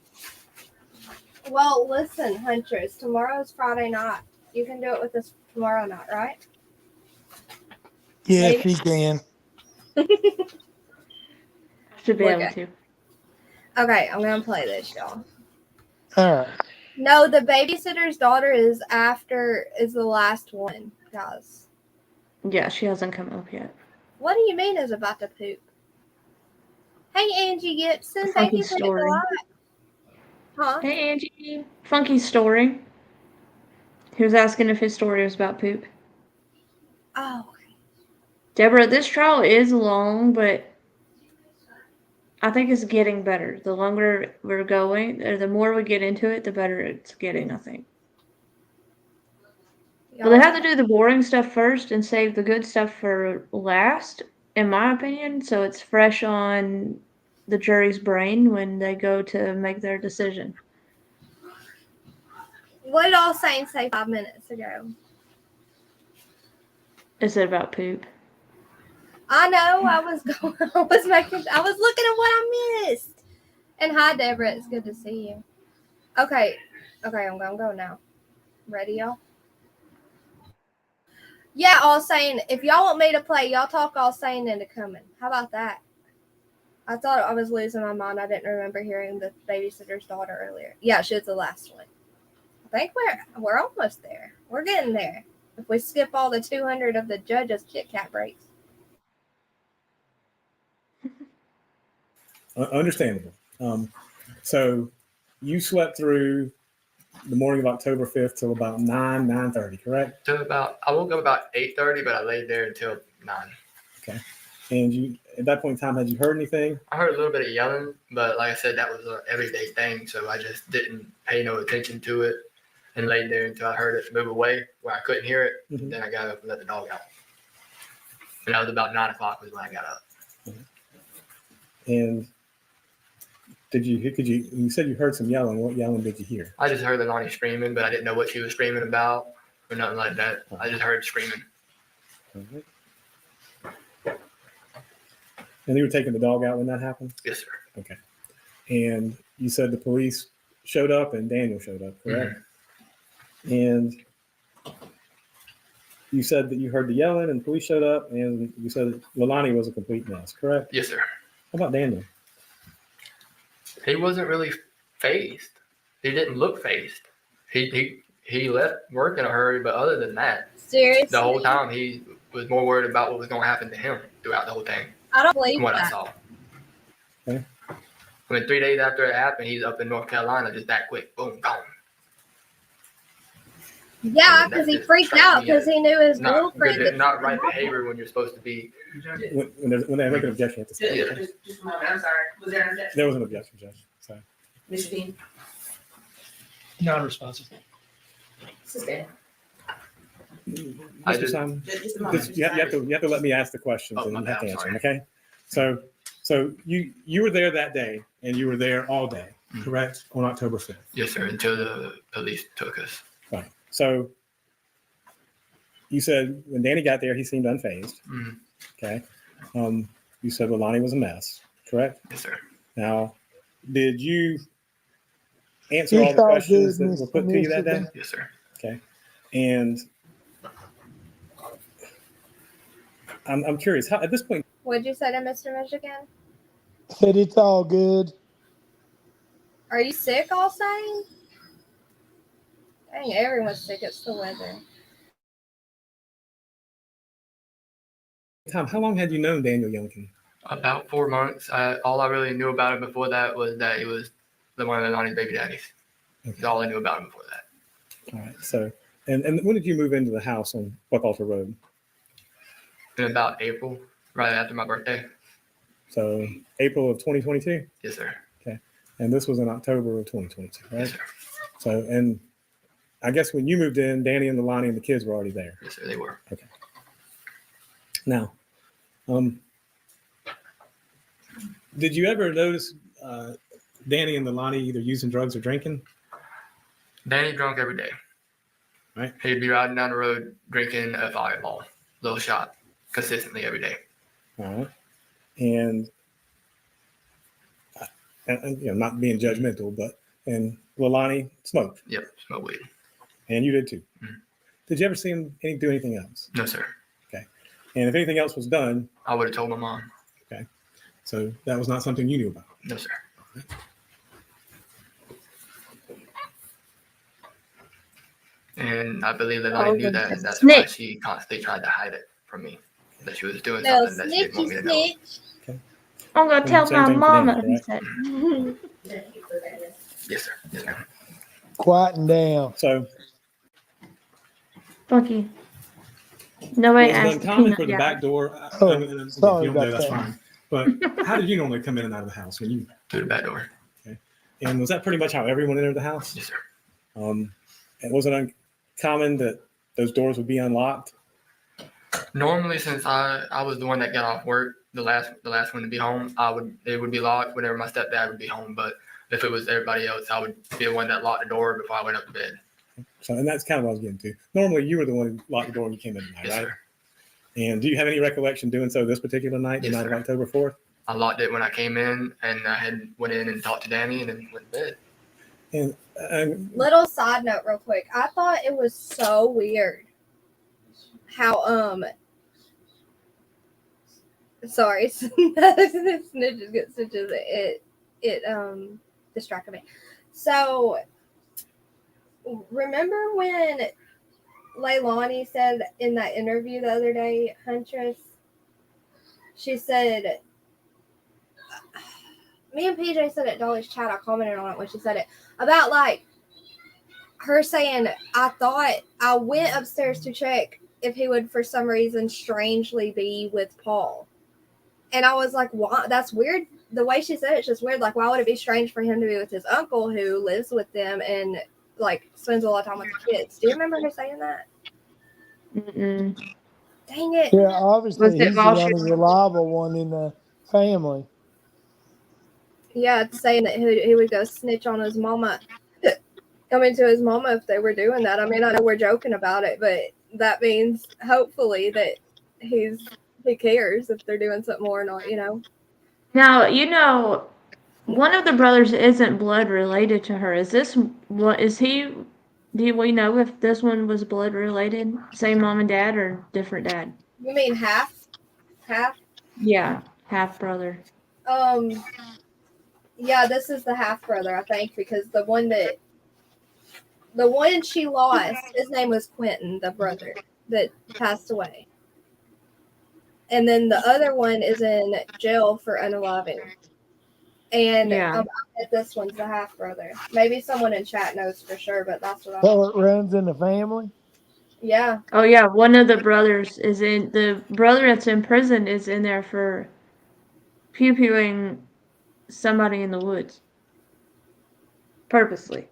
Well, listen, Huntress, tomorrow's Friday night. You can do it with us tomorrow night, right? Yes, she can. Should be able to. Okay, I'm gonna play this, y'all. All right. No, the babysitter's daughter is the last one, guys. Yeah, she hasn't come up yet. What do you mean is about to poop? Hey, Angie Gibson, thank you for the like. Huh? Hey, Angie. Funky story. He was asking if his story was about poop. Oh. Deborah, this trial is long, but I think it's getting better. The longer we're going, or the more we get into it, the better it's getting, I think. Well, they have to do the boring stuff first and save the good stuff for last, in my opinion, so it's fresh on the jury's brain when they go to make their decision. What did All Saints say 5 minutes ago? Is it about poop? I know. I was looking at what I missed. And hi, Deborah. It's good to see you. Okay, I'm gonna go now. Ready, y'all? Yeah, All Saint. If y'all want me to play, y'all talk All Saint into coming. How about that? I thought I was losing my mind. I didn't remember hearing the babysitter's daughter earlier. Yeah, she's the last one. I think we're almost there. We're getting there. If we skip all the 200 of the judges' Kit Kat breaks. Understandable. So you slept through the morning of October 5th till about 9:30, correct? I woke up about 8:30, but I laid there until 9. Okay. And you, at that point in time, had you heard anything? I heard a little bit of yelling, but like I said, that was an everyday thing, so I just didn't pay no attention to it and laid there until I heard it move away where I couldn't hear it. Mm-hmm. Then I got up and let the dog out. And that was about 9 o'clock was when I got up. Mm-hmm. And you said you heard some yelling. What yelling did you hear? I just heard Leilani screaming, but I didn't know what she was screaming about or nothing like that. I just heard screaming. Mm-hmm. And you were taking the dog out when that happened? Yes, sir. Okay. And you said the police showed up and Daniel showed up, correct? Mm-hmm. And You said that you heard the yelling and police showed up, and you said Leilani was a complete mess, correct? Yes, sir. How about Daniel? He wasn't really phased. He didn't look phased. He left work in a hurry, but other than that, Seriously? the whole time he was more worried about what was going to happen to him throughout the whole thing. I don't believe From what I that. saw. Okay. I mean, 3 days after it happened, he's up in North Carolina just that quick. Boom, gone. Yeah, because he freaked out because he knew his girlfriend. It's not right behavior when you're supposed to be. When they make an objection, you have to say. Yeah. Okay? Just a moment, I'm sorry. Was there an objection? There was an objection, Judge. Sorry. Mr. Dean? Non-responsive. Sustain. I Mr. just- Simon, Just a moment. you have to let me ask the questions Oh, and my you have bad, to I'm answer them, sorry. okay? So you were there that day and you were there all day, correct? On October 5th. Yes, sir. Until the police took us. Right. So you said when Danny got there, he seemed unfazed. Mhm. Okay. You said Leilani was a mess, correct? Yes, sir. Now, did you answer You all the thought questions good, that were put to you that day? Yes, sir. Okay. And I'm curious, how at this point, What'd you say to Mr. Michigan? Said it's all good. Are you sick all saying? Dang, everyone's sick. It's the weather. Tom, how long had you known Daniel Youngkin? About 4 months. All I really knew about him before that was that he was one of Leilani's baby daddies. That's all I knew about him before that. All right. So, and when did you move into the house on Buckalter Road? In about April, right after my birthday. So April of 2022? Yes, sir. Okay. And this was in October of 2022, right? Yes, sir. So, and I guess when you moved in, Danny and Leilani and the kids were already there. Yes, sir. They were. Okay. Now, did you ever notice Danny and Leilani either using drugs or drinking? Danny drunk every day. Right. He'd be riding down the road drinking a fireball, little shot, consistently every day. All right. And you know, not being judgmental, but and Leilani smoked. Yep, smoke weed. And you did too. Mhm. Did you ever see him do anything else? No, sir. Okay. And if anything else was done, I would have told my mom. okay. So that was not something you knew about. No, sir. And I believe that I knew that, and that's why she constantly tried to hide it from me. That she was doing No, something that she didn't want me to know. I'm gonna tell Same my thing for mama. Danny, he said. Yes, sir. Yes, ma'am. Quieting down. So Funky. Nobody it was asked. uncommon Peanut for the Gallery. back door. Oh, if you sorry don't know, about that's that. fine. But how did you normally come in and out of the house when you? Through the back door. And was that pretty much how everyone entered the house? Yes, sir. It wasn't uncommon that those doors would be unlocked. Normally, since I was the one that got off work, the last one to be home, it would be locked whenever my stepdad would be home. But if it was everybody else, I would be the one that locked the door before I went up to bed. So, and that's kind of what I was getting to. Normally, you were the one who locked the door when you came in tonight, Yes, right? sir. And do you have any recollection doing so this particular night, the Yes, night of sir. October 4th? I locked it when I came in, and I went in and talked to Danny, and then went to bed. And Little side note, real quick. I thought it was so weird how sorry, snitches get stitches. It distracted me. So remember when Leilani said in that interview the other day, Huntress, she said, me and PJ said it, Dolly's chat, I commented on it when she said it, about like her saying, I went upstairs to check if he would for some reason strangely be with Paul. And I was like, why? That's weird. The way she said it's just weird. Like, why would it be strange for him to be with his uncle who lives with them and like spends a lot of time with the kids? Do you remember her saying that? Mm-mm. Dang it. Yeah, obviously Was it he's the while she only reliable one in the family. Yeah, saying that he would go snitch on his mama. Coming to his mama if they were doing that. I mean, I know we're joking about it, but that means hopefully that he cares if they're doing something more or not, you know? Now, one of the brothers isn't blood related to her. Is he Do we know if this one was blood related? Same mom and dad or different dad? You mean half? Half? Yeah, half brother. Yeah, this is the half brother, I think, because the one she lost, his name was Quinton, the brother that passed away. And then the other one is in jail for unaliving. And Yeah. I bet this one's the half brother. Maybe someone in chat knows for sure, but that's what I So it runs in the family. Yeah. Oh yeah, one of the brothers is in the brother that's in prison is in there for pew-pewing somebody in the woods. Purposely.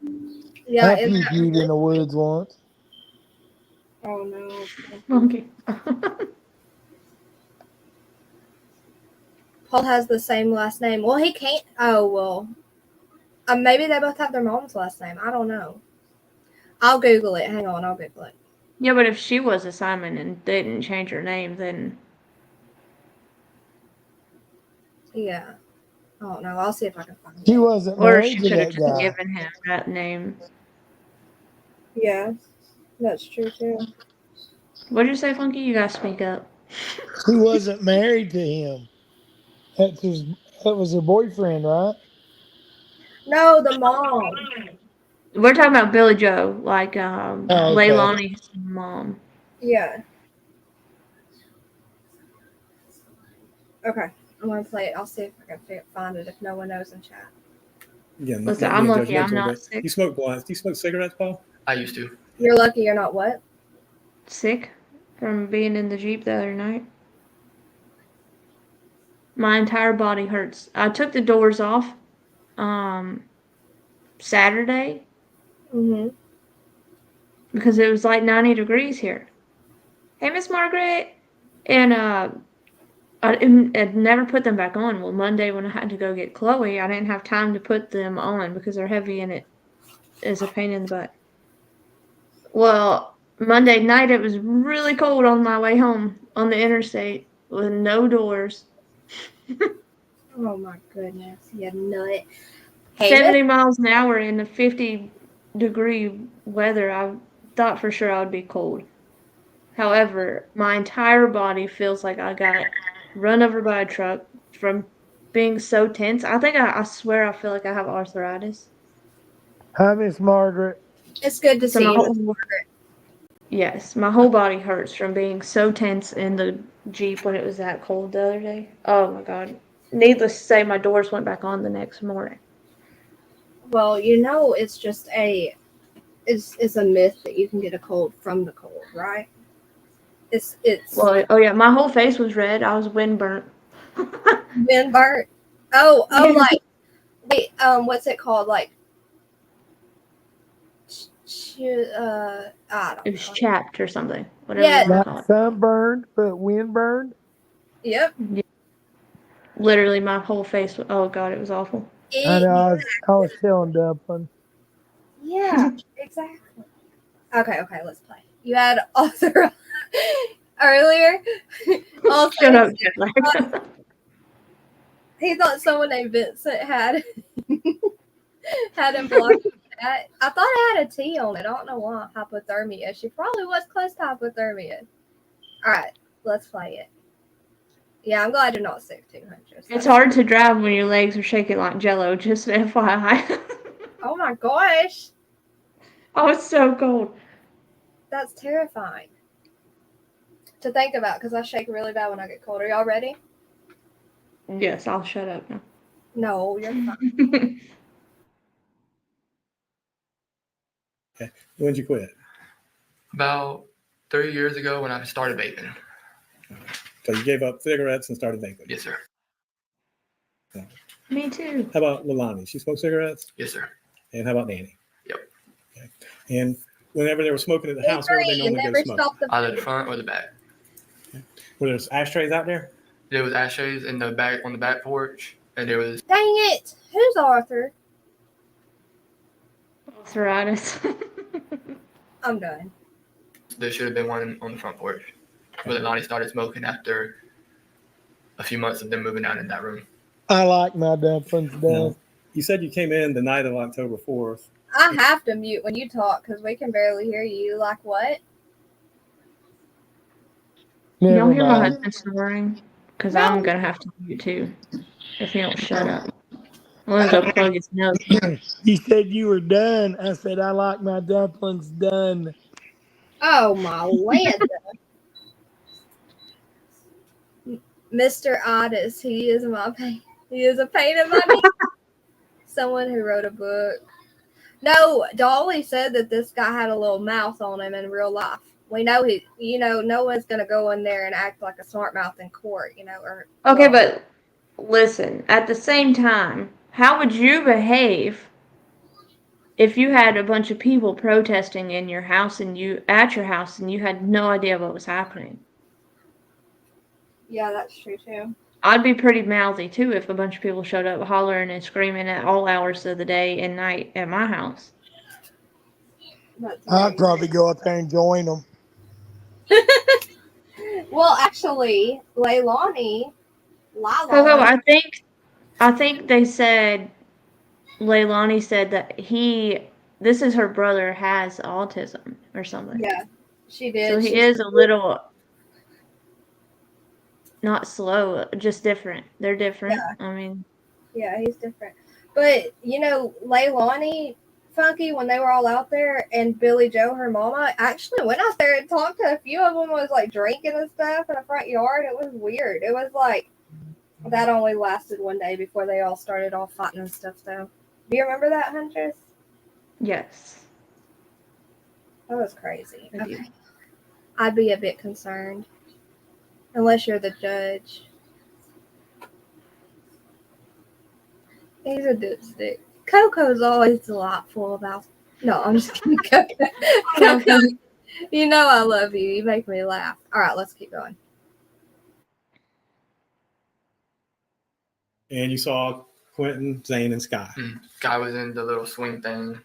Yeah. I pew-pewed in the woods once. Oh no. Monkey. Paul has the same last name. Well, he can't. Oh, well. Maybe they both have their mom's last name. I don't know. I'll Google it. Hang on. I'll Google it. Yeah, but if she was a Simon and they didn't change her name, then Yeah. I don't know. I'll see if I can find it. She wasn't or married she to could have that guy. given him that name. Yeah. That's true, too. What did you say, Funky? You gotta speak up. She wasn't married to him. That was her boyfriend, right? No, the mom. We're talking about Billy Joe, like okay. Leilani's mom. Yeah. Okay. I'm going to play it. I'll see if I can find it if no one knows in chat. Yeah, Listen, I'm lucky I'm not sick. You smoke blunts. Do you smoke cigarettes, Paul? I used to. You're lucky you're not what? Sick from being in the Jeep the other night. My entire body hurts. I took the doors off Saturday because it was like 90 degrees here. Hey, Miss Margaret. And I had never put them back on. Well, Monday when I had to go get Chloe, I didn't have time to put them on because they're heavy and it is a pain in the butt. Well, Monday night it was really cold on my way home on the interstate with no doors. Oh my goodness. You nut. Hey, 70 miles an hour in the 50-degree weather. I thought for sure I would be cold. However, my entire body feels like I got run over by a truck from being so tense. I think I swear I feel like I have arthritis. Hi, Miss Margaret. It's good to see you, Miss Margaret. Yes, my whole body hurts from being so tense in the Jeep when it was that cold the other day. Oh my God. Needless to say, my doors went back on the next morning. Well, it's just it's a myth that you can get a cold from the cold, right? It's Well, oh yeah, my whole face was red. I was wind burnt. Wind burnt. Oh, like wait, what's it called? Like I don't It was know. chapped or something. Whatever Yeah. you want to call Not it. sunburned, but windburned. Yep. Yeah. Literally, my whole face. Oh God, it was awful. I know. I was telling Dumpling. Yeah, exactly. Okay, let's play. You had author earlier. Also, Shut up, Jetlag. he thought someone named Vincent had him blocked. I thought it had a T on it. I don't know why. Hypothermia. She probably was close to hypothermia. All right, let's play it. Yeah, I'm glad you're not sick too, Huntress. It's hard to drive when your legs are shaking like Jello. Just FYI. Oh my gosh, Oh, it's so cold. that's terrifying to think about because I shake really bad when I get cold. Are y'all ready? Yes, I'll shut up now. No, you're fine. Okay. When did you quit? About 3 years ago when I started vaping. So you gave up cigarettes and started vaping? Yes, sir. Me too. How about Leilani? She smoked cigarettes? Yes, sir. And how about Danny? Yep. Okay. And whenever they were smoking at the house, where would they normally go to smoke? Either the front or the back. Okay. Were there ashtrays out there? There was ashtrays in the back on the back porch, and there was. Dang it! Who's Arthur? Arthritis. I'm done. There should have been one on the front porch, but Leilani started smoking after a few months of them moving out in that room. I like my dumplings done. No. You said you came in the night of October 4th. I have to mute when you talk because we can barely hear you. Like what? You Never don't hear my mind. husband snoring? Because No. I'm gonna have to mute too if he don't shut up. I'm gonna go plug his nose. You said you were done. I said I like my dumplings done. Oh my land. Mr. Otis, he is my pain. He is a pain in my knee. Someone who wrote a book. No, Dolly said that this guy had a little mouth on him in real life. We know no one's gonna go in there and act like a smart mouth in court, or Okay, but listen, at the same time, how would you behave if you had a bunch of people protesting in your house and you had no idea what was happening? Yeah, that's true too. I'd be pretty mouthy too if a bunch of people showed up hollering and screaming at all hours of the day and night at my house. I'd probably go up there and join them. Well, actually, Leilani, Coco, I think they said Leilani said that this is her brother has autism or something. Yeah, she did. So he is a little not slow, just different. They're different. Yeah. I mean, yeah, he's different. But Leilani, Funky, when they were all out there, and Billy Joe, her mama, actually went out there and talked to a few of them. Was like drinking and stuff in the front yard. It was weird. It was like that only lasted one day before they all started all fighting and stuff. Though, do you remember that, Huntress? yes. That was crazy. I do. Okay. I'd be a bit concerned, unless you're the judge. He's a dipstick. Coco's always delightful about. No, I'm just kidding. Coco, I love you. You make me laugh. All right, let's keep going. And you saw Quinton, Zane, and Sky. Sky was in the little swing thing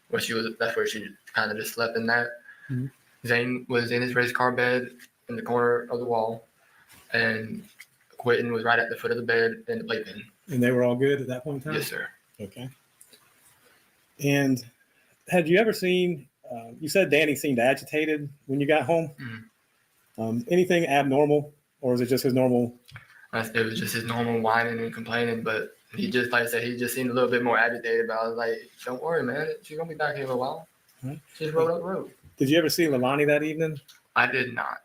where that's where she kind of just slept in that. Mhm. Zane was in his race car bed in the corner of the wall, and Quinton was right at the foot of the bed in the playpen. And they were all good at that point in time? Yes, sir. Okay. And had you ever seen, you said Danny seemed agitated when you got home. Anything abnormal, or was it just his normal? It was just his normal whining and complaining, but he just, like I said, he just seemed a little bit more agitated. But I was like, don't worry, man. She's going to be back here in a while. Right. Just rolled up the road. Did you ever see Leilani that evening? I did not.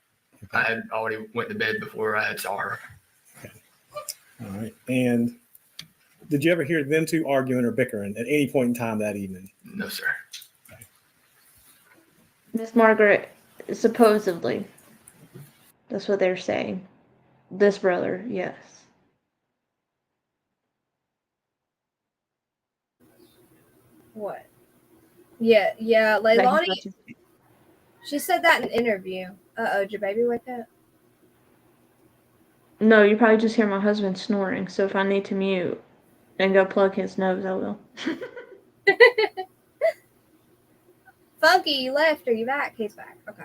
I had already went to bed before I had saw her. Okay. All right. And did you ever hear them two arguing or bickering at any point in time that evening? No, sir. Miss Margaret, supposedly, that's what they're saying. This brother, yes. What? Yeah, Leilani. She said that in an interview. Did your baby wake up? No, you probably just hear my husband snoring. So if I need to mute and go plug his nose, I will. Funky, you left. Are you back? He's back. Okay.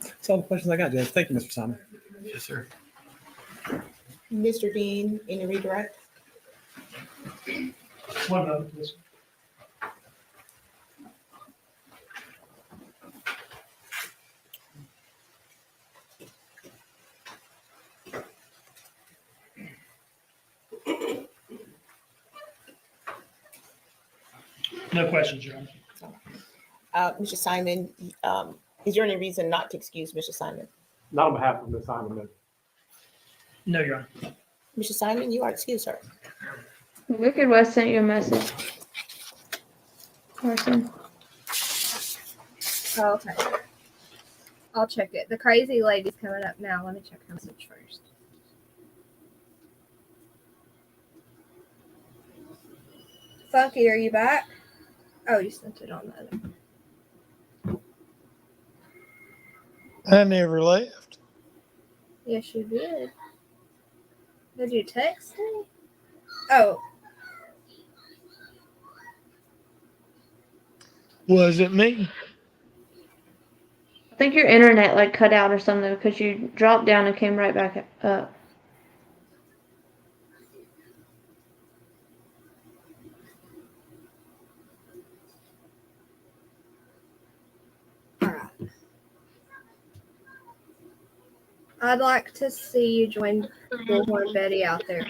That's all the questions I got, Judge. Thank you, Mr. Simon. Yes, sir. Mr. Dean, any redirect? One moment, please. No questions, Your Honor. Mr. Simon, is there any reason not to excuse Mr. Simon? Not on behalf of Ms. Simon, no. No, Your Honor. Mr. Simon, you are excused, sir. Wicked West sent you a message. Carson. Oh, okay. I'll check it. The crazy lady's coming up now. Let me check her message first. Funky, are you back? Oh, you sent it on the other. I never left. Yes, you did. Did you text me? Oh. Was it me? I think your internet cut out or something because you dropped down and came right back up. I'd like to see you join Bullhorn Betty out there.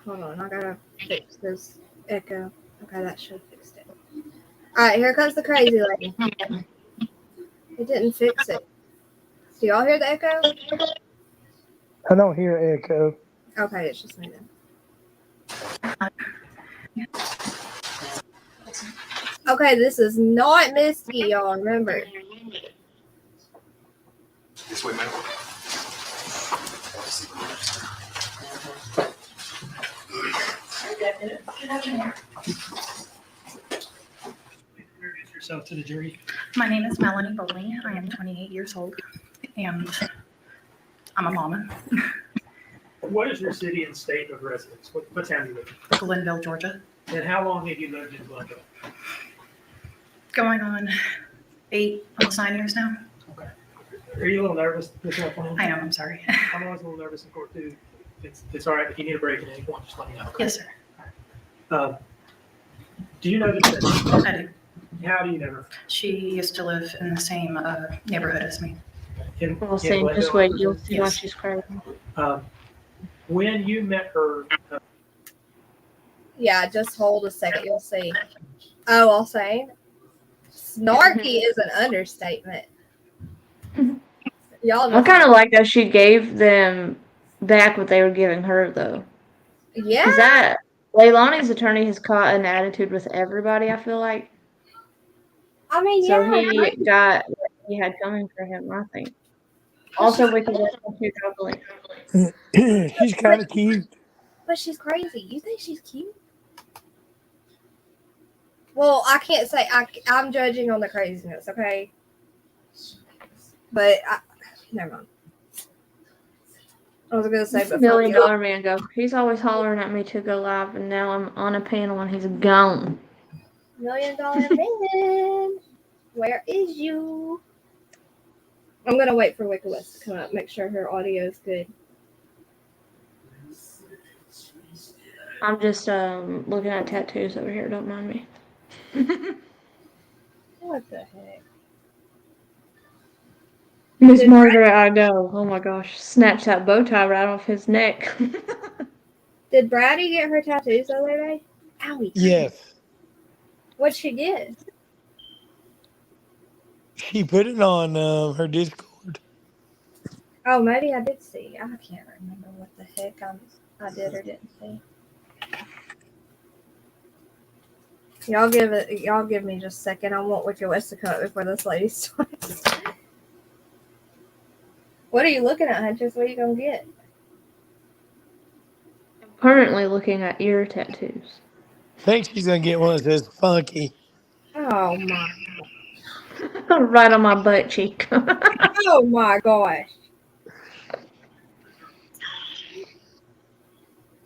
Hold on, I gotta fix this echo. Okay, that should fix it. Alright, here comes the crazy lady. It didn't fix it. Do y'all hear the echo? I don't hear echo. Okay, it's just me then. Okay, this is not Misty, y'all, remember. This way, man. Introduce yourself to the jury. My name is Melanie Bowling. I am 28 years old, and I'm a mama. What is your city and state of residence? What town do you live in? Glenville, Georgia. And how long have you lived in Glenville? Going on 8, almost 9 years now. Okay. Are you a little nervous this morning? I am, I'm sorry. I'm always a little nervous in court too. It's all right. If you need a break at any point, just let me know. Okay? Yes, sir. Do you know this city? I do. How do you know her? She used to live in the same neighborhood as me. We'll see. Just wait. You'll see why she's crazy. When you met her, Yeah, just hold a second, you'll see. Oh, I'll say. Snarky is an understatement. Y'all I kind of like that she gave them back what they were giving her, though. Yeah. Because that Leilani's attorney has caught an attitude with everybody, I feel like. I mean, So yeah. he got what he had coming for him, I think. Also, we can She's kind of cute. But she's crazy. You think she's cute? Well, I can't say. I'm judging on the craziness, okay? But, never mind. I was going to say, but $1 million man go. He's always hollering at me to go live, and now I'm on a panel and he's gone. $1 million man, where is you? I'm going to wait for Wicked West to come up, make sure her audio is good. I'm just looking at tattoos over here. Don't mind me. What the heck? Miss Margaret, I go. Oh my gosh. Snatched that bow tie right off his neck. Did Braddy get her tattoos the other day? Owie. Yes. What'd she get? She put it on her Discord. Oh, maybe I did see. I can't remember what the heck I did or didn't see. Y'all give me just a second. I want Wicked West to come up before this lady starts. What are you looking at, Huntress? What are you gonna get? Currently looking at ear tattoos. I think she's gonna get one that says funky. Oh my. Right on my butt cheek. Oh my gosh.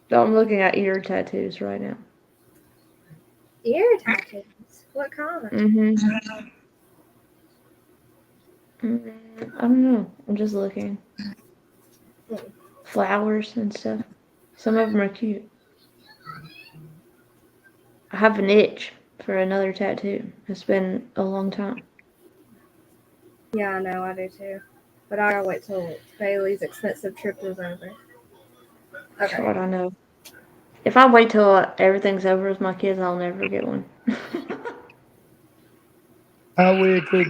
So I'm looking at ear tattoos right now. Ear tattoos? What kind? I don't know. I'm just looking. Flowers and stuff. Some of them are cute. I have an itch for another tattoo. It's been a long time. Yeah, I know. I do too. But I gotta wait till Bailey's expensive trip is over. That's Okay. what I know. If I wait till everything's over with my kids, I'll never get one. How wicked.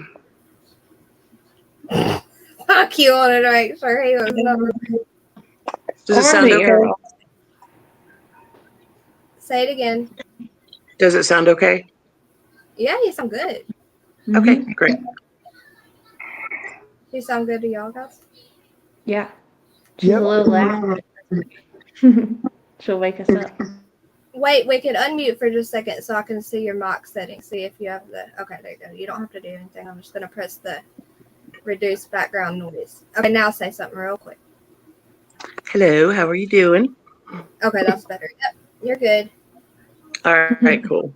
Fuck you wanted to make sure he was not. Does it sound okay? Say it again. Does it sound okay? Yeah, you sound good. Okay, great. You sound good to y'all guys? Yeah. She's a little loud. She'll wake us up. Wait, we can unmute for just a second so I can see your mic settings. See if you have the. Okay, there you go. You don't have to do anything. I'm just going to press the reduce background noise. Okay, now say something real quick. Hello, how are you doing? Okay, that's better. Yep, you're good. All right, cool.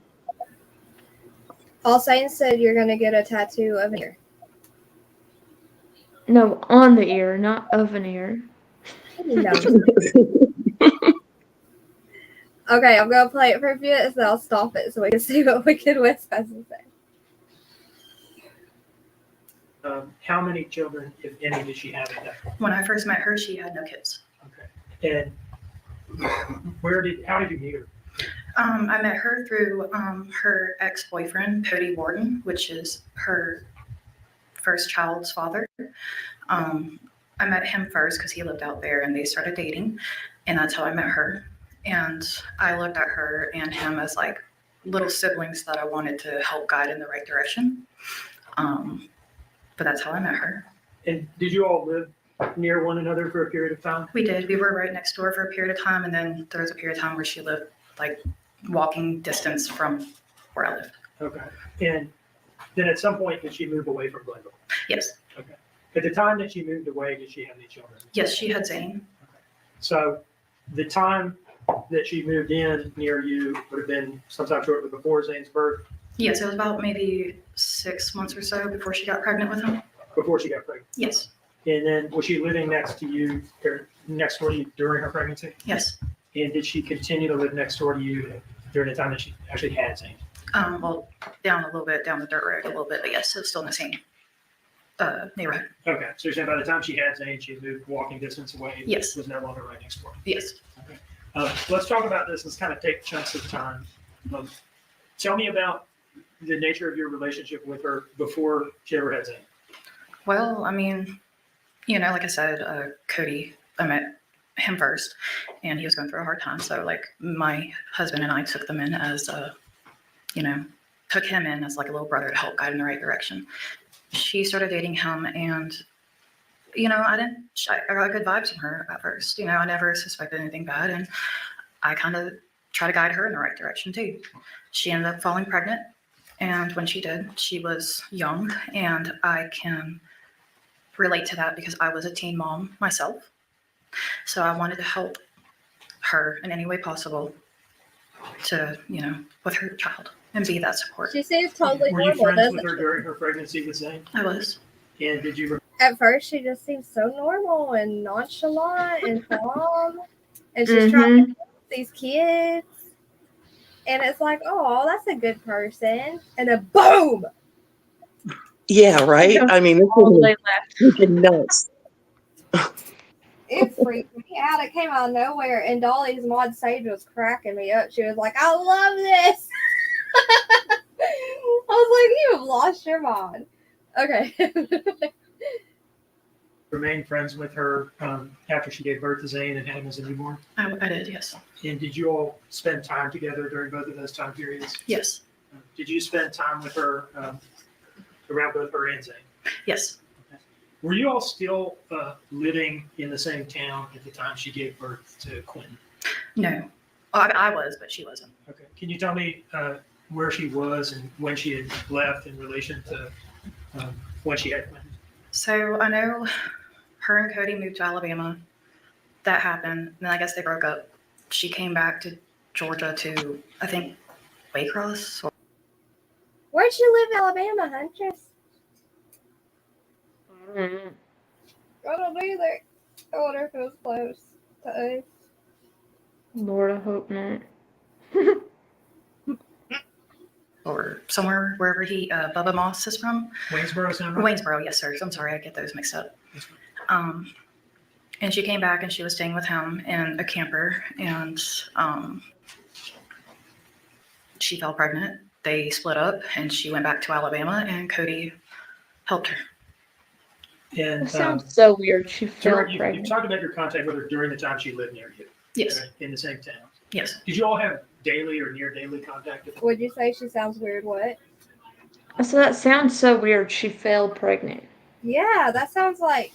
All Saints said you're going to get a tattoo of an ear. No, on the ear, not of an ear. No. Okay, I'm going to play it for a few minutes, then I'll stop it so we can see what Wicked West has to say. How many children, if any, did she have at that point? When I first met her, she had no kids. Okay. And how did you meet her? I met her through her ex-boyfriend, Cody Warden, which is her first child's father. I met him first because he lived out there and they started dating, and that's how I met her. And I looked at her and him as like little siblings that I wanted to help guide in the right direction. But that's how I met her. And did you all live near one another for a period of time? We did. We were right next door for a period of time, and then there was a period of time where she lived like walking distance from where I lived. Okay. And then at some point, did she move away from Glenville? Yes. Okay. At the time that she moved away, did she have any children? Yes, she had Zane. So the time that she moved in near you would have been sometime shortly before Zane's birth? Yes, it was about maybe 6 months or so before she got pregnant with him. Before she got pregnant? Yes. And then was she living next to you, or next door to you during her pregnancy? Yes. And did she continue to live next door to you during the time that she actually had Zane? Well, down a little bit, down the dirt road a little bit, but yes, it was still in the same neighborhood. Okay, so you're saying by the time she had Zane, she moved walking distance away? Yes. Was no longer right next door? Yes. Okay. Let's talk about this. Let's kind of take chunks of time. Tell me about the nature of your relationship with her before she ever had Zane. Well, I mean, like I said, Cody, I met him first, and he was going through a hard time. So, like, my husband and I took them in as, took him in as like a little brother to help guide in the right direction. She started dating him, and, I got good vibes from her at first. I never suspected anything bad, and I kind of try to guide her in the right direction too. She ended up falling pregnant, and when she did, she was young, and I can relate to that because I was a teen mom myself. So I wanted to help her in any way possible to, with her child and be that support. She seems totally Were you normal, friends doesn't with her she? during her pregnancy with Zane? I was. And did you? At first, she just seems so normal and nonchalant and calm, and she's trying to help these kids. And it's like, oh, that's a good person. And then boom! Yeah, right. I mean, this is freaking nuts. It freaked me out. It came out of nowhere, and Dolly's mod Sage was cracking me up. She was like, I love this. I was like, you have lost your mind. Okay. Remain friends with her after she gave birth to Zane and had him as a newborn? I did, yes. And did you all spend time together during both of those time periods? Yes. Did you spend time with her around both her and Zane? Yes. Were you all still living in the same town at the time she gave birth to Quinton? No. Well, I was, but she wasn't. Okay. Can you tell me where she was and when she had left in relation to when she had Quinton? So I know her and Cody moved to Alabama. That happened. And then I guess they broke up. She came back to Georgia to, I think, Waycross. Where'd she live in Alabama, Huntress? I don't either. I wonder if it was close to us. Lord, I hope not. Or somewhere wherever Bubba Moss is from. Waynesboro, sound right? Waynesboro, yes, sir. I'm sorry, I get those mixed up. And she came back and she was staying with him in a camper, and she fell pregnant. They split up, and she went back to Alabama, and Cody helped her. And That sounds so weird. She fell you pregnant. talked about your contact with her during the time she lived near you. Yes. Right? In the same town. Yes. Did you all have daily or near daily contact? Would you say she sounds weird? What? So that sounds so weird. She fell pregnant. Yeah, that sounds like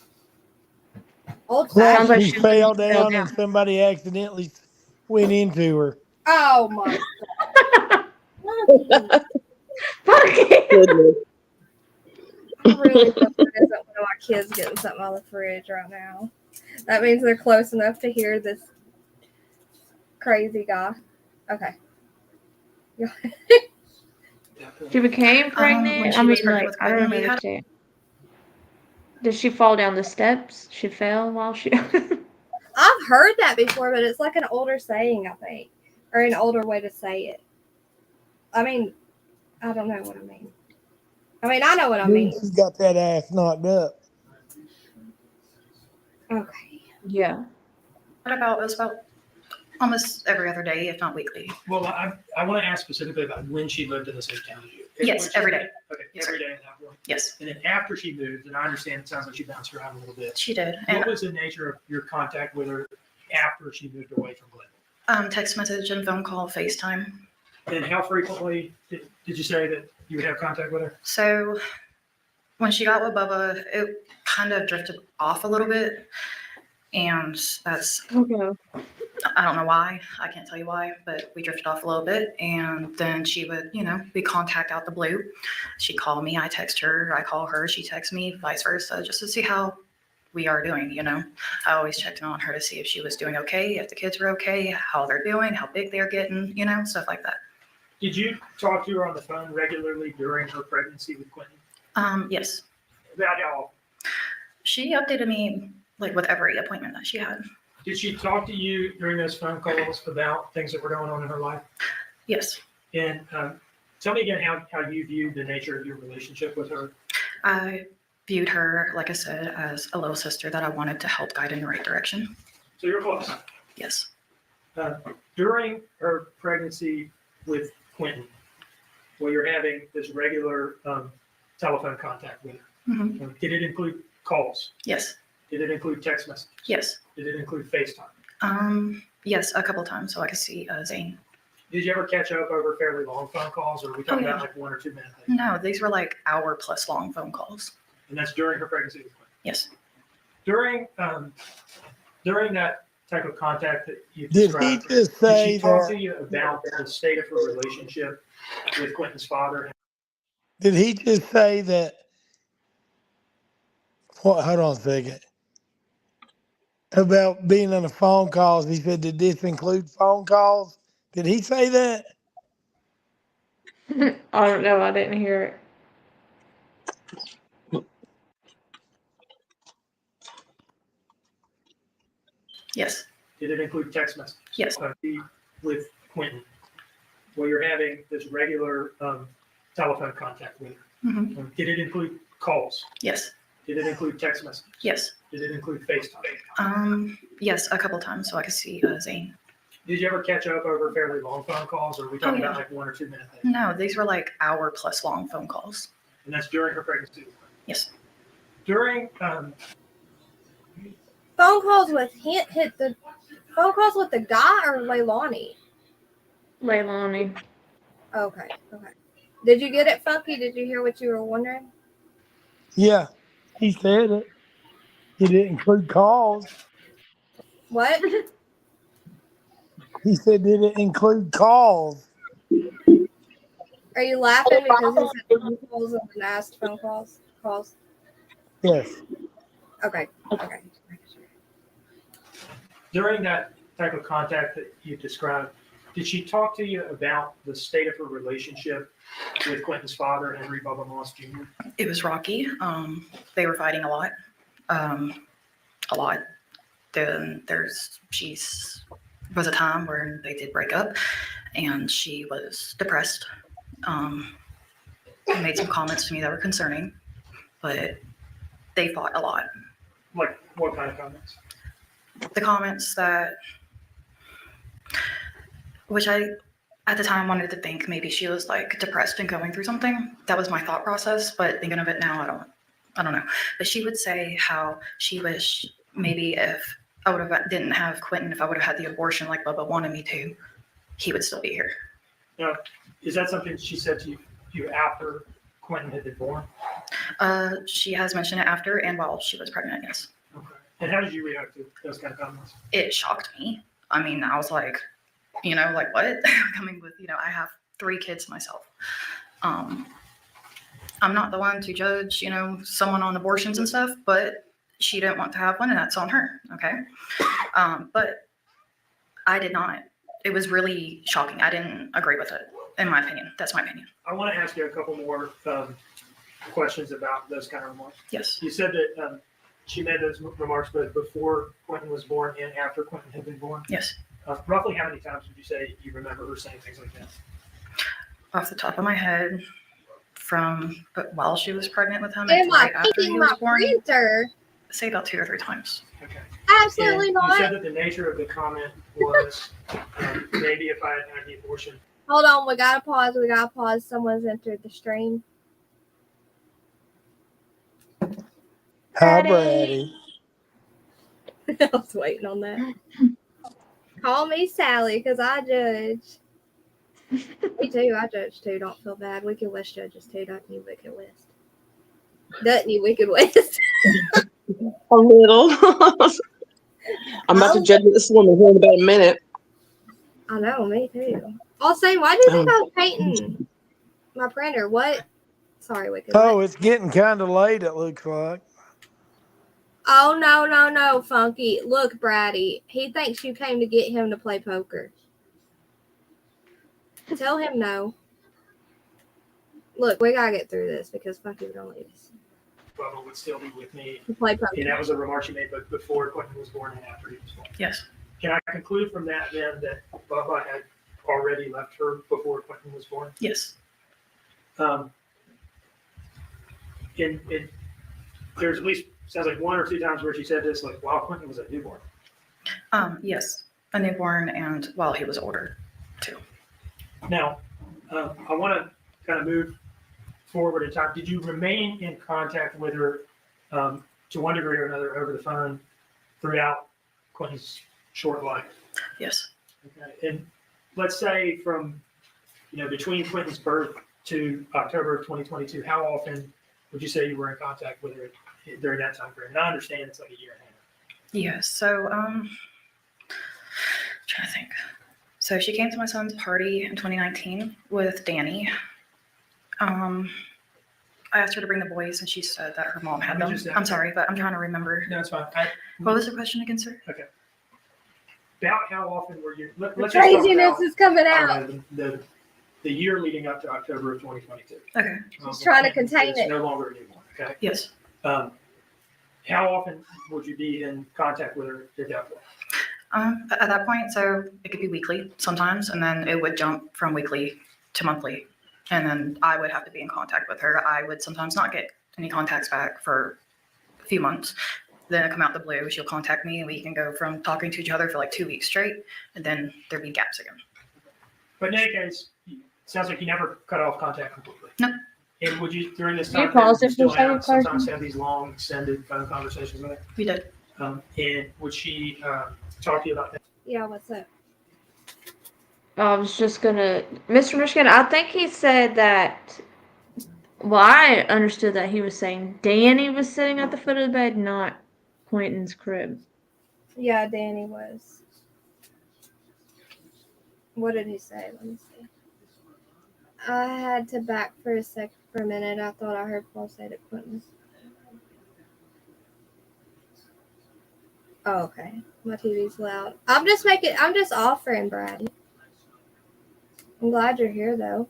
old Like fashioned. she fell down and somebody accidentally went into her. Oh my god. Goodness. I really hope it isn't one of my kids getting something out of the fridge right now. That means they're close enough to hear this crazy guy. Okay. She became pregnant? when she I was mean, pregnant like, with I don't Quinton, we had- understand. Did she fall down the steps? She fell while she... I've heard that before, but it's like an older saying, I think. Or an older way to say it. I mean, I don't know what I mean. I mean, I know what I mean. She's got that ass knocked up. Okay. Yeah. What about, it was about almost every other day, if not weekly. Well, I want to ask specifically about when she lived in the same town as you. Yes, When she every moved- day. Okay, Yes, every sir. day at that point. Yes, And then after she moved, and I understand it sounds like she bounced around a little bit. she did. And What was the nature of your contact with her after she moved away from Glen? text message and phone call, FaceTime. And how frequently did you say that you would have contact with her? So when she got with Bubba, it kind of drifted off a little bit. And that's, Okay. I don't know why. I can't tell you why, but we drifted off a little bit. And then she would, be contact out the blue. She'd call me, I text her, I call her, she texts me, vice versa, just to see how we are doing, I always checked in on her to see if she was doing okay, if the kids were okay, how they're doing, how big they're getting, stuff like that. Did you talk to her on the phone regularly during her pregnancy with Quinton? Yes. About how? She updated me like with every appointment that she had. Did she talk to you during those phone calls about things that were going on in her life? Yes. And tell me again how you viewed the nature of your relationship with her. I viewed her, like I said, as a little sister that I wanted to help guide in the right direction. So you're close. Yes. During her pregnancy with Quinton, well, you're having this regular telephone contact with her. Mm-hmm. Did it include calls? Yes. Did it include text messages? Yes. Did it include FaceTime? Yes, a couple times so I could see Zane. Did you ever catch up over fairly long phone calls, or are we talking yeah. about like 1 or 2 minutes? No, these were like hour-plus long phone calls. And that's during her pregnancy with Quinton? Yes. During that type of contact that you Did described, he just say did she talk that? to you about the state of her relationship with Quinton's father? Did he just say that? What? Hold on a second. About being on the phone calls, he said, did this include phone calls? Did he say that? I don't know. I didn't hear it. Yes. Did it include text messages? Yes. With Quinton, where you're having this regular telephone contact with her. Mm-hmm. Did it include calls? Yes. Did it include text messages? Yes. Did it include FaceTime? Yes, a couple times so I could see Zane. Did you ever catch up over fairly long phone calls, or are we talking yeah. about like 1 or 2 minutes? No, these were like hour-plus long phone calls. And that's during her pregnancy? Yes. During phone calls with phone calls with the guy or Leilani? Leilani. Okay. Did you get it, Funky? Did you hear what you were wondering? Yeah, he said it. Did it include calls? What? He said, did it include calls? Are you laughing because he said phone calls and then asked phone calls? Yes. Okay. During that type of contact that you described, did she talk to you about the state of her relationship with Quinton's father, Henry Bubba Moss Jr.? It was rocky. They were fighting a lot. Then was a time where they did break up, and she was depressed. Made some comments to me that were concerning, but they fought a lot. Like what kind of comments? The comments which I at the time wanted to think maybe she was like depressed and going through something. That was my thought process, but thinking of it now, I don't know. But she would say how she wished maybe if I didn't have Quinton, if I would have had the abortion like Bubba wanted me to, he would still be here. Now, is that something she said to you after Quinton had been born? She has mentioned it after and while she was pregnant, yes. Okay. And how did you react to those kind of comments? It shocked me. I mean, I was like, like what? Coming with, I have 3 kids myself. I'm not the one to judge, someone on abortions and stuff, but she didn't want to have one and that's on her. Okay. But I did not. It was really shocking. I didn't agree with it, in my opinion. That's my opinion. I want to ask you a couple more questions about those kind of remarks. Yes. You said that she made those remarks both before Quinton was born and after Quinton had been born? Yes. Roughly how many times would you say you remember her saying things like that? Off the top of my head, but while she was pregnant with him, Am and I right after picking he my was born, printer? say about 2 or 3 times. Okay. Absolutely And not. You said that the nature of the comment was maybe if I had had the abortion. Hold on, we gotta pause. We gotta pause. Someone's entered the stream. Hi, Brady. I was waiting on that. Call me Sally, because I judge. Me too, I judge too. Don't feel bad. Wicked West judges too, don't you, Wicked West? Doesn't you, Wicked West? A little. I'm about to judge this woman here in about a minute. I know, me too. Also, why do you think I was painting my printer? What? Sorry, Wicked West. Oh, it's getting kind of late, it looks like. Oh, no, Funky. Look, Brady, he thinks you came to get him to play poker. Tell him no. Look, we gotta get through this because Funky would only leave us. Bubba would still be with me. To play poker. And that was a remark she made before Quinton was born and after he was born. Yes. Can I conclude from that then that Bubba had already left her before Quinton was born? Yes. And there's at least, sounds like 1 or 2 times where she said this, like, while Quinton was a newborn. Yes, a newborn, and while he was older too. Now, I want to kind of move forward in time. Did you remain in contact with her to one degree or another over the phone throughout Quinton's short life? Yes. Okay. And let's say from, between Quinton's birth to October of 2022, how often would you say you were in contact with her during that time frame? And I understand it's like a year and a half. Yes. So, trying to think. So she came to my son's party in 2019 with Danny. I asked her to bring the boys, and she said that her mom had them. I'm sorry, but I'm trying to remember. No, it's fine. What was the question again, sir? Okay. About how often were you? Let's just Craziness talk is coming about, out. The year leading up to October of 2022. Okay. She's trying to contain it's it. no longer a newborn. Okay. Yes. How often would you be in contact with her at that point? At that point, so it could be weekly sometimes, and then it would jump from weekly to monthly. And then I would have to be in contact with her. I would sometimes not get any contacts back for a few months. Then it come out the blue, she'll contact me, and we can go from talking to each other for like 2 weeks straight, and then there'd be gaps again. But in any case, it sounds like you never cut off contact completely. No. And would you, during this Do you time, pause period, if there's any sometimes questions? have these long, extended phone conversations with her? We did. And would she talk to you about that? Yeah, what's up? I was just gonna, Mr. Michigan, I think he said that, well, I understood that he was saying Danny was sitting at the foot of the bed, not Quinton's crib. Yeah, Danny was. What did he say? Let me see. I had to back for a minute. I thought I heard Paul say that Quinton. Oh, okay. My TV's loud. I'm just offering, Brady. I'm glad you're here, though.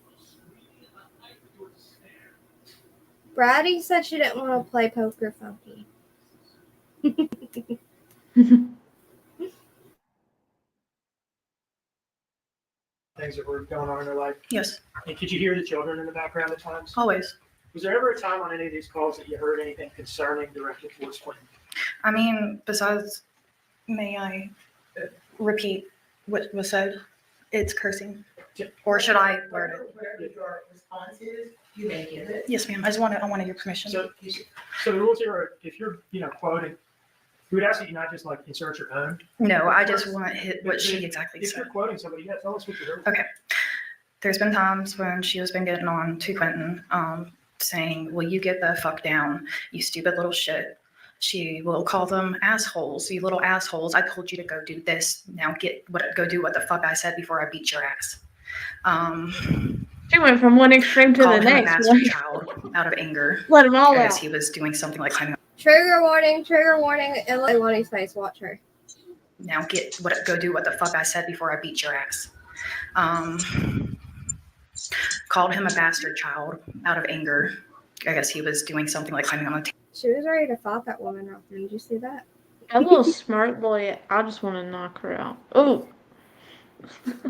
Brady said she didn't want to play poker, Funky. Things that were going on in her life? Yes. And could you hear the children in the background at times? Always. Was there ever a time on any of these calls that you heard anything concerning directed towards Quinton? I mean, besides, may I repeat what was said? It's cursing. Or should I word it? Whatever your response is, you may give it. Yes, ma'am. I wanted your permission. So the rules here are, if you're, quoting, we would ask that you not just like insert your own. No, I just want what But she exactly If said. you're quoting somebody, yeah, tell us what you heard. Okay. There's been times when she has been getting on to Quinton, saying, "Will you get the fuck down, you stupid little shit?" She will call them assholes, you little assholes. I told you to go do this. Now go do what the fuck I said before I beat your ass. She went from one extreme to the Called him a next. bastard child out of anger. Let him all because out. he was doing something like climbing. Trigger warning, and Leilani's face. Watch her. Now go do what the fuck I said before I beat your ass. Called him a bastard child out of anger. I guess he was doing something like climbing on a table. She was ready to fight that woman right there. Did you see that? That little smart boy, I just want to knock her out. Oh.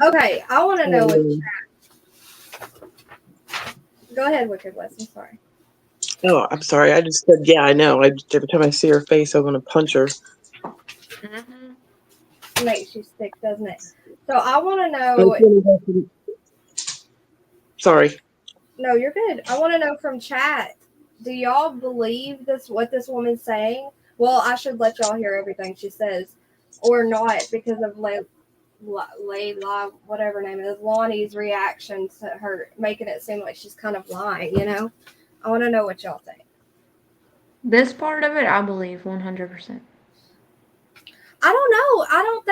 Okay, I want to know what Go ahead, Wicked West. I'm sorry. Oh, I'm sorry. I just said, yeah, I know. Every time I see her face, I want to punch her. It makes you sick, doesn't it? So I want to know. Sorry. No, you're good. I want to know from chat. Do y'all believe this? What this woman's saying? Well, I should let y'all hear everything she says, or not, because of Layla, whatever her name is, Lonnie's reaction to her, making it seem like she's kind of lying. You know, I want to know what y'all think. This part of it, I believe 100%. I don't know. I don't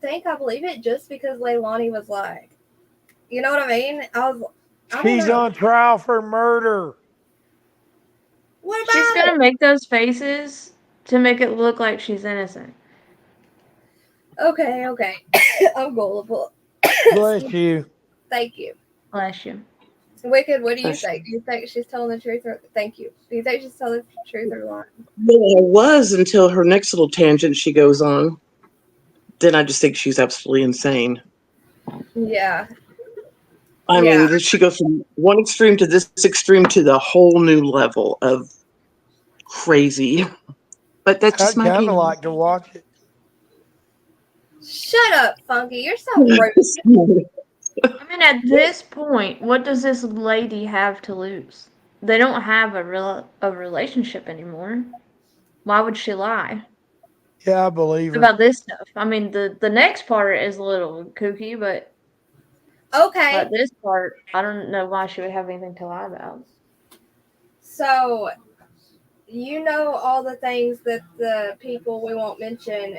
think I believe it just because Leilani was like, you know what I mean? I don't She's know. on trial for murder. What about She's gonna it? make those faces to make it look like she's innocent. Okay. I'm gullible. Bless you. Thank you. Bless you. Wicked, what do you think? Do you think she's telling the truth or thank you? Do you think she's telling the truth or lying? Yeah, it was until her next little tangent she goes on. Then I just think she's absolutely insane. Yeah. I mean, she goes from one extreme to this extreme to the whole new level of crazy. But that's just I'd my kind of opinion. like to watch it. Shut up, Funky. You're so rude. I mean, at this point, what does this lady have to lose? They don't have a relationship anymore. Why would she lie Yeah, I believe her. about this stuff? I mean, the next part is a little kooky, but Okay. this part, I don't know why she would have anything to lie about. So, you know all the things that the people we won't mention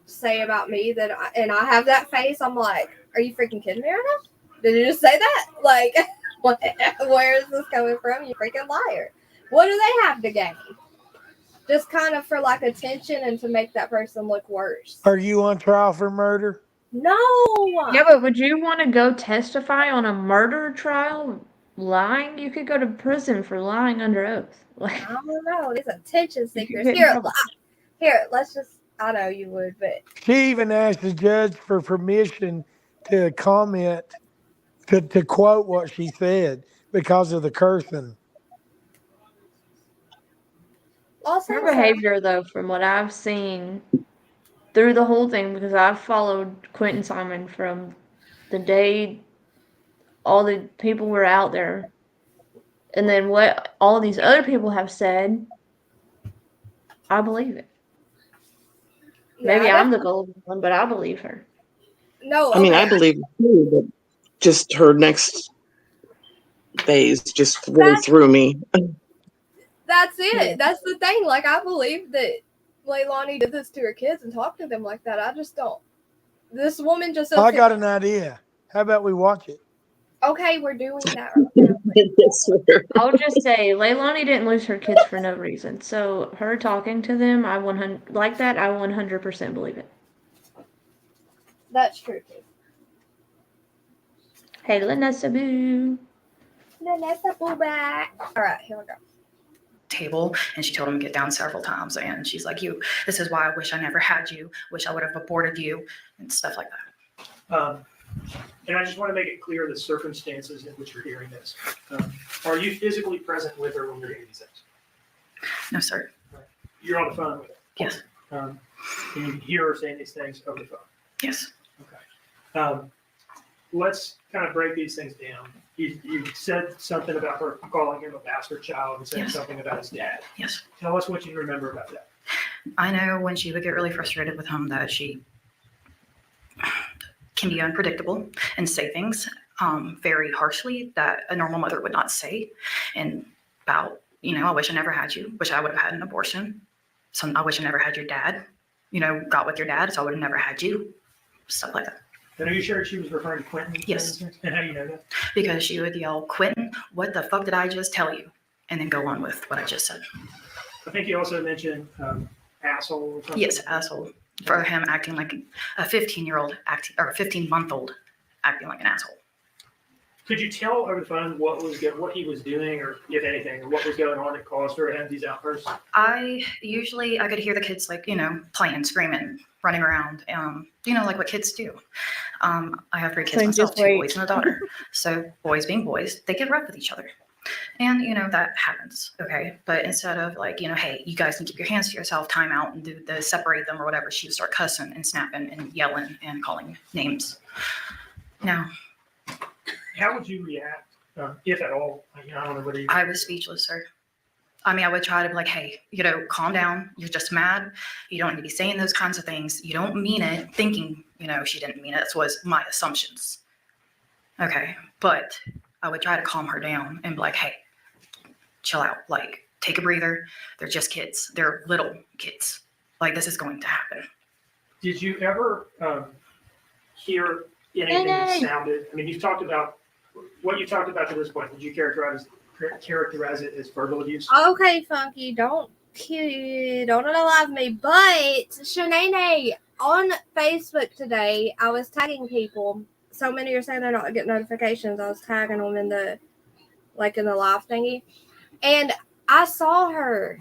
say about me and I have that face. I'm like, are you freaking kidding me right now? Did you just say that? Like, where is this coming from? You freaking liar. What do they have to gain? Just kind of for like attention and to make that person look worse. Are you on trial for murder? No. Yeah, but would you want to go testify on a murder trial lying? You could go to prison for lying under oath. Like, I don't know. These attention seekers. get in Here, trouble. let's just, I know you would, but. She even asked the judge for permission to comment, to quote what she said because of the cursing. Her behavior, though, from what I've seen through the whole thing, because I've followed Quinton Simon from the day all the people were out there, and then what all these other people have said, I believe it. Yeah, Maybe I'm the gullible one, but I believe her. No, I mean, I believe it too, but just her next phase just really threw me. That's it. That's the thing. Like, I believe that Leilani did this to her kids and talked to them like that. I just don't. This woman just doesn't. I got an idea. How about we watch it? Okay, we're doing that right now. I'll just say Leilani didn't lose her kids for no reason. So her talking to them, I 100% believe it. That's true too. Hey, Lanessa Boo. Lanessa Boo back. All right, here we go. Table, and she told him to get down several times, and she's like, this is why I wish I never had you, wish I would have aborted you, and stuff like that. And I just want to make it clear the circumstances in which you're hearing this. Are you physically present with her when you're hearing these things? No, sir. You're on the phone with her? Yes. And you can hear her saying these things over the phone? Yes. Okay. Let's kind of break these things down. You said something about her calling him a bastard child and saying something about his dad. Yes. Tell us what you remember about that. I know when she would get really frustrated with him that she can be unpredictable and say things very harshly that a normal mother would not say. And about, I wish I never had you, wish I would have had an abortion. So I wish I never had your dad, got with your dad, so I would have never had you. Stuff like that. And are you sure she was referring to Quinton? Yes. And how do you know that? Because she would yell, Quinton, what the fuck did I just tell you? And then go on with what I just said. I think you also mentioned asshole or something. Yes, asshole. For him acting like a 15-year-old acting, or a 15-month-old acting like an asshole. Could you tell over the phone what he was doing, or if anything, or what was going on that caused her to have these outbursts? I could hear the kids playing, screaming, running around, like what kids do. I have 3 kids So myself, just 2 wait. boys and a daughter. So boys being boys, they get rough with each other. And, that happens, okay? But instead of like, hey, you guys can keep your hands to yourself, time out and do the separate them or whatever, she would start cussing and snapping and yelling and calling names. Now, How would you react, if at all? I don't know whether you. I was speechless, sir. I mean, I would try to be like, hey, calm down. You're just mad. You don't need to be saying those kinds of things. You don't mean it, thinking, she didn't mean it. That was my assumptions. Okay. But I would try to calm her down and be like, hey, chill out. Like, take a breather. They're just kids. They're little kids. Like, this is going to happen. Did you ever hear anything that sounded? I mean, you've talked about what you talked about to this point. Did you characterize it as verbal abuse? Okay, Funky, don't alive me. But Shanae, on Facebook today, I was tagging people. So many are saying they're not getting notifications. I was tagging them in the live thingy, and I saw her,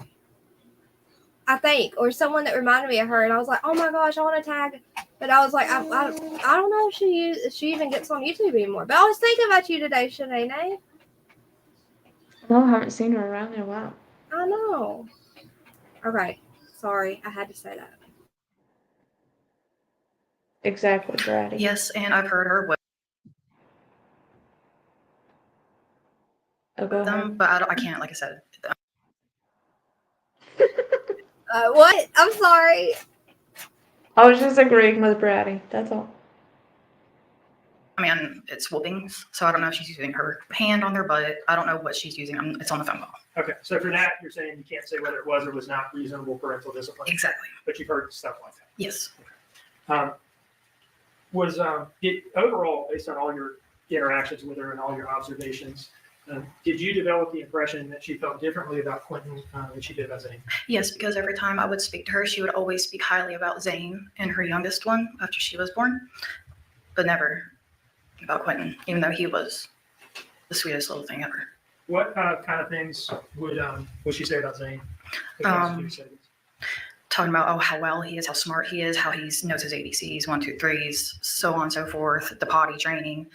I think, or someone that reminded me of her, and I was like, oh my gosh, I want to tag. But I was like, I don't know if she even gets on YouTube anymore. But I was thinking about you today, Shanae. No, I haven't seen her around in a while. I know. Okay, sorry, I had to say that. Exactly, Brady. Yes, and I've heard her with them, but I can't, like I said. What? I'm sorry. I was just agreeing with Brady. That's all. I mean, it's whoopings, so I don't know if she's using her hand on their butt. I don't know what she's using. It's on the phone call. Okay, so for that, you're saying you can't say whether it was or was not reasonable parental discipline. Exactly. But you've heard stuff like that. Yes. Overall, based on all your interactions with her and all your observations, did you develop the impression that she felt differently about Quinton than she did about Zane? Yes, because every time I would speak to her, she would always speak highly about Zane and her youngest one after she was born, but never about Quinton, even though he was the sweetest little thing ever. What kind of things would she say about Zane? Talking about how well he is, how smart he is, how he knows his ABCs, 1, 2, 3s, so on and so forth, the potty training,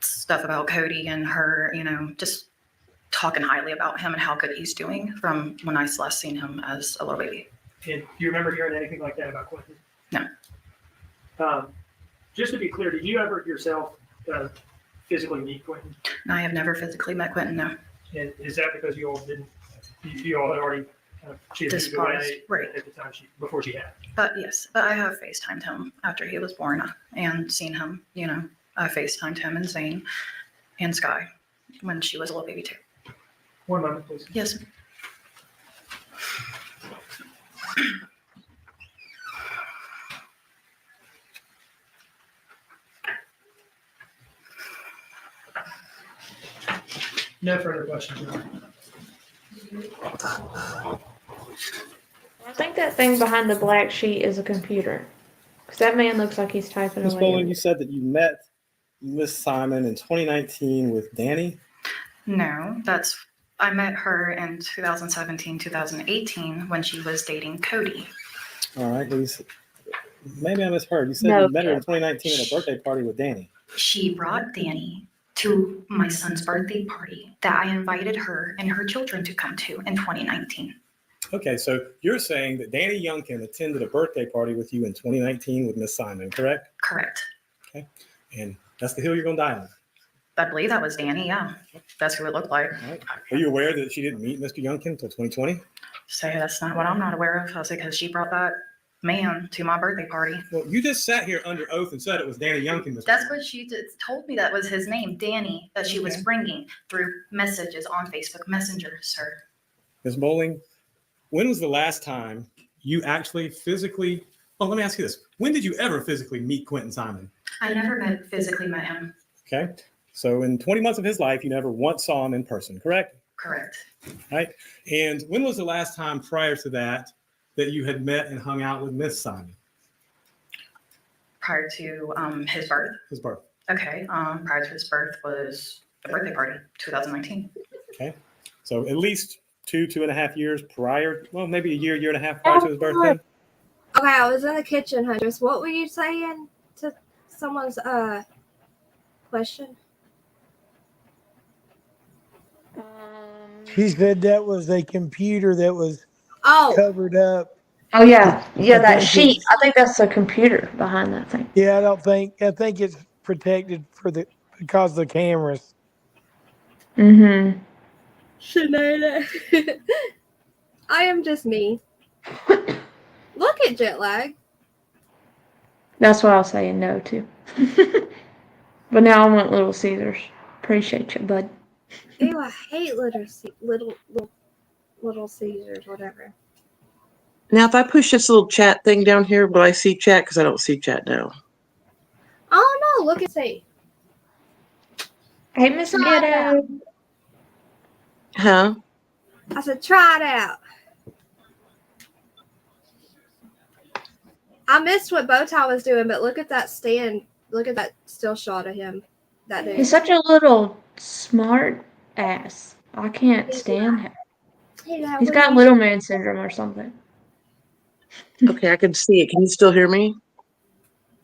stuff about Cody and her, just talking highly about him and how good he's doing from when I last seen him as a little baby. And do you remember hearing anything like that about Quinton? No. Just to be clear, did you ever yourself physically meet Quinton? No, I have never physically met Quinton, no. And is that because you all had already she had moved away at the time before she had? But yes, but I have FaceTimed him after he was born and seen him, I FaceTimed him and Zane and Sky when she was a little baby too. One moment, please. Yes. No further questions. I think that thing behind the black sheet is a computer. Because that man looks like he's typing Ms. away. Bowling, you said that you met Miss Simon in 2019 with Danny? No, I met her in 2017, 2018 when she was dating Cody. All right. Maybe I misheard. You said you met her in 2019 at a birthday party with Danny. She brought Danny to my son's birthday party that I invited her and her children to come to in 2019. Okay, so you're saying that Danny Youngkin attended a birthday party with you in 2019 with Miss Simon, correct? Correct. Okay, and that's the hill you're going to die on. I believe that was Danny, yeah. That's who it looked like. Right. Are you aware that she didn't meet Mr. Youngkin until 2020? So that's not what I'm not aware of. I said, because she brought that man to my birthday party. Well, you just sat here under oath and said it was Danny Youngkin. That's what she told me, that was his name, Danny, that she was bringing through messages on Facebook Messenger, sir. Ms. Bowling, when was the last time you actually physically, let me ask you this. When did you ever physically meet Quinton Simon? I never physically met him. Okay, so in 20 months of his life, you never once saw him in person, correct? Correct. Right, and when was the last time prior to that you had met and hung out with Miss Simon? Prior to his birth? His birth. Okay, prior to his birth was the birthday party, 2019. Okay, so at least 2.5 years prior, well, maybe a year and a half prior to his birthday? Okay, I was in the kitchen, Huntress. What were you saying to someone's question? She said that was a computer that was Oh, covered up. Oh yeah, yeah. I That think sheet. it's, I think that's the computer behind that thing. yeah, I think it's protected because of the cameras. Mm-hmm. Shanae. I am just me. Look at jet lag. That's what I was saying no to. But now I want Little Caesars. Appreciate you, bud. Ew, I hate little Caesars, whatever. Now, if I push this little chat thing down here, will I see chat? Because I don't see chat now. Oh no, look and see. Hey, Miss Try it out. Ghetto. Huh? I said, try it out. I missed what Bowtie was doing, but look at that stand. Look at that still shot of him. That dude. He's such a little smart ass. I can't stand him. He's got little man syndrome or something. Okay, I can see it. Can you still hear me?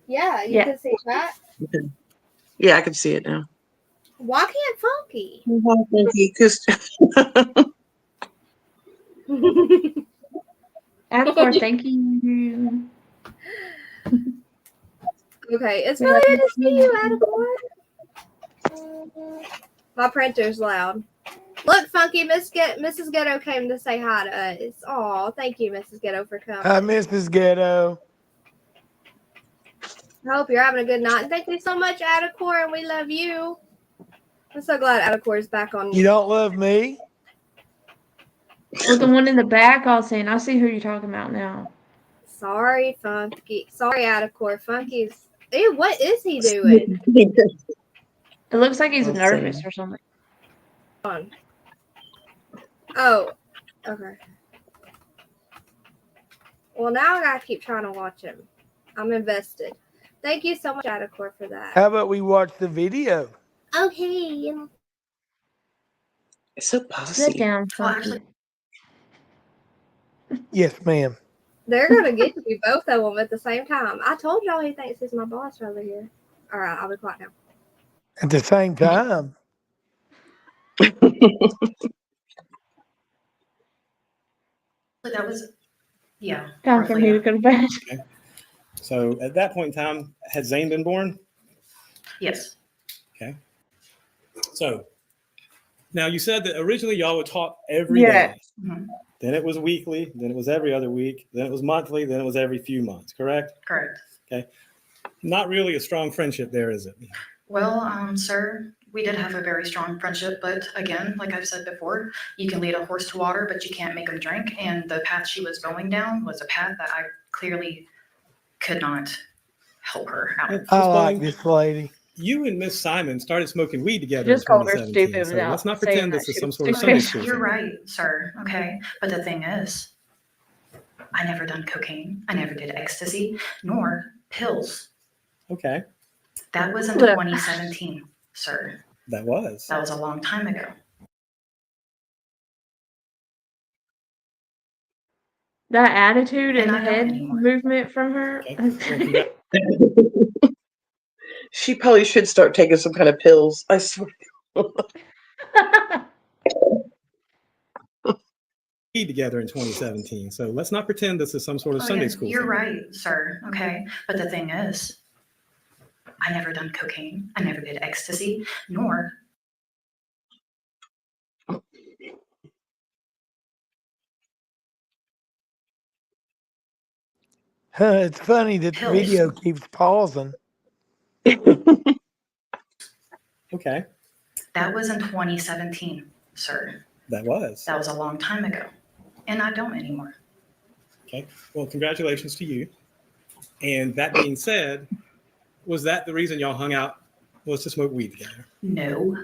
Yeah, you Yeah. can see that. Okay. Yeah, I can see it now. Why can't Funky? Thank you. Because Of course, thank you. Okay, it's really good to see you, Attaboy. My printer's loud. Look, Funky, Mrs. Ghetto came to say hi to us. Aw, thank you, Mrs. Ghetto, for coming. Hi, Mrs. Ghetto. I hope you're having a good night. And thank you so much, Attacore, and we love you. I'm so glad Attacore is back on. You don't love me? With the one in the back, I was saying, I see who you're talking about now. Sorry, Funky. Sorry, Attacore. Funky's. Ew, what is he doing? It looks like he's nervous or something. Oh, okay. Well, now I gotta keep trying to watch him. I'm invested. Thank you so much, Attacore, for that. How about we watch the video? Okay. it's so posse. Sit down, Funky. Yes, ma'am. They're gonna get to be both of them at the same time. I told y'all he thinks he's my boss over here. All right, I'll be quiet now. At the same time. That was, yeah. Time for me to go to bed. Okay. So at that point in time, had Zane been born? Yes. Okay. So now you said that originally y'all would talk every day. Mhm. Then it was weekly. Then it was every other week. Then it was monthly. Then it was every few months. Correct? Correct. Okay. Not really a strong friendship there, is it? Well, sir, we did have a very strong friendship, but again, like I've said before, you can lead a horse to water, but you can't make him drink. And the path she was going down was a path that I clearly could not help her out of. I like this lady. You and Miss Simon started smoking weed together Just in called her 2017. stupid So without let's not saying pretend that this is she some was sort of stupid. Sunday school. You're thing. right, sir. Okay. But the thing is, I never done cocaine. I never did ecstasy, nor pills. Okay. That was in Look. 2017, sir. That was. That was a long time ago. That attitude and And I don't head anymore. movement from her. She probably should start taking some kind of pills. I swear. Weed together in 2017. So let's not pretend this is some sort of Oh, Sunday yeah, school. you're thing. right, sir. Okay. But the thing is, I never done cocaine. I never did ecstasy, nor It's funny that the Pills. video keeps pausing. Okay. that was in 2017, sir. That was. That was a long time ago. And I don't anymore. Okay. Well, congratulations to you. And that being said, was that the reason y'all hung out, was to smoke weed together? No.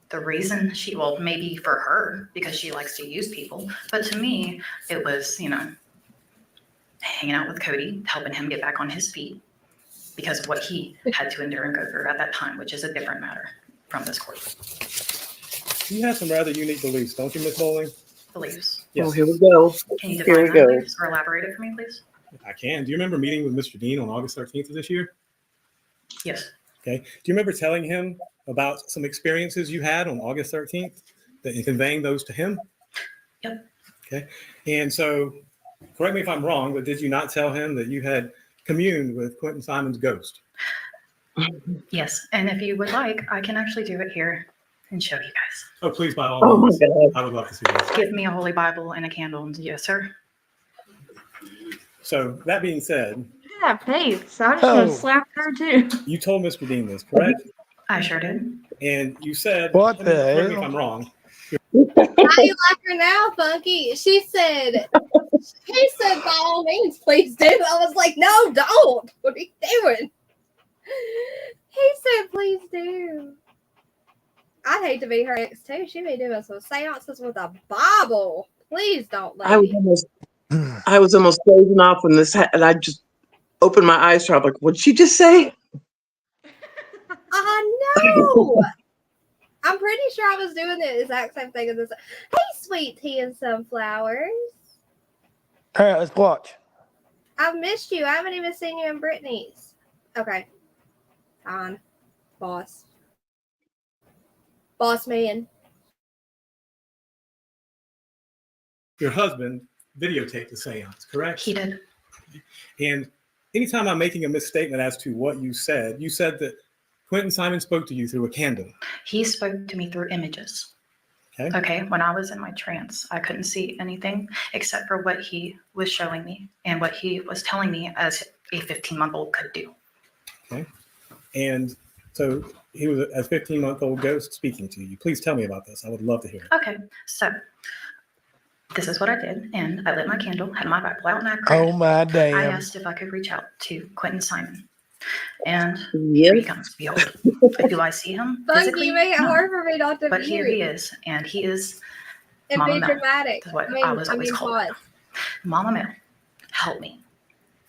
The reason well, maybe for her, because she likes to use people. But to me, it was, hanging out with Cody, helping him get back on his feet because of what he had to endure and go through at that time, which is a different matter from this court. You have some rather unique beliefs, don't you, Miss Bowling? Beliefs. Yes. Oh, here we go. Can you Here define we that, go. please, or elaborate it for me, please? I can. Do you remember meeting with Mr. Dean on August 13th of this year? Yes. Okay. Do you remember telling him about some experiences you had on August 13th and conveying those to him? Yep. Okay. And so, correct me if I'm wrong, but did you not tell him that you had communed with Quinton Simon's ghost? Yes. And if you would like, I can actually do it here and show you guys. Oh, please, by all means. I would love to see this. Give me a holy Bible and a candle. And yes, sir. So, that being said, Yeah, faith. So I just want to slap her too. you told Mr. Dean this, correct? I sure did. And you said, What the correct me if hell? I'm wrong. How you like her now, Funky? He said, by all means, please do. I was like, no, don't. What are you doing? He said, please do. I'd hate to be her ex too. She be doing some seances with a Bible. Please don't let me. I was almost dozing off when this and I just opened my eyes to her. I'm like, what did she just say? I know. I'm pretty sure I was doing the exact same thing as this. Hey, sweet tea and sunflowers. All right, let's watch. I've missed you. I haven't even seen you in Brittany's. Okay. Fine. Boss. Boss man. Your husband videotaped the seance, correct? He did. And anytime I'm making a misstatement as to what you said that Quinton Simon spoke to you through a candle. He spoke to me through images. Okay. Okay. When I was in my trance, I couldn't see anything except for what he was showing me and what he was telling me as a 15-month-old could do. Okay. And so he was a 15-month-old ghost speaking to you. Please tell me about this. I would love to hear it. Okay. So this is what I did. And I lit my candle, had my Bible out, and I prayed. Oh my I damn. asked if I could reach out to Quinton Simon. And Yes. here he comes. Behold. Do I see him Funky, physically? you make it No. hard for me not to But view. here he is. And he is And Mama be Mel. dramatic. That's what I was always called. Pause. Mama Mel, help me.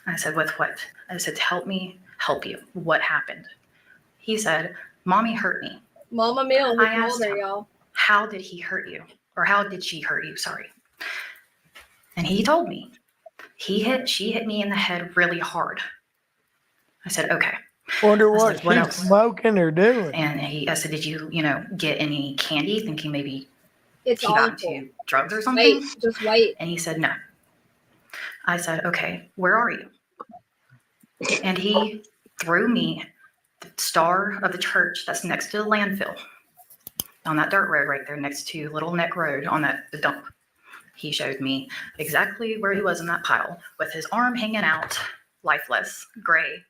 I said, with what? I said, help me help you. What happened? He said, Mommy hurt me. Mama Mill, I I asked told her, him, y'all. how did he hurt you? Or how did she hurt you? Sorry. And he told me. She hit me in the head really hard. I said, okay. Wonder I what said, what she's else? smoking or doing. And I said, did you, get any candy thinking maybe It's he got awful. into drugs or something? Wait, just wait. And he said, no. I said, okay, where are you? And he threw me the star of the church that's next to the landfill on that dirt road right there next to Little Neck Road on the dump. He showed me exactly where he was in that pile with his arm hanging out, lifeless, gray,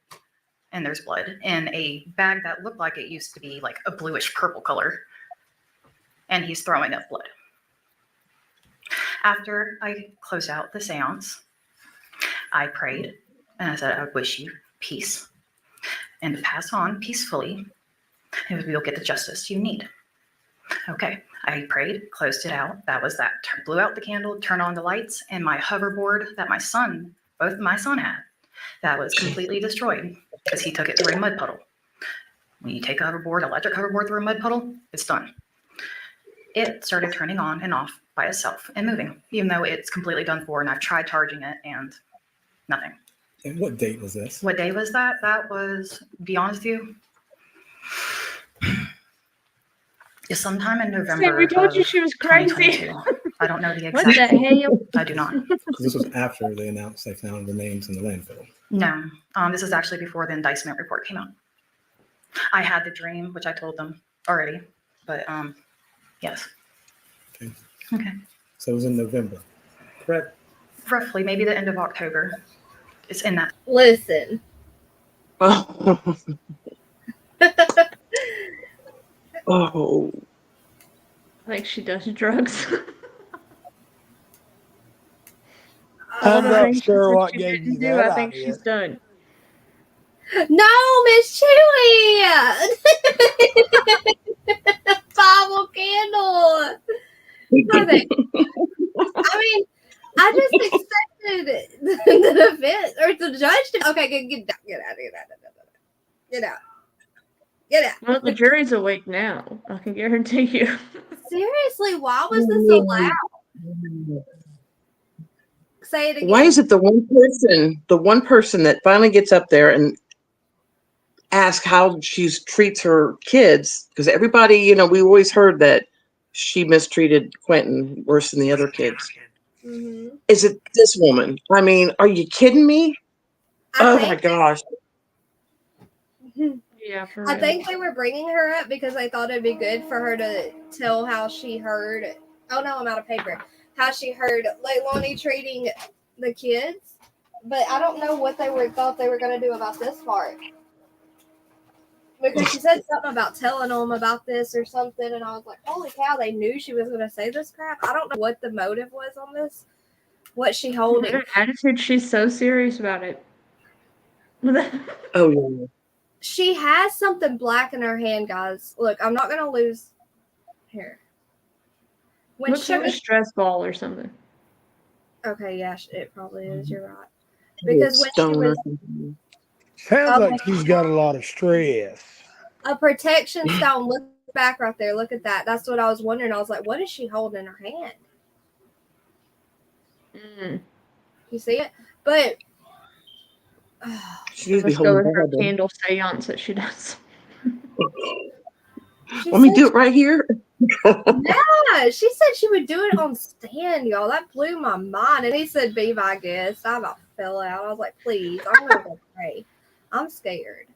and there's blood in a bag that looked like it used to be like a bluish purple color. And he's throwing up blood. After I closed out the seance, I prayed and I said, I wish you peace and to pass on peacefully, and you'll get the justice you need. Okay, I prayed, closed it out. That was that. Blew out the candle, turned on the lights, and my hoverboard that both my son had, that was completely destroyed because he took it through a mud puddle. When you take a hoverboard, electric hoverboard through a mud puddle, it's done. It started turning on and off by itself and moving, even though it's completely done for, and I've tried charging it and nothing. And what date was this? What day was that? That was, to be honest with you, it's sometime in November. We told you she was crazy. 2022. I don't know the What exact the date. hell? I do not. This was after they announced they found remains in the landfill. No, this is actually before the indictment report came out. I had the dream, which I told them already, but yes. Okay. Okay. So it was in November, correct? Roughly, maybe the end of October. It's in that. Listen. Oh. I think she does drugs. I'm the not things she sure said what she gave didn't you do, that I think idea. she's done. No, Miss Chewy! Bible candle! I mean, I just expected the defense or the judge to. Okay, get out. Well, the jury's awake now. I can guarantee you. Seriously, why was this allowed? say it again. Why is it the one person that finally gets up there and asks how she treats her kids? Because everybody, you know, we always heard that she mistreated Quinton worse than the other kids. Mm-hmm. Is it this woman? I mean, are you kidding me? My gosh. Yeah, for I real. think they were bringing her up because they thought it'd be good for her to tell how she heard. Oh no, I'm out of paper. How she heard Leilani treating the kids, but I don't know what thought they were going to do about this part. Because she said something about telling them about this or something, and I was like, holy cow, they knew she was going to say this crap. I don't know what the motive was on this. What she holding. Her attitude, she's so serious about it. Oh, yeah. She has something black in her hand, guys. Look, I'm not going to lose here. When Looks she like a was stress ball or something. okay, yeah, it probably is. You're right. Because when she Stone or was something. Sounds like she's got a lot of stress. a protection stone, look back right there. Look at that. That's what I was wondering. I was like, what is she holding in her hand? You see it? But She needs to be Let's go with holding her her head. candle seance that she does. Let me do it right here. yeah, she said she would do it on stand, y'all. That blew my mind. And he said, be my guest. I about fell out. I was like, please, I'm going to go pray. I'm scared.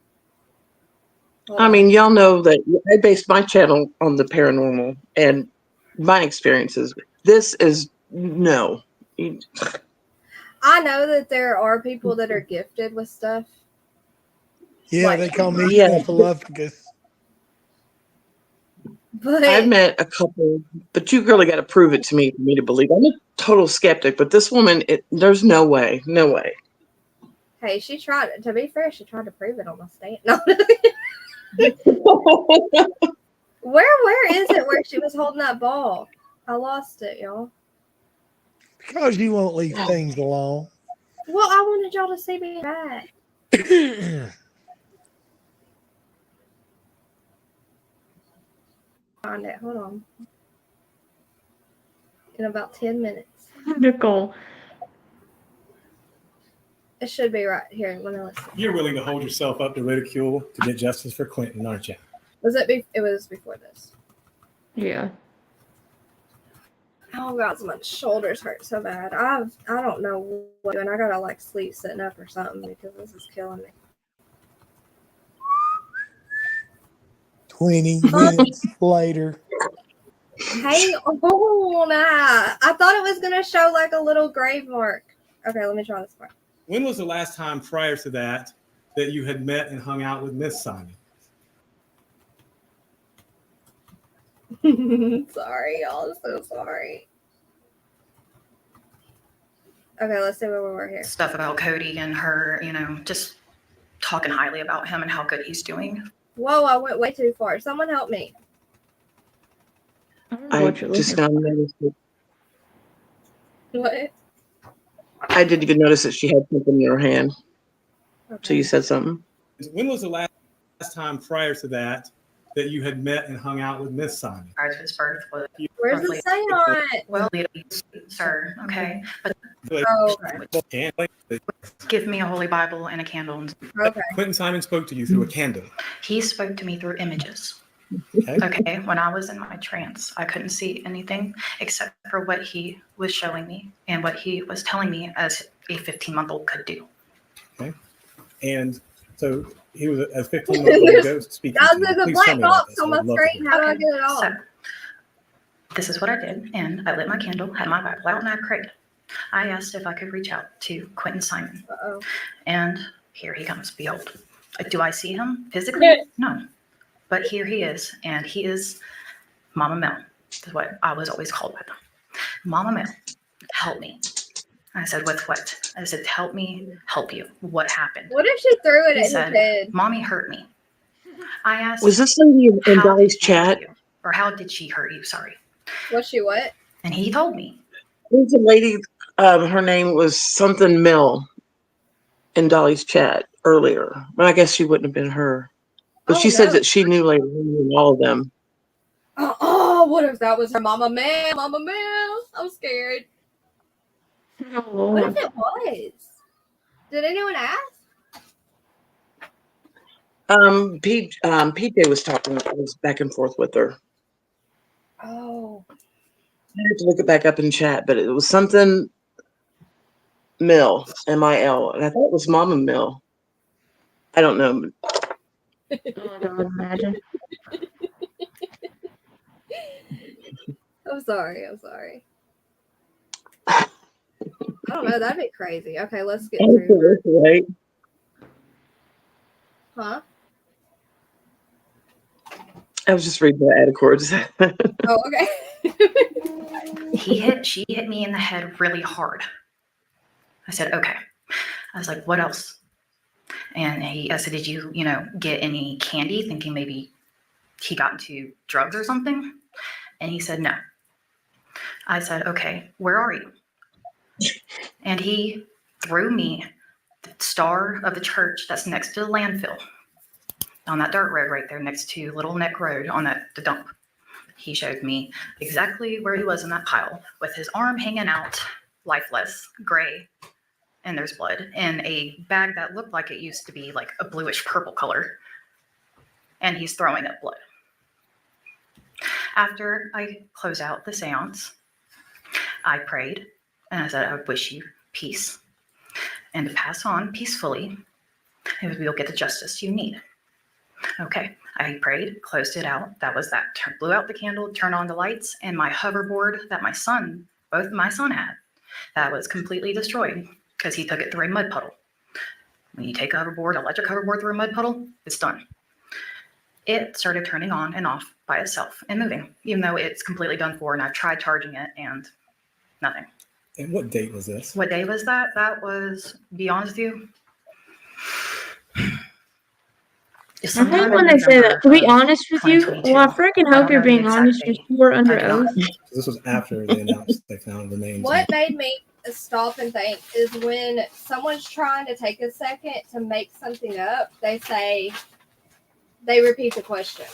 I mean, y'all know that I based my channel on the paranormal and my experiences. This is no. I know that there are people that are gifted with stuff. Yeah, Like, they call me Yeah. Snuffleupagus. But I've met a couple, but you really got to prove it to me for me to believe. I'm a total skeptic, but this woman, there's no way, no way. hey, she tried. To be fair, she tried to prove it on the stand. No. Where is it where she was holding that ball? I lost it, y'all. Because you won't leave things alone. Well, I wanted y'all to see me back. Find it. Hold on. In about 10 minutes. Nicole. It should be right here. Let me listen. You're willing to hold yourself up to ridicule to get justice for Quinton, aren't you? Was it? It was before this. Yeah. Oh God, my shoulders hurt so bad. I don't know what, and I gotta like sleep sitting up or something because this is killing me. 20 minutes later. Hang on, I thought it was gonna show like a little grave mark. Okay, let me try this part. When was the last time prior to that that you had met and hung out with Miss Simon? Sorry, y'all. I'm so sorry. Okay, let's see where we were here. Stuff about Cody and her, you know, just talking highly about him and how good he's doing. Whoa, I went way too far. Someone help me. I just now noticed it. What? I didn't even notice that she had something in her hand. Okay. So you said something? When was the last time prior to that that you had met and hung out with Miss Simon? Prior to his birth was Where's the seance? well, sir, okay, but Oh, okay. give me a holy Bible and a candle. Okay. Quinton Simon spoke to you through a candle. He spoke to me through images. Okay. Okay, when I was in my trance, I couldn't see anything except for what he was showing me and what he was telling me as a 15-month-old could do. Okay. And so he was a 15-month-old ghost speaking to you. There's a Please black tell me about box this. on my I'd love to screen. hear. How do I get it off? So, this is what I did, and I lit my candle, had my Bible out, and I prayed. I asked if I could reach out to Quinton Simon. Uh-oh. And here he comes. Behold. Do I see him physically? No. But here he is, and he is Mama Mel. That's what I was always called by them. Mama Mel, help me. I said, with what? I said, help me help you. What happened? What if she threw it He at his said, head? Mommy hurt me. I asked, Was this lady in Dolly's chat? or how did she hurt you? Sorry. Was she what? And he told me. There's a lady, her name was something Mill in Dolly's chat earlier. But I guess she wouldn't have been her. But she said that she knew Lady and all of them. Oh, what if that was her? Mama Mel, Mama Mel. I'm scared. Oh, What Lord. if it was? Did anyone ask? PJ was talking, I was back and forth with her. Oh. I have to look it back up in chat, but it was something Mill, M-I-L, and I thought it was Mama Mill. I don't know. Oh, God, imagine. I'm sorry. I don't know. That'd be crazy. Okay, let's get through. Right? Huh? I was just reading the ad accords. Oh, okay. She hit me in the head really hard. I said, okay. I was like, what else? And I said, did you, get any candy? Thinking maybe he got into drugs or something. And he said, no. I said, okay, where are you? And he threw me the star of the church that's next to the landfill on that dirt road right there next to Little Neck Road on the dump. He showed me exactly where he was in that pile with his arm hanging out, lifeless, gray, and there's blood in a bag that looked like it used to be like a bluish purple color. And he's throwing up blood. After I close out the seance, I prayed and I said, I wish you peace and to pass on peacefully, and you'll get the justice you need. Okay, I prayed, closed it out. That was that. Blew out the candle, turned on the lights, and my hoverboard that both my son had, that was completely destroyed because he took it through a mud puddle. When you take a hoverboard, electric hoverboard through a mud puddle, it's done. It started turning on and off by itself and moving, even though it's completely done for, and I've tried charging it and nothing. And what date was this? What day was that? That was, to be honest with you, I hate when they say that. To be honest with you, well, I freaking hope you're being honest. You're sure under oath. This was after they announced they found remains. What made me stop and think is when someone's trying to take a second to make something up, they repeat the question.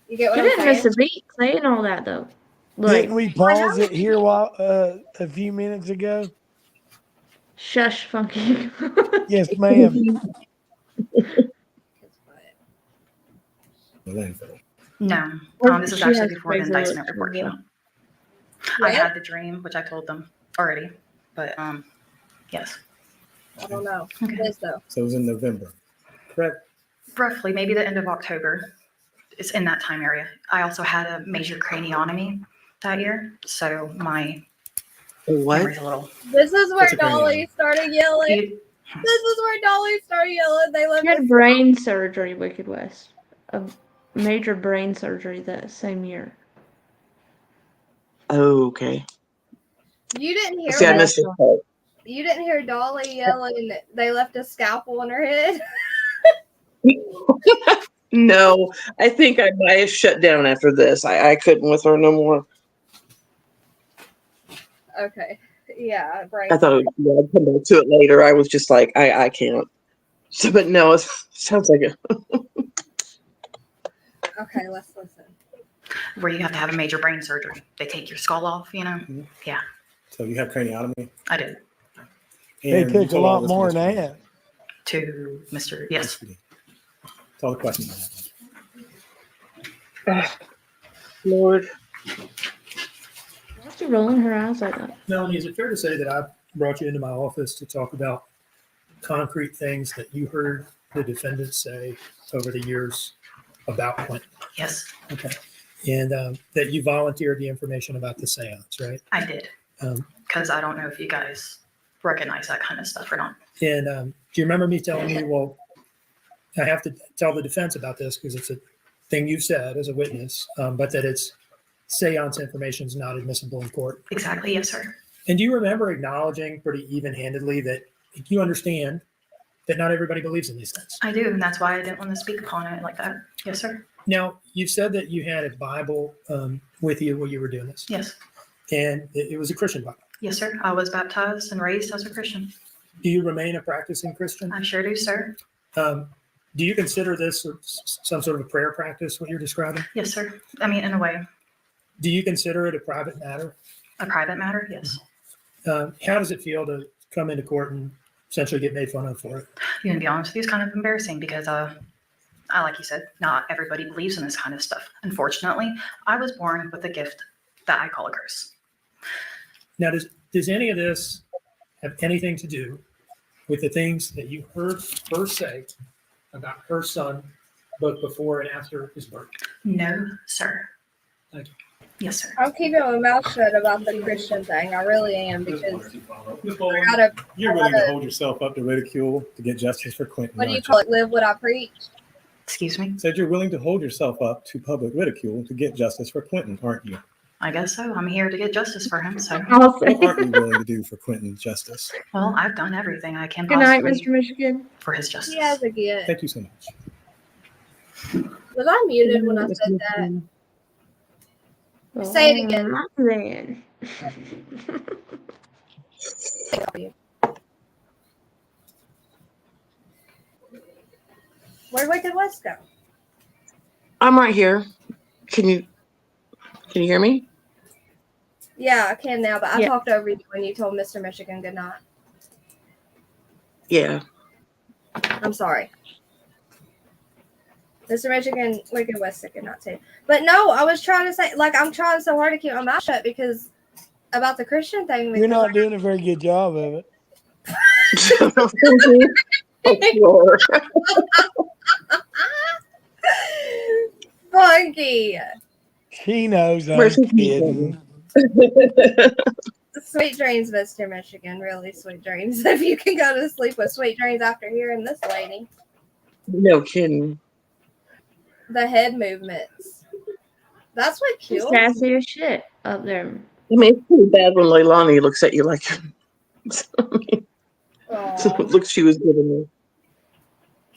You get what You I'm didn't saying? miss a beat saying all that, though. Didn't we pause it here a few minutes ago? Shush, Funky. Yes, ma'am. The landfill. No, this is She actually has before the crazy indictment looks report as came well. out. I had the dream, which I told them already, but yes. I don't know. It is though. So it was in November, correct? Roughly, maybe the end of October. It's in that time area. I also had a major craniotomy that year, so my memory's a little. This is where What's a Dolly started yelling. This is where Dolly started yelling. They left She had us. brain surgery, Wicked West. A major brain surgery that same year. Oh, okay. You didn't hear. See, I what- missed this part. You didn't hear Dolly yelling. They left a scalpel on her head. No, I think I might have shut down after this. I couldn't with her no more. Okay. Yeah. Brain. I thought I'd come back to it later. I was just like, I can't. So, but no, it sounds like it. Okay. Let's listen. Where you have to have a major brain surgery. They take your skull off, Mm-hmm. Yeah, So you have craniotomy. I did. They And you took a told all lot this more to than Mr. that. To Mr. Yes. That's all the questions I have. Lord. Why's she rolling her eyes like that? Melanie, is it fair to say that I brought you into my office to talk about concrete things that you heard the defendants say over the years about Quinton? Yes, Okay. And that you volunteered the information about the seance, right? I did. Because I don't know if you guys recognize that kind of stuff or not. And do you remember me telling you, well, I have to tell the defense about this because it's a thing you said as a witness, but that it's seance information is not admissible in court. Exactly. Yes, sir. And do you remember acknowledging pretty even-handedly that you understand that not everybody believes in these things? I do, and that's why I didn't want to speak upon it like that. Yes, sir. Now, you said that you had a Bible with you while you were doing this. Yes. And it was a Christian Bible. Yes, sir. I was baptized and raised as a Christian. Do you remain a practicing Christian? I sure do, sir. Do you consider this some sort of a prayer practice, what you're describing? Yes, sir. I mean, in a way. Do you consider it a private matter? A private matter, yes. How does it feel to come into court and essentially get made fun of for it? You to be honest with you, it's kind of embarrassing because, like you said, not everybody believes in this kind of stuff. Unfortunately, I was born with a gift that I call a curse. Now, does any of this have anything to do with the things that you heard her say about her son, both before and after his birth? No, sir. Thank you. Yes, sir. I'm keeping my mouth shut about the Christian thing. I really am because Ms. Bowling, I gotta, you're willing to hold yourself up to ridicule to get justice for Quinton. what do you aren't call it? Live what I preach. Excuse me? Said you're willing to hold yourself up to public ridicule to get justice for Quinton, aren't you? I guess so. I'm here to get justice for him. So What aren't you willing to do for Quinton's justice? well, I've done everything I can Good night, possibly Mr. Michigan. for his justice. He has a gift. Thank you so much. Was I muted when I said that? Say it again. Not then. Where'd Wicked West go? I'm right here. Can you hear me? Yeah, I can now, but I Yeah. talked over you when you told Mr. Michigan good night. Yeah. I'm sorry. Mr. Michigan, Wicked West said good night too. But no, I was trying to say, like, I'm trying so hard to keep my mouth shut because about the Christian thing. You're because, not like, doing a very good job of it. Sure. Funky. She knows I'm Where's his kidding. Sweet dreams, Mr. Michigan. Really sweet dreams. If you can go to sleep with sweet dreams after hearing this lady. No kidding. The head movements. That's what She's kills. sassy as shit up there. I mean, it's pretty bad when Leilani looks at you like Aw, the look she was giving me.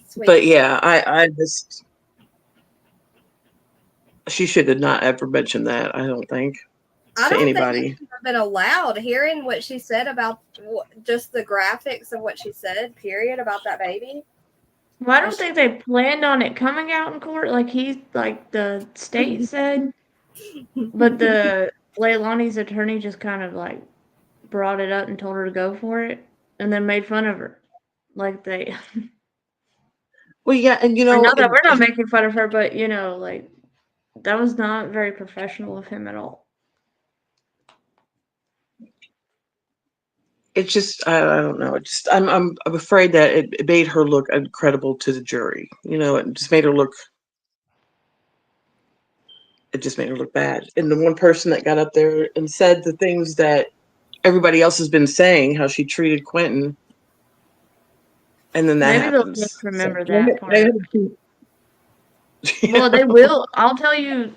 sweet. But yeah, I just she should have not ever mentioned that. I don't think I to don't anybody. think it should have been allowed. Hearing what she said about just the graphics of what she said, period, about that baby. Well, I don't think they planned on it coming out in court like the state said. But the Leilani's attorney just kind of like brought it up and told her to go for it and then made fun of her. Like they Well, yeah, and or not that we're not making fun of her, but like that was not very professional of him at all. it's just I don't know. It just I'm afraid that it made her look incredible to the jury. It just made her look. It just made her look bad. And the one person that got up there and said the things that everybody else has been saying, how she treated Quinton, and then that Maybe they'll happens. just remember So, that part. Well, they will. I'll tell you.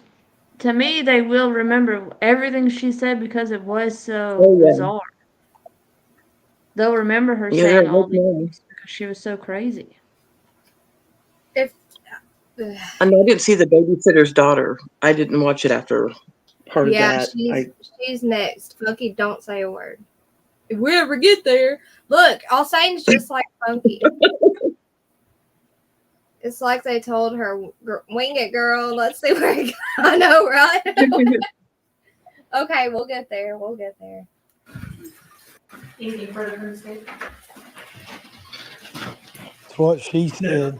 To me, they will remember everything she said because it was so Oh, yeah. bizarre. They'll remember her Yeah, saying that all was these nice. things because she was so crazy. If I know I didn't see the babysitter's daughter. I didn't watch it after part yeah, of that. she's next. Funky, don't say a word. If we ever get there, look, all Satan's just like Funky. It's like they told her, "Wing it, girl. Let's see where it goes." I know, right? Okay, we'll get there. We'll get there. Anything further from the state? That's what she said.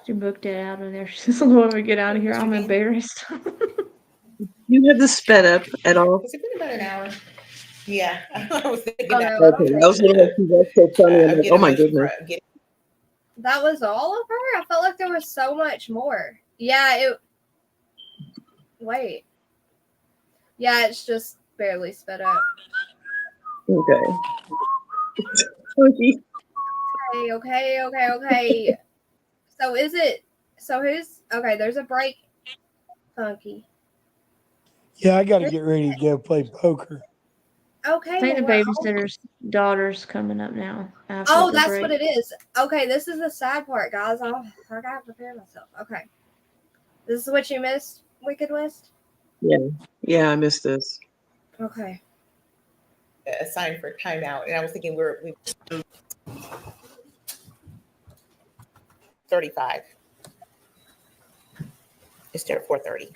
She booked it out of there. She says, "Let me get out of here. I'm embarrassed." You have this sped up at all? Has it been about an hour? Yeah. I was thinking that. Okay, I was looking at you. That's so funny. I'm like, oh my goodness. That was all of her? I felt like there was so much more. Yeah, wait. Yeah, it's just barely sped up. Okay. Okay. Okay, there's a break. Funky. Yeah, I got to get ready to go play poker. Okay. I think the well, babysitter's daughter's coming up now. After Oh, the that's break. what it is. Okay, this is the sad part, guys. I gotta prepare myself. Okay. This is what you missed, Wicked West? Yeah, I missed this. Okay. A sign for timeout, and I was thinking we 35 instead of 4:30.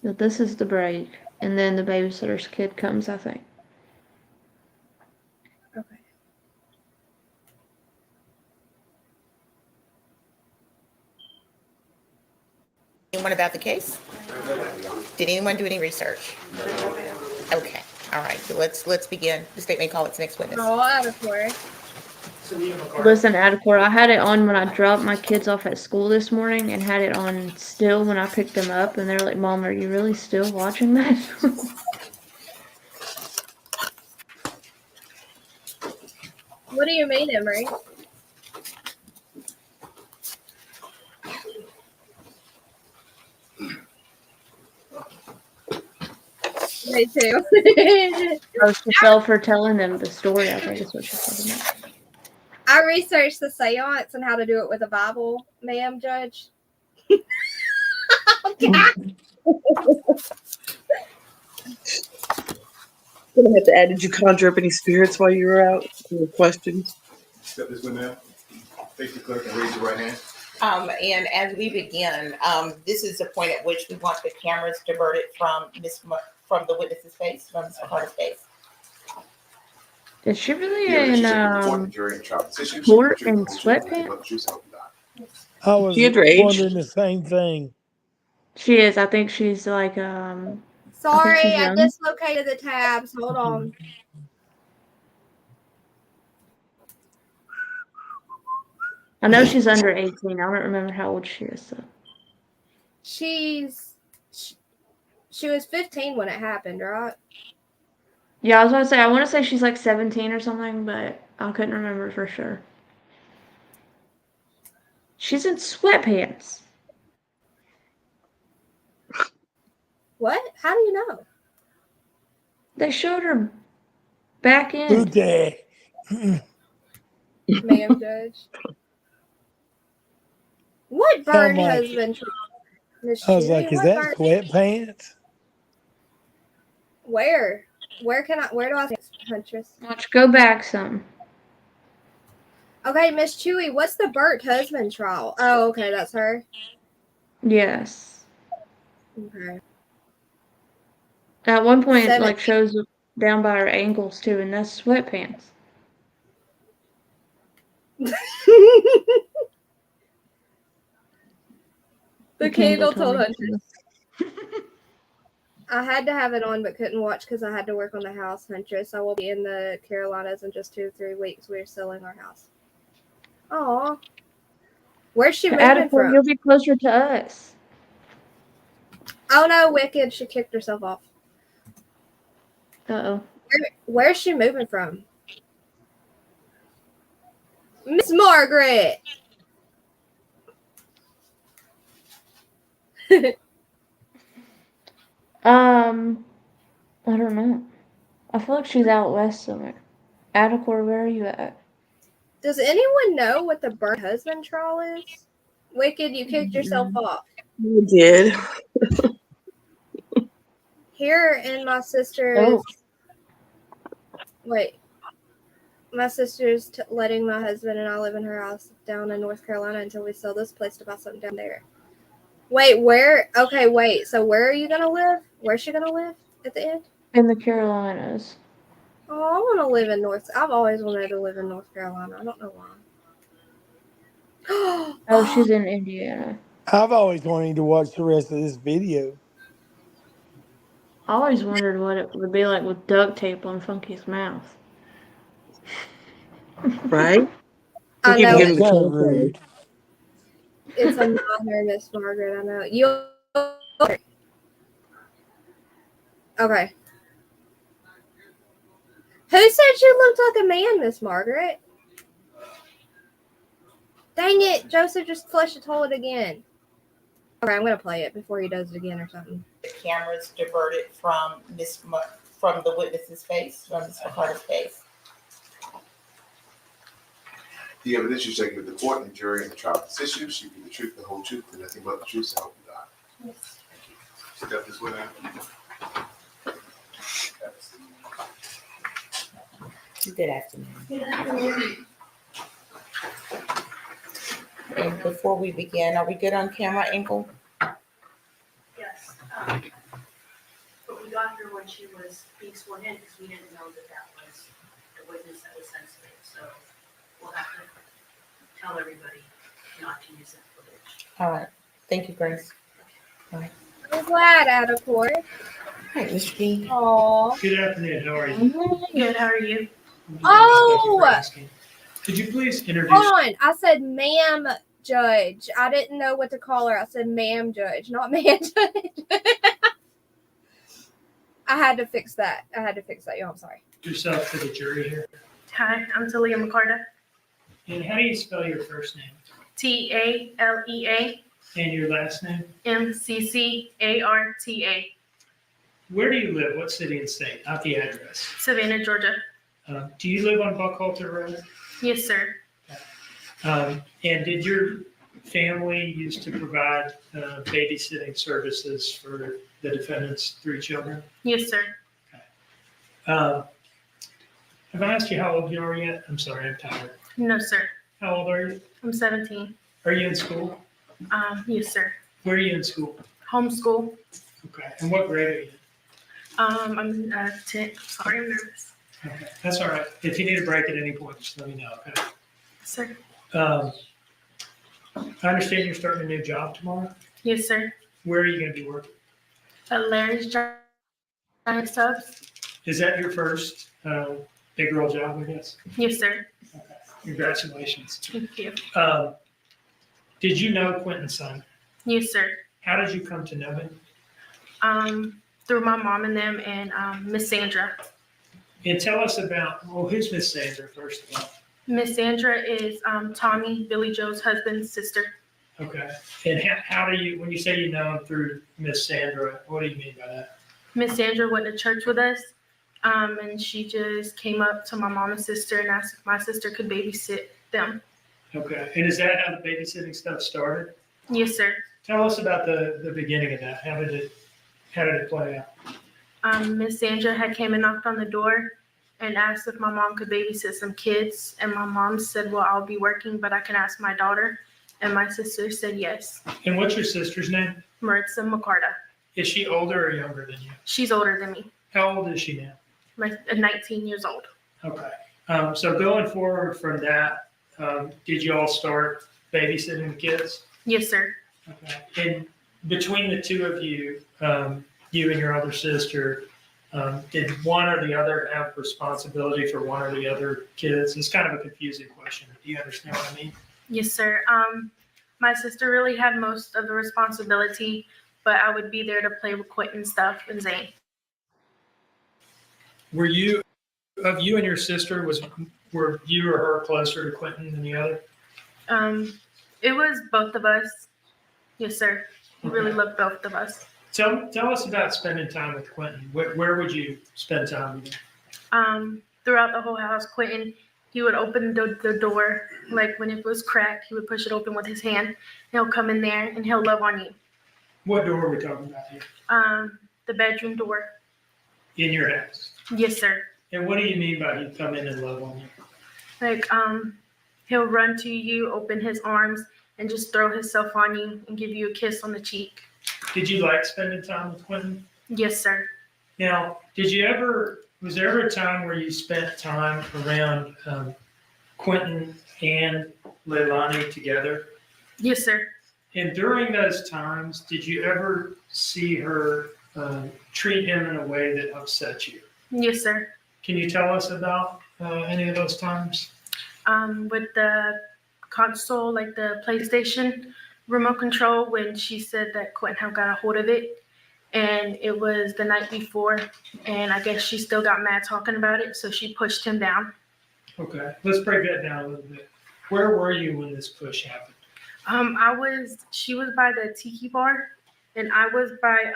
But this is the break, and then the babysitter's kid comes, I think. Okay. Anyone about the case? Did anyone do any research? Okay, all right, so let's begin. The state may call its next witness. Oh, out of course. Listen, Adacor, I had it on when I dropped my kids off at school this morning and had it on still when I picked them up, and they're like, Mom, are you really still watching that? What do you mean, Emery? Me too. Roast yourself for telling them the story, I think is what you're talking about. I researched the seance and how to do it with a Bible, ma'am, Judge. Gonna have to add, did you conjure up any spirits while you were out? Any questions? Step this way, ma'am. Face the clerk and raise your right hand. And as we begin, this is the point at which we want the cameras diverted from from the witness's face, from Ms. Carter's face. Is she really Yeah, in she's a jury and trial position. court in sweatpants? I was She underage? wondering the same thing. She is. I think she's like Sorry, she's I young. dislocated the tabs. Hold on. I know she's under 18. I don't remember how old she is. So. She was 15 when it happened, right? Yeah, I was about to say, I want to say she's like 17 or something, but I couldn't remember for sure. She's in sweatpants. What? How do you know? They showed her back Who end. dare? Ma'am, Judge. What I'm burned like, husband? Miss I was Chewy, like, is what that burned- sweatpants? Where? Where do I think Huntress? Watch, go back some. Okay, Miss Chewy, what's the burnt husband trial? Oh, okay, that's her. Yes. Okay. At one point, it like 17. shows down by her ankles too, and that's sweatpants. The candle told me. Huntress. I had to have it on but couldn't watch because I had to work on the house, Huntress. I will be in the Carolinas in just 2 or 3 weeks. We're selling our house. Aw. Where's she moving Adipole, from? you'll be closer to us. Oh no, Wicked. She kicked herself off. Uh-oh. Where's she moving from? Miss Margaret. I don't know. I feel like she's out west somewhere. Adacor, where are you at? Does anyone know what the burnt husband trial is? Wicked, you kicked yourself off. You did. Here in my sister's. Oh. Wait. My sister's letting my husband and I live in her house down in North Carolina until we sell this place to buy something down there. Wait, where? Okay, wait. So where are you going to live? Where's she going to live at the end? In the Carolinas. Oh, I want to live in North. I've always wanted to live in North Carolina. I don't know why. Oh, she's in Indiana. I've always wanted to watch the rest of this video. I always wondered what it would be like with duct tape on Funky's mouth. Right? I know That's kind of rude. it's a minor, Miss Margaret. I know you. Okay. Who said you looked like a man, Miss Margaret? Dang it, Joseph just flushed the toilet again. Okay, I'm gonna play it before he does it again or something. The cameras diverted from from the witness's face, from Ms. Carter's face. The evidence you taken to the court and jury in the trial of this issue shall be the truth, the whole truth, and nothing but the truth, so help you God. Yes. Thank you. Step this way now. Good afternoon. Good afternoon. And before we begin, are we good on camera, Ankle? Yes, but we got her when she was being sworn in because we didn't know that that was the witness that was sensitive, so we'll have to tell everybody not to use that footage. All right. Thank you, Grace. All right. I'm glad out of court. All right, Mr. Dean. Aw. Good afternoon, how are you? Good, how are you? Oh! Could you please introduce? Hold on. I said ma'am judge. I didn't know what to call her. I said ma'am judge, not man judge. I had to fix that. Yo, I'm sorry. Yourself to the jury here. Hi, I'm Talia McCarta. And how do you spell your first name? Talea And your last name? MCCARTA, Where do you live? What city and state? Not the address. Savannah, Georgia. Do you live on 광ⴱ Road? Yes, sir. And did your family used to provide babysitting services for the defendant's 3 children? Yes, sir. Have I asked you how old you are yet? I'm sorry, I'm tired. No, sir. How old are you? I'm 17. Are you in school? Yes, sir. Where are you in school? Homeschool. Okay. And what grade are you in? I'm in 10th. Sorry, I'm nervous. Okay. That's all right. If you need a break at any point, just let me know, okay? Sir. I understand you're starting a new job tomorrow. Yes, sir. Where are you going to be working? Larry's Giant Subs. Is that your first big girl job, I guess? Yes, sir. Okay. Congratulations. Thank you. Did you know Quinton's son? Yes, sir. How did you come to know him? Through my mom and them and Miss Sandra. And tell us about, well, who's Miss Sandra, first of all? Miss Sandra is Tommy, Billy Joe's husband's sister. Okay. And how do you, when you say you know him through Miss Sandra, what do you mean by that? Miss Sandra went to church with us, and she just came up to my mom and sister and asked if my sister could babysit them. Okay. And is that how the babysitting stuff started? Yes, sir. Tell us about the beginning of that. How did it play out? Miss Sandra had came and knocked on the door and asked if my mom could babysit some kids. And my mom said, well, I'll be working, but I can ask my daughter. And my sister said yes. And what's your sister's name? Maritza McCarta. Is she older or younger than you? She's older than me. How old is she now? 19 years old. Okay. So going forward from that, did you all start babysitting the kids? Yes, sir. Okay. And between the two of you, you and your other sister, did one or the other have responsibility for one or the other kids? It's kind of a confusing question. Do you understand what I mean? Yes, sir. My sister really had most of the responsibility, but I would be there to play with Quinton stuff and Zane. Were you and your sister, were you or her closer to Quinton than the other? It was both of us. Yes, sir. We really loved both of us. Tell us about spending time with Quinton. Where would you spend time with him? Throughout the whole house, Quinton, he would open the door, like when it was cracked, he would push it open with his hand. He'll come in there and he'll love on you. What door are we talking about here? The bedroom door. In your house? Yes, sir. And what do you mean by he'd come in and love on you? Like, he'll run to you, open his arms, and just throw himself on you and give you a kiss on the cheek. Did you like spending time with Quinton? Yes, sir. Now, was there ever a time where you spent time around Quinton and Leilani together? Yes, sir. And during those times, did you ever see her treat him in a way that upset you? Yes, sir. Can you tell us about any of those times? With the console, like the PlayStation remote control, when she said that Quinton had got a hold of it, and it was the night before, and I guess she still got mad talking about it, so she pushed him down. Okay, let's break that down a little bit. Where were you when this push happened? She was by the tiki bar, and I was by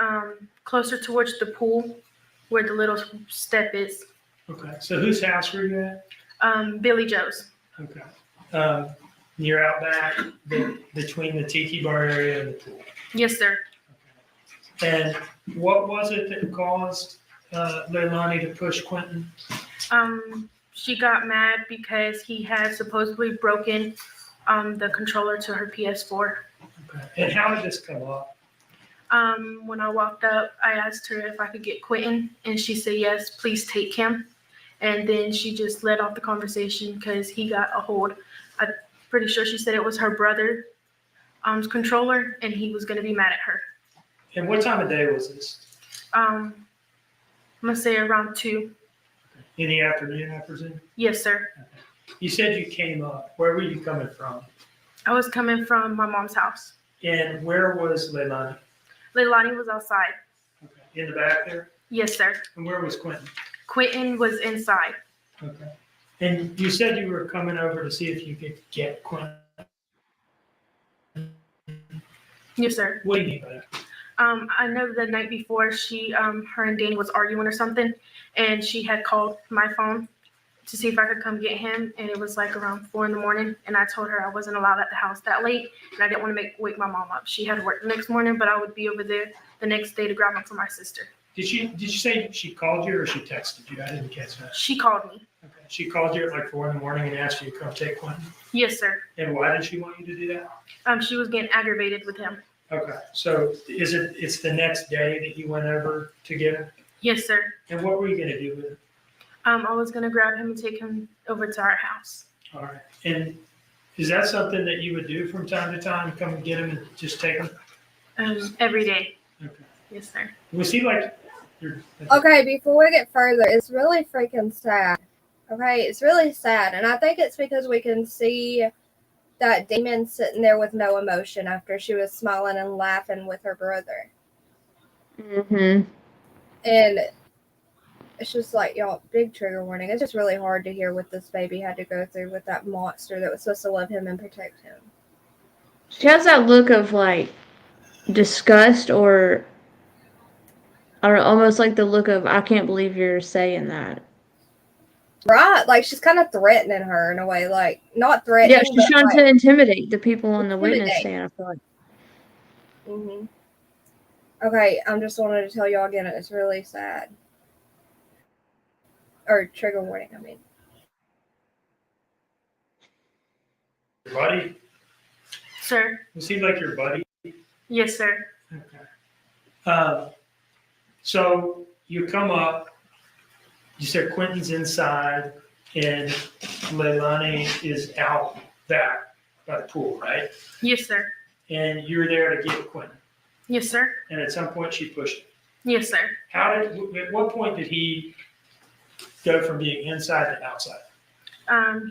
closer towards the pool where the little step is. Okay, so whose house were you at? Billy Joe's. Okay. near out back, between the tiki bar area and the pool. Yes, sir. And what was it that caused Leilani to push Quinton? She got mad because he had supposedly broken the controller to her PS4. Okay. And how did this come up? When I walked up, I asked her if I could get Quinton, and she said, yes, please take him. And then she just led off the conversation because he got a hold. I'm pretty sure she said it was her brother's controller, and he was going to be mad at her. And what time of day was this? I'm going to say around 2. In the afternoon, I presume? Yes, sir. You said you came up. Where were you coming from? I was coming from my mom's house. And where was Leilani? Leilani was outside. Okay. In the back there? Yes, sir. And where was Quinton? Quinton was inside. Okay. And you said you were coming over to see if you could get Quinton. Yes, sir. What do you mean by that? I know the night before her and Danny was arguing or something, and she had called my phone to see if I could come get him, and it was like around 4 a.m, and I told her I wasn't allowed at the house that late, and I didn't want to wake my mom up. She had work the next morning, but I would be over there the next day to grab him for my sister. Did you say she called you or she texted you? I didn't catch that. She called me. Okay. She called you at like 4 a.m. and asked you to come take Quinton? Yes, sir. And why did she want you to do that? She was getting aggravated with him. Okay. So it's the next day that you went over to get him? Yes, sir. And what were you going to do with him? I was going to grab him and take him over to our house. All right. And is that something that you would do from time to time? Come and get him and just take him? Every day. Okay. Yes, sir. Was he like your... Okay, before we get further, it's really freaking sad. Okay, it's really sad. And I think it's because we can see that demon sitting there with no emotion after she was smiling and laughing with her brother. Mm-hmm. And it's just like, y'all, big trigger warning. It's just really hard to hear what this baby had to go through with that monster that was supposed to love him and protect him. She has that look of like disgust or almost like the look of, I can't believe you're saying that. Right, like she's kind of threatening her in a way, like not threatening. Yeah, she's trying to intimidate the people on the witness stand. I feel like. Mm-hmm. Okay, I'm just wanted to tell y'all again, it's really sad. Or trigger warning, I mean. Your buddy? Sir? Was he like your buddy? Yes, sir. Okay. So you come up, you said Quinton's inside and Leilani is out back by the pool, right? Yes, sir. And you were there to get Quinton. Yes, sir. And at some point she pushed him. Yes, sir. At what point did he go from being inside to outside?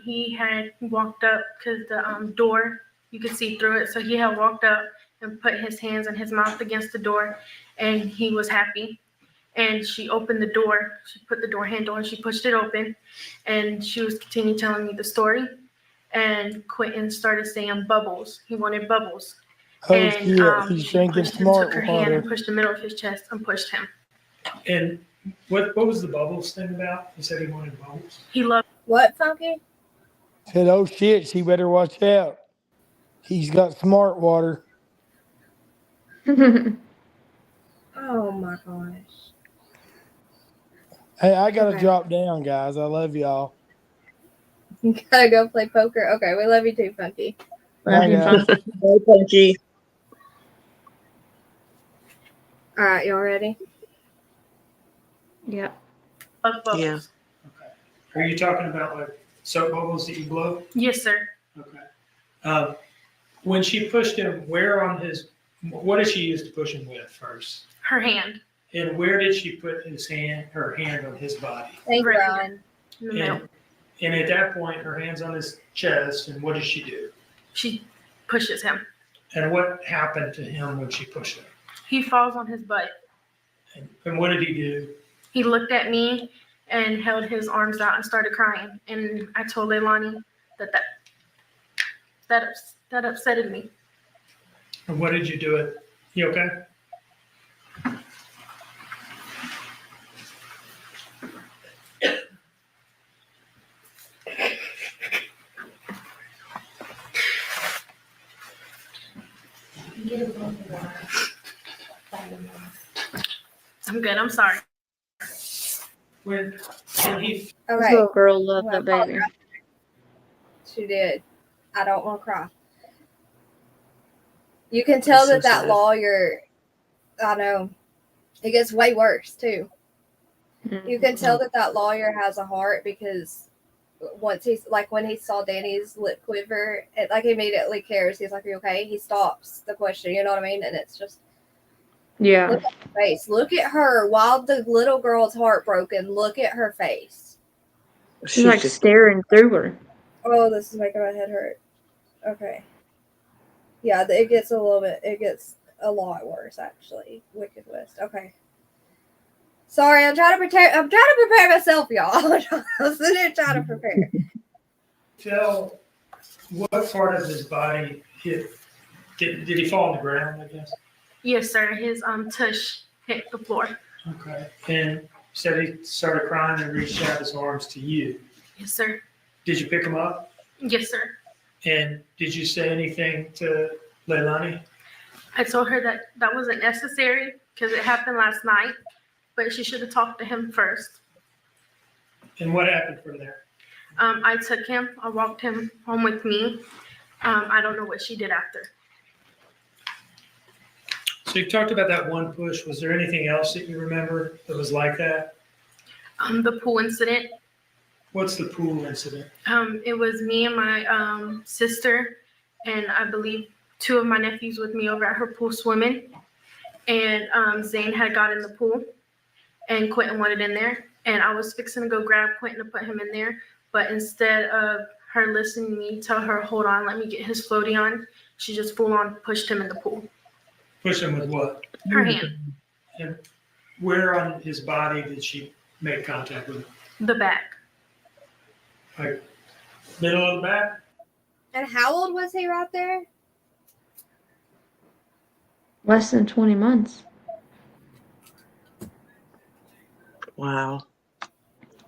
He had walked up because the door, you could see through it. So he had walked up and put his hands and his mouth against the door, and he was happy. And she opened the door. She put the door handle and she pushed it open, and she was continuing telling me the story. And Quinton started saying bubbles. He wanted bubbles. Oh, and yeah, he's she drinking pushed him, took smart her hand water. and pushed the middle of his chest and pushed him. And what was the bubbles thing about? He said he wanted bubbles. He loved what, Funky? Said, oh shit, she better watch out. He's got smart water. Oh my gosh. Hey, I gotta Okay. drop down, guys. I love y'all. You gotta go play poker. Okay, we love you too, Funky. Bye, guys. Bye, Punky. All right, y'all ready? Yeah. Yeah. Are you talking about like soap bubbles that you blow? Yes, sir. Okay. When she pushed him, where on his, what did she use to push him with first? Her hand. And where did she put her hand on his body? Thank you, Ryan. In the middle. And at that point, her hand's on his chest, and what does she do? She pushes him. And what happened to him when she pushed him? He falls on his butt. And what did he do? He looked at me and held his arms out and started crying. And I told Leilani that upsetted me. And what did you do it? You okay? I'm good. I'm sorry. When he, This Okay. little girl loved Well, that baby. She did. I don't want to cry. You can tell That's so that sad. lawyer, I know, it gets way worse too. You can tell that lawyer has a heart because once he's like, when he saw Danny's lip quiver, it like immediately cares. He's like, "Are you okay?" He stops the question. You know what I mean? And it's just, Yeah. look at her face. Look at her while the little girl's heartbroken. Look at her face. She's like staring through her. Oh, this is making my head hurt. Okay. Yeah, it gets a lot worse actually. Wicked West. Okay. Sorry, I'm trying to prepare myself, y'all. I'm sitting there trying to prepare. tell what part of his body hit? Did he fall on the ground, I guess? Yes, sir. His tush hit the floor. Okay. And said he started crying and reached out his arms to you. Yes, sir. Did you pick him up? Yes, sir. And did you say anything to Leilani? I told her that that wasn't necessary because it happened last night, but she should have talked to him first. And what happened from there? I took him. I walked him home with me. I don't know what she did after. So you talked about that one push. Was there anything else that you remember that was like that? The pool incident. What's the pool incident? It was me and my sister, and I believe 2 of my nephews with me over at her pool swimming. And Zane had got in the pool, and Quinton wanted in there. And I was fixing to go grab Quinton to put him in there. But instead of her listening to me tell her, hold on, let me get his floaty on, she just full on pushed him in the pool. Push him with what? Her hand. And where on his body did she make contact with him? The back. Like middle of the back? And how old was he right there? Less than 20 months. Wow.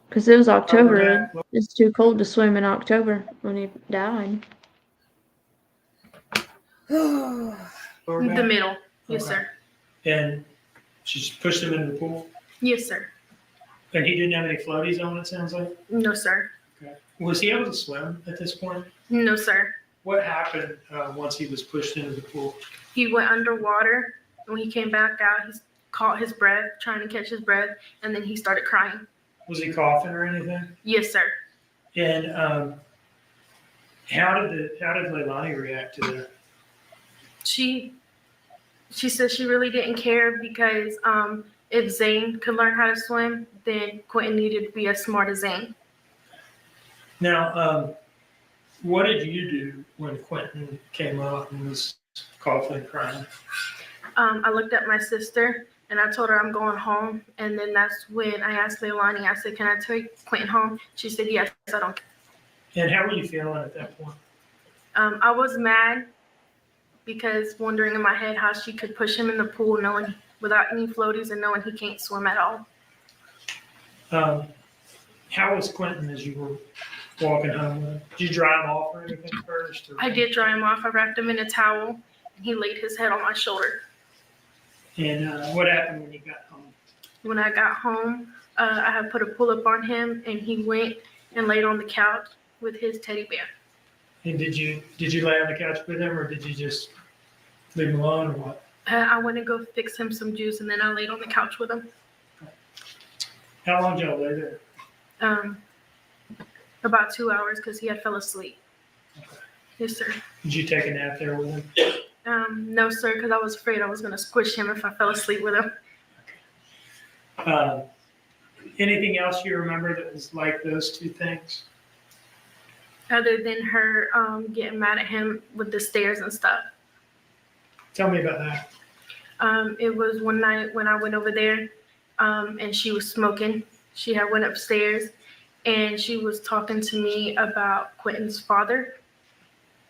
Because it was October. It's too cold to swim in October when he died. The middle. Yes, Okay. sir. And she just pushed him into the pool? Yes, sir. And he didn't have any floaties on, it sounds like? No, sir. Okay. Was he able to swim at this point? No, sir. What happened once he was pushed into the pool? He went underwater, and when he came back out, he caught his breath, trying to catch his breath, and then he started crying. Was he coughing or anything? Yes, sir. And how did Leilani react to that? She said she really didn't care because if Zane could learn how to swim, then Quinton needed to be as smart as Zane. Now, what did you do when Quinton came up and was coughing and crying? I looked at my sister and I told her I'm going home. And then that's when I asked Leilani, I said, can I take Quinton home? She said, yes, I don't care. And how were you feeling at that point? I was mad because wondering in my head how she could push him in the pool knowing without any floaties and knowing he can't swim at all. How was Quinton as you were walking home with him? Did you dry him off or anything first? Or? I did dry him off. I wrapped him in a towel and he laid his head on my shoulder. And what happened when you got home? When I got home, I had put a pull-up on him and he went and laid on the couch with his teddy bear. And did you lay on the couch with him or did you just leave him alone or what? I went to go fix him some juice and then I laid on the couch with him. How long did y'all lay there? About 2 hours because he had fell asleep. Okay. Yes, sir. Did you take a nap there with him? No, sir, because I was afraid I was going to squish him if I fell asleep with him. Anything else you remember that was like those two things? Other than her getting mad at him with the stairs and stuff. Tell me about that. It was one night when I went over there and she was smoking. She had went upstairs and she was talking to me about Quinton's father.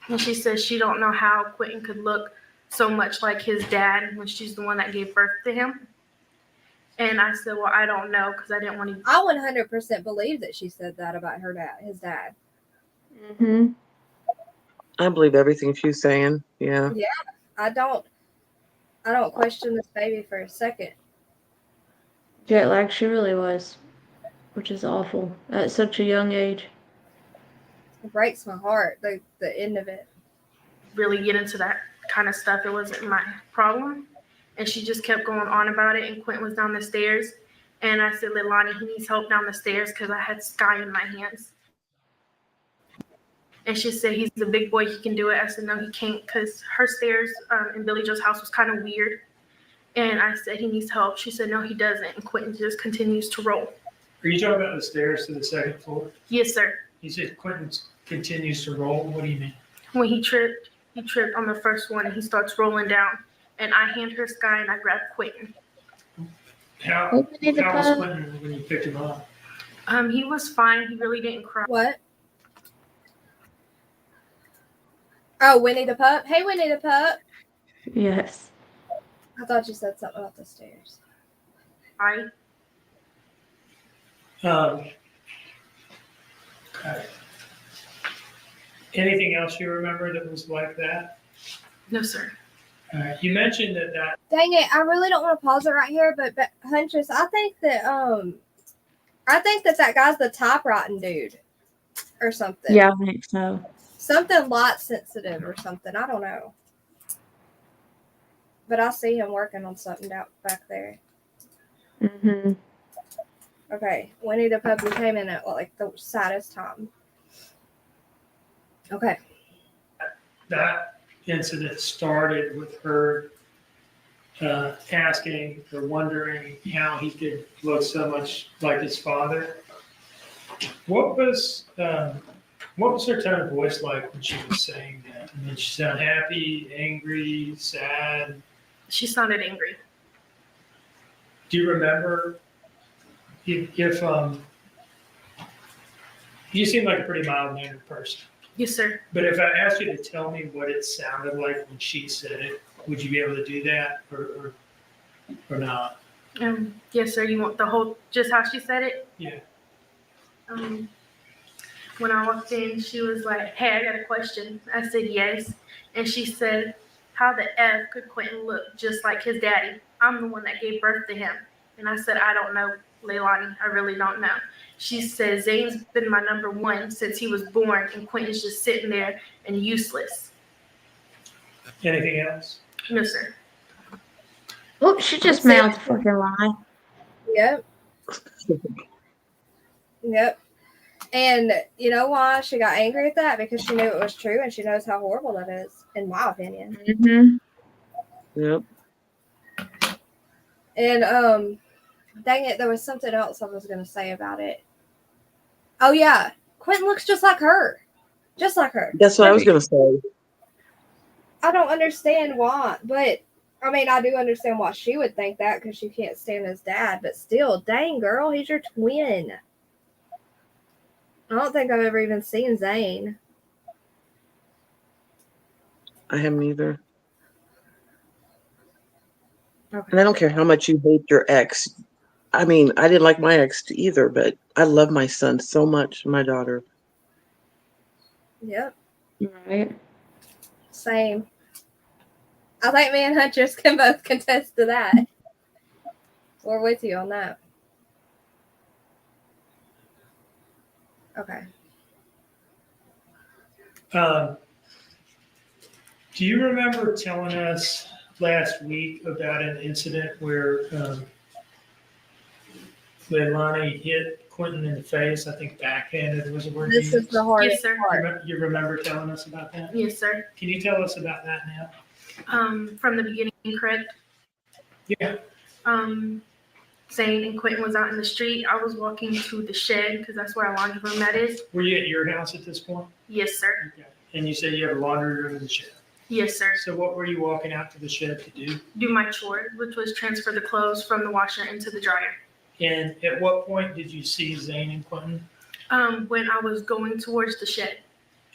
And she says she don't know how Quinton could look so much like his dad when she's the one that gave birth to him. And I said, well, I don't know because I didn't want to. I 100% believe that she said that about her dad, his dad. Mm-hmm. I believe everything she's saying. Yeah. Yeah, I don't question this baby for a second. Jet lag, she really was, which is awful at such a young age. It breaks my heart, the end of it. Really get into that kind of stuff. It wasn't my problem. And she just kept going on about it. And Quinton was down the stairs. And I said, Leilani, he needs help down the stairs because I had Sky in my hands. And she said, he's the big boy. He can do it. I said, no, he can't because her stairs in Billy Joe's house was kind of weird. And I said, he needs help. She said, no, he doesn't. And Quinton just continues to roll. Are you talking about the stairs to the second floor? Yes, sir. You said Quinton continues to roll. What do you mean? When he tripped on the first one and he starts rolling down. And I hand her Sky and I grab Quinton. How was Quinton when you picked him up? He was fine. He really didn't cry. What? Oh, Winnie the Pup. Hey, Winnie the Pup. Yes. I thought you said something about the stairs. Okay. Anything else you remember that was like that? No, sir. You mentioned that. Dang it! I really don't want to pause it right here, but Huntress, I think that that guy's the typewriting dude, or something. Yeah, I think so. Something light sensitive or something. I don't know. But I see him working on something back there. Mm-hmm. Okay, Winnie the Puppy came in at like the saddest time. Okay. That incident started with her asking or wondering how he could look so much like his father. What was her tone of voice like when she was saying that? I mean, she sounded happy, angry, sad. She sounded angry. Do you remember if you seem like a pretty mild-mannered person? Yes, sir. But if I asked you to tell me what it sounded like when she said it, would you be able to do that or not? Yes, sir. You want the whole, just how she said it? Yeah. When I walked in, she was like, hey, I got a question. I said, yes. And she said, how the F could Quinton look just like his daddy? I'm the one that gave birth to him. And I said, I don't know, Leilani. I really don't know. She said, Zane's been my number one since he was born, and Quinton's just sitting there and useless. Anything else? No, sir. Oh, she just mouthed a fucking lie. Yep. Yep. And you know why she got angry at that? Because she knew it was true, and she knows how horrible that is, in my opinion. Mm-hmm. Yep. And dang it, there was something else I was gonna say about it. Oh yeah, Quinton looks just like her. Just like her. That's what I was gonna say. I don't understand why, but I mean, I do understand why she would think that because she can't stand his dad, but still, dang girl, he's your twin. I don't think I've ever even seen Zane. I haven't either. Okay. And I don't care how much you hate your ex. I mean, I didn't like my ex either, but I love my son so much, my daughter. Yep. Right. Same. I think me and Huntress can both contest to that. We're with you on that. Okay. Do you remember telling us last week about an incident where Leilani hit Quinton in the face? I think backhanded was the word. This is the hardest part. You remember telling us about that? Yes, sir. Can you tell us about that now? From the beginning, correct? Yeah. Zane and Quinton was out in the street. I was walking to the shed because that's where our laundry room that is. Were you at your house at this point? Yes, sir. Okay. And you said you have a laundry room in the shed. Yes, sir. So what were you walking out to the shed to do? Do my chore, which was transfer the clothes from the washer into the dryer. And at what point did you see Zane and Quinton? When I was going towards the shed.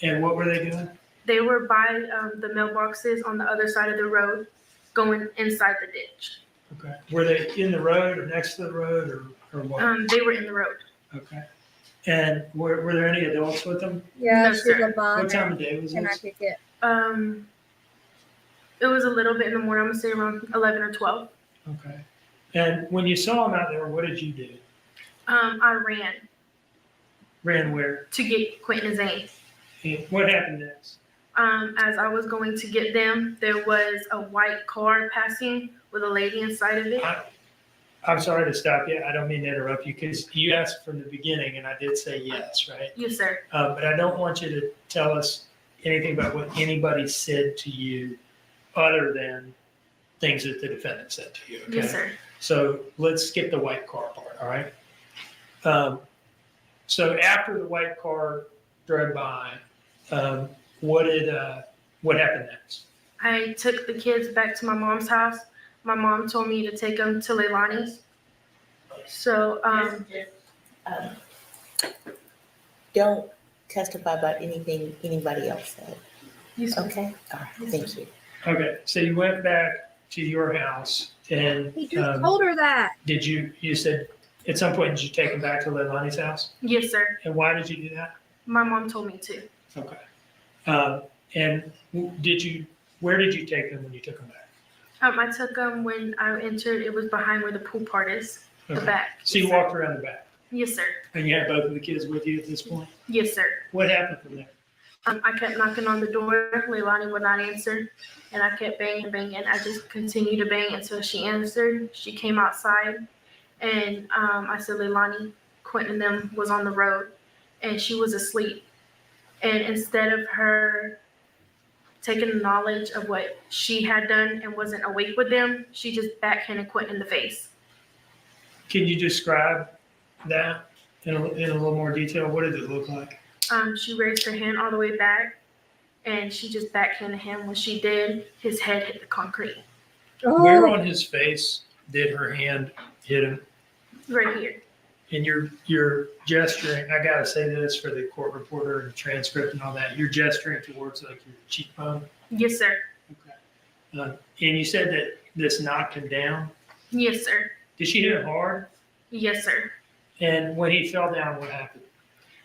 And what were they doing? They were by the mailboxes on the other side of the road, going inside the ditch. Okay. Were they in the road or next to the road or what? They were in the road. Okay. And were there any adults with them? Yeah, No, she's sir. a mom. What time of day was Can I this? kick it? It was a little bit in the morning. I'm gonna say around 11 or 12. Okay. And when you saw him out there, what did you do? I ran Ran where? to get Quinton and Zane. And what happened next? As I was going to get them, there was a white car passing with a lady inside of it. I'm sorry to stop you. I don't mean to interrupt you because you asked from the beginning and I did say yes, right? Yes, sir. But I don't want you to tell us anything about what anybody said to you other than things that the defendant said to you, okay? Yes, sir. So let's skip the white car part, all right? So after the white car drove by, what happened next? I took the kids back to my mom's house. My mom told me to take them to Leilani's. So, Don't testify about anything anybody else said. Yes, Okay? All right, thank you. Okay, so you went back to your house and He just told her that. did you said at some point did you take him back to Leilani's house? yes, sir. And why did you do that? My mom told me to. Okay. And where did you take them when you took them back? I took them when I entered. It was behind where the pool part is, the Okay. back. So you walked around the back Yes, sir. and you had both of the kids with you at this point? Yes, sir. What happened from there? I kept knocking on the door. Leilani would not answer. And I kept banging, banging. I just continued to bang until she answered. She came outside. And I said, Leilani, Quinton and them was on the road. And she was asleep. And instead of her taking the knowledge of what she had done and wasn't awake with them, she just backhanded Quinton in the face. Can you describe that in a little more detail? What did it look like? She raised her hand all the way back. And she just backhanded him. When she did, his head hit the concrete. Where on his face did her hand hit him? Right here. And you're gesturing, I gotta say this for the court reporter and the transcript and all that, you're gesturing towards like your cheekbone. Yes, sir. And you said that this knocked him down. Yes, sir. Did she hit him hard? Yes, sir. And when he fell down, what happened?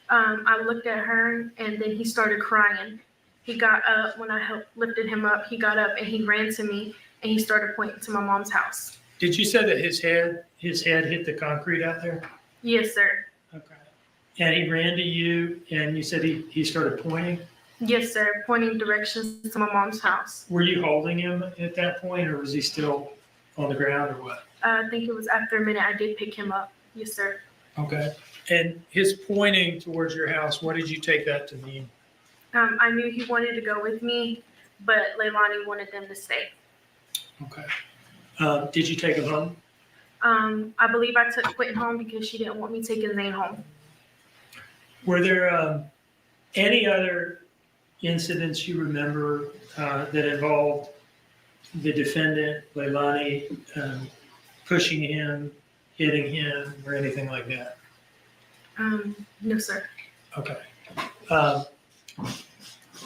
I looked at her and then he started crying. He got up. When I lifted him up, he got up and he ran to me and he started pointing to my mom's house. Did you say that his head hit the concrete out there? Yes, sir. Okay. And he ran to you and you said he started pointing? Yes, sir. Pointing directions to my mom's house. Were you holding him at that point or was he still on the ground or what? I think it was after a minute I did pick him up. Yes, sir. Okay. And his pointing towards your house, what did you take that to mean? I knew he wanted to go with me, but Leilani wanted them to stay. Okay. Did you take him home? I believe I took Quinton home because she didn't want me taking Zane home. Were there any other incidents you remember that involved the defendant, Leilani, pushing him, hitting him, or anything like that? No, sir. Okay.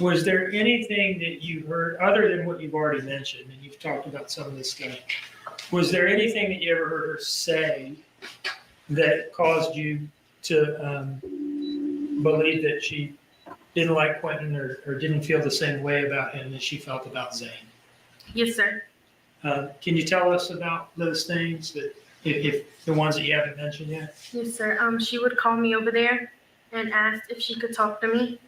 Was there anything that you heard, other than what you've already mentioned, and you've talked about some of this stuff, was there anything that you ever heard her say that caused you to believe that she didn't like Quinton or didn't feel the same way about him that she felt about Zane? Yes, sir. Can you tell us about those things, that if the ones that you haven't mentioned yet? Yes, sir. She would call me over there and ask if she could talk to me.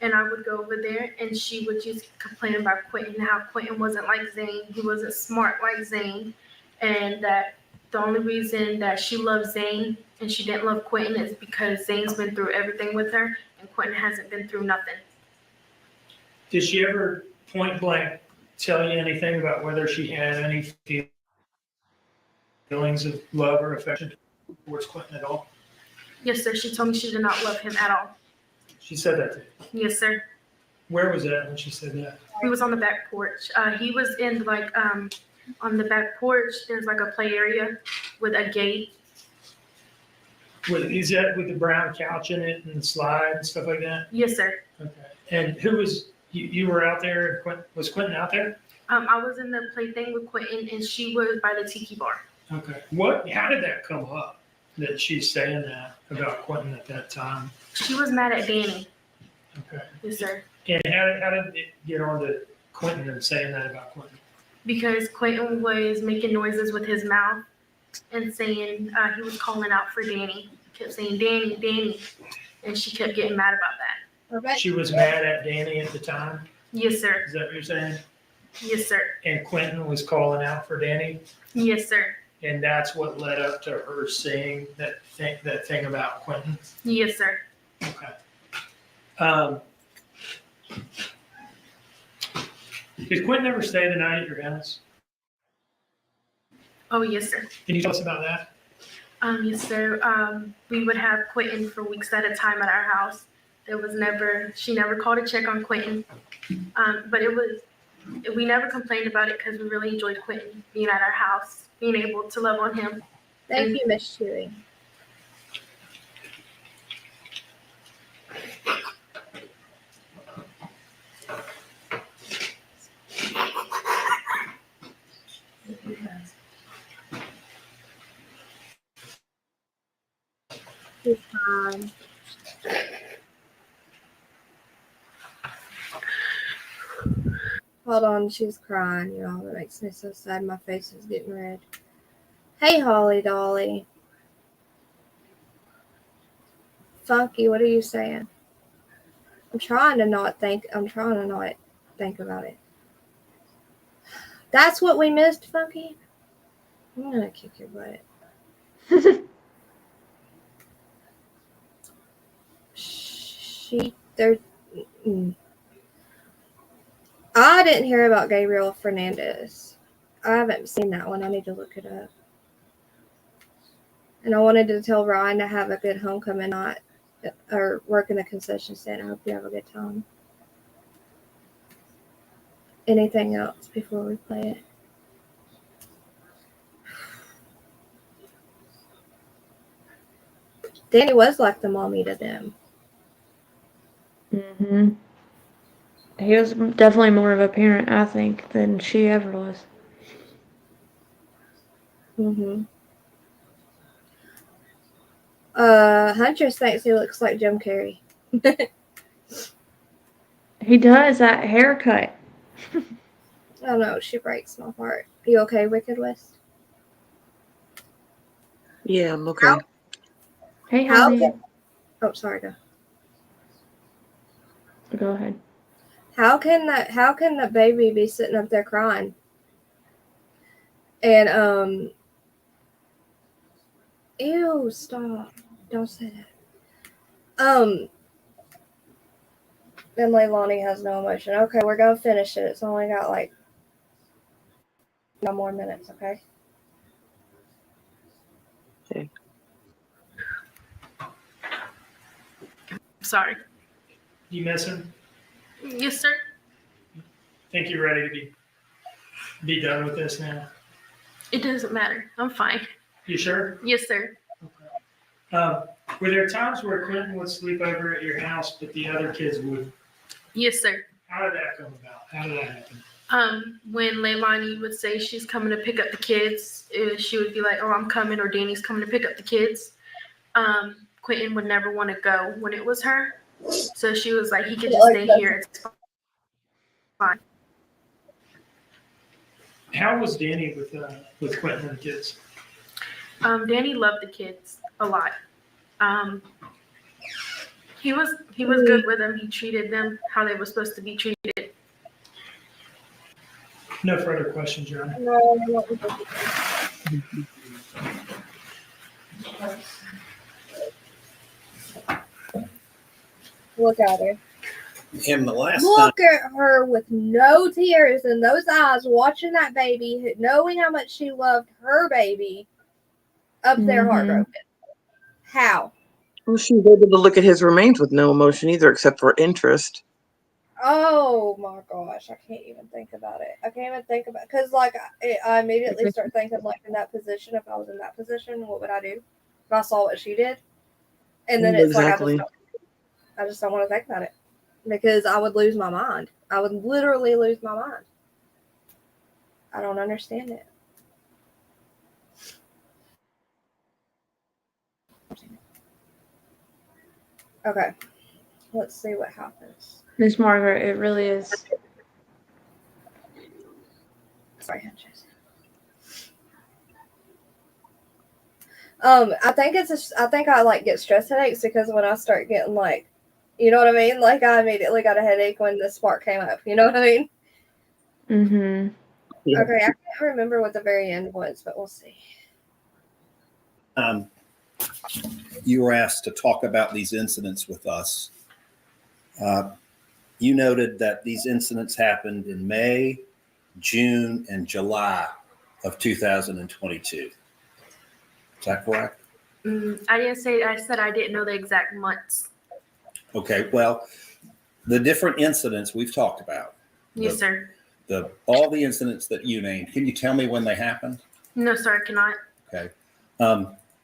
And I would go over there and she would just complain about Quinton, how Quinton wasn't like Zane. He wasn't smart like Zane. And that the only reason that she loved Zane and she didn't love Quinton is because Zane's been through everything with her and Quinton hasn't been through nothing. Did she ever point blank tell you anything about whether she had any feelings of love or affection towards Quinton at all? Yes, sir. She told me she did not love him at all. She said that to you? Yes, sir. Where was that when she said that? He was on the back porch. He was in on the back porch. There's like a play area with a gate. Is that with the brown couch in it and the slide and stuff like that? Yes, sir. Okay. And who was, you were out there, was Quinton out there? I was in the play thing with Quinton and she was by the tiki bar. Okay. How did that come up, that she's saying that about Quinton at that time? She was mad at Danny. Okay. Yes, sir. And how did it get on to Quinton and saying that about Quinton? Because Quinton was making noises with his mouth and saying he was calling out for Danny. He kept saying, Danny, Danny. And she kept getting mad about that. She was mad at Danny at the time. Yes, sir. Is that what you're saying? Yes, sir. And Quinton was calling out for Danny? Yes, sir. And that's what led up to her saying that thing about Quinton? Yes, sir. Okay. Did Quinton ever stay the night at your house? Oh, yes, sir. Can you tell us about that? Yes, sir. We would have Quinton for weeks at a time at our house. She never called to check on Quinton. But we never complained about it because we really enjoyed Quinton being at our house, being able to love on him. Thank you, Miss Chewy. She's fine. Hold on, she's crying, y'all. That makes me so sad. My face is getting red. Hey, Holly Dolly. Funky, what are you saying? I'm trying to not think about it. That's what we missed, Funky? I'm gonna kick your butt. I didn't hear about Gabriel Fernandez. I haven't seen that one. I need to look it up. And I wanted to tell Ryan to have a good homecoming night or work in the concession stand. I hope you have a good time. Anything else before we play it? Danny was like the mommy to them. Mm-hmm. He was definitely more of a parent, I think, than she ever was. Mm-hmm. Huntress thinks he looks like Jim Carrey. He does, that haircut. Oh no, she breaks my heart. You okay, Wicked West? Yeah, I'm okay. Hey, Holly. Oh, sorry, Go ahead. How can the baby be sitting up there crying? And ew, stop. Don't say that. And Leilani has no emotion. Okay, we're gonna finish it. It's only got like no more minutes, okay? Okay. Sorry. You miss him? Yes, sir. Think you're ready to be done with this now? It doesn't matter. I'm fine. You sure? Yes, sir. Were there times where Quinton would sleep over at your house, but the other kids would? Yes, sir. How did that come about? How did that happen? When Leilani would say she's coming to pick up the kids, she would be like, oh, I'm coming, or Danny's coming to pick up the kids. Quinton would never want to go when it was her. So she was like, he could just stay here. It's fine. How was Danny with Quinton and the kids? Danny loved the kids a lot. He was good with them. He treated them how they were supposed to be treated. No further questions, Your Honor. No. Look at her. And the last Look at her with no tears in those eyes, watching that baby, knowing how much she loved her baby, up there heartbroken. How? Well, she was able to look at his remains with no emotion either, except for interest. Oh my gosh, I can't even think about it. I can't even think about it. Because, like, I immediately start thinking, like, in that position, if I was in that position, what would I do? If I saw what she did? And then it's Exactly. like, I just don't want to think about it. Because I would lose my mind. I would literally lose my mind. I don't understand it. Okay. Let's see what happens. Miss Margaret, it really is. Sorry, Hunches. I think I think I like get stress headaches because when I start getting like, you know what I mean? Like I immediately got a headache when the spark came up. You know what I mean? Mm-hmm. Okay, I can't remember what the very end was, but we'll see. You were asked to talk about these incidents with us. You noted that these incidents happened in May, June, and July of 2022. Is that correct? I didn't say, I said I didn't know the exact months. Okay, well, the different incidents we've talked about. Yes, sir. All the incidents that you named, can you tell me when they happened? No, sir, I cannot. Okay.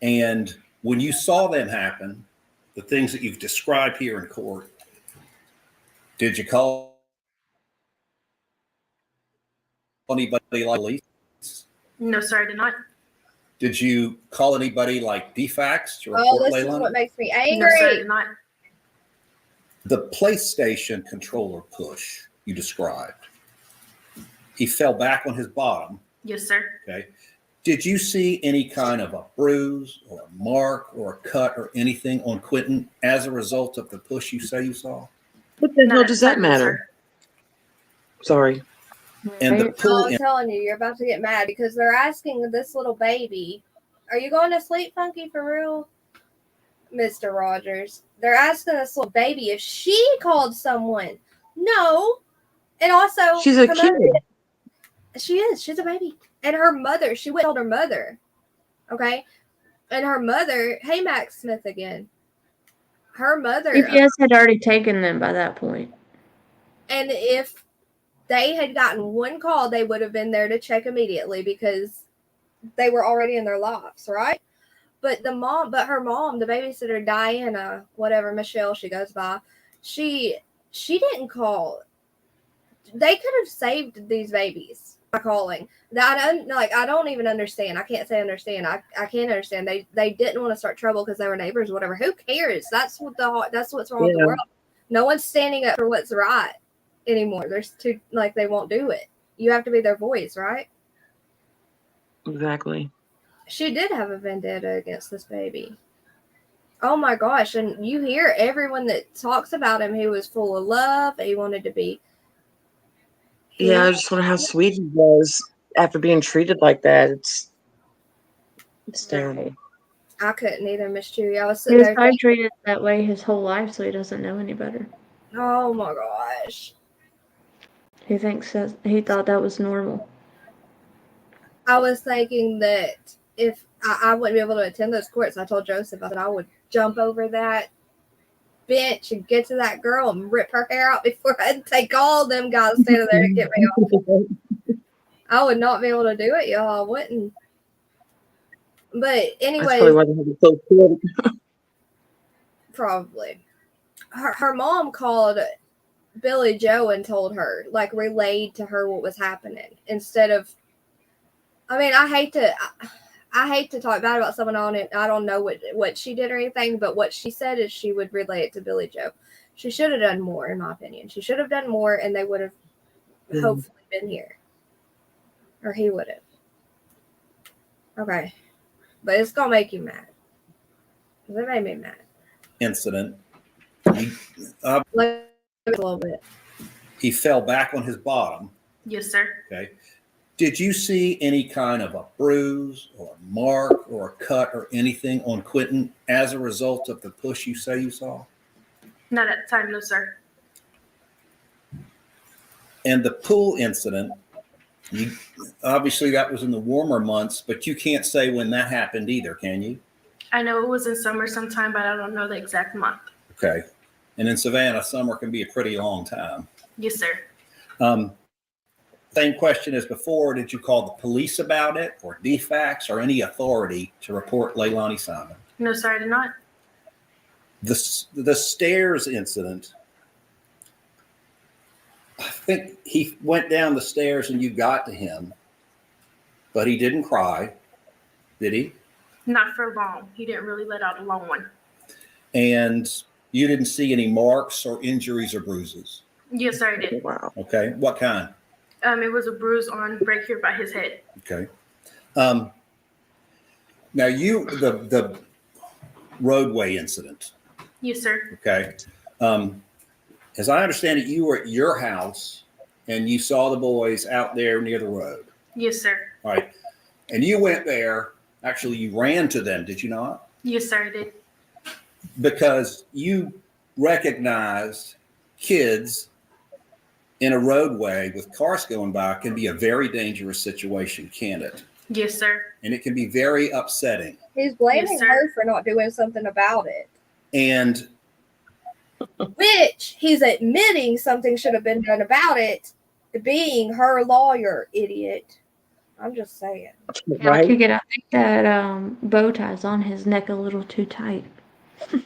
And when you saw them happen, the things that you've described here in court, did you call anybody like police? No, sir, I did not. Did you call anybody like DFACS to report Oh, this is Leilani? what makes me angry. No, sir, I did not. The PlayStation controller push you described, he fell back on his bottom. Yes, sir. Okay. Did you see any kind of a bruise or a mark or a cut or anything on Quinton as a result of the push you say you saw? What the hell does that matter? Sorry. And the pull I'm telling you, you're about to get mad because they're asking this little baby, "Are you going to sleep, Funky, for real, Mr. Rogers?" They're asking this little baby if she called someone. No. And also, She's a her kid. mother- she is. She's a baby. And her mother, she went and told her mother. Okay? And her mother, hey, Max Smith again. Her mother. CPS had already taken them by that point. And if they had gotten one call, they would have been there to check immediately because they were already in their lives, right? But her mom, the babysitter, Diana, whatever, Michelle she goes by, she didn't call. They could have saved these babies by calling. I don't even understand. I can't say understand. I can't understand. They didn't want to start trouble because they were neighbors, whatever. Who cares? That's what's wrong with the world. No one's standing up for what's right anymore. There's two, like, they won't do it. You have to be their voice, right? Exactly. She did have a vendetta against this baby. Oh my gosh. And you hear everyone that talks about him, he was full of love. He wanted to be. Yeah, I just wonder how sweet he was after being treated like that. It's terrible. I couldn't either, Miss Chewy. I was He sitting was there probably thinking, treated that way his whole life, so he doesn't know any better. oh my gosh. He thought that was normal. I was thinking that if I wouldn't be able to attend those courts, I told Joseph, I said I would jump over that bench and get to that girl and rip her hair out before I'd take all them guys standing there to get me off. I would not be able to do it, y'all. I wouldn't. But That's anyway, probably why they have it so cool. probably. Her mom called Billy Joe and told her, like, relayed to her what was happening instead of. I mean, I hate to talk bad about someone on it. I don't know what she did or anything, but what she said is she would relay it to Billy Joe. She should have done more, in my opinion. She should have done more, and they would have hopefully been here, or he would have. Okay, but it's gonna make you mad. It made me mad. Incident. Like a little bit. He fell back on his bottom. Yes, sir. Okay. Did you see any kind of a bruise or a mark or a cut or anything on Quinton as a result of the push you say you saw? Not at the time, no, sir. And the pool incident, obviously that was in the warmer months, but you can't say when that happened either, can you? I know it was in summer sometime, but I don't know the exact month. Okay. And in Savannah, summer can be a pretty long time. Yes, sir. Same question as before. Did you call the police about it or DFACS or any authority to report Leilani Simon? No, sir, I did not. The stairs incident, I think he went down the stairs and you got to him, but he didn't cry, did he? Not for long. He didn't really let out a long one. And you didn't see any marks or injuries or bruises? Yes, sir, I did. Wow. Okay. What kind? It was a bruise on right here by his head. Okay. Now the roadway incident, Yes, sir. okay? As I understand it, you were at your house and you saw the boys out there near the road. Yes, sir. All right. And you went there, actually you ran to them, did you not? Yes, sir, I did. Because you recognized kids in a roadway with cars going by can be a very dangerous situation, can't it? Yes, sir. And it can be very upsetting. He's blaming Yes, sir. her for not doing something about it, And which he's admitting something should have been done about it, being her lawyer, idiot. I'm just saying. Yeah, I think that bow tie's on his neck a little too tight. Do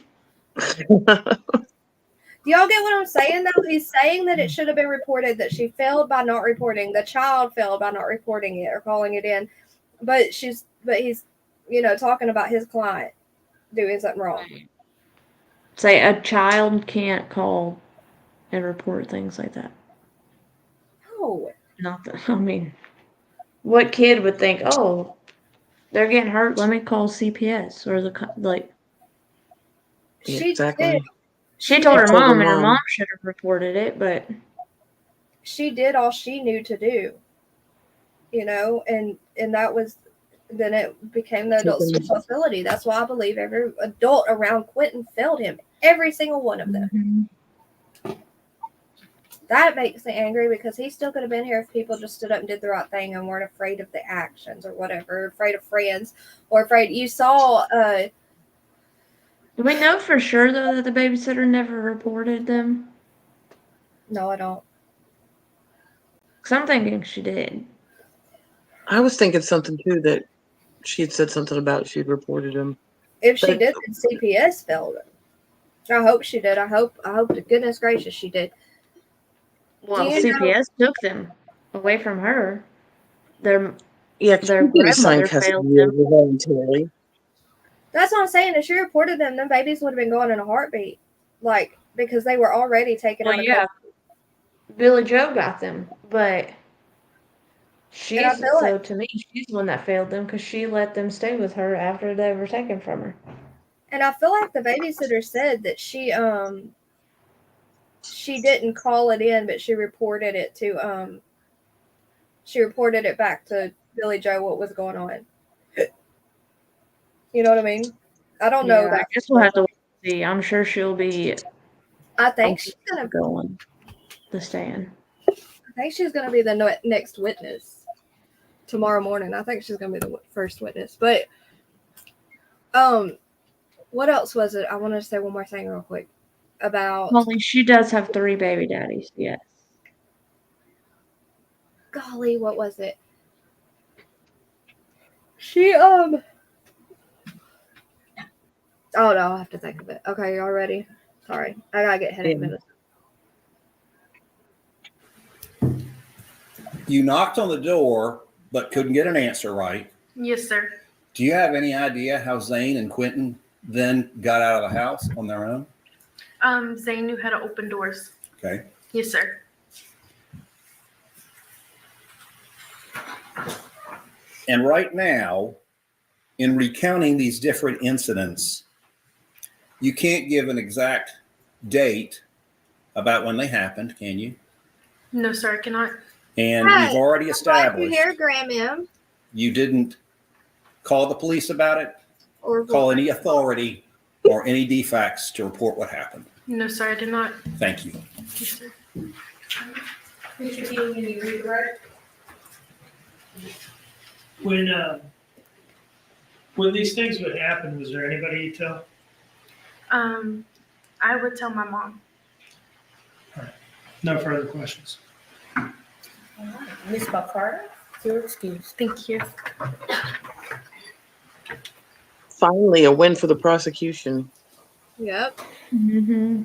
y'all get what I'm saying, though? He's saying that it should have been reported, that she failed by not reporting. The child failed by not reporting it or calling it in. But he's, talking about his client doing something wrong. Say a child can't call and report things like that. No. Not that, I mean, what kid would think, oh, they're getting hurt, let me call CPS or She Exactly. did. She told her told her mom, and her mom. mom should have reported it, but She did all she knew to do. And that was, then it became the adult responsibility. That's why I believe every adult around Quinton failed him. Every single one of them. That makes me angry because he still could have been here if people just stood up and did the right thing and weren't afraid of the actions or whatever, afraid of friends or afraid. You saw, do we know for sure, though, that the babysitter never reported them? No, I don't. Because I'm thinking she did. I was thinking something too, that she had said something about she'd reported him. If she did, then CPS failed her. I hope she did. I hope to goodness gracious she did. Well, Do you CPS took them away from her. Their Yeah, she their didn't sign grandmother failed custody them. voluntarily. That's what I'm saying. If she reported them babies would have been going in a heartbeat. Because they were already taken Well, into yeah, Billy Joe got them, but And I feel like, to me, she's the one that failed them because she let them stay with her after they were taken from her. and I feel like the babysitter said that she didn't call it in, but she reported it back to Billy Joe what was going on. You know what I mean? I don't know that. I guess we'll have to wait and see. I'm sure she'll be. I think she's gonna go on the stand. I think she's gonna be the next witness tomorrow morning. I think she's gonna be the first witness. But what else was it? I want to say one more thing real quick about. Molly, she does have 3 baby daddies. Yes. Golly, what was it? She Oh no, I'll have to think of it. Okay, y'all ready? Sorry, I gotta get headache minutes. you knocked on the door, but couldn't get an answer right. Yes, sir. Do you have any idea how Zane and Quinton then got out of the house on their own? Zane knew how to open doors. Okay. Yes, sir. And right now, in recounting these different incidents, you can't give an exact date about when they happened, can you? No, sir, I cannot. And we've already You established hear, Grandma'am? you didn't call the police about it, Or call any authority or any defects to report what happened. No, sir, I did not. Thank you. Yes, sir. Mr. Dean, can you read the record? When these things would happen, was there anybody you tell? I would tell my mom. No further questions. Ms. Carter, you're excused. Thank you. Finally, a win for the prosecution. Yep. Mm-hmm.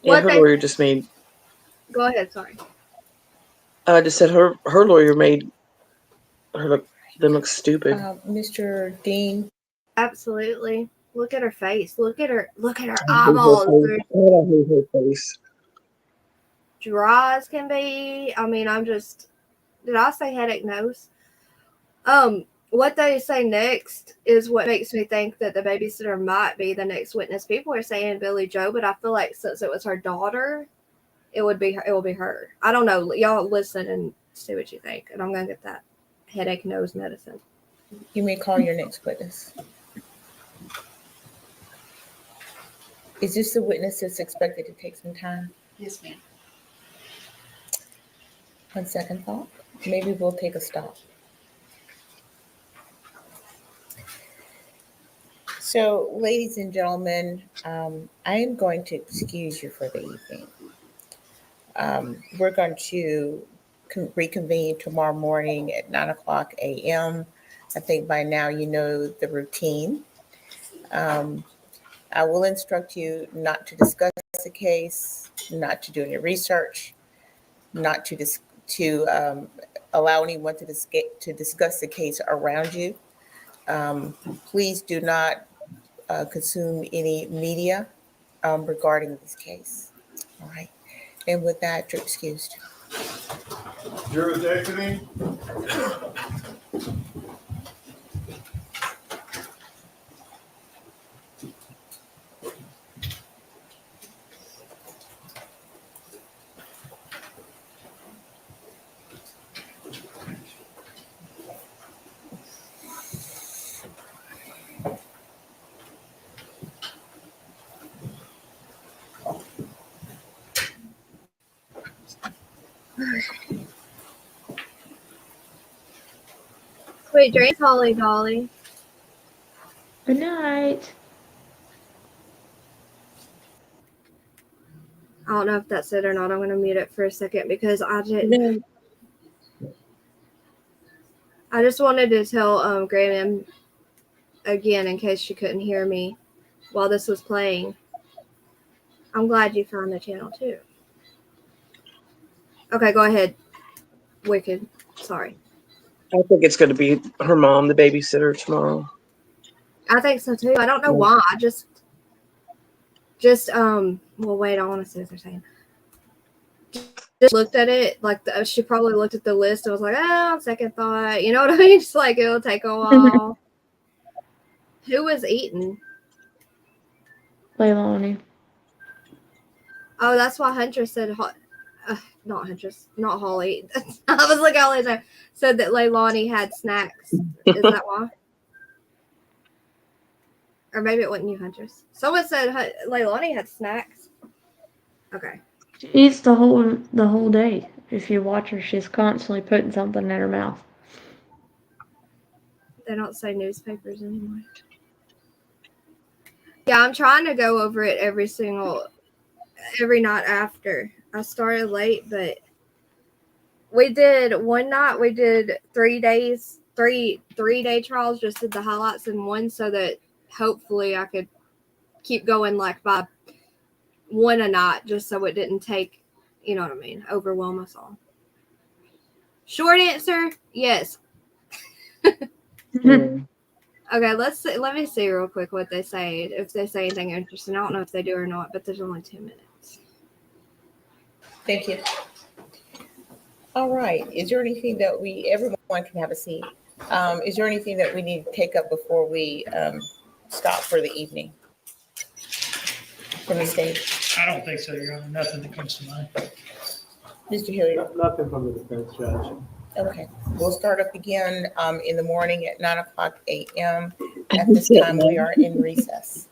Yeah, her lawyer just made. Go ahead. Sorry. I just said her lawyer made them look stupid. Mr. Dean. Absolutely. Look at her face. Look at her I hate her eyeballs. face. I hate her face. Dry as can be. I mean, I'm just. Did I say headache nose? What they say next is what makes me think that the babysitter might be the next witness. People are saying Billy Joe, but I feel like since it was her daughter, it will be her. I don't know. Y'all listen and see what you think. And I'm gonna get that headache nose medicine. You may call your next witness. Is this the witness that's expected to take some time? Yes, ma'am. On second thought, maybe we'll take a stop. So, ladies and gentlemen, I am going to excuse you for the evening. We're going to reconvene tomorrow morning at 9:00 a.m. I think by now you know the routine. I will instruct you not to discuss the case, not to do any research, not to allow anyone to discuss the case around you. Please do not consume any media regarding this case. All right. And with that, you're excused. Jurors exiting. Sweet dreams, Holly Dolly. Good night. I don't know if that's it or not. I'm gonna mute it for a second because I just wanted to tell Graham again in case she couldn't hear me while this was playing. I'm glad you found the channel too. Okay, go ahead. Wicked. Sorry. I think it's going to be her mom, the babysitter, tomorrow. I think so too. I don't know why. I just well, wait, I want to see what they're saying. Just looked at it like she probably looked at the list and was like, oh, second thought. You know what I mean? Just like it'll take a while. Who was eating? Leilani. Oh, that's why Huntress said not Huntress, not Holly. I was like, Holly said that Leilani had snacks. Is that why? Or maybe it wasn't you, Huntress. Someone said Leilani had snacks. Okay. She eats the whole day. If you watch her, she's constantly putting something in her mouth. They don't say newspapers anymore. Yeah, I'm trying to go over it every night after. I started late, but we did one night. We did 3 days, three-day trials. Just did the highlights in one, so that hopefully I could keep going like by one a night, just so it didn't take, you know what I mean, overwhelm us all. Short answer, yes. Okay, let me see real quick what they say. If they say anything interesting, I don't know if they do or not, but there's only 2 minutes. Thank you. All right. Is there anything that everyone can have a seat? Is there anything that we need to take up before we stop for the evening? From the stage? I don't think so, Your Honor. Nothing that comes to mind. Mr. Hilliard? Nothing from the defense judge. Okay. We'll start up again in the morning at 9:00 a.m. At this time, we are in recess.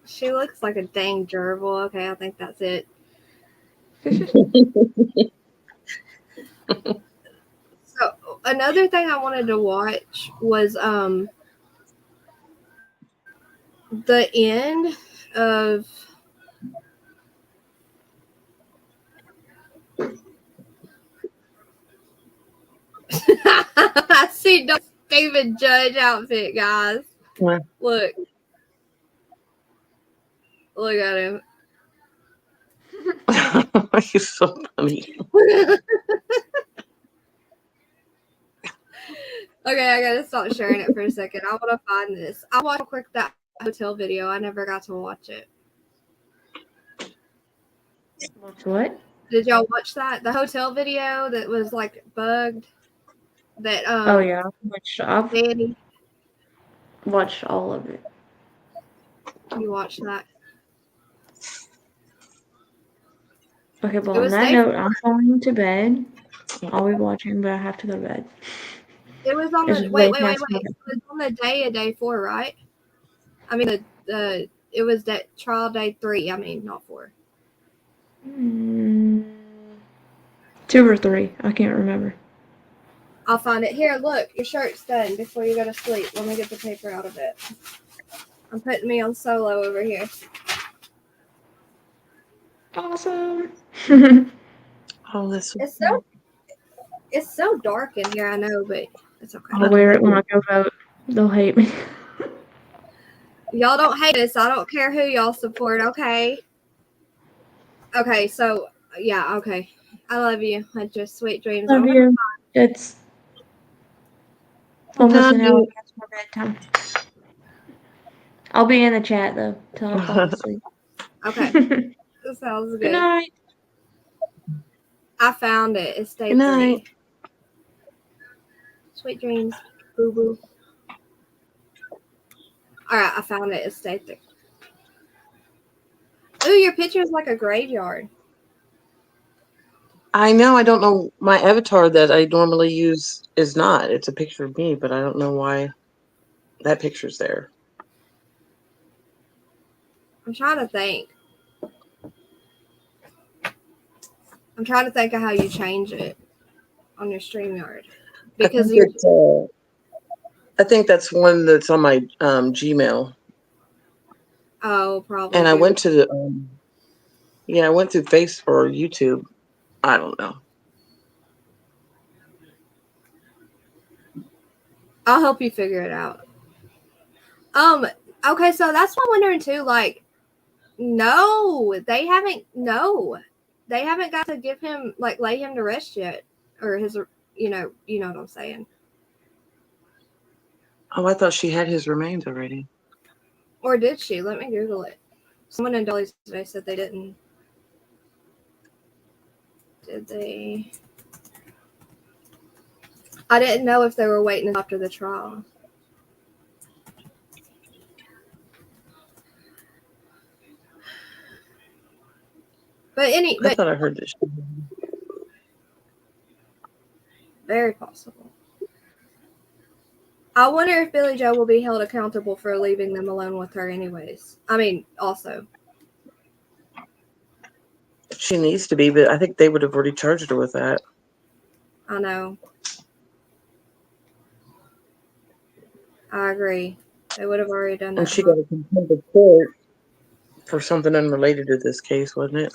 She looks like a dang gerbil. Okay, I think that's it. So another thing I wanted to watch was the end of I see David Judge outfit, guys. What? Look at him. You're so funny. Okay, I gotta stop sharing it for a second. I want to find this. I want to quick that hotel video. I never got to watch it. Watch what? Did y'all watch that? The hotel video that was like bugged. That Oh yeah, I've Danny, watched all of it. you watched that? Okay, well It on was that day note, I'm going to bed. I'll be watching, but I have to go to bed. It was on It's the way wait. past my It was on the day 4, right? I mean the it was that trial day 3. I mean not 4. 2 or 3. I can't remember. I'll find it. Here, look, your shirt's done before you go to sleep. Let me get the paper out of it. I'm putting me on solo over here. Awesome. Oh, this. It's so dark in here. I know, but it's okay. I'll wear it when I go vote. They'll hate me. Y'all don't hate us. I don't care who y'all support. Okay. Okay. So yeah. Okay. I love you. I just sweet dreams. Love you. It's almost an hour past my bedtime. I'll be in the chat though till I fall asleep. Okay. That sounds good. Good night. I found it. It's day Good night. 3. Sweet dreams, boo boo. All right, I found it. It's day 3. Ooh, your picture is like a graveyard. I know. I don't know. My avatar that I normally use is not. It's a picture of me, but I don't know why that picture's there. I'm trying to think. I'm trying to think of how you change it on your StreamYard. Because I think that's one that's on my Gmail. Oh, probably. And I went to the I went through Facebook or YouTube. I don't know. I'll help you figure it out. Okay, so that's what I'm wondering too. Like, they haven't got to give him, like, lay him to rest yet, or his, you know what I'm saying. Oh, I thought she had his remains already. Or did she? Let me Google it. Someone in Dolly's today said they didn't. Did they? I didn't know if they were waiting after the trial. I thought I heard this. Very possible. I wonder if Billy Joe will be held accountable for leaving them alone with her anyways. I mean, also. She needs to be, but I think they would have already charged her with that. I know. I agree. They would have already done that. And she got a contempt of court for something unrelated to this case, wasn't it?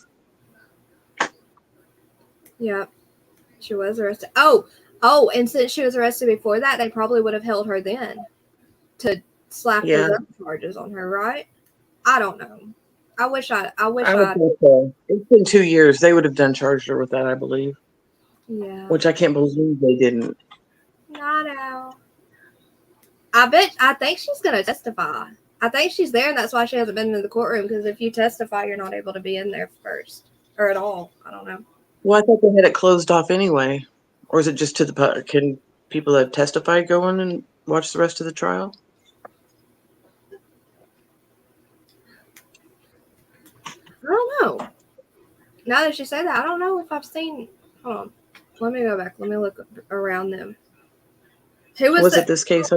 Yep. She was arrested. Oh, and since she was arrested before that, they probably would have held her then to slap these other charges on her, right? I don't know. I wish I would think so. It's been 2 years. They would have done charged her with that, I believe. Yeah. Which I can't believe they didn't. Not out. I think she's gonna testify. I think she's there, and that's why she hasn't been in the courtroom, because if you testify, you're not able to be in there first or at all. I don't know. Well, I thought they had it closed off anyway. Or is it just to the public? Can people that testify go in and watch the rest of the trial? I don't know. Now that you say that, I don't know if I've seen. Hold on. Let me go back. Let me look around them. Who was it this case?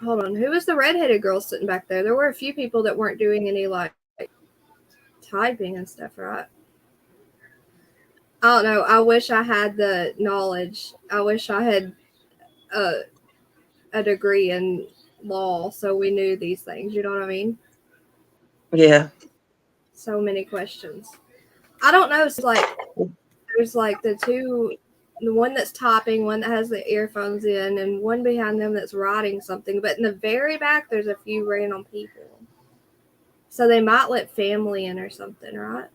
Hold on. Who was the redheaded girl sitting back there? There were a few people that weren't doing any, like, typing and stuff, right? I don't know. I wish I had the knowledge. I wish I had a degree in law so we knew these things. You know what I mean? Yeah. So many questions. I don't know. It's like there's like the one that's typing, one that has the earphones in, and one behind them that's writing something. But in the very back, there's a few random people. So they might let family in or something, right?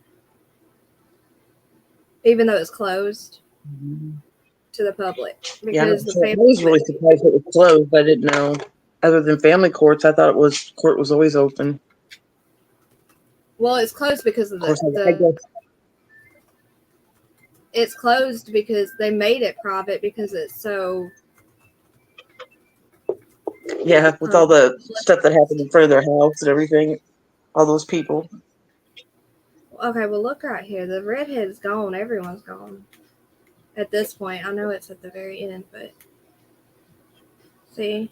Even though it's closed to the public. Yeah, I Because the was really surprised it was closed. I didn't know. other than family courts. I thought court was always open. Well, it's closed because of Of course, I the guess. it's closed because they made it private because it's so Yeah, with all the stuff that happened in front of their house and everything, all those people. okay. Well, look right here. The redhead's gone. Everyone's gone at this point. I know it's at the very end, but see.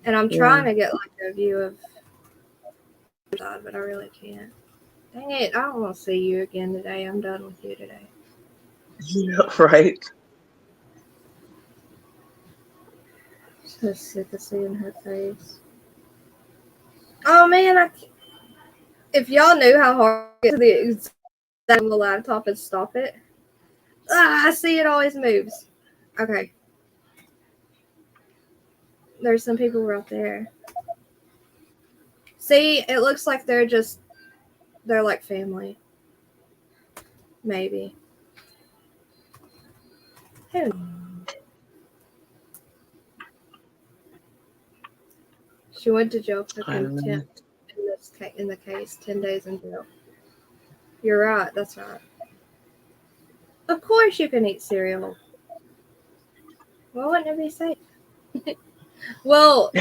And I'm trying to get like a view of the side, but I really can't. Dang it! I don't want to see you again today. I'm done with you today. Yeah, right. So sick of seeing her face. Oh man, if y'all knew how hard to get to the exact on the laptop and stop it. I see it always moves. Okay. There's some people right there. See, it looks like they're like family. Maybe. Who knows? She went to jail for contempt in the case, 10 days in jail. You're right, that's right. Of course you can eat cereal. Why wouldn't it be safe? Well,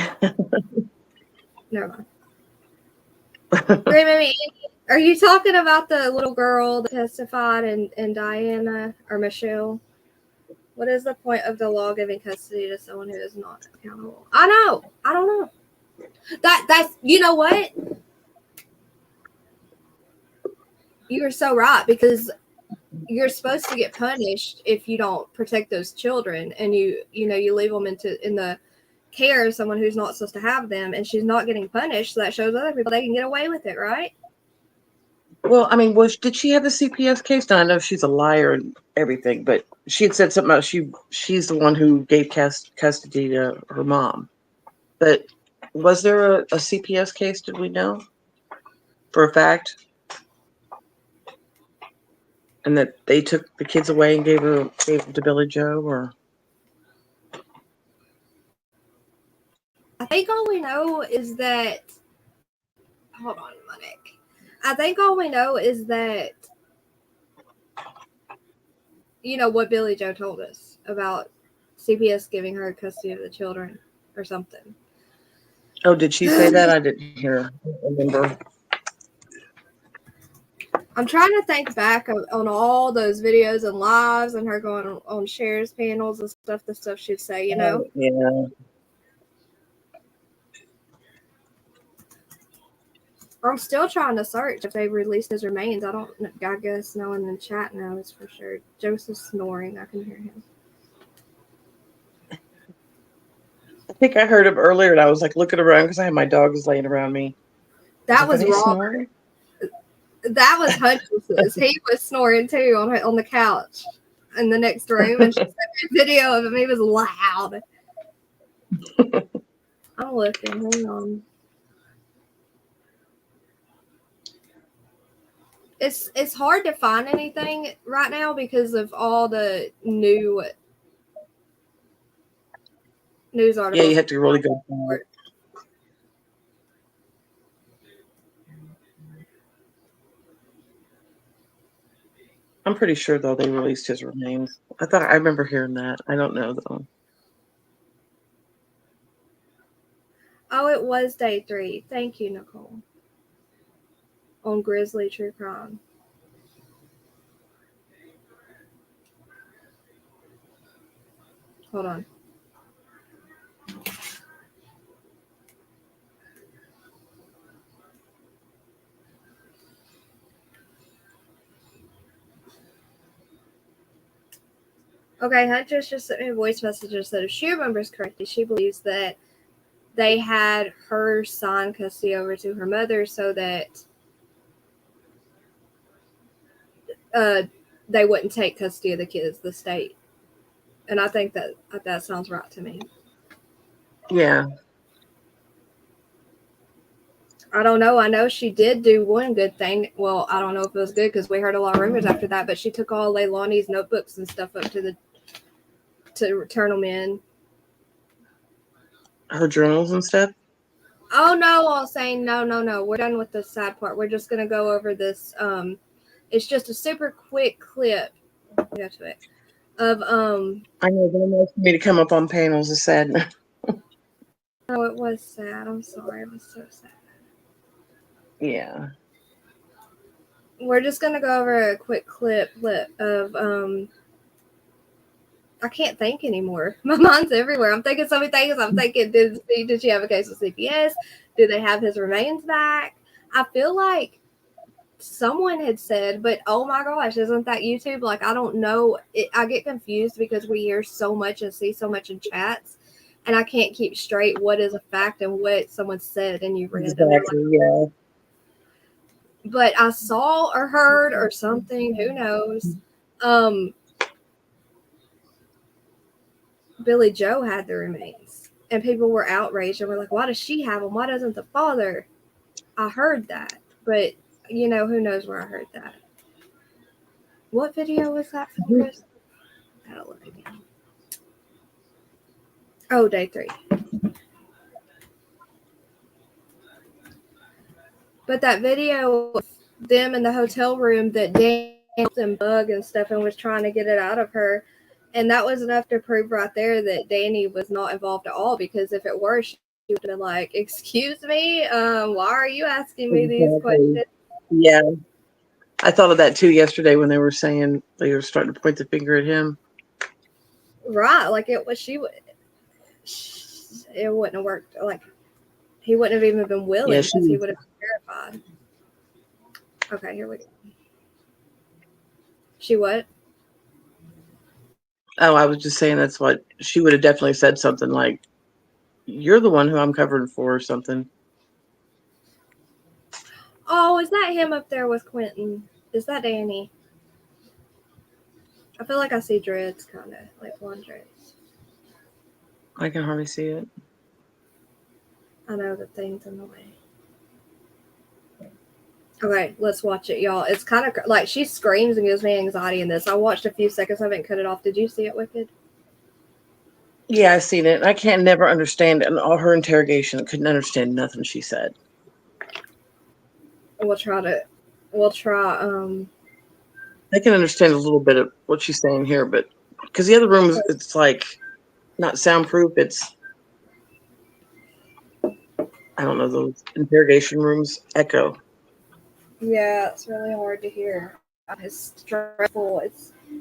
never mind. Great, maybe. Are you talking about the little girl that testified in Diana or Michelle? What is the point of the law giving custody to someone who is not accountable? I know. I don't know. That's you know what? You are so right, because you're supposed to get punished if you don't protect those children, and you leave them in the care of someone who's not supposed to have them, and she's not getting punished. So that shows other people they can get away with it, right? Well, I mean, did she have the CPS case? Now, I know she's a liar and everything, but she had said something about she's the one who gave custody to her mom. But was there a CPS case? Did we know for a fact? And that they took the kids away and gave them to Billy Joe, or? I think all we know is that. Hold on a minute. I think all we know is that, what Billy Joe told us about CPS giving her custody of the children or something. Oh, did she say that? I didn't hear. I don't remember. I'm trying to think back on all those videos and lives and her going on shares panels and stuff, the stuff she'd say, Yeah. I'm still trying to search if they released his remains. I guess no one in the chat knows for sure. Joseph's snoring. I can hear him. I think I heard him earlier, and I was like looking around because I had my dogs laying around me. That was wrong. Snoring? That was Hutchinson's. He was snoring too on the couch in the next room, and she sent me a video of him. He was loud. I'm looking. Hang on. It's hard to find anything right now because of all the new news articles. Yeah, you have to really go for it. I'm pretty sure though they released his remains. I remember hearing that. I don't know though. Oh, it was day 3. Thank you, Nicole. On Grizzly True Crime. Hold on. Okay, Huntress just sent me a voice message that said if she remembers correctly, she believes that they had her sign custody over to her mother so that they wouldn't take custody of the kids, the state. And I think that sounds right to me. Yeah. I don't know. I know she did do one good thing. Well, I don't know if it was good because we heard a lot of rumors after that, but she took all Leilani's notebooks and stuff up to turn them in. her journals and stuff? Oh no, I was saying no. We're done with the sad part. We're just gonna go over this. It's just a super quick clip. Go to it. Of I know, but I'm asking me to come up on panels is sad. Oh, it was sad. I'm sorry. It was so sad. Yeah. We're just gonna go over a quick clip of I can't think anymore. My mind's everywhere. I'm thinking so many things. I'm thinking, did she have a case of CPS? Did they have his remains back? I feel like someone had said, but oh my gosh, isn't that YouTube? Like, I don't know. I get confused because we hear so much and see so much in chats, and I can't keep straight what is a fact and what someone said and you read. Exactly, yeah. But I saw or heard or something, who knows. Billy Joe had the remains, and people were outraged and were like, why does she have them? Why doesn't the father? I heard that, but you know, who knows where I heard that. What video was that from, Chris? Gotta look again. Oh, day 3. But that video of them in the hotel room that Dan and Bug and stuff and was trying to get it out of her. And that was enough to prove right there that Danny was not involved at all, because if it were, she would have been like, excuse me, why are you asking me these questions? Yeah. I thought of that too yesterday when they were saying they were starting to point the finger at him. Right. Like it was, it wouldn't have worked. Like he wouldn't have even been willing because he would have been terrified. Okay, here we go. She what? Oh, I was just saying that's what she would have definitely said something like, you're the one who I'm covering for or something. Oh, is that him up there with Quinton? Is that Danny? I feel like I see dreads, kind of like blonde dreads. I can hardly see it. I know the thing's in the way. Okay, let's watch it, y'all. It's kind of like she screams and gives me anxiety in this. I watched a few seconds of it and cut it off. Did you see it, Wicked? Yeah, I seen it. I can't never understand it. And all her interrogation, I couldn't understand nothing she said. We'll try. I can understand a little bit of what she's saying here, but because the other rooms, it's like not soundproof. It's, I don't know, those interrogation rooms echo. Yeah, it's really hard to hear. It's stressful.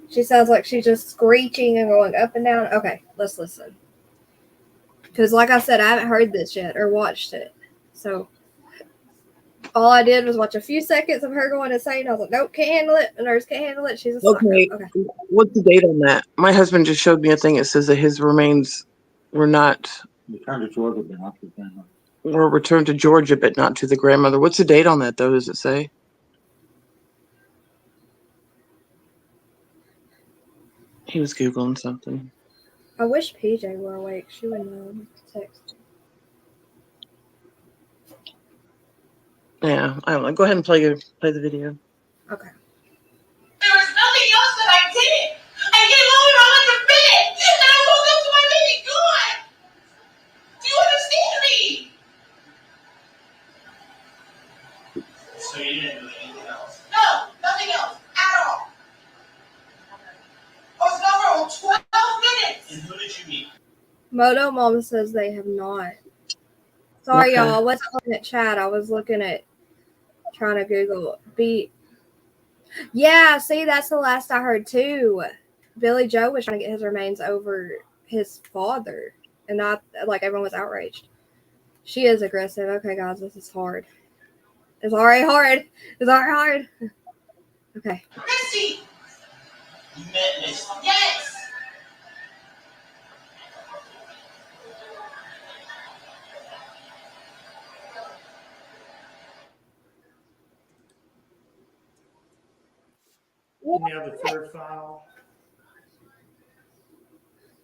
She sounds like she's just screeching and going up and down. Okay, let's listen. Because like I said, I haven't heard this yet or watched it. So all I did was watch a few seconds of her going insane. I was like, nope, can't handle it. The nurse can't handle it. She's a sucker. Okay. What's the date on that? My husband just showed me a thing. It says that his remains were not returned to Georgia, but not to the grandmother. Were returned to Georgia, but not to the grandmother. What's the date on that, though? Does it say? He was Googling something. I wish PJ were awake. She would know. Text. Yeah, I don't know. Go ahead and play the video. Okay. There was nothing else that I did. I get lower on the bed, and I woke up to my baby gone. Do you understand me? So you didn't do anything else? No, nothing else at all. I was gone for 12 minutes. And who did you meet? Moto Mama says they have not. Sorry, Okay. y'all. I wasn't looking at chat. I was looking at trying to Google beat. Yeah, see, that's the last I heard too. Billy Joe was trying to get his remains over his father, and not like everyone was outraged. She is aggressive. Okay, guys, this is hard. It's already hard. It's already hard. Okay. Christy! You met Miss? Yes! And now the third file.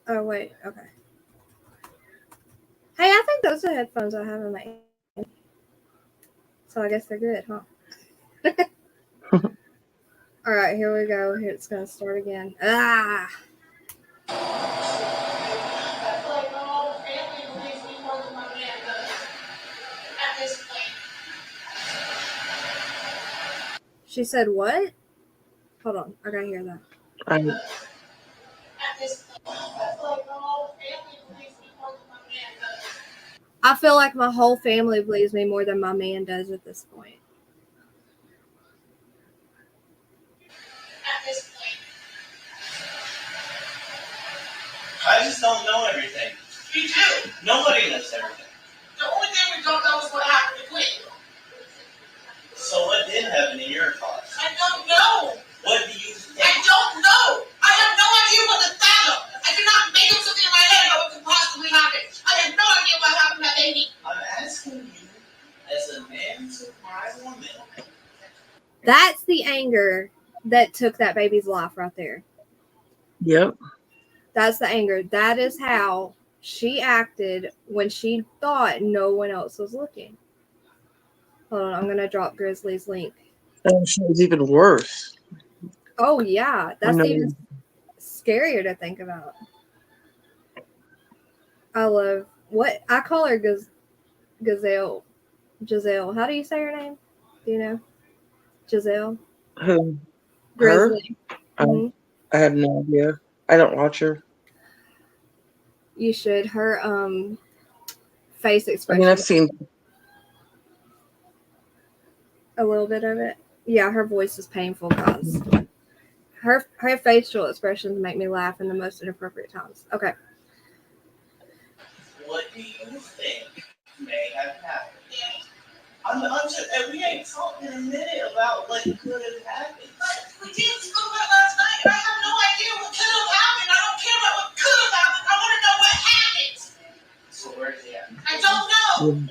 Oh, wait. Okay. Hey, I think those are headphones I have in my ear. So I guess they're good, huh? All right, here we go. Here it's going to start again. Ah! She said what? Hold on, I gotta hear that. At this point, I feel like my whole family believes me more than my man does. I feel like my whole family believes me more than my man does at this point. At this point. I just don't know everything. You do. Nobody knows everything. The only thing we don't know is what happened to Quinton. So what did happen in your thoughts? I don't know. What do you think? I don't know. I have no idea what to fathom. I cannot make up something in my head about what could possibly happen. I have no idea what happened to that baby. I'm asking you, as a man to my woman. That's the anger that took that baby's life right there. Yep. That's the anger. That is how she acted when she thought no one else was looking. Hold on, I'm going to drop Grizzly's link. I'm sure it's even worse. Oh, yeah. That's know. even scarier to think about. I love what I call her Gazelle. Giselle. How do you say her name? Do you know? Giselle? Who? Grizzly. Her? Mhm. I have no idea. I don't watch her. You should. Her face I expression. mean, I've seen. A little bit of it. Yeah, her voice is painful, guys. Her facial expressions make me laugh in the most inappropriate times. Okay. What do you think may have happened? We ain't talked in a minute about what could have happened. But we did spoke about it last night, and I have no idea what could have happened. I don't care about what could have happened. I want to know what happened. So where's he at? I don't know.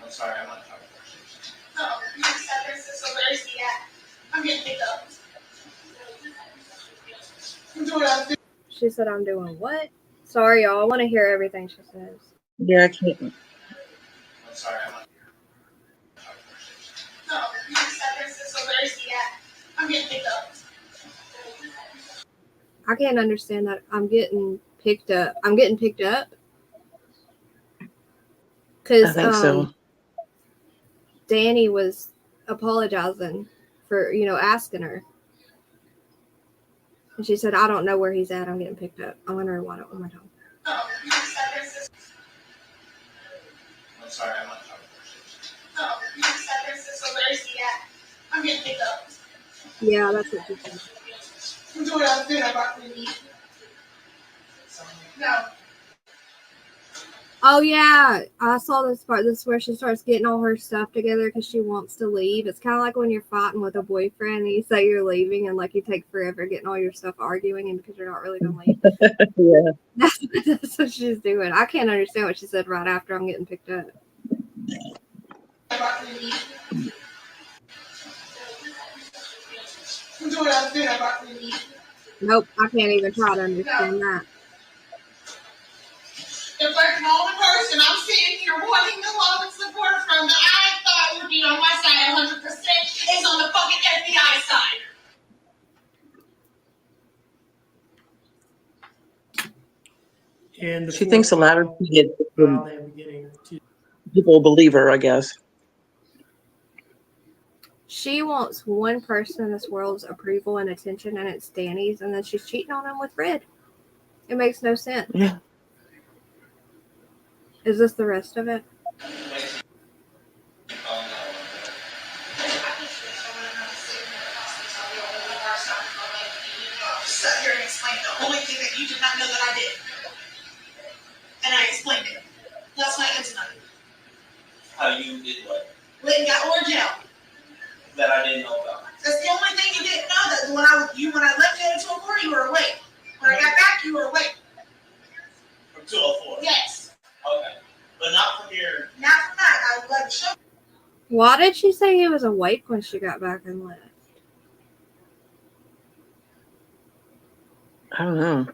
I'm sorry, I'm not talking. Oh, you just said this, so where is he at? I'm getting picked up. I'm doing that. She said, I'm doing what? Sorry, y'all. I want to hear everything she says. Yeah, I can't. I'm sorry, I'm not. No, you just said this, so where is he at? I'm getting picked up. I can't understand that. I'm getting picked up. I'm getting picked up? I Because think so. Danny was apologizing for, asking her. And she said, I don't know where he's at. I'm getting picked up. I'm going to rewind it one more time. Oh, you just said this. I'm sorry, I'm not talking. Oh, you just said this, so where is he at? I'm getting picked up. Yeah, that's what she said. I'm doing that thing about me. No. Oh, yeah. I saw this part. This is where she starts getting all her stuff together because she wants to leave. It's kind of like when you're fighting with a boyfriend and you say you're leaving and, you take forever getting all your stuff arguing and because you're not really going to leave. Yeah. That's what she's doing. I can't understand what she said right after I'm getting picked up. I'm doing that thing about me. Nope, I can't even try to understand that. If there's one person I'm sitting here wanting the love and support from that I thought would be on my side 100% is on the fucking FBI side. And She thinks the latter kid, while they're beginning to people will believe her, I guess. She wants one person in this world's approval and attention, and it's Danny's, and then she's cheating on him with Red. It makes no sense. Yeah. Is this the rest of it? Sit here and explain the only thing that you did not know that I did. And I explained it. Last night and tonight. How you did what? Went and got more jail. That I didn't know about. That's the only thing you didn't know, that when I left you into a court, you were awake. When I got back, you were awake. From 204? Yes. Okay. But not from here. Not from that. I would like to show. Why did she say he was awake when she got back and left? I don't know.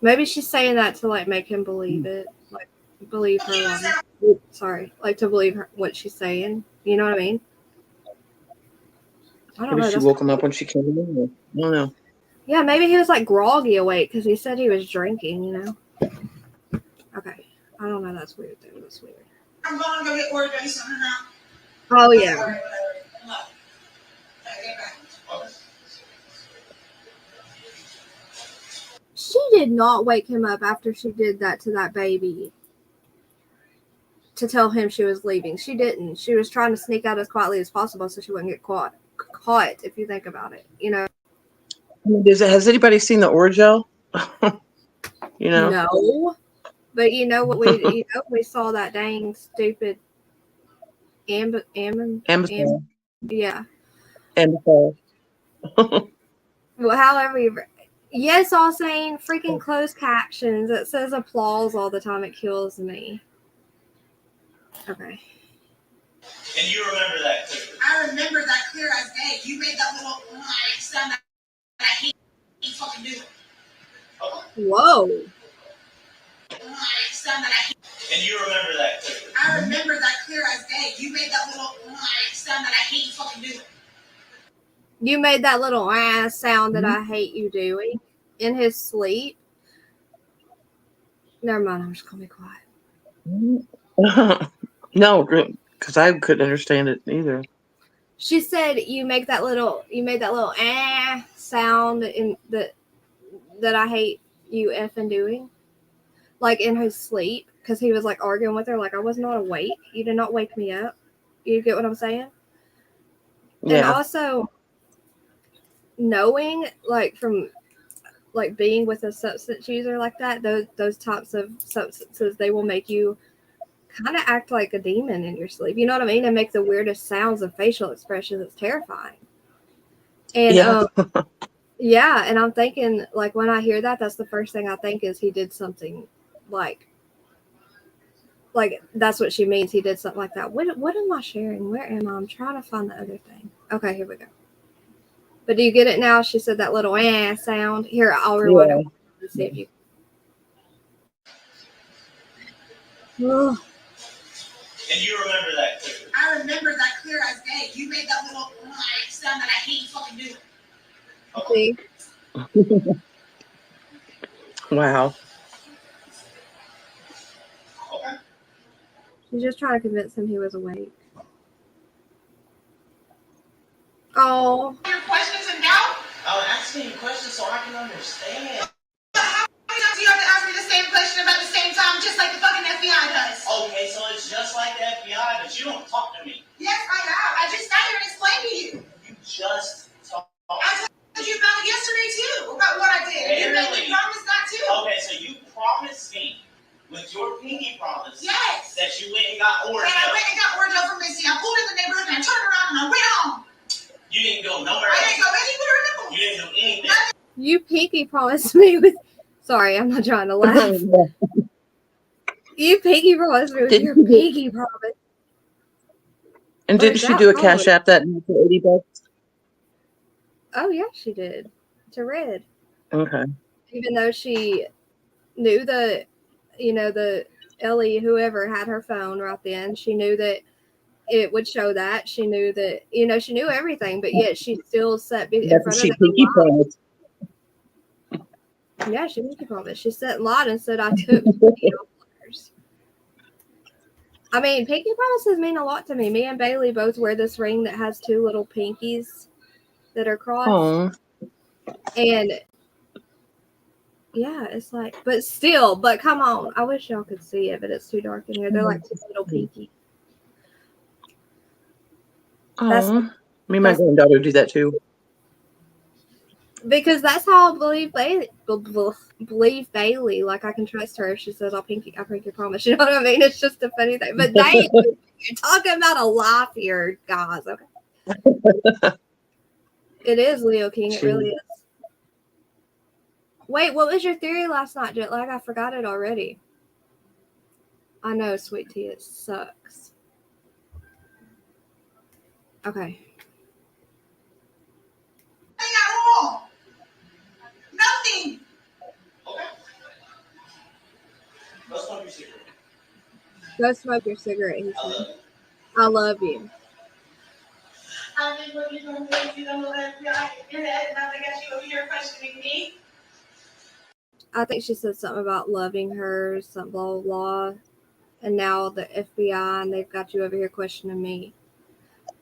Maybe she's saying that to make him believe it, believe her. To believe her what she's saying. You know what I mean? I don't Maybe know. she woke him up when she came in. I don't know. Yeah, maybe he was groggy awake because he said he was drinking. Okay, I don't know. That's weird though. That's weird. I'm going to go get order something now. Oh yeah. All right, whatever. Come on. Okay, get back. She did not wake him up after she did that to that baby to tell him she was leaving. She didn't. She was trying to sneak out as quietly as possible so she wouldn't get caught, if you think about it, you know. Has anybody seen the Orgel? You know? No. But you know what we saw that dang stupid Amazon. Yeah. And Well, however you yes, all saying freaking closed captions. It says applause all the time. It kills me. Okay. And you remember that clear? I remember that clear as day. You made that little sound that I hate you fucking do it. Whoa. Sound that I hate. And you remember that clear? I remember that clear as day. You made that little sound that I hate you fucking do it. You made that little sound that I hate you doing in his sleep. Never mind. I'm just gonna be quiet. No, because I couldn't understand it either. She said you made that little sound in that I hate you effing doing, like in his sleep, because he was like arguing with her, like I was not awake. You did not wake me up. You get what I'm saying? Yeah. And also knowing, like from like being with a substance user like that, those types of substances, they will make you kind of act like a demon in your sleep. You know what I mean? And make the weirdest sounds and facial expressions. It's terrifying. And yeah, and I'm thinking, like, when I hear that, that's the first thing I think is he did something like that's what she means. He did something like that. What am I sharing? Where am I? I'm trying to find the other thing. Okay, here we go. But do you get it now? She said that little sound. Here, I'll rewind it to see if you. And you remember that clear? I remember that clear as day. You made that little sound that I hate you fucking do it. See? Wow. She's just trying to convince him he was awake. Oh. Your questions and doubt? I'm asking you questions so I can understand. How many times do you have to ask me the same question about the same time, just like the fucking FBI does? Okay, so it's just like the FBI, but you don't talk to me. Yes, I have. I just sat here and explained to you. You just talk. I told you about it yesterday too, about what I did. You made me promise not to. Okay, so you promised me with your pinky promise. Yes. That you went and got Oreo. And I went and got Oreo from Missy. I pulled in the neighborhood and I turned around and I went home. You didn't go nowhere I else. didn't go anywhere else. You didn't do anything. You pinky promised me with. Sorry, I'm not trying to laugh. You pinky promised me with your pinky promise. And didn't she do a cash app that night for $80? Oh yeah, she did. To Red. Okay. Even though she knew the Ellie, whoever had her phone right then, she knew that it would show that. She knew that, she knew everything, but yet she still sat in front of the pinky promised. Yeah, she pinky promised. She sat in line and said, I took $20. I mean, pinky promises mean a lot to me. Me and Bailey both wear this ring that has two little pinkies that are crossed. Oh. And yeah, it's like, but come on. I wish y'all could see it, but it's too dark in here. They're like two little pinkies. Oh, me and my granddaughter do that too. Because that's how I believe Bailey. Like I can trust her if she says I pinky promise. You know what I mean? It's just a funny thing. But you're talking about a life here, guys. Okay. It is Leo King. It really is. Wait, what was your theory last night, Jet Lag? I forgot it already. I know, sweet tea, it sucks. Okay. I got wrong. Nothing. Okay. Go smoke your cigarette. Go smoke your cigarette, he said. I love you. I think what you're going to do is you're going to let FBI in your head, and I think I you over here questioning me. I think she said something about loving her, something blah, blah, blah. and now the FBI, and they've got you over here questioning me.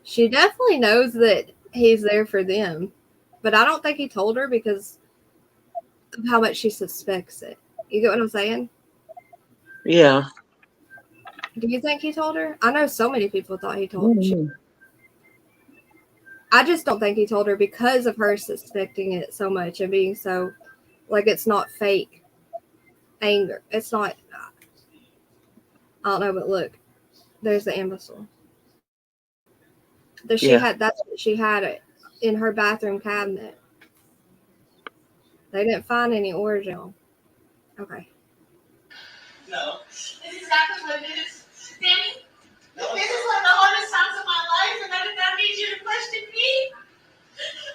She definitely knows that he's there for them, but I don't think he told her because of how much she suspects it. You get what I'm saying? Yeah. Do you think he told her? I know so many people thought he told her. I just don't think he told her because of her suspecting it so much and being so, like, it's not fake anger. It's not, I don't know, but look, there's the imbecile. That's what she had in her bathroom cabinet. They didn't find any original. Okay. No. It's exactly what it is. Danny, this is one of the hardest times of my life, and I did not need you to question me.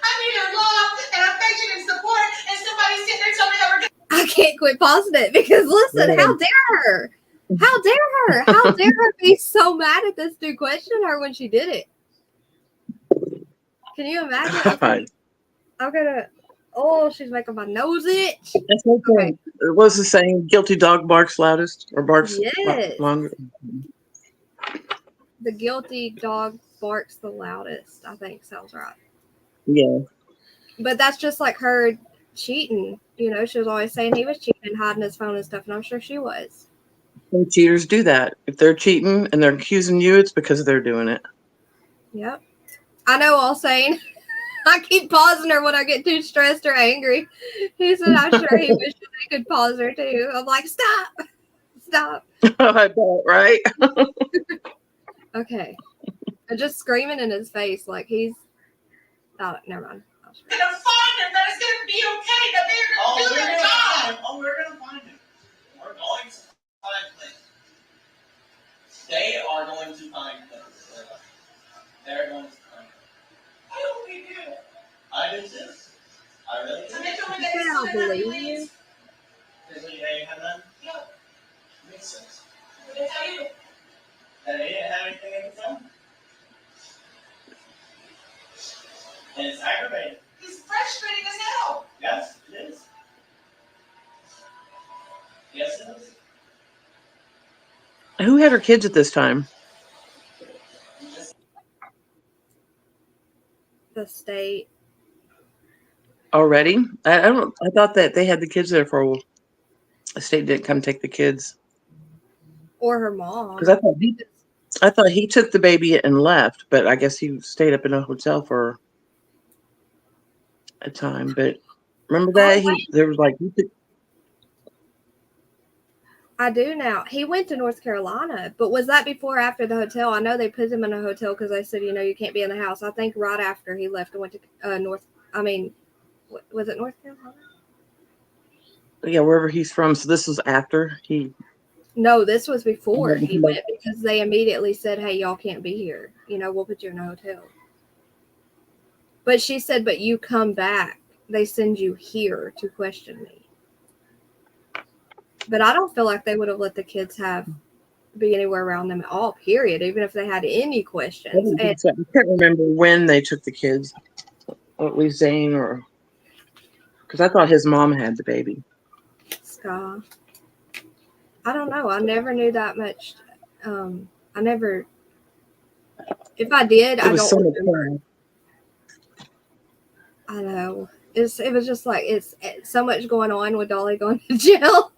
I needed love and affection and support, and somebody sitting there telling me that we're good. I can't quit pausing it because listen, how dare her? How dare her? How dare her be so mad at this dude questioning her when she did it? Can you imagine? I'm gonna. Oh, she's making my nose itch. That's okay. It was the saying, guilty dog barks loudest or barks Yes. longer. The guilty dog barks the loudest, I think sounds right. Yeah. But that's just like her cheating. You know, she was always saying he was cheating and hiding his phone and stuff, and I'm sure she was. And cheaters do that. If they're cheating and they're accusing you, it's because they're doing it. Yep. I know all saying. I keep pausing her when I get too stressed or angry. He said, I'm sure he wishes he could pause her too. I'm like, stop. Stop. I bet, right? Okay. I'm just screaming in his face like he's. Oh, never mind. We're gonna find him. That is gonna be okay. That they're gonna do their job. We're gonna find him. We're going to find him. They are going to find him. They're going to find him. I hope we do. I do too. I really do. I don't believe you. Really, they have none? No. Makes sense. What did I tell you? That they didn't have anything in the phone. And it's aggravating. He's frustrating as hell. Yes, it is. Yes, it is. Who had her kids at this time? The state. Already? I thought that they had the kids there for a while. The state didn't come take the kids. Or her mom. Because I thought he took the baby and left, but I guess he stayed up in a hotel for a time. But remember that I do now. He went to North Carolina, but was that before or after the hotel? I know they put him in a hotel because they said, you know, you can't be in the house. I think right after he left and went to was it North Carolina? Yeah, wherever he's from. So this was after he. No, this was before he went because they immediately said, hey, y'all can't be here. You know, we'll put you in a hotel. But she said, but you come back. They send you here to question me. But I don't feel like they would have let the kids be anywhere around them at all, period, even if they had any questions. I can't remember when they took the kids. Or at least Zane or. Because I thought his mom had the baby. Ska. I don't know. I never knew that much. I never. If I did, I don't remember. I know. It was just like it's so much going on with Dolly going to jail.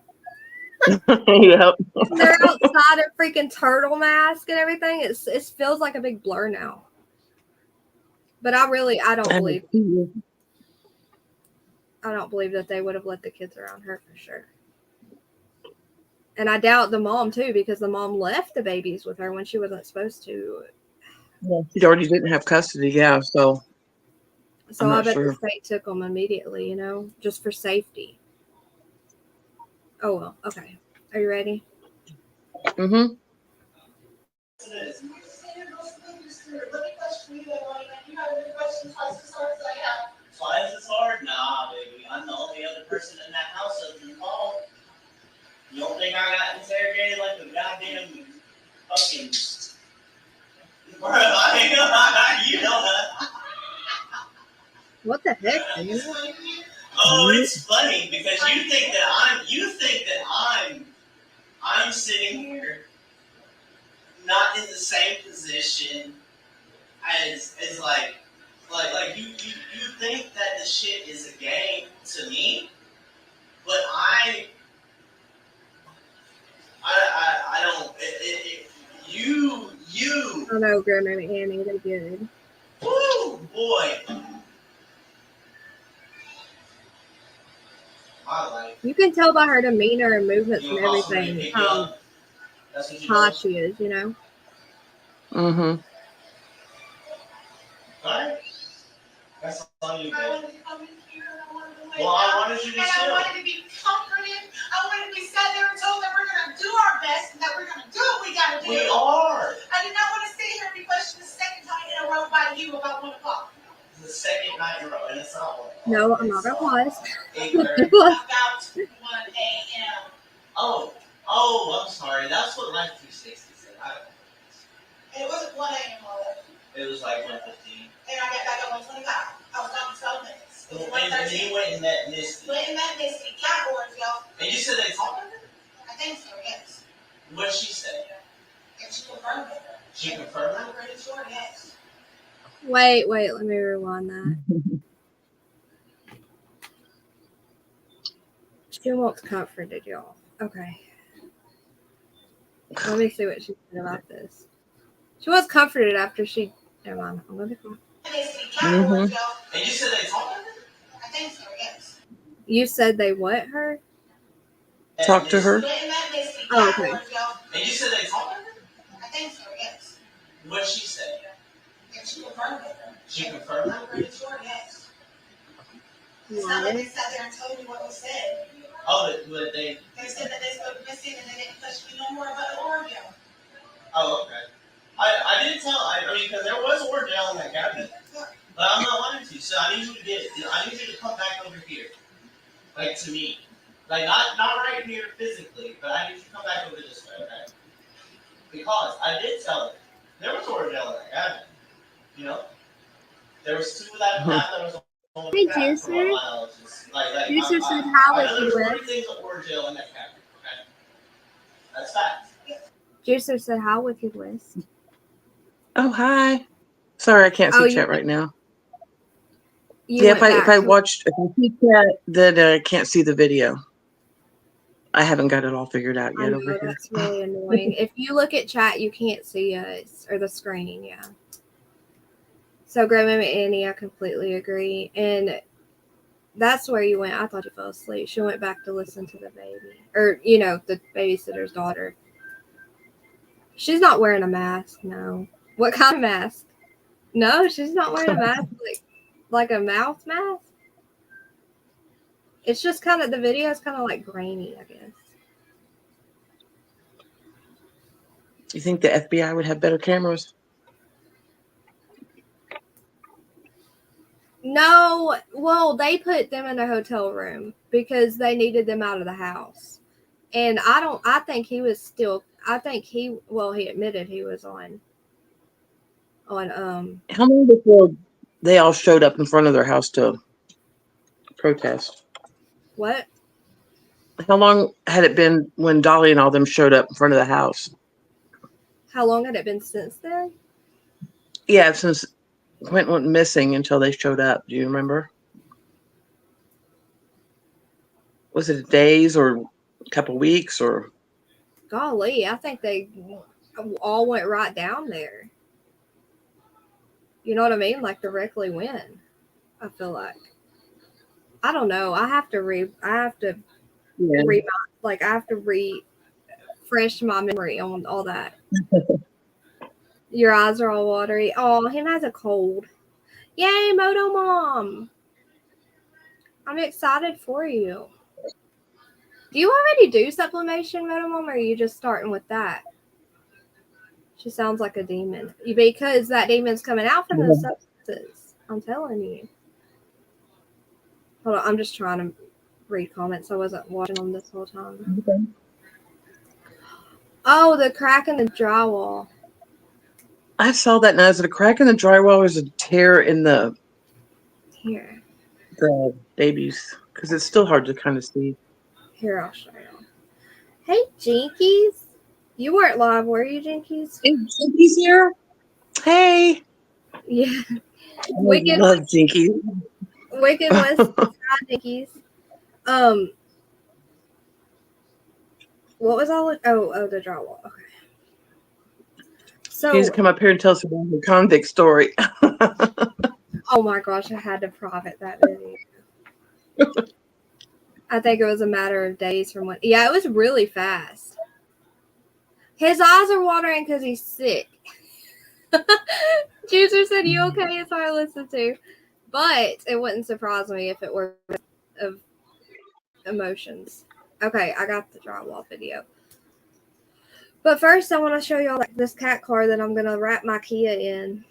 Yep. They're outside in freaking turtle mask and everything. It feels like a big blur now. But I don't believe. I don't believe that they would have let the kids around her for sure. And I doubt the mom too, because the mom left the babies with her when she wasn't supposed to. Yeah, she already didn't have custody. Yeah, so. So I bet the state took them immediately, you know, just for safety. Oh well, okay. Are you ready? Mm-hmm. Twice as hard? Nah, baby. I'm the only other person in that house that's involved. You don't think I got interrogated like a goddamn fucking. You know that. What the heck, dude? Oh, it's funny because you think that I'm sitting here same position as you think that this shit is a game to me, but I don't. I know, Grandma Annie, they're good. Woo, boy. My life. You can tell by her demeanor and movements You and want somebody to everything pick you how up? That's what you high do? she is, you know? Mm-hmm. Alright. That's all you I do. wanted to come in here, and I wanted to lay Well, I down, wanted you to and I chill. wanted to be comforted. I wanted to be sat there and told that we're gonna do our best and that we're gonna do what we gotta do. We are. I did not want to sit here and be questioned the second time in a row by you about 1 o'clock. The second night in a row, and it's not 1 o'clock. No, I'm not gonna pause. 8:30. About 1 a.m. Oh, I'm sorry. That's what Life 360 said. And it wasn't 1 a.m. all that. It was like 1:15. And I got back at 1:25. I was gone for 12 minutes. It was And he 1:13. went in that Misty. Went in that Misty. Got orange, y'all. And you said they talked? I think so, yes. What did she say? And she confirmed it. She confirmed I'm that? pretty sure, yes. Wait, let me rewind that. She wants comforted, y'all. Okay. Let me see what she said about this. She was comforted after she. Never mind. I'm gonna be quiet. Mm-hmm. And you said they talked? I think so, yes. You said they what her? Talk to her. Went in that Misty. Oh, Got okay. orange, y'all. And you said they talked? I think so, yes. What did she say? And she confirmed it. She confirmed that? I'm pretty sure, yes. It's Liar. not like they sat there and told me what was said. Oh, but they. They said that they spoke missing and they didn't question me no more about the ordeal. Oh, okay. I didn't tell. I mean, because there was a word down in that cabinet. But I'm not wanting to. So I need you to come back over here, like to me, like not right here physically, but I need you to come back over this way, okay? Because I did tell her there was a word down in that cabinet. You know, there was 2 that there was. Hey, Juicer. Juicer said how I was know he there's 40 with? things that were jail in that cabinet, okay? That's facts. Juicer said how with your list. Oh, hi. Sorry, I can't see Oh, chat right now. You Yeah, went if back I to- watched, if I see chat, then I can't see the video. I haven't got it all figured out I yet know, over here. that's really annoying. If you look at chat, you can't see us or the screen. Yeah. So, Grandma Annie, I completely agree, and that's where you went. I thought you fell asleep. She went back to listen to the baby, or the babysitter's daughter. She's not wearing a mask. No. What kind of mask? No, she's not wearing a mask. Like a mouth mask. It's just kind of, the video is kind of like grainy, I guess. You think the FBI would have better cameras? No, well, they put them in a hotel room because they needed them out of the house. And I think he admitted he was on How long before they all showed up in front of their house to protest? what? How long had it been when Dolly and all them showed up in front of the house? How long had it been since then? Yeah, since Quinton went missing until they showed up. Do you remember? Was it days or a couple weeks or? Golly, I think they all went right down there. You know what I mean? Like directly when. I feel like. I don't know. I have to refresh my memory on all that. Your eyes are all watery. Oh, him has a cold. Yay, Moto Mom. I'm excited for you. Do you already do sublimation, Moto Mom, or are you just starting with that? She sounds like a demon. Because that demon's coming out from those substances. I'm telling you. Hold on, I'm just trying to read comments. I wasn't watching them this whole time. Okay. Oh, the crack in the drywall. I saw that now. Is it a crack in the drywall or is it a tear in the babies? Because it's still hard to kind of see. Here, I'll show you. Hey, Jinkies. You weren't live, were you, Jinkies? Is Jinkies here? Hey. Yeah. I Wicked love Jinkies. Wicked was hi, Jinkies. What was all? Oh, the drywall. Okay. He needs to So, come up here and tell us about the convict story. oh my gosh, I had to private that video. I think it was a matter of days from when. Yeah, it was really fast. His eyes are watering because he's sick. Juicer said, "You okay?" It's hard to listen to, but it wouldn't surprise me if it were of emotions. Okay, I got the drywall video. But first, I want to show y'all like this cat car that I'm gonna wrap my Kia in.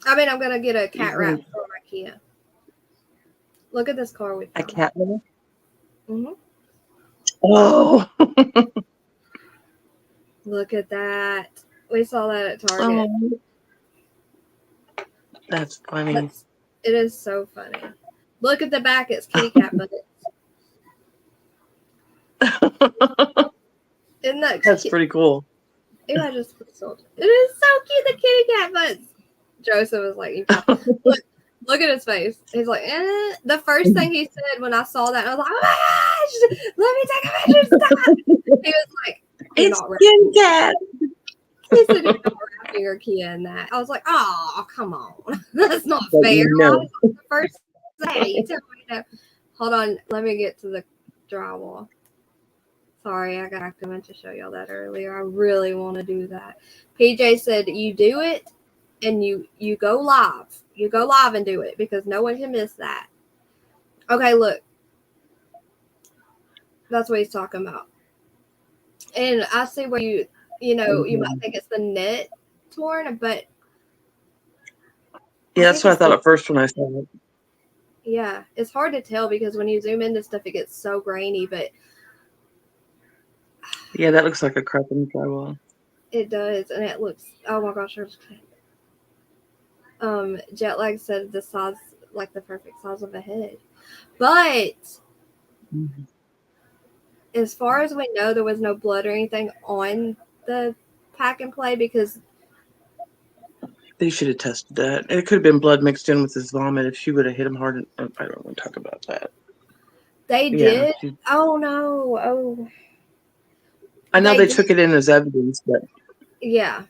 I mean, I'm gonna get a cat wrap for my Kia. Look at this car we found. A cat litter? Mm-hmm. Oh. Look at that. We saw that at Target. Oh. That's funny. It is so funny. Look at the back. It's kitty cat buttons. Isn't that That's cute? pretty cool. Ew, I just sold it. It is so cute, the kitty cat buttons. Joseph was like, look at his face. He's like, eh. The first thing he said when I saw that, I was like, oh my gosh, let me take a picture. Stop. He was like, you're It's not wrapping. Kitty Cat. He said, you're not wrapping your Kia in that. I was like, oh, come on. That's not But fair. you know. I was like, the first day. You tell me no. Hold on. Let me get to the drywall. Sorry, I meant to show y'all that earlier. I really want to do that. PJ said you do it and you go live. You go live and do it because no one can miss that. Okay, look. That's what he's talking about. And I see where you might think it's the net torn, but Yeah, that's what I thought at first when I saw it. yeah, it's hard to tell because when you zoom into stuff, it gets so grainy, but Yeah, that looks like a crap in the drywall. it does, and it looks. Oh my gosh! Jet lag said the size, like the perfect size of a head, but as far as we know, there was no blood or anything on the pack and play because They should have tested that. It could have been blood mixed in with his vomit if she would have hit him hard. I don't want to talk about that. they Yeah, did. Oh no! Oh, I know they they took it in as evidence, but yeah.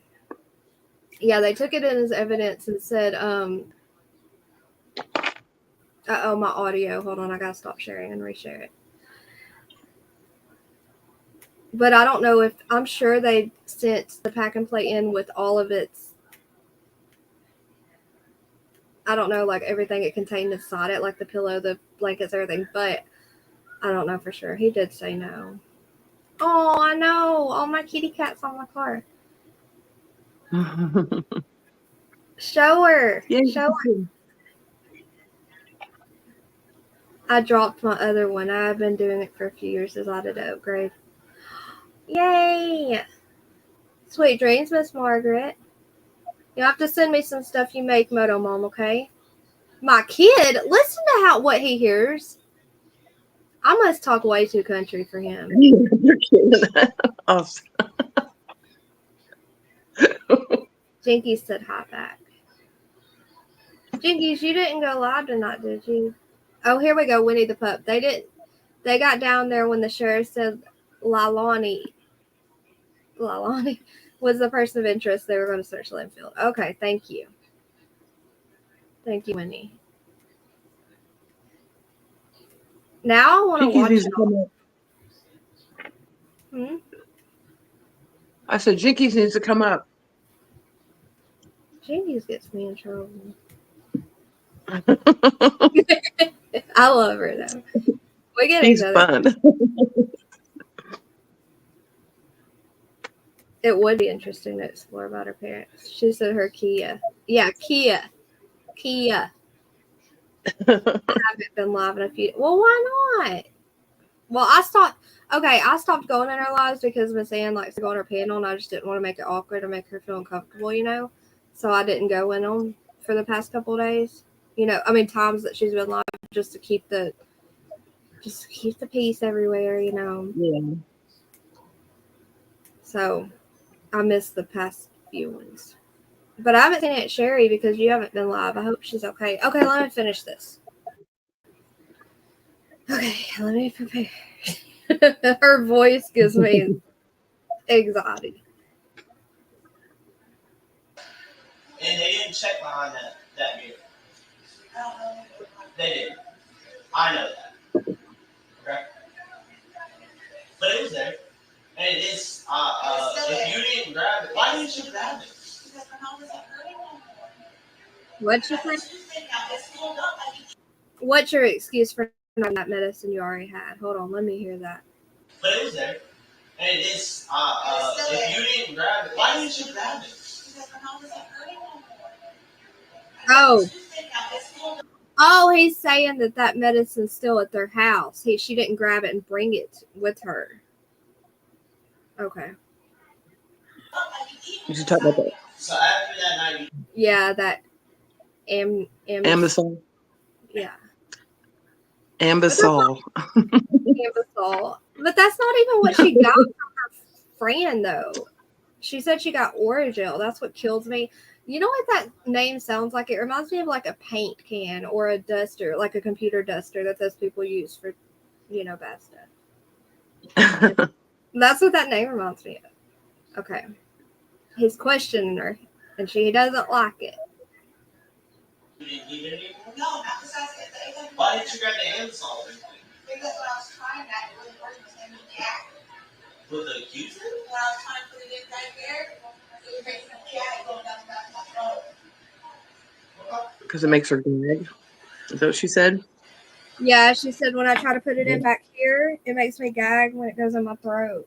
Yeah, they took it in as evidence and said, uh-oh, my audio. Hold on, I gotta stop sharing and reshare it. But I don't know if, I'm sure they sent the pack and play in with all of its, I don't know, like everything it contained inside it, like the pillow, the blankets, everything, but I don't know for sure. He did say no. Oh, I know. All my kitty cats on my car. Show her. Yeah, Show her. I dropped my other one. I've been doing it for a few years as I did an upgrade. Yay! Sweet dreams, Miss Margaret. You have to send me some stuff you make, Moto Mom, okay? My kid, listen to what he hears. I must talk way too country for him. You're kidding. Awesome. Jinkies said hi back. Jinkies, you didn't go live tonight, did you? Oh, here we go, Winnie the Pup. They didn't. They got down there when the sheriff said Leilani was the person of interest. They were going to search landfill. Okay, thank you. Thank you, Winnie. Now I want to watch it. I said, Jinkies needs to come up. Jinkies gets me in trouble. I love her, though. We get She's each other. fun. It would be interesting to explore about her parents. She said her Kia. Yeah, Kia. I haven't been live in a few. Well, why not? Well, I stopped going in her lives because Miss Ann likes to go on her panel, and I just didn't want to make it awkward or make her feel uncomfortable, So I didn't go in them for the past couple of days. Times that she's been live just to keep the just keep the peace everywhere, you know. Yeah. So I missed the past few ones. But I haven't seen Aunt Sherry because you haven't been live. I hope she's okay. Okay, let me finish this. Okay, let me prepare. Her voice gives me anxiety. And they didn't check behind that mirror. They didn't. I know that. Okay? But it was there. And it is, if you didn't grab it, why didn't you grab it? What'd you say? What's your excuse for not that medicine you already had? Hold on, let me hear that. But it was there. And it is, if you didn't grab it, why didn't you grab it? Oh, he's saying that medicine's still at their house. She didn't grab it and bring it with her. Okay. You should talk about that. So after that night, Yeah, that Ambisol. Yeah. Ambisol. Ambisol. But that's not even what she got from her friend, though. She said she got Orajel. That's what kills me. You know what that name sounds like? It reminds me of like a paint can or a duster, like a computer duster that those people use for, bad stuff. That's what that name reminds me of. Okay. He's questioning her, and she doesn't like it. you didn't need it anymore? No, not because I said that. Why didn't you grab the Ambisol? Because when I was trying that, it wasn't working. It was gas. With the Q-tip? When I was trying to put it in right there, it was making a gas going down the back of my throat. Because it makes her gag. Is that what she said? Yeah, she said when I try to put it in back here, it makes me gag when it goes in my throat.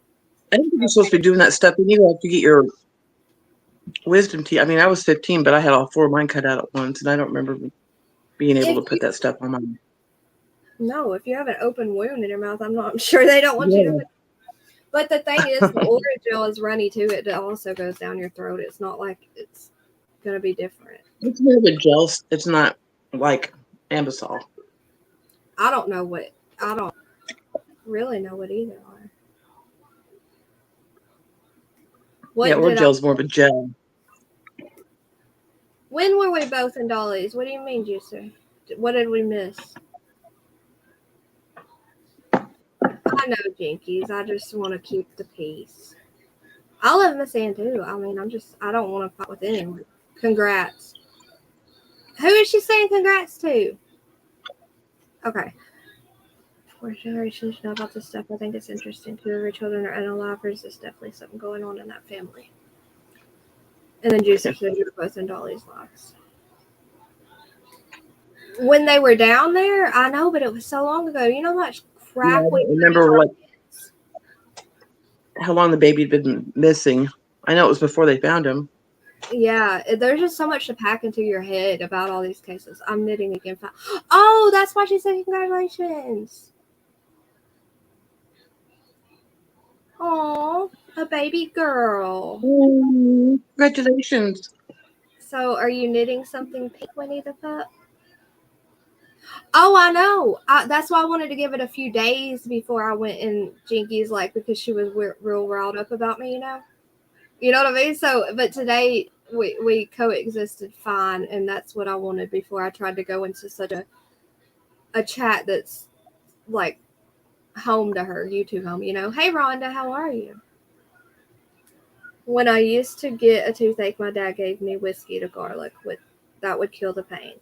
I don't think you're supposed to be doing that stuff. You have to get your wisdom teeth. I mean, I was 15, but I had all 4 of mine cut out at once, and I don't remember being able to put that stuff on my. No, if you have an open wound in your mouth, I'm sure they don't want you to. But the thing is, the Orajel is runny too. It also goes down your throat. It's not like it's gonna be different. It's more of a gel. It's not like Ambisol. I don't really know what either are. Yeah, Oragel's more of a gel. When were we both in Dolly's? What do you mean, Juicer? What did we miss? I know, Jinkies. I just want to keep the peace. I love Miss Ann too. I mean, I don't want to fight with anyone. Congrats. Who is she saying congrats to? Okay. For generations to know about this stuff, I think it's interesting. 2 of her children are unalive. There's definitely something going on in that family. And then Juicer said you were both in Dolly's lives. When they were down there, I know, but it was so long ago. You know how much crap we remember how long the baby had been missing. I know it was before they found him. Yeah, there's just so much to pack into your head about all these cases. I'm knitting again. Oh, that's why she said congratulations. Oh, a baby girl. Congratulations. So are you knitting something pink, Winnie the Pup? Oh, I know. That's why I wanted to give it a few days before I went in Jinky's, because she was real riled up about me, You know what I mean? So, but today we coexisted fine, and that's what I wanted before I tried to go into such a chat that's like home to her, YouTube home, Hey, Rhonda, how are you? When I used to get a toothache, my dad gave me whiskey to garlic. That would kill the pain.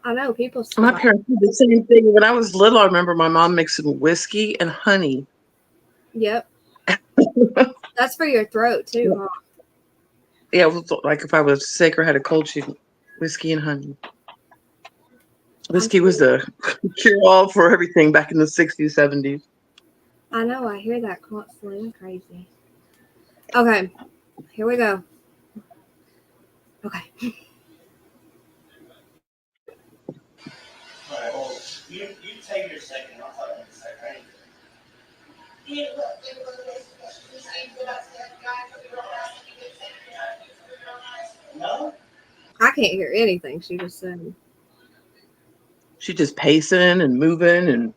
I know people. My parents did the same thing. When I was little, I remember my mom mixing whiskey and honey. Yep. That's for your throat too, huh? Yeah, it was like if I was sick or had a cold, she'd whiskey and honey. Whiskey was the cure-all for everything back in the 60s, 70s. I know. I hear that constantly. I'm crazy. Okay, here we go. Okay. All right, well, you take your second. I'll talk in a second. Right? No? I can't hear anything she just said. She's just pacing and moving and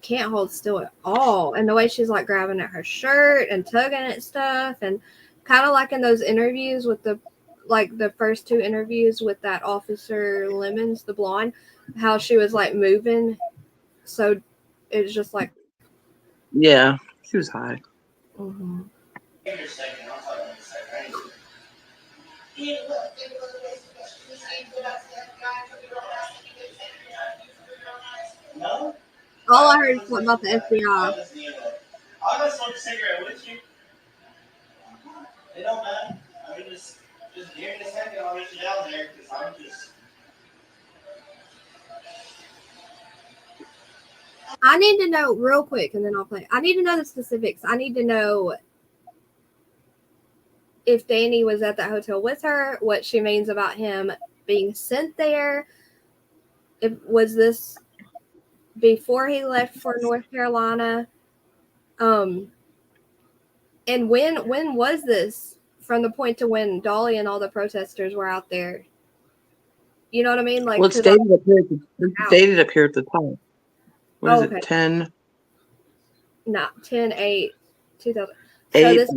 can't hold still at all. And the way she's like grabbing at her shirt and tugging at stuff, and kind of like in those interviews with the first two interviews with that officer Lemons, the blonde, how she was like moving. So it's just like, yeah, she was high. Mm-hmm. No? All I heard was about the FBI. I'll go smoke a cigarette with you. It don't matter. I mean, just give me a second. I'll get you down there because I'm just. I need to know real quick, and then I'll play. I need to know the specifics. I need to know if Danny was at that hotel with her, what she means about him being sent there. Was this before he left for North Carolina? And when was this from the point to when Dolly and all the protesters were out there? You know what I mean? Like, Well, it's dated up here at the top. What is it? 10. No, 10/8/2000. So 8. this.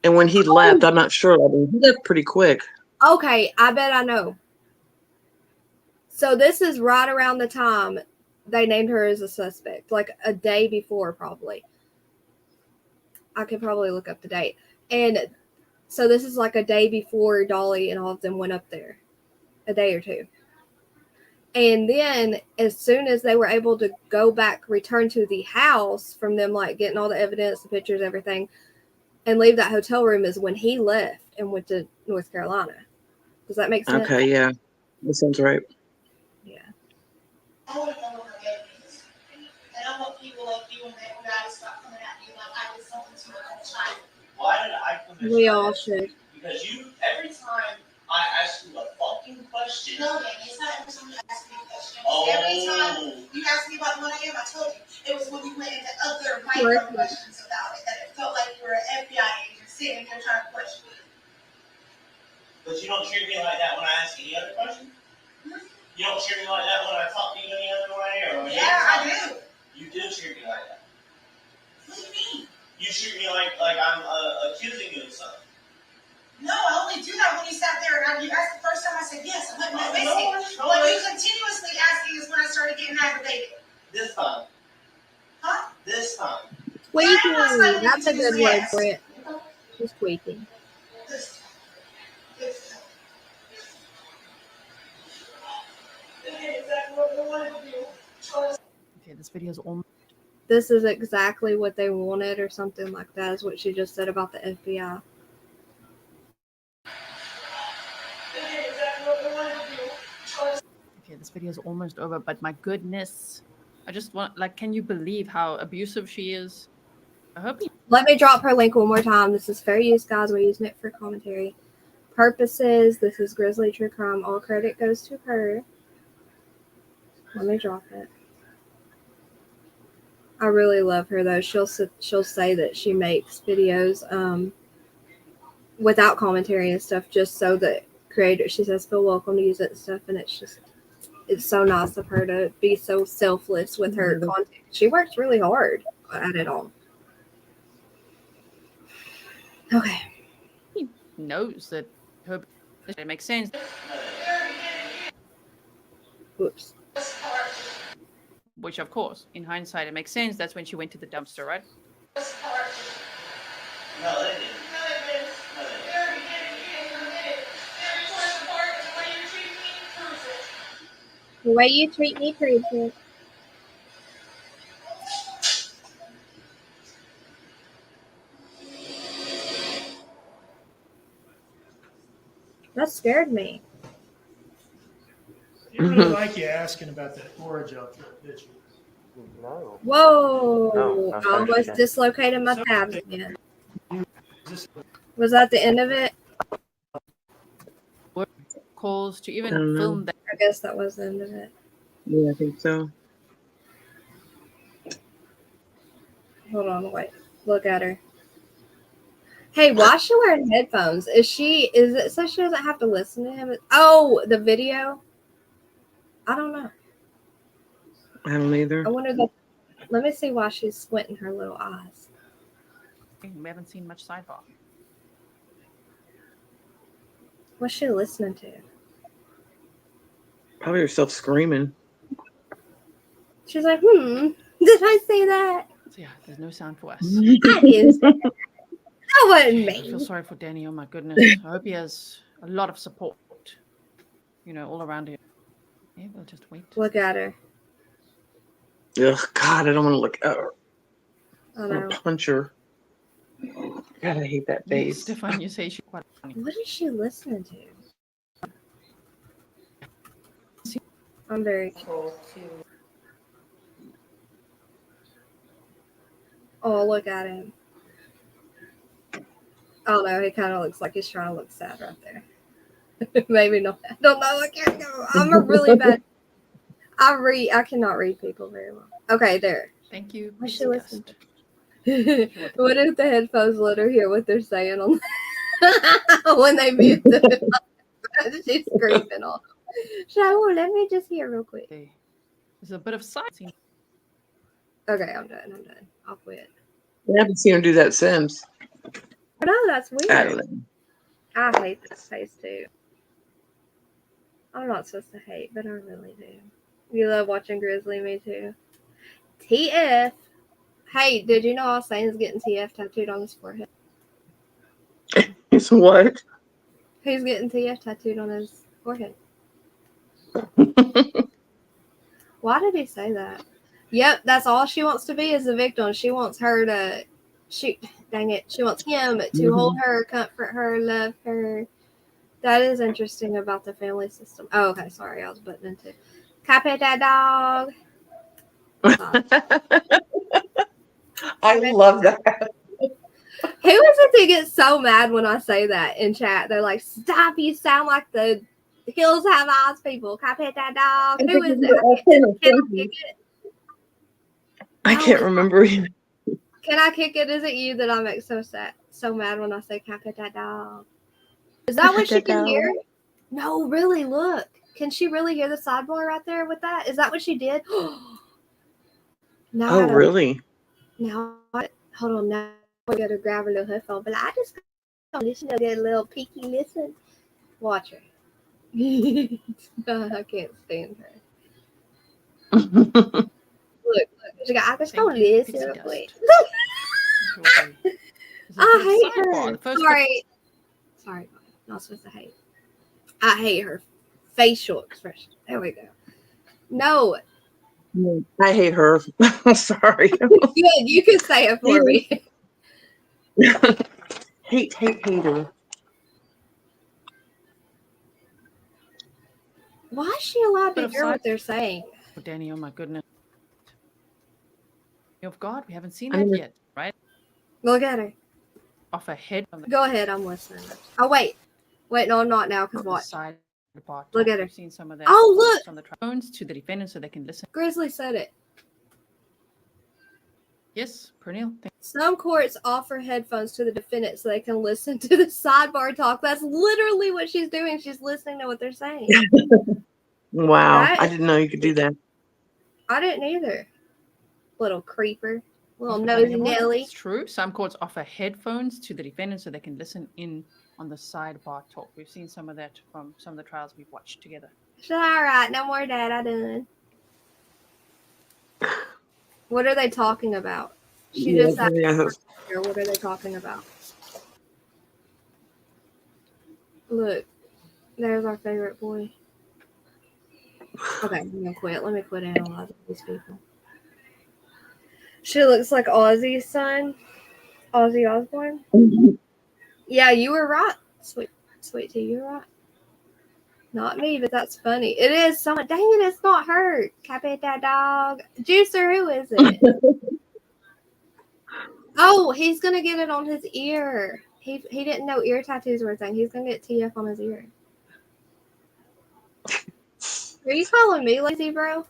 And when he left, I'm not sure. I mean, he left pretty quick. Okay, I bet I know. So this is right around the time they named her as a suspect, like a day before, probably. I could probably look up the date. And so this is like a day before Dolly and all of them went up there, a day or two. And then as soon as they were able to go back, return to the house from them, like getting all the evidence, the pictures, everything, and leave that hotel room is when he left and went to North Carolina. Does that make sense? Okay, yeah. That sounds right. Yeah. I want to know what that means. And I want people like you and that guy to stop coming at me like I did something to a child. Why did I come at We you? all should. Because every time I ask you a fucking question. No, Danny, it's not every time you ask me a question. Oh. Every time you ask me about the 1 a.m., I told you. It was when you went into other micro questions about it, that it felt like you were an FBI agent sitting there trying to question me. But you don't treat me like that when I ask any other question? You don't treat me like that when I talk to you any other way? Or Yeah, I do. You do treat me like that. What do you mean? You treat me like I'm accusing you of something. No, I only do that when you sat there and you asked the first time. I said yes. I'm not missing. No, What you continuously asking is when I started getting aggravated. This time. Huh? This time. Squeaking. That's a good word for it. Just squeaking. This time. Okay, this video is almost. This is exactly what they wanted, or something like that, is what she just said about the FBI. Okay, this video is almost over, but my goodness. I just want, like, can you believe how abusive she is? I hope you. Let me drop her link one more time. This is fair use, guys. We're using it for commentary purposes. This is Grizzly True Crime. All credit goes to her. Let me drop it. I really love her, though. She'll say that she makes videos without commentary and stuff, just so that creators, she says, feel welcome to use it and stuff. And it's so nice of her to be so selfless with her content. She works really hard at it all. Okay. He knows that her. It makes sense. Whoops. Which, of course, in hindsight, it makes sense. That's when she went to the dumpster, right? No, they didn't. The way you treat me proves it. That scared me. She didn't really like you asking about that oragel trip, did she? No. Whoa! No, I almost okay. dislocated my tabs again. Was that the end of it? Calls to I even don't know. film that. I guess that was the end of it. Yeah, I think so. Hold on, wait. Look at her. Hey, why is she wearing headphones? Is it so she doesn't have to listen to him? Oh, the video? I don't know. I don't either. I wonder let me see why she's squinting her little eyes. We haven't seen much sidebar. What's she listening to? Probably herself screaming. She's like, did I say that? So yeah, there's no sound for us. I didn't say that. That wasn't I feel me. sorry for Danny. Oh my goodness. I hope he has a lot of support, all around him. Yeah, we'll just wait. Look at her. Ugh, God, I don't want to look at her. I I'm know. gonna punch her. God, I hate that face. Stefan, you say she's quite funny. What is she listening to? I'm very cool too. Oh, look at him. Oh no, he kind of looks like he's trying to look sad right there. Maybe not. I don't know. I can't go. I'm a really bad. I cannot read people very well. Okay, there. Thank you. What's she listening to? What if the headphones let her hear what they're saying on when they mute them? She's screaming off. So let me just hear real quick. There's a bit of silence. Okay, I'm done. I'll quit. I haven't seen her do that since. No, that's weird. I don't know. I hate this face too. I'm not supposed to hate, but I really do. You love watching Grizzly, me too. TF. Hey, did you know Alsane's getting TF tattooed on his forehead? It's what? He's getting TF tattooed on his forehead. Why did he say that? Yep, that's all she wants to be is a victim. She wants her to dang it. She wants him to hold her, comfort her, love her. That is interesting about the family system. Oh, okay. Sorry, I was butting into. Copy that dog. I love that. Who is it that gets so mad when I say that in chat? They're like, stop, you sound like the Hills Have Eyes people. Copy that dog. Who is it? Can I kick it? I can't remember either. Can I kick it? Is it you that I make so mad when I say copy that dog? Is that what she can hear? No, really, look. Can she really hear the sidebar right there with that? Is that what she did? Oh, really? Now, hold on. Now we got to grab her little headphone. But I just listen to get a little peeky listen. Watch her. I can't stand her. Look. She got, I just don't listen real quick. I hate her. Sorry. Not supposed to hate. I hate her facial expression. There we go. No. I hate her. Sorry. Good. You can say it for me. hate her. Why is she allowed to hear what they're saying? Oh, Danny, oh my goodness. Of God, we haven't seen that yet, right? Look at her. Off a head. Go ahead, I'm listening. Oh, wait. No, I'm not now, because what? Side part. Look at her. We've seen some of that. Oh, look. On the phones to the defendants so they can listen. Grizzly said it. Yes, Pernille. Some courts offer headphones to the defendant so they can listen to the sidebar talk. That's literally what she's doing. She's listening to what they're saying. Wow. Right? I didn't know you could do that. I didn't either. Little creeper. Little nosy Nelly. It's true. Some courts offer headphones to the defendants so they can listen in on the sidebar talk. We've seen some of that from some of the trials we've watched together. She's all right. No more dad. I done. What are they talking about? She just had to hear. What are they talking about? Look. There's our favorite boy. Okay, I'm gonna quit. Let me quit analyzing these people. She looks like Ozzy's son. Ozzy Osbourne. Yeah, you were right. Sweet tea, you were right. Not me, but that's funny. It is someone. Dang it, it's not her. Copy that dog. Juicer, who is it? Oh, he's gonna get it on his ear. He didn't know ear tattoos were a thing. He's gonna get TF on his ear. Are you calling me lazy, bro?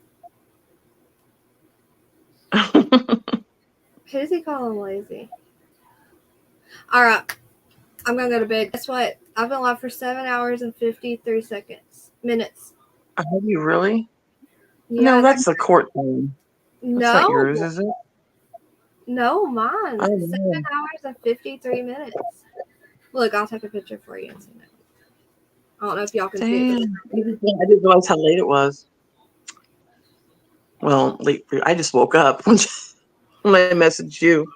Who's he calling lazy? All right. I'm going to go to bed. Guess what? I've been live for 7 hours and 53 minutes. Are you really? No, that's the court thing. That's not yours, No, is it? no, mine. I don't 7 know. hours and 53 minutes. Look, I'll take a picture for you and send it. I don't know if y'all can see it. Damn. I didn't realize how late it was. Well, late for you. I just woke up when I messaged you.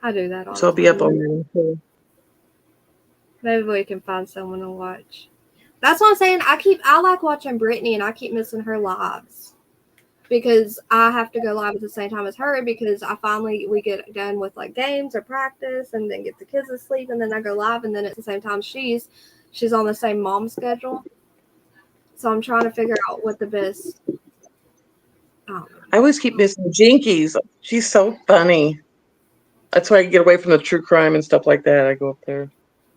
I do that all So I'll the be up time. on there. Maybe we can find someone to watch. That's what I'm saying. I like watching Brittany, and I keep missing her lives because I have to go live at the same time as her because we get done with like games or practice and then get the kids to sleep, and then I go live, and then at the same time she's on the same mom schedule. So I'm trying to figure out what the best. I always keep missing Jinkies. She's so funny. That's why I get away from the true crime and stuff like that. I go up there.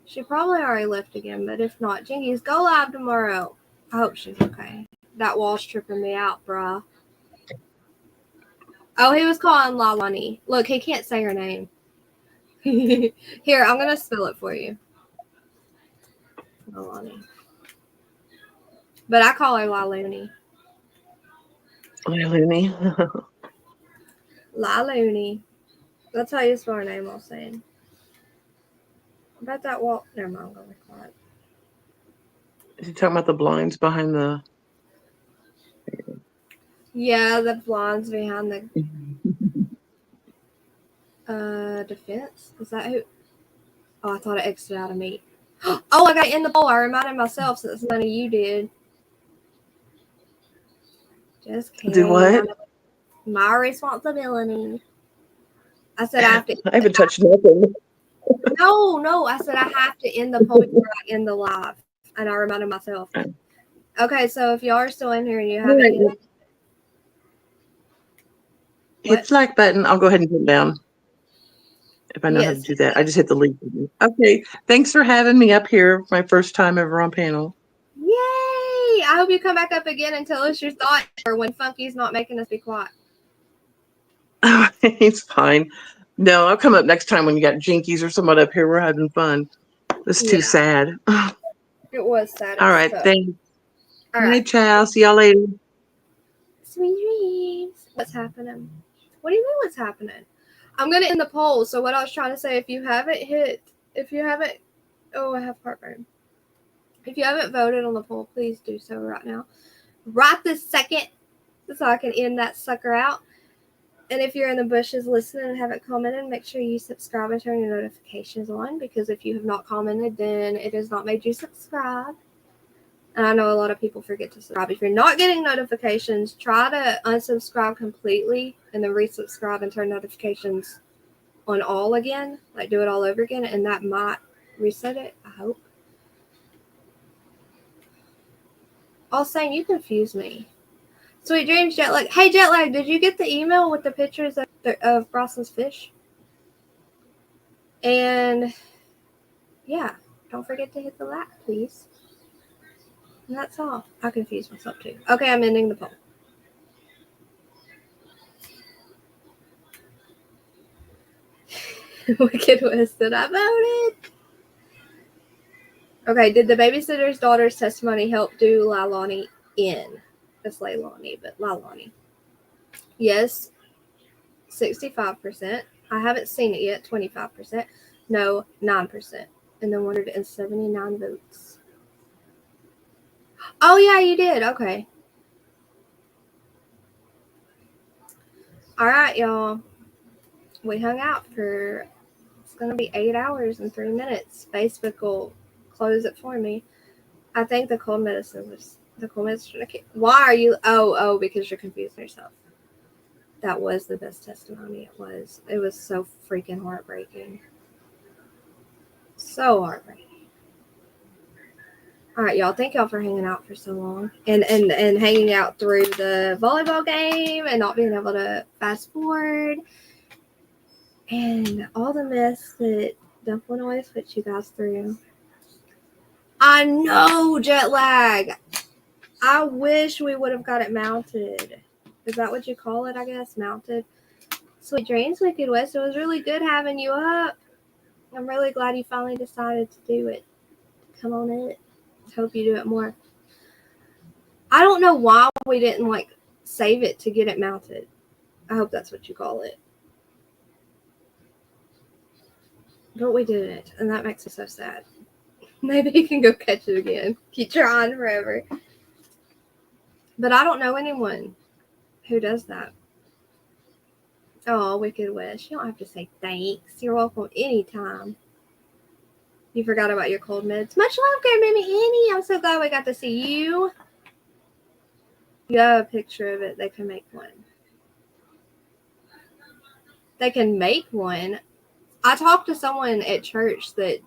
She probably already left again, but if not, Jinkies, go live tomorrow. I hope she's okay. That wall's tripping me out, bruh. Oh, he was calling Leilani. Look, he can't say her name. Here, I'm going to spell it for you. Leilani. But I call her Leilani. Leilani. Leilani. That's how you spell her name, I was saying. About that wall. Never mind, I'm going to be quiet. Is he talking about the blinds behind the... Yeah, the blinds behind the defense. Is that who? Oh, I thought it exited out of me. Oh, I got it in the poll. I reminded myself since none of you did. Just kidding. Do what? My responsibility. I said I have to. I haven't touched nothing. No. I said I have to end the poll before I end the live. And I reminded myself. Okay, so if y'all are still in here and you haven't hit Hit the like button. I'll go ahead and put it down. If I know how to do that. I just hit the leave button. Okay. Thanks for having me up here. My first time ever on panel. Yay! I hope you come back up again and tell us your thoughts or when Funky's not making us be quiet. It's fine. No, I'll come up next time when you got Jinkies or someone up here. We're having fun. It's too sad. It was sad. All right. Thanks. All All right. right, ciao. See y'all later. Sweet dreams. What's happening? What do you mean what's happening? I'm going to end the poll. So what I was trying to say, if you haven't, oh, I have heartburn. If you haven't voted on the poll, please do so right now. Right this second so I can end that sucker out. And if you're in the bushes listening and haven't commented, make sure you subscribe and turn your notifications on because if you have not commented, then it has not made you subscribe. And I know a lot of people forget to subscribe. If you're not getting notifications, try to unsubscribe completely and then resubscribe and turn notifications on all again. Like do it all over again and that might reset it, I hope. Also, you confuse me. Sweet dreams, Jetlag. Hey, Jetlag, did you get the email with the pictures of Brosnan's fish? And yeah, don't forget to hit the like, please. And that's all. I confused myself too. Okay, I'm ending the poll. Wicked West, did I voted? Okay, did the babysitter's daughter's testimony help do Leilani in? It's Leilani, but Leilani. Yes, 65%. I haven't seen it yet, 25%. No, 9%. And then 179 votes. Oh, yeah, you did. Okay. All right, y'all. We hung out for, it's going to be 8 hours and 3 minutes. Facebook will close it for me. I think the cold medicine was, why are you, because you're confusing yourself. That was the best testimony. It was so freaking heartbreaking. So heartbreaking. All right, y'all. Thank y'all for hanging out for so long and hanging out through the volleyball game and not being able to fast forward and all the mess that Dumpling always puts you guys through. I know, jet lag. I wish we would have got it mounted. Is that what you call it, I guess? Mounted. Sweet dreams, Wicked West. It was really good having you up. I'm really glad you finally decided to do it. Come on in. Hope you do it more. I don't know why we didn't like save it to get it mounted. I hope that's what you call it. But we didn't, and that makes me so sad. Maybe he can go catch it again. Keep trying forever. But I don't know anyone who does that. Oh, Wicked Wish. You don't have to say thanks. You're welcome anytime. You forgot about your cold meds. Much love, Grandmammy Annie. I'm so glad we got to see you. You have a picture of it. They can make one. They can make one. I talked to someone at church that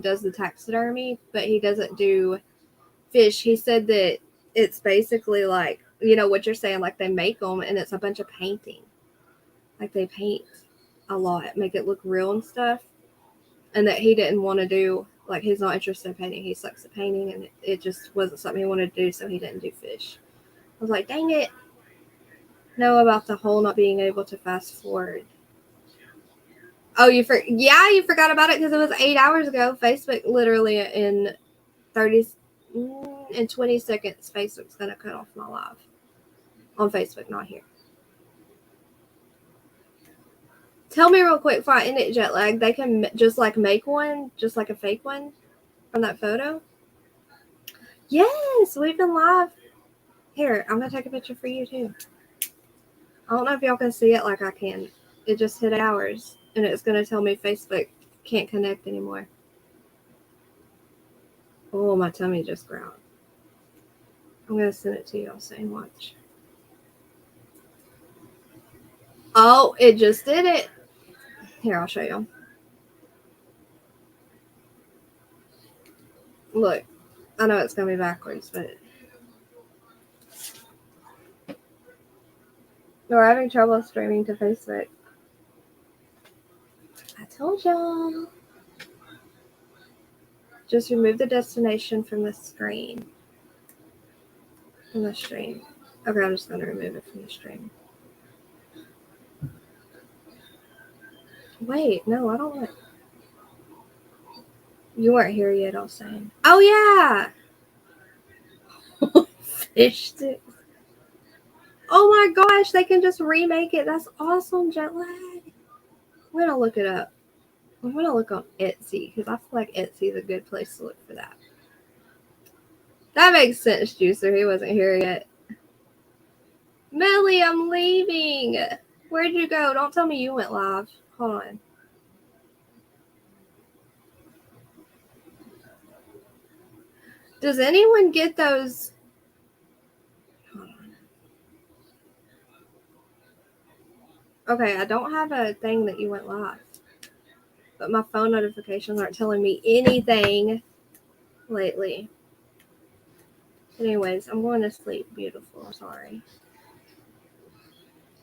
does the taxidermy, but he doesn't do fish. He said that it's basically like, you know what you're saying, like they make them and it's a bunch of painting. Like they paint a lot, make it look real and stuff. And that he didn't want to do, like he's not interested in painting. He sucks at painting and it just wasn't something he wanted to do, so he didn't do fish. I was like, dang it. Know about the whole not being able to fast forward. Oh, you forgot about it because it was 8 hours ago. Facebook literally in 20 seconds, Facebook's going to cut off my live. On Facebook, not here. Tell me real quick before I end it, jet lag, they can just like make one, just like a fake one from that photo? Yes, we've been live. Here, I'm going to take a picture for you too. I don't know if y'all can see it like I can. It just hit hours. And it's going to tell me Facebook can't connect anymore. Oh, my tummy just growled. I'm going to send it to y'all saying watch. Oh, it just did it. Here, I'll show y'all. Look, I know it's going to be backwards, but we're having trouble streaming to Facebook. I told y'all. Just remove the destination from the screen. From the stream. Okay, I'm just going to remove it from the stream. Wait, no, I don't want. You weren't here yet, I was saying. Oh, yeah! Fish sticks. Oh my gosh, they can just remake it. That's awesome, jet lag. I'm going to look it up. I'm going to look on Etsy because I feel like Etsy is a good place to look for that. That makes sense, Juicer. He wasn't here yet. Millie, I'm leaving. Where'd you go? Don't tell me you went live. Hold on. Does anyone get those? Hold on. Okay, I don't have a thing that you went live. But my phone notifications aren't telling me anything lately. Anyways, I'm going to sleep. Beautiful. I'm sorry.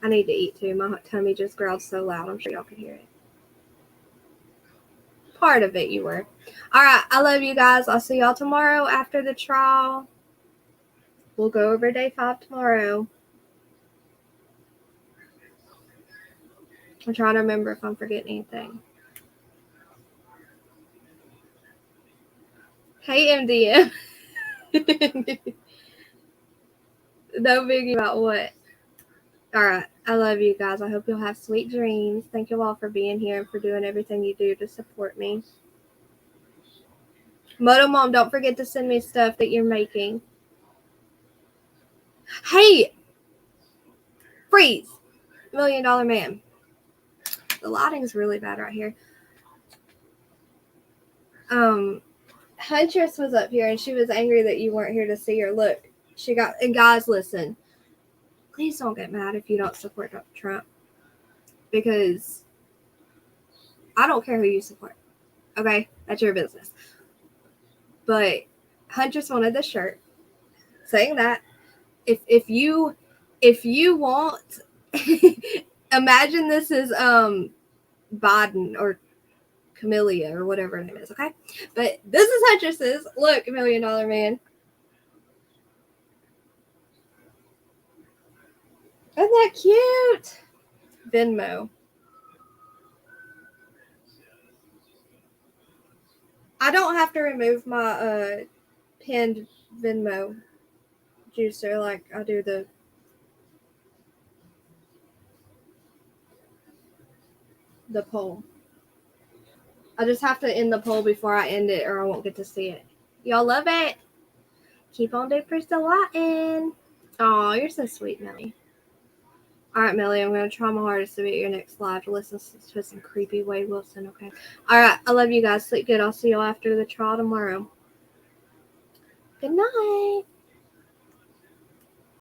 I need to eat too. My tummy just growled so loud. I'm sure y'all can hear it. Part of it you were. All right. I love you guys. I'll see y'all tomorrow after the trial. We'll go over day 5 tomorrow. I'm trying to remember if I'm forgetting anything. Hey, MDM. No biggie about what. All right. I love you guys. I hope you'll have sweet dreams. Thank you all for being here and for doing everything you do to support me. Moto Mom, don't forget to send me stuff that you're making. Hey! Freeze! $1 Million Man. The lighting's really bad right here. Huntress was up here and she was angry that you weren't here to see her. Look, she got, and guys, listen. Please don't get mad if you don't support Trump. Because I don't care who you support. Okay? That's your business. But Huntress wanted the shirt. Saying that, if you want, imagine this is Biden or Camellia or whatever her name is, okay? But this is Huntress's. Look, $1 Million Man. Isn't that cute? Venmo. I don't have to remove my pinned Venmo, juicer like I do the poll. I just have to end the poll before I end it or I won't get to see it. Y'all love it. Keep on Dupers delighting. Oh, you're so sweet, Millie. All right, Millie, I'm going to try my hardest to be at your next live to listen to some creepy Wade Wilson, okay? All right, I love you guys. Sleep good. I'll see y'all after the trial tomorrow. Good night.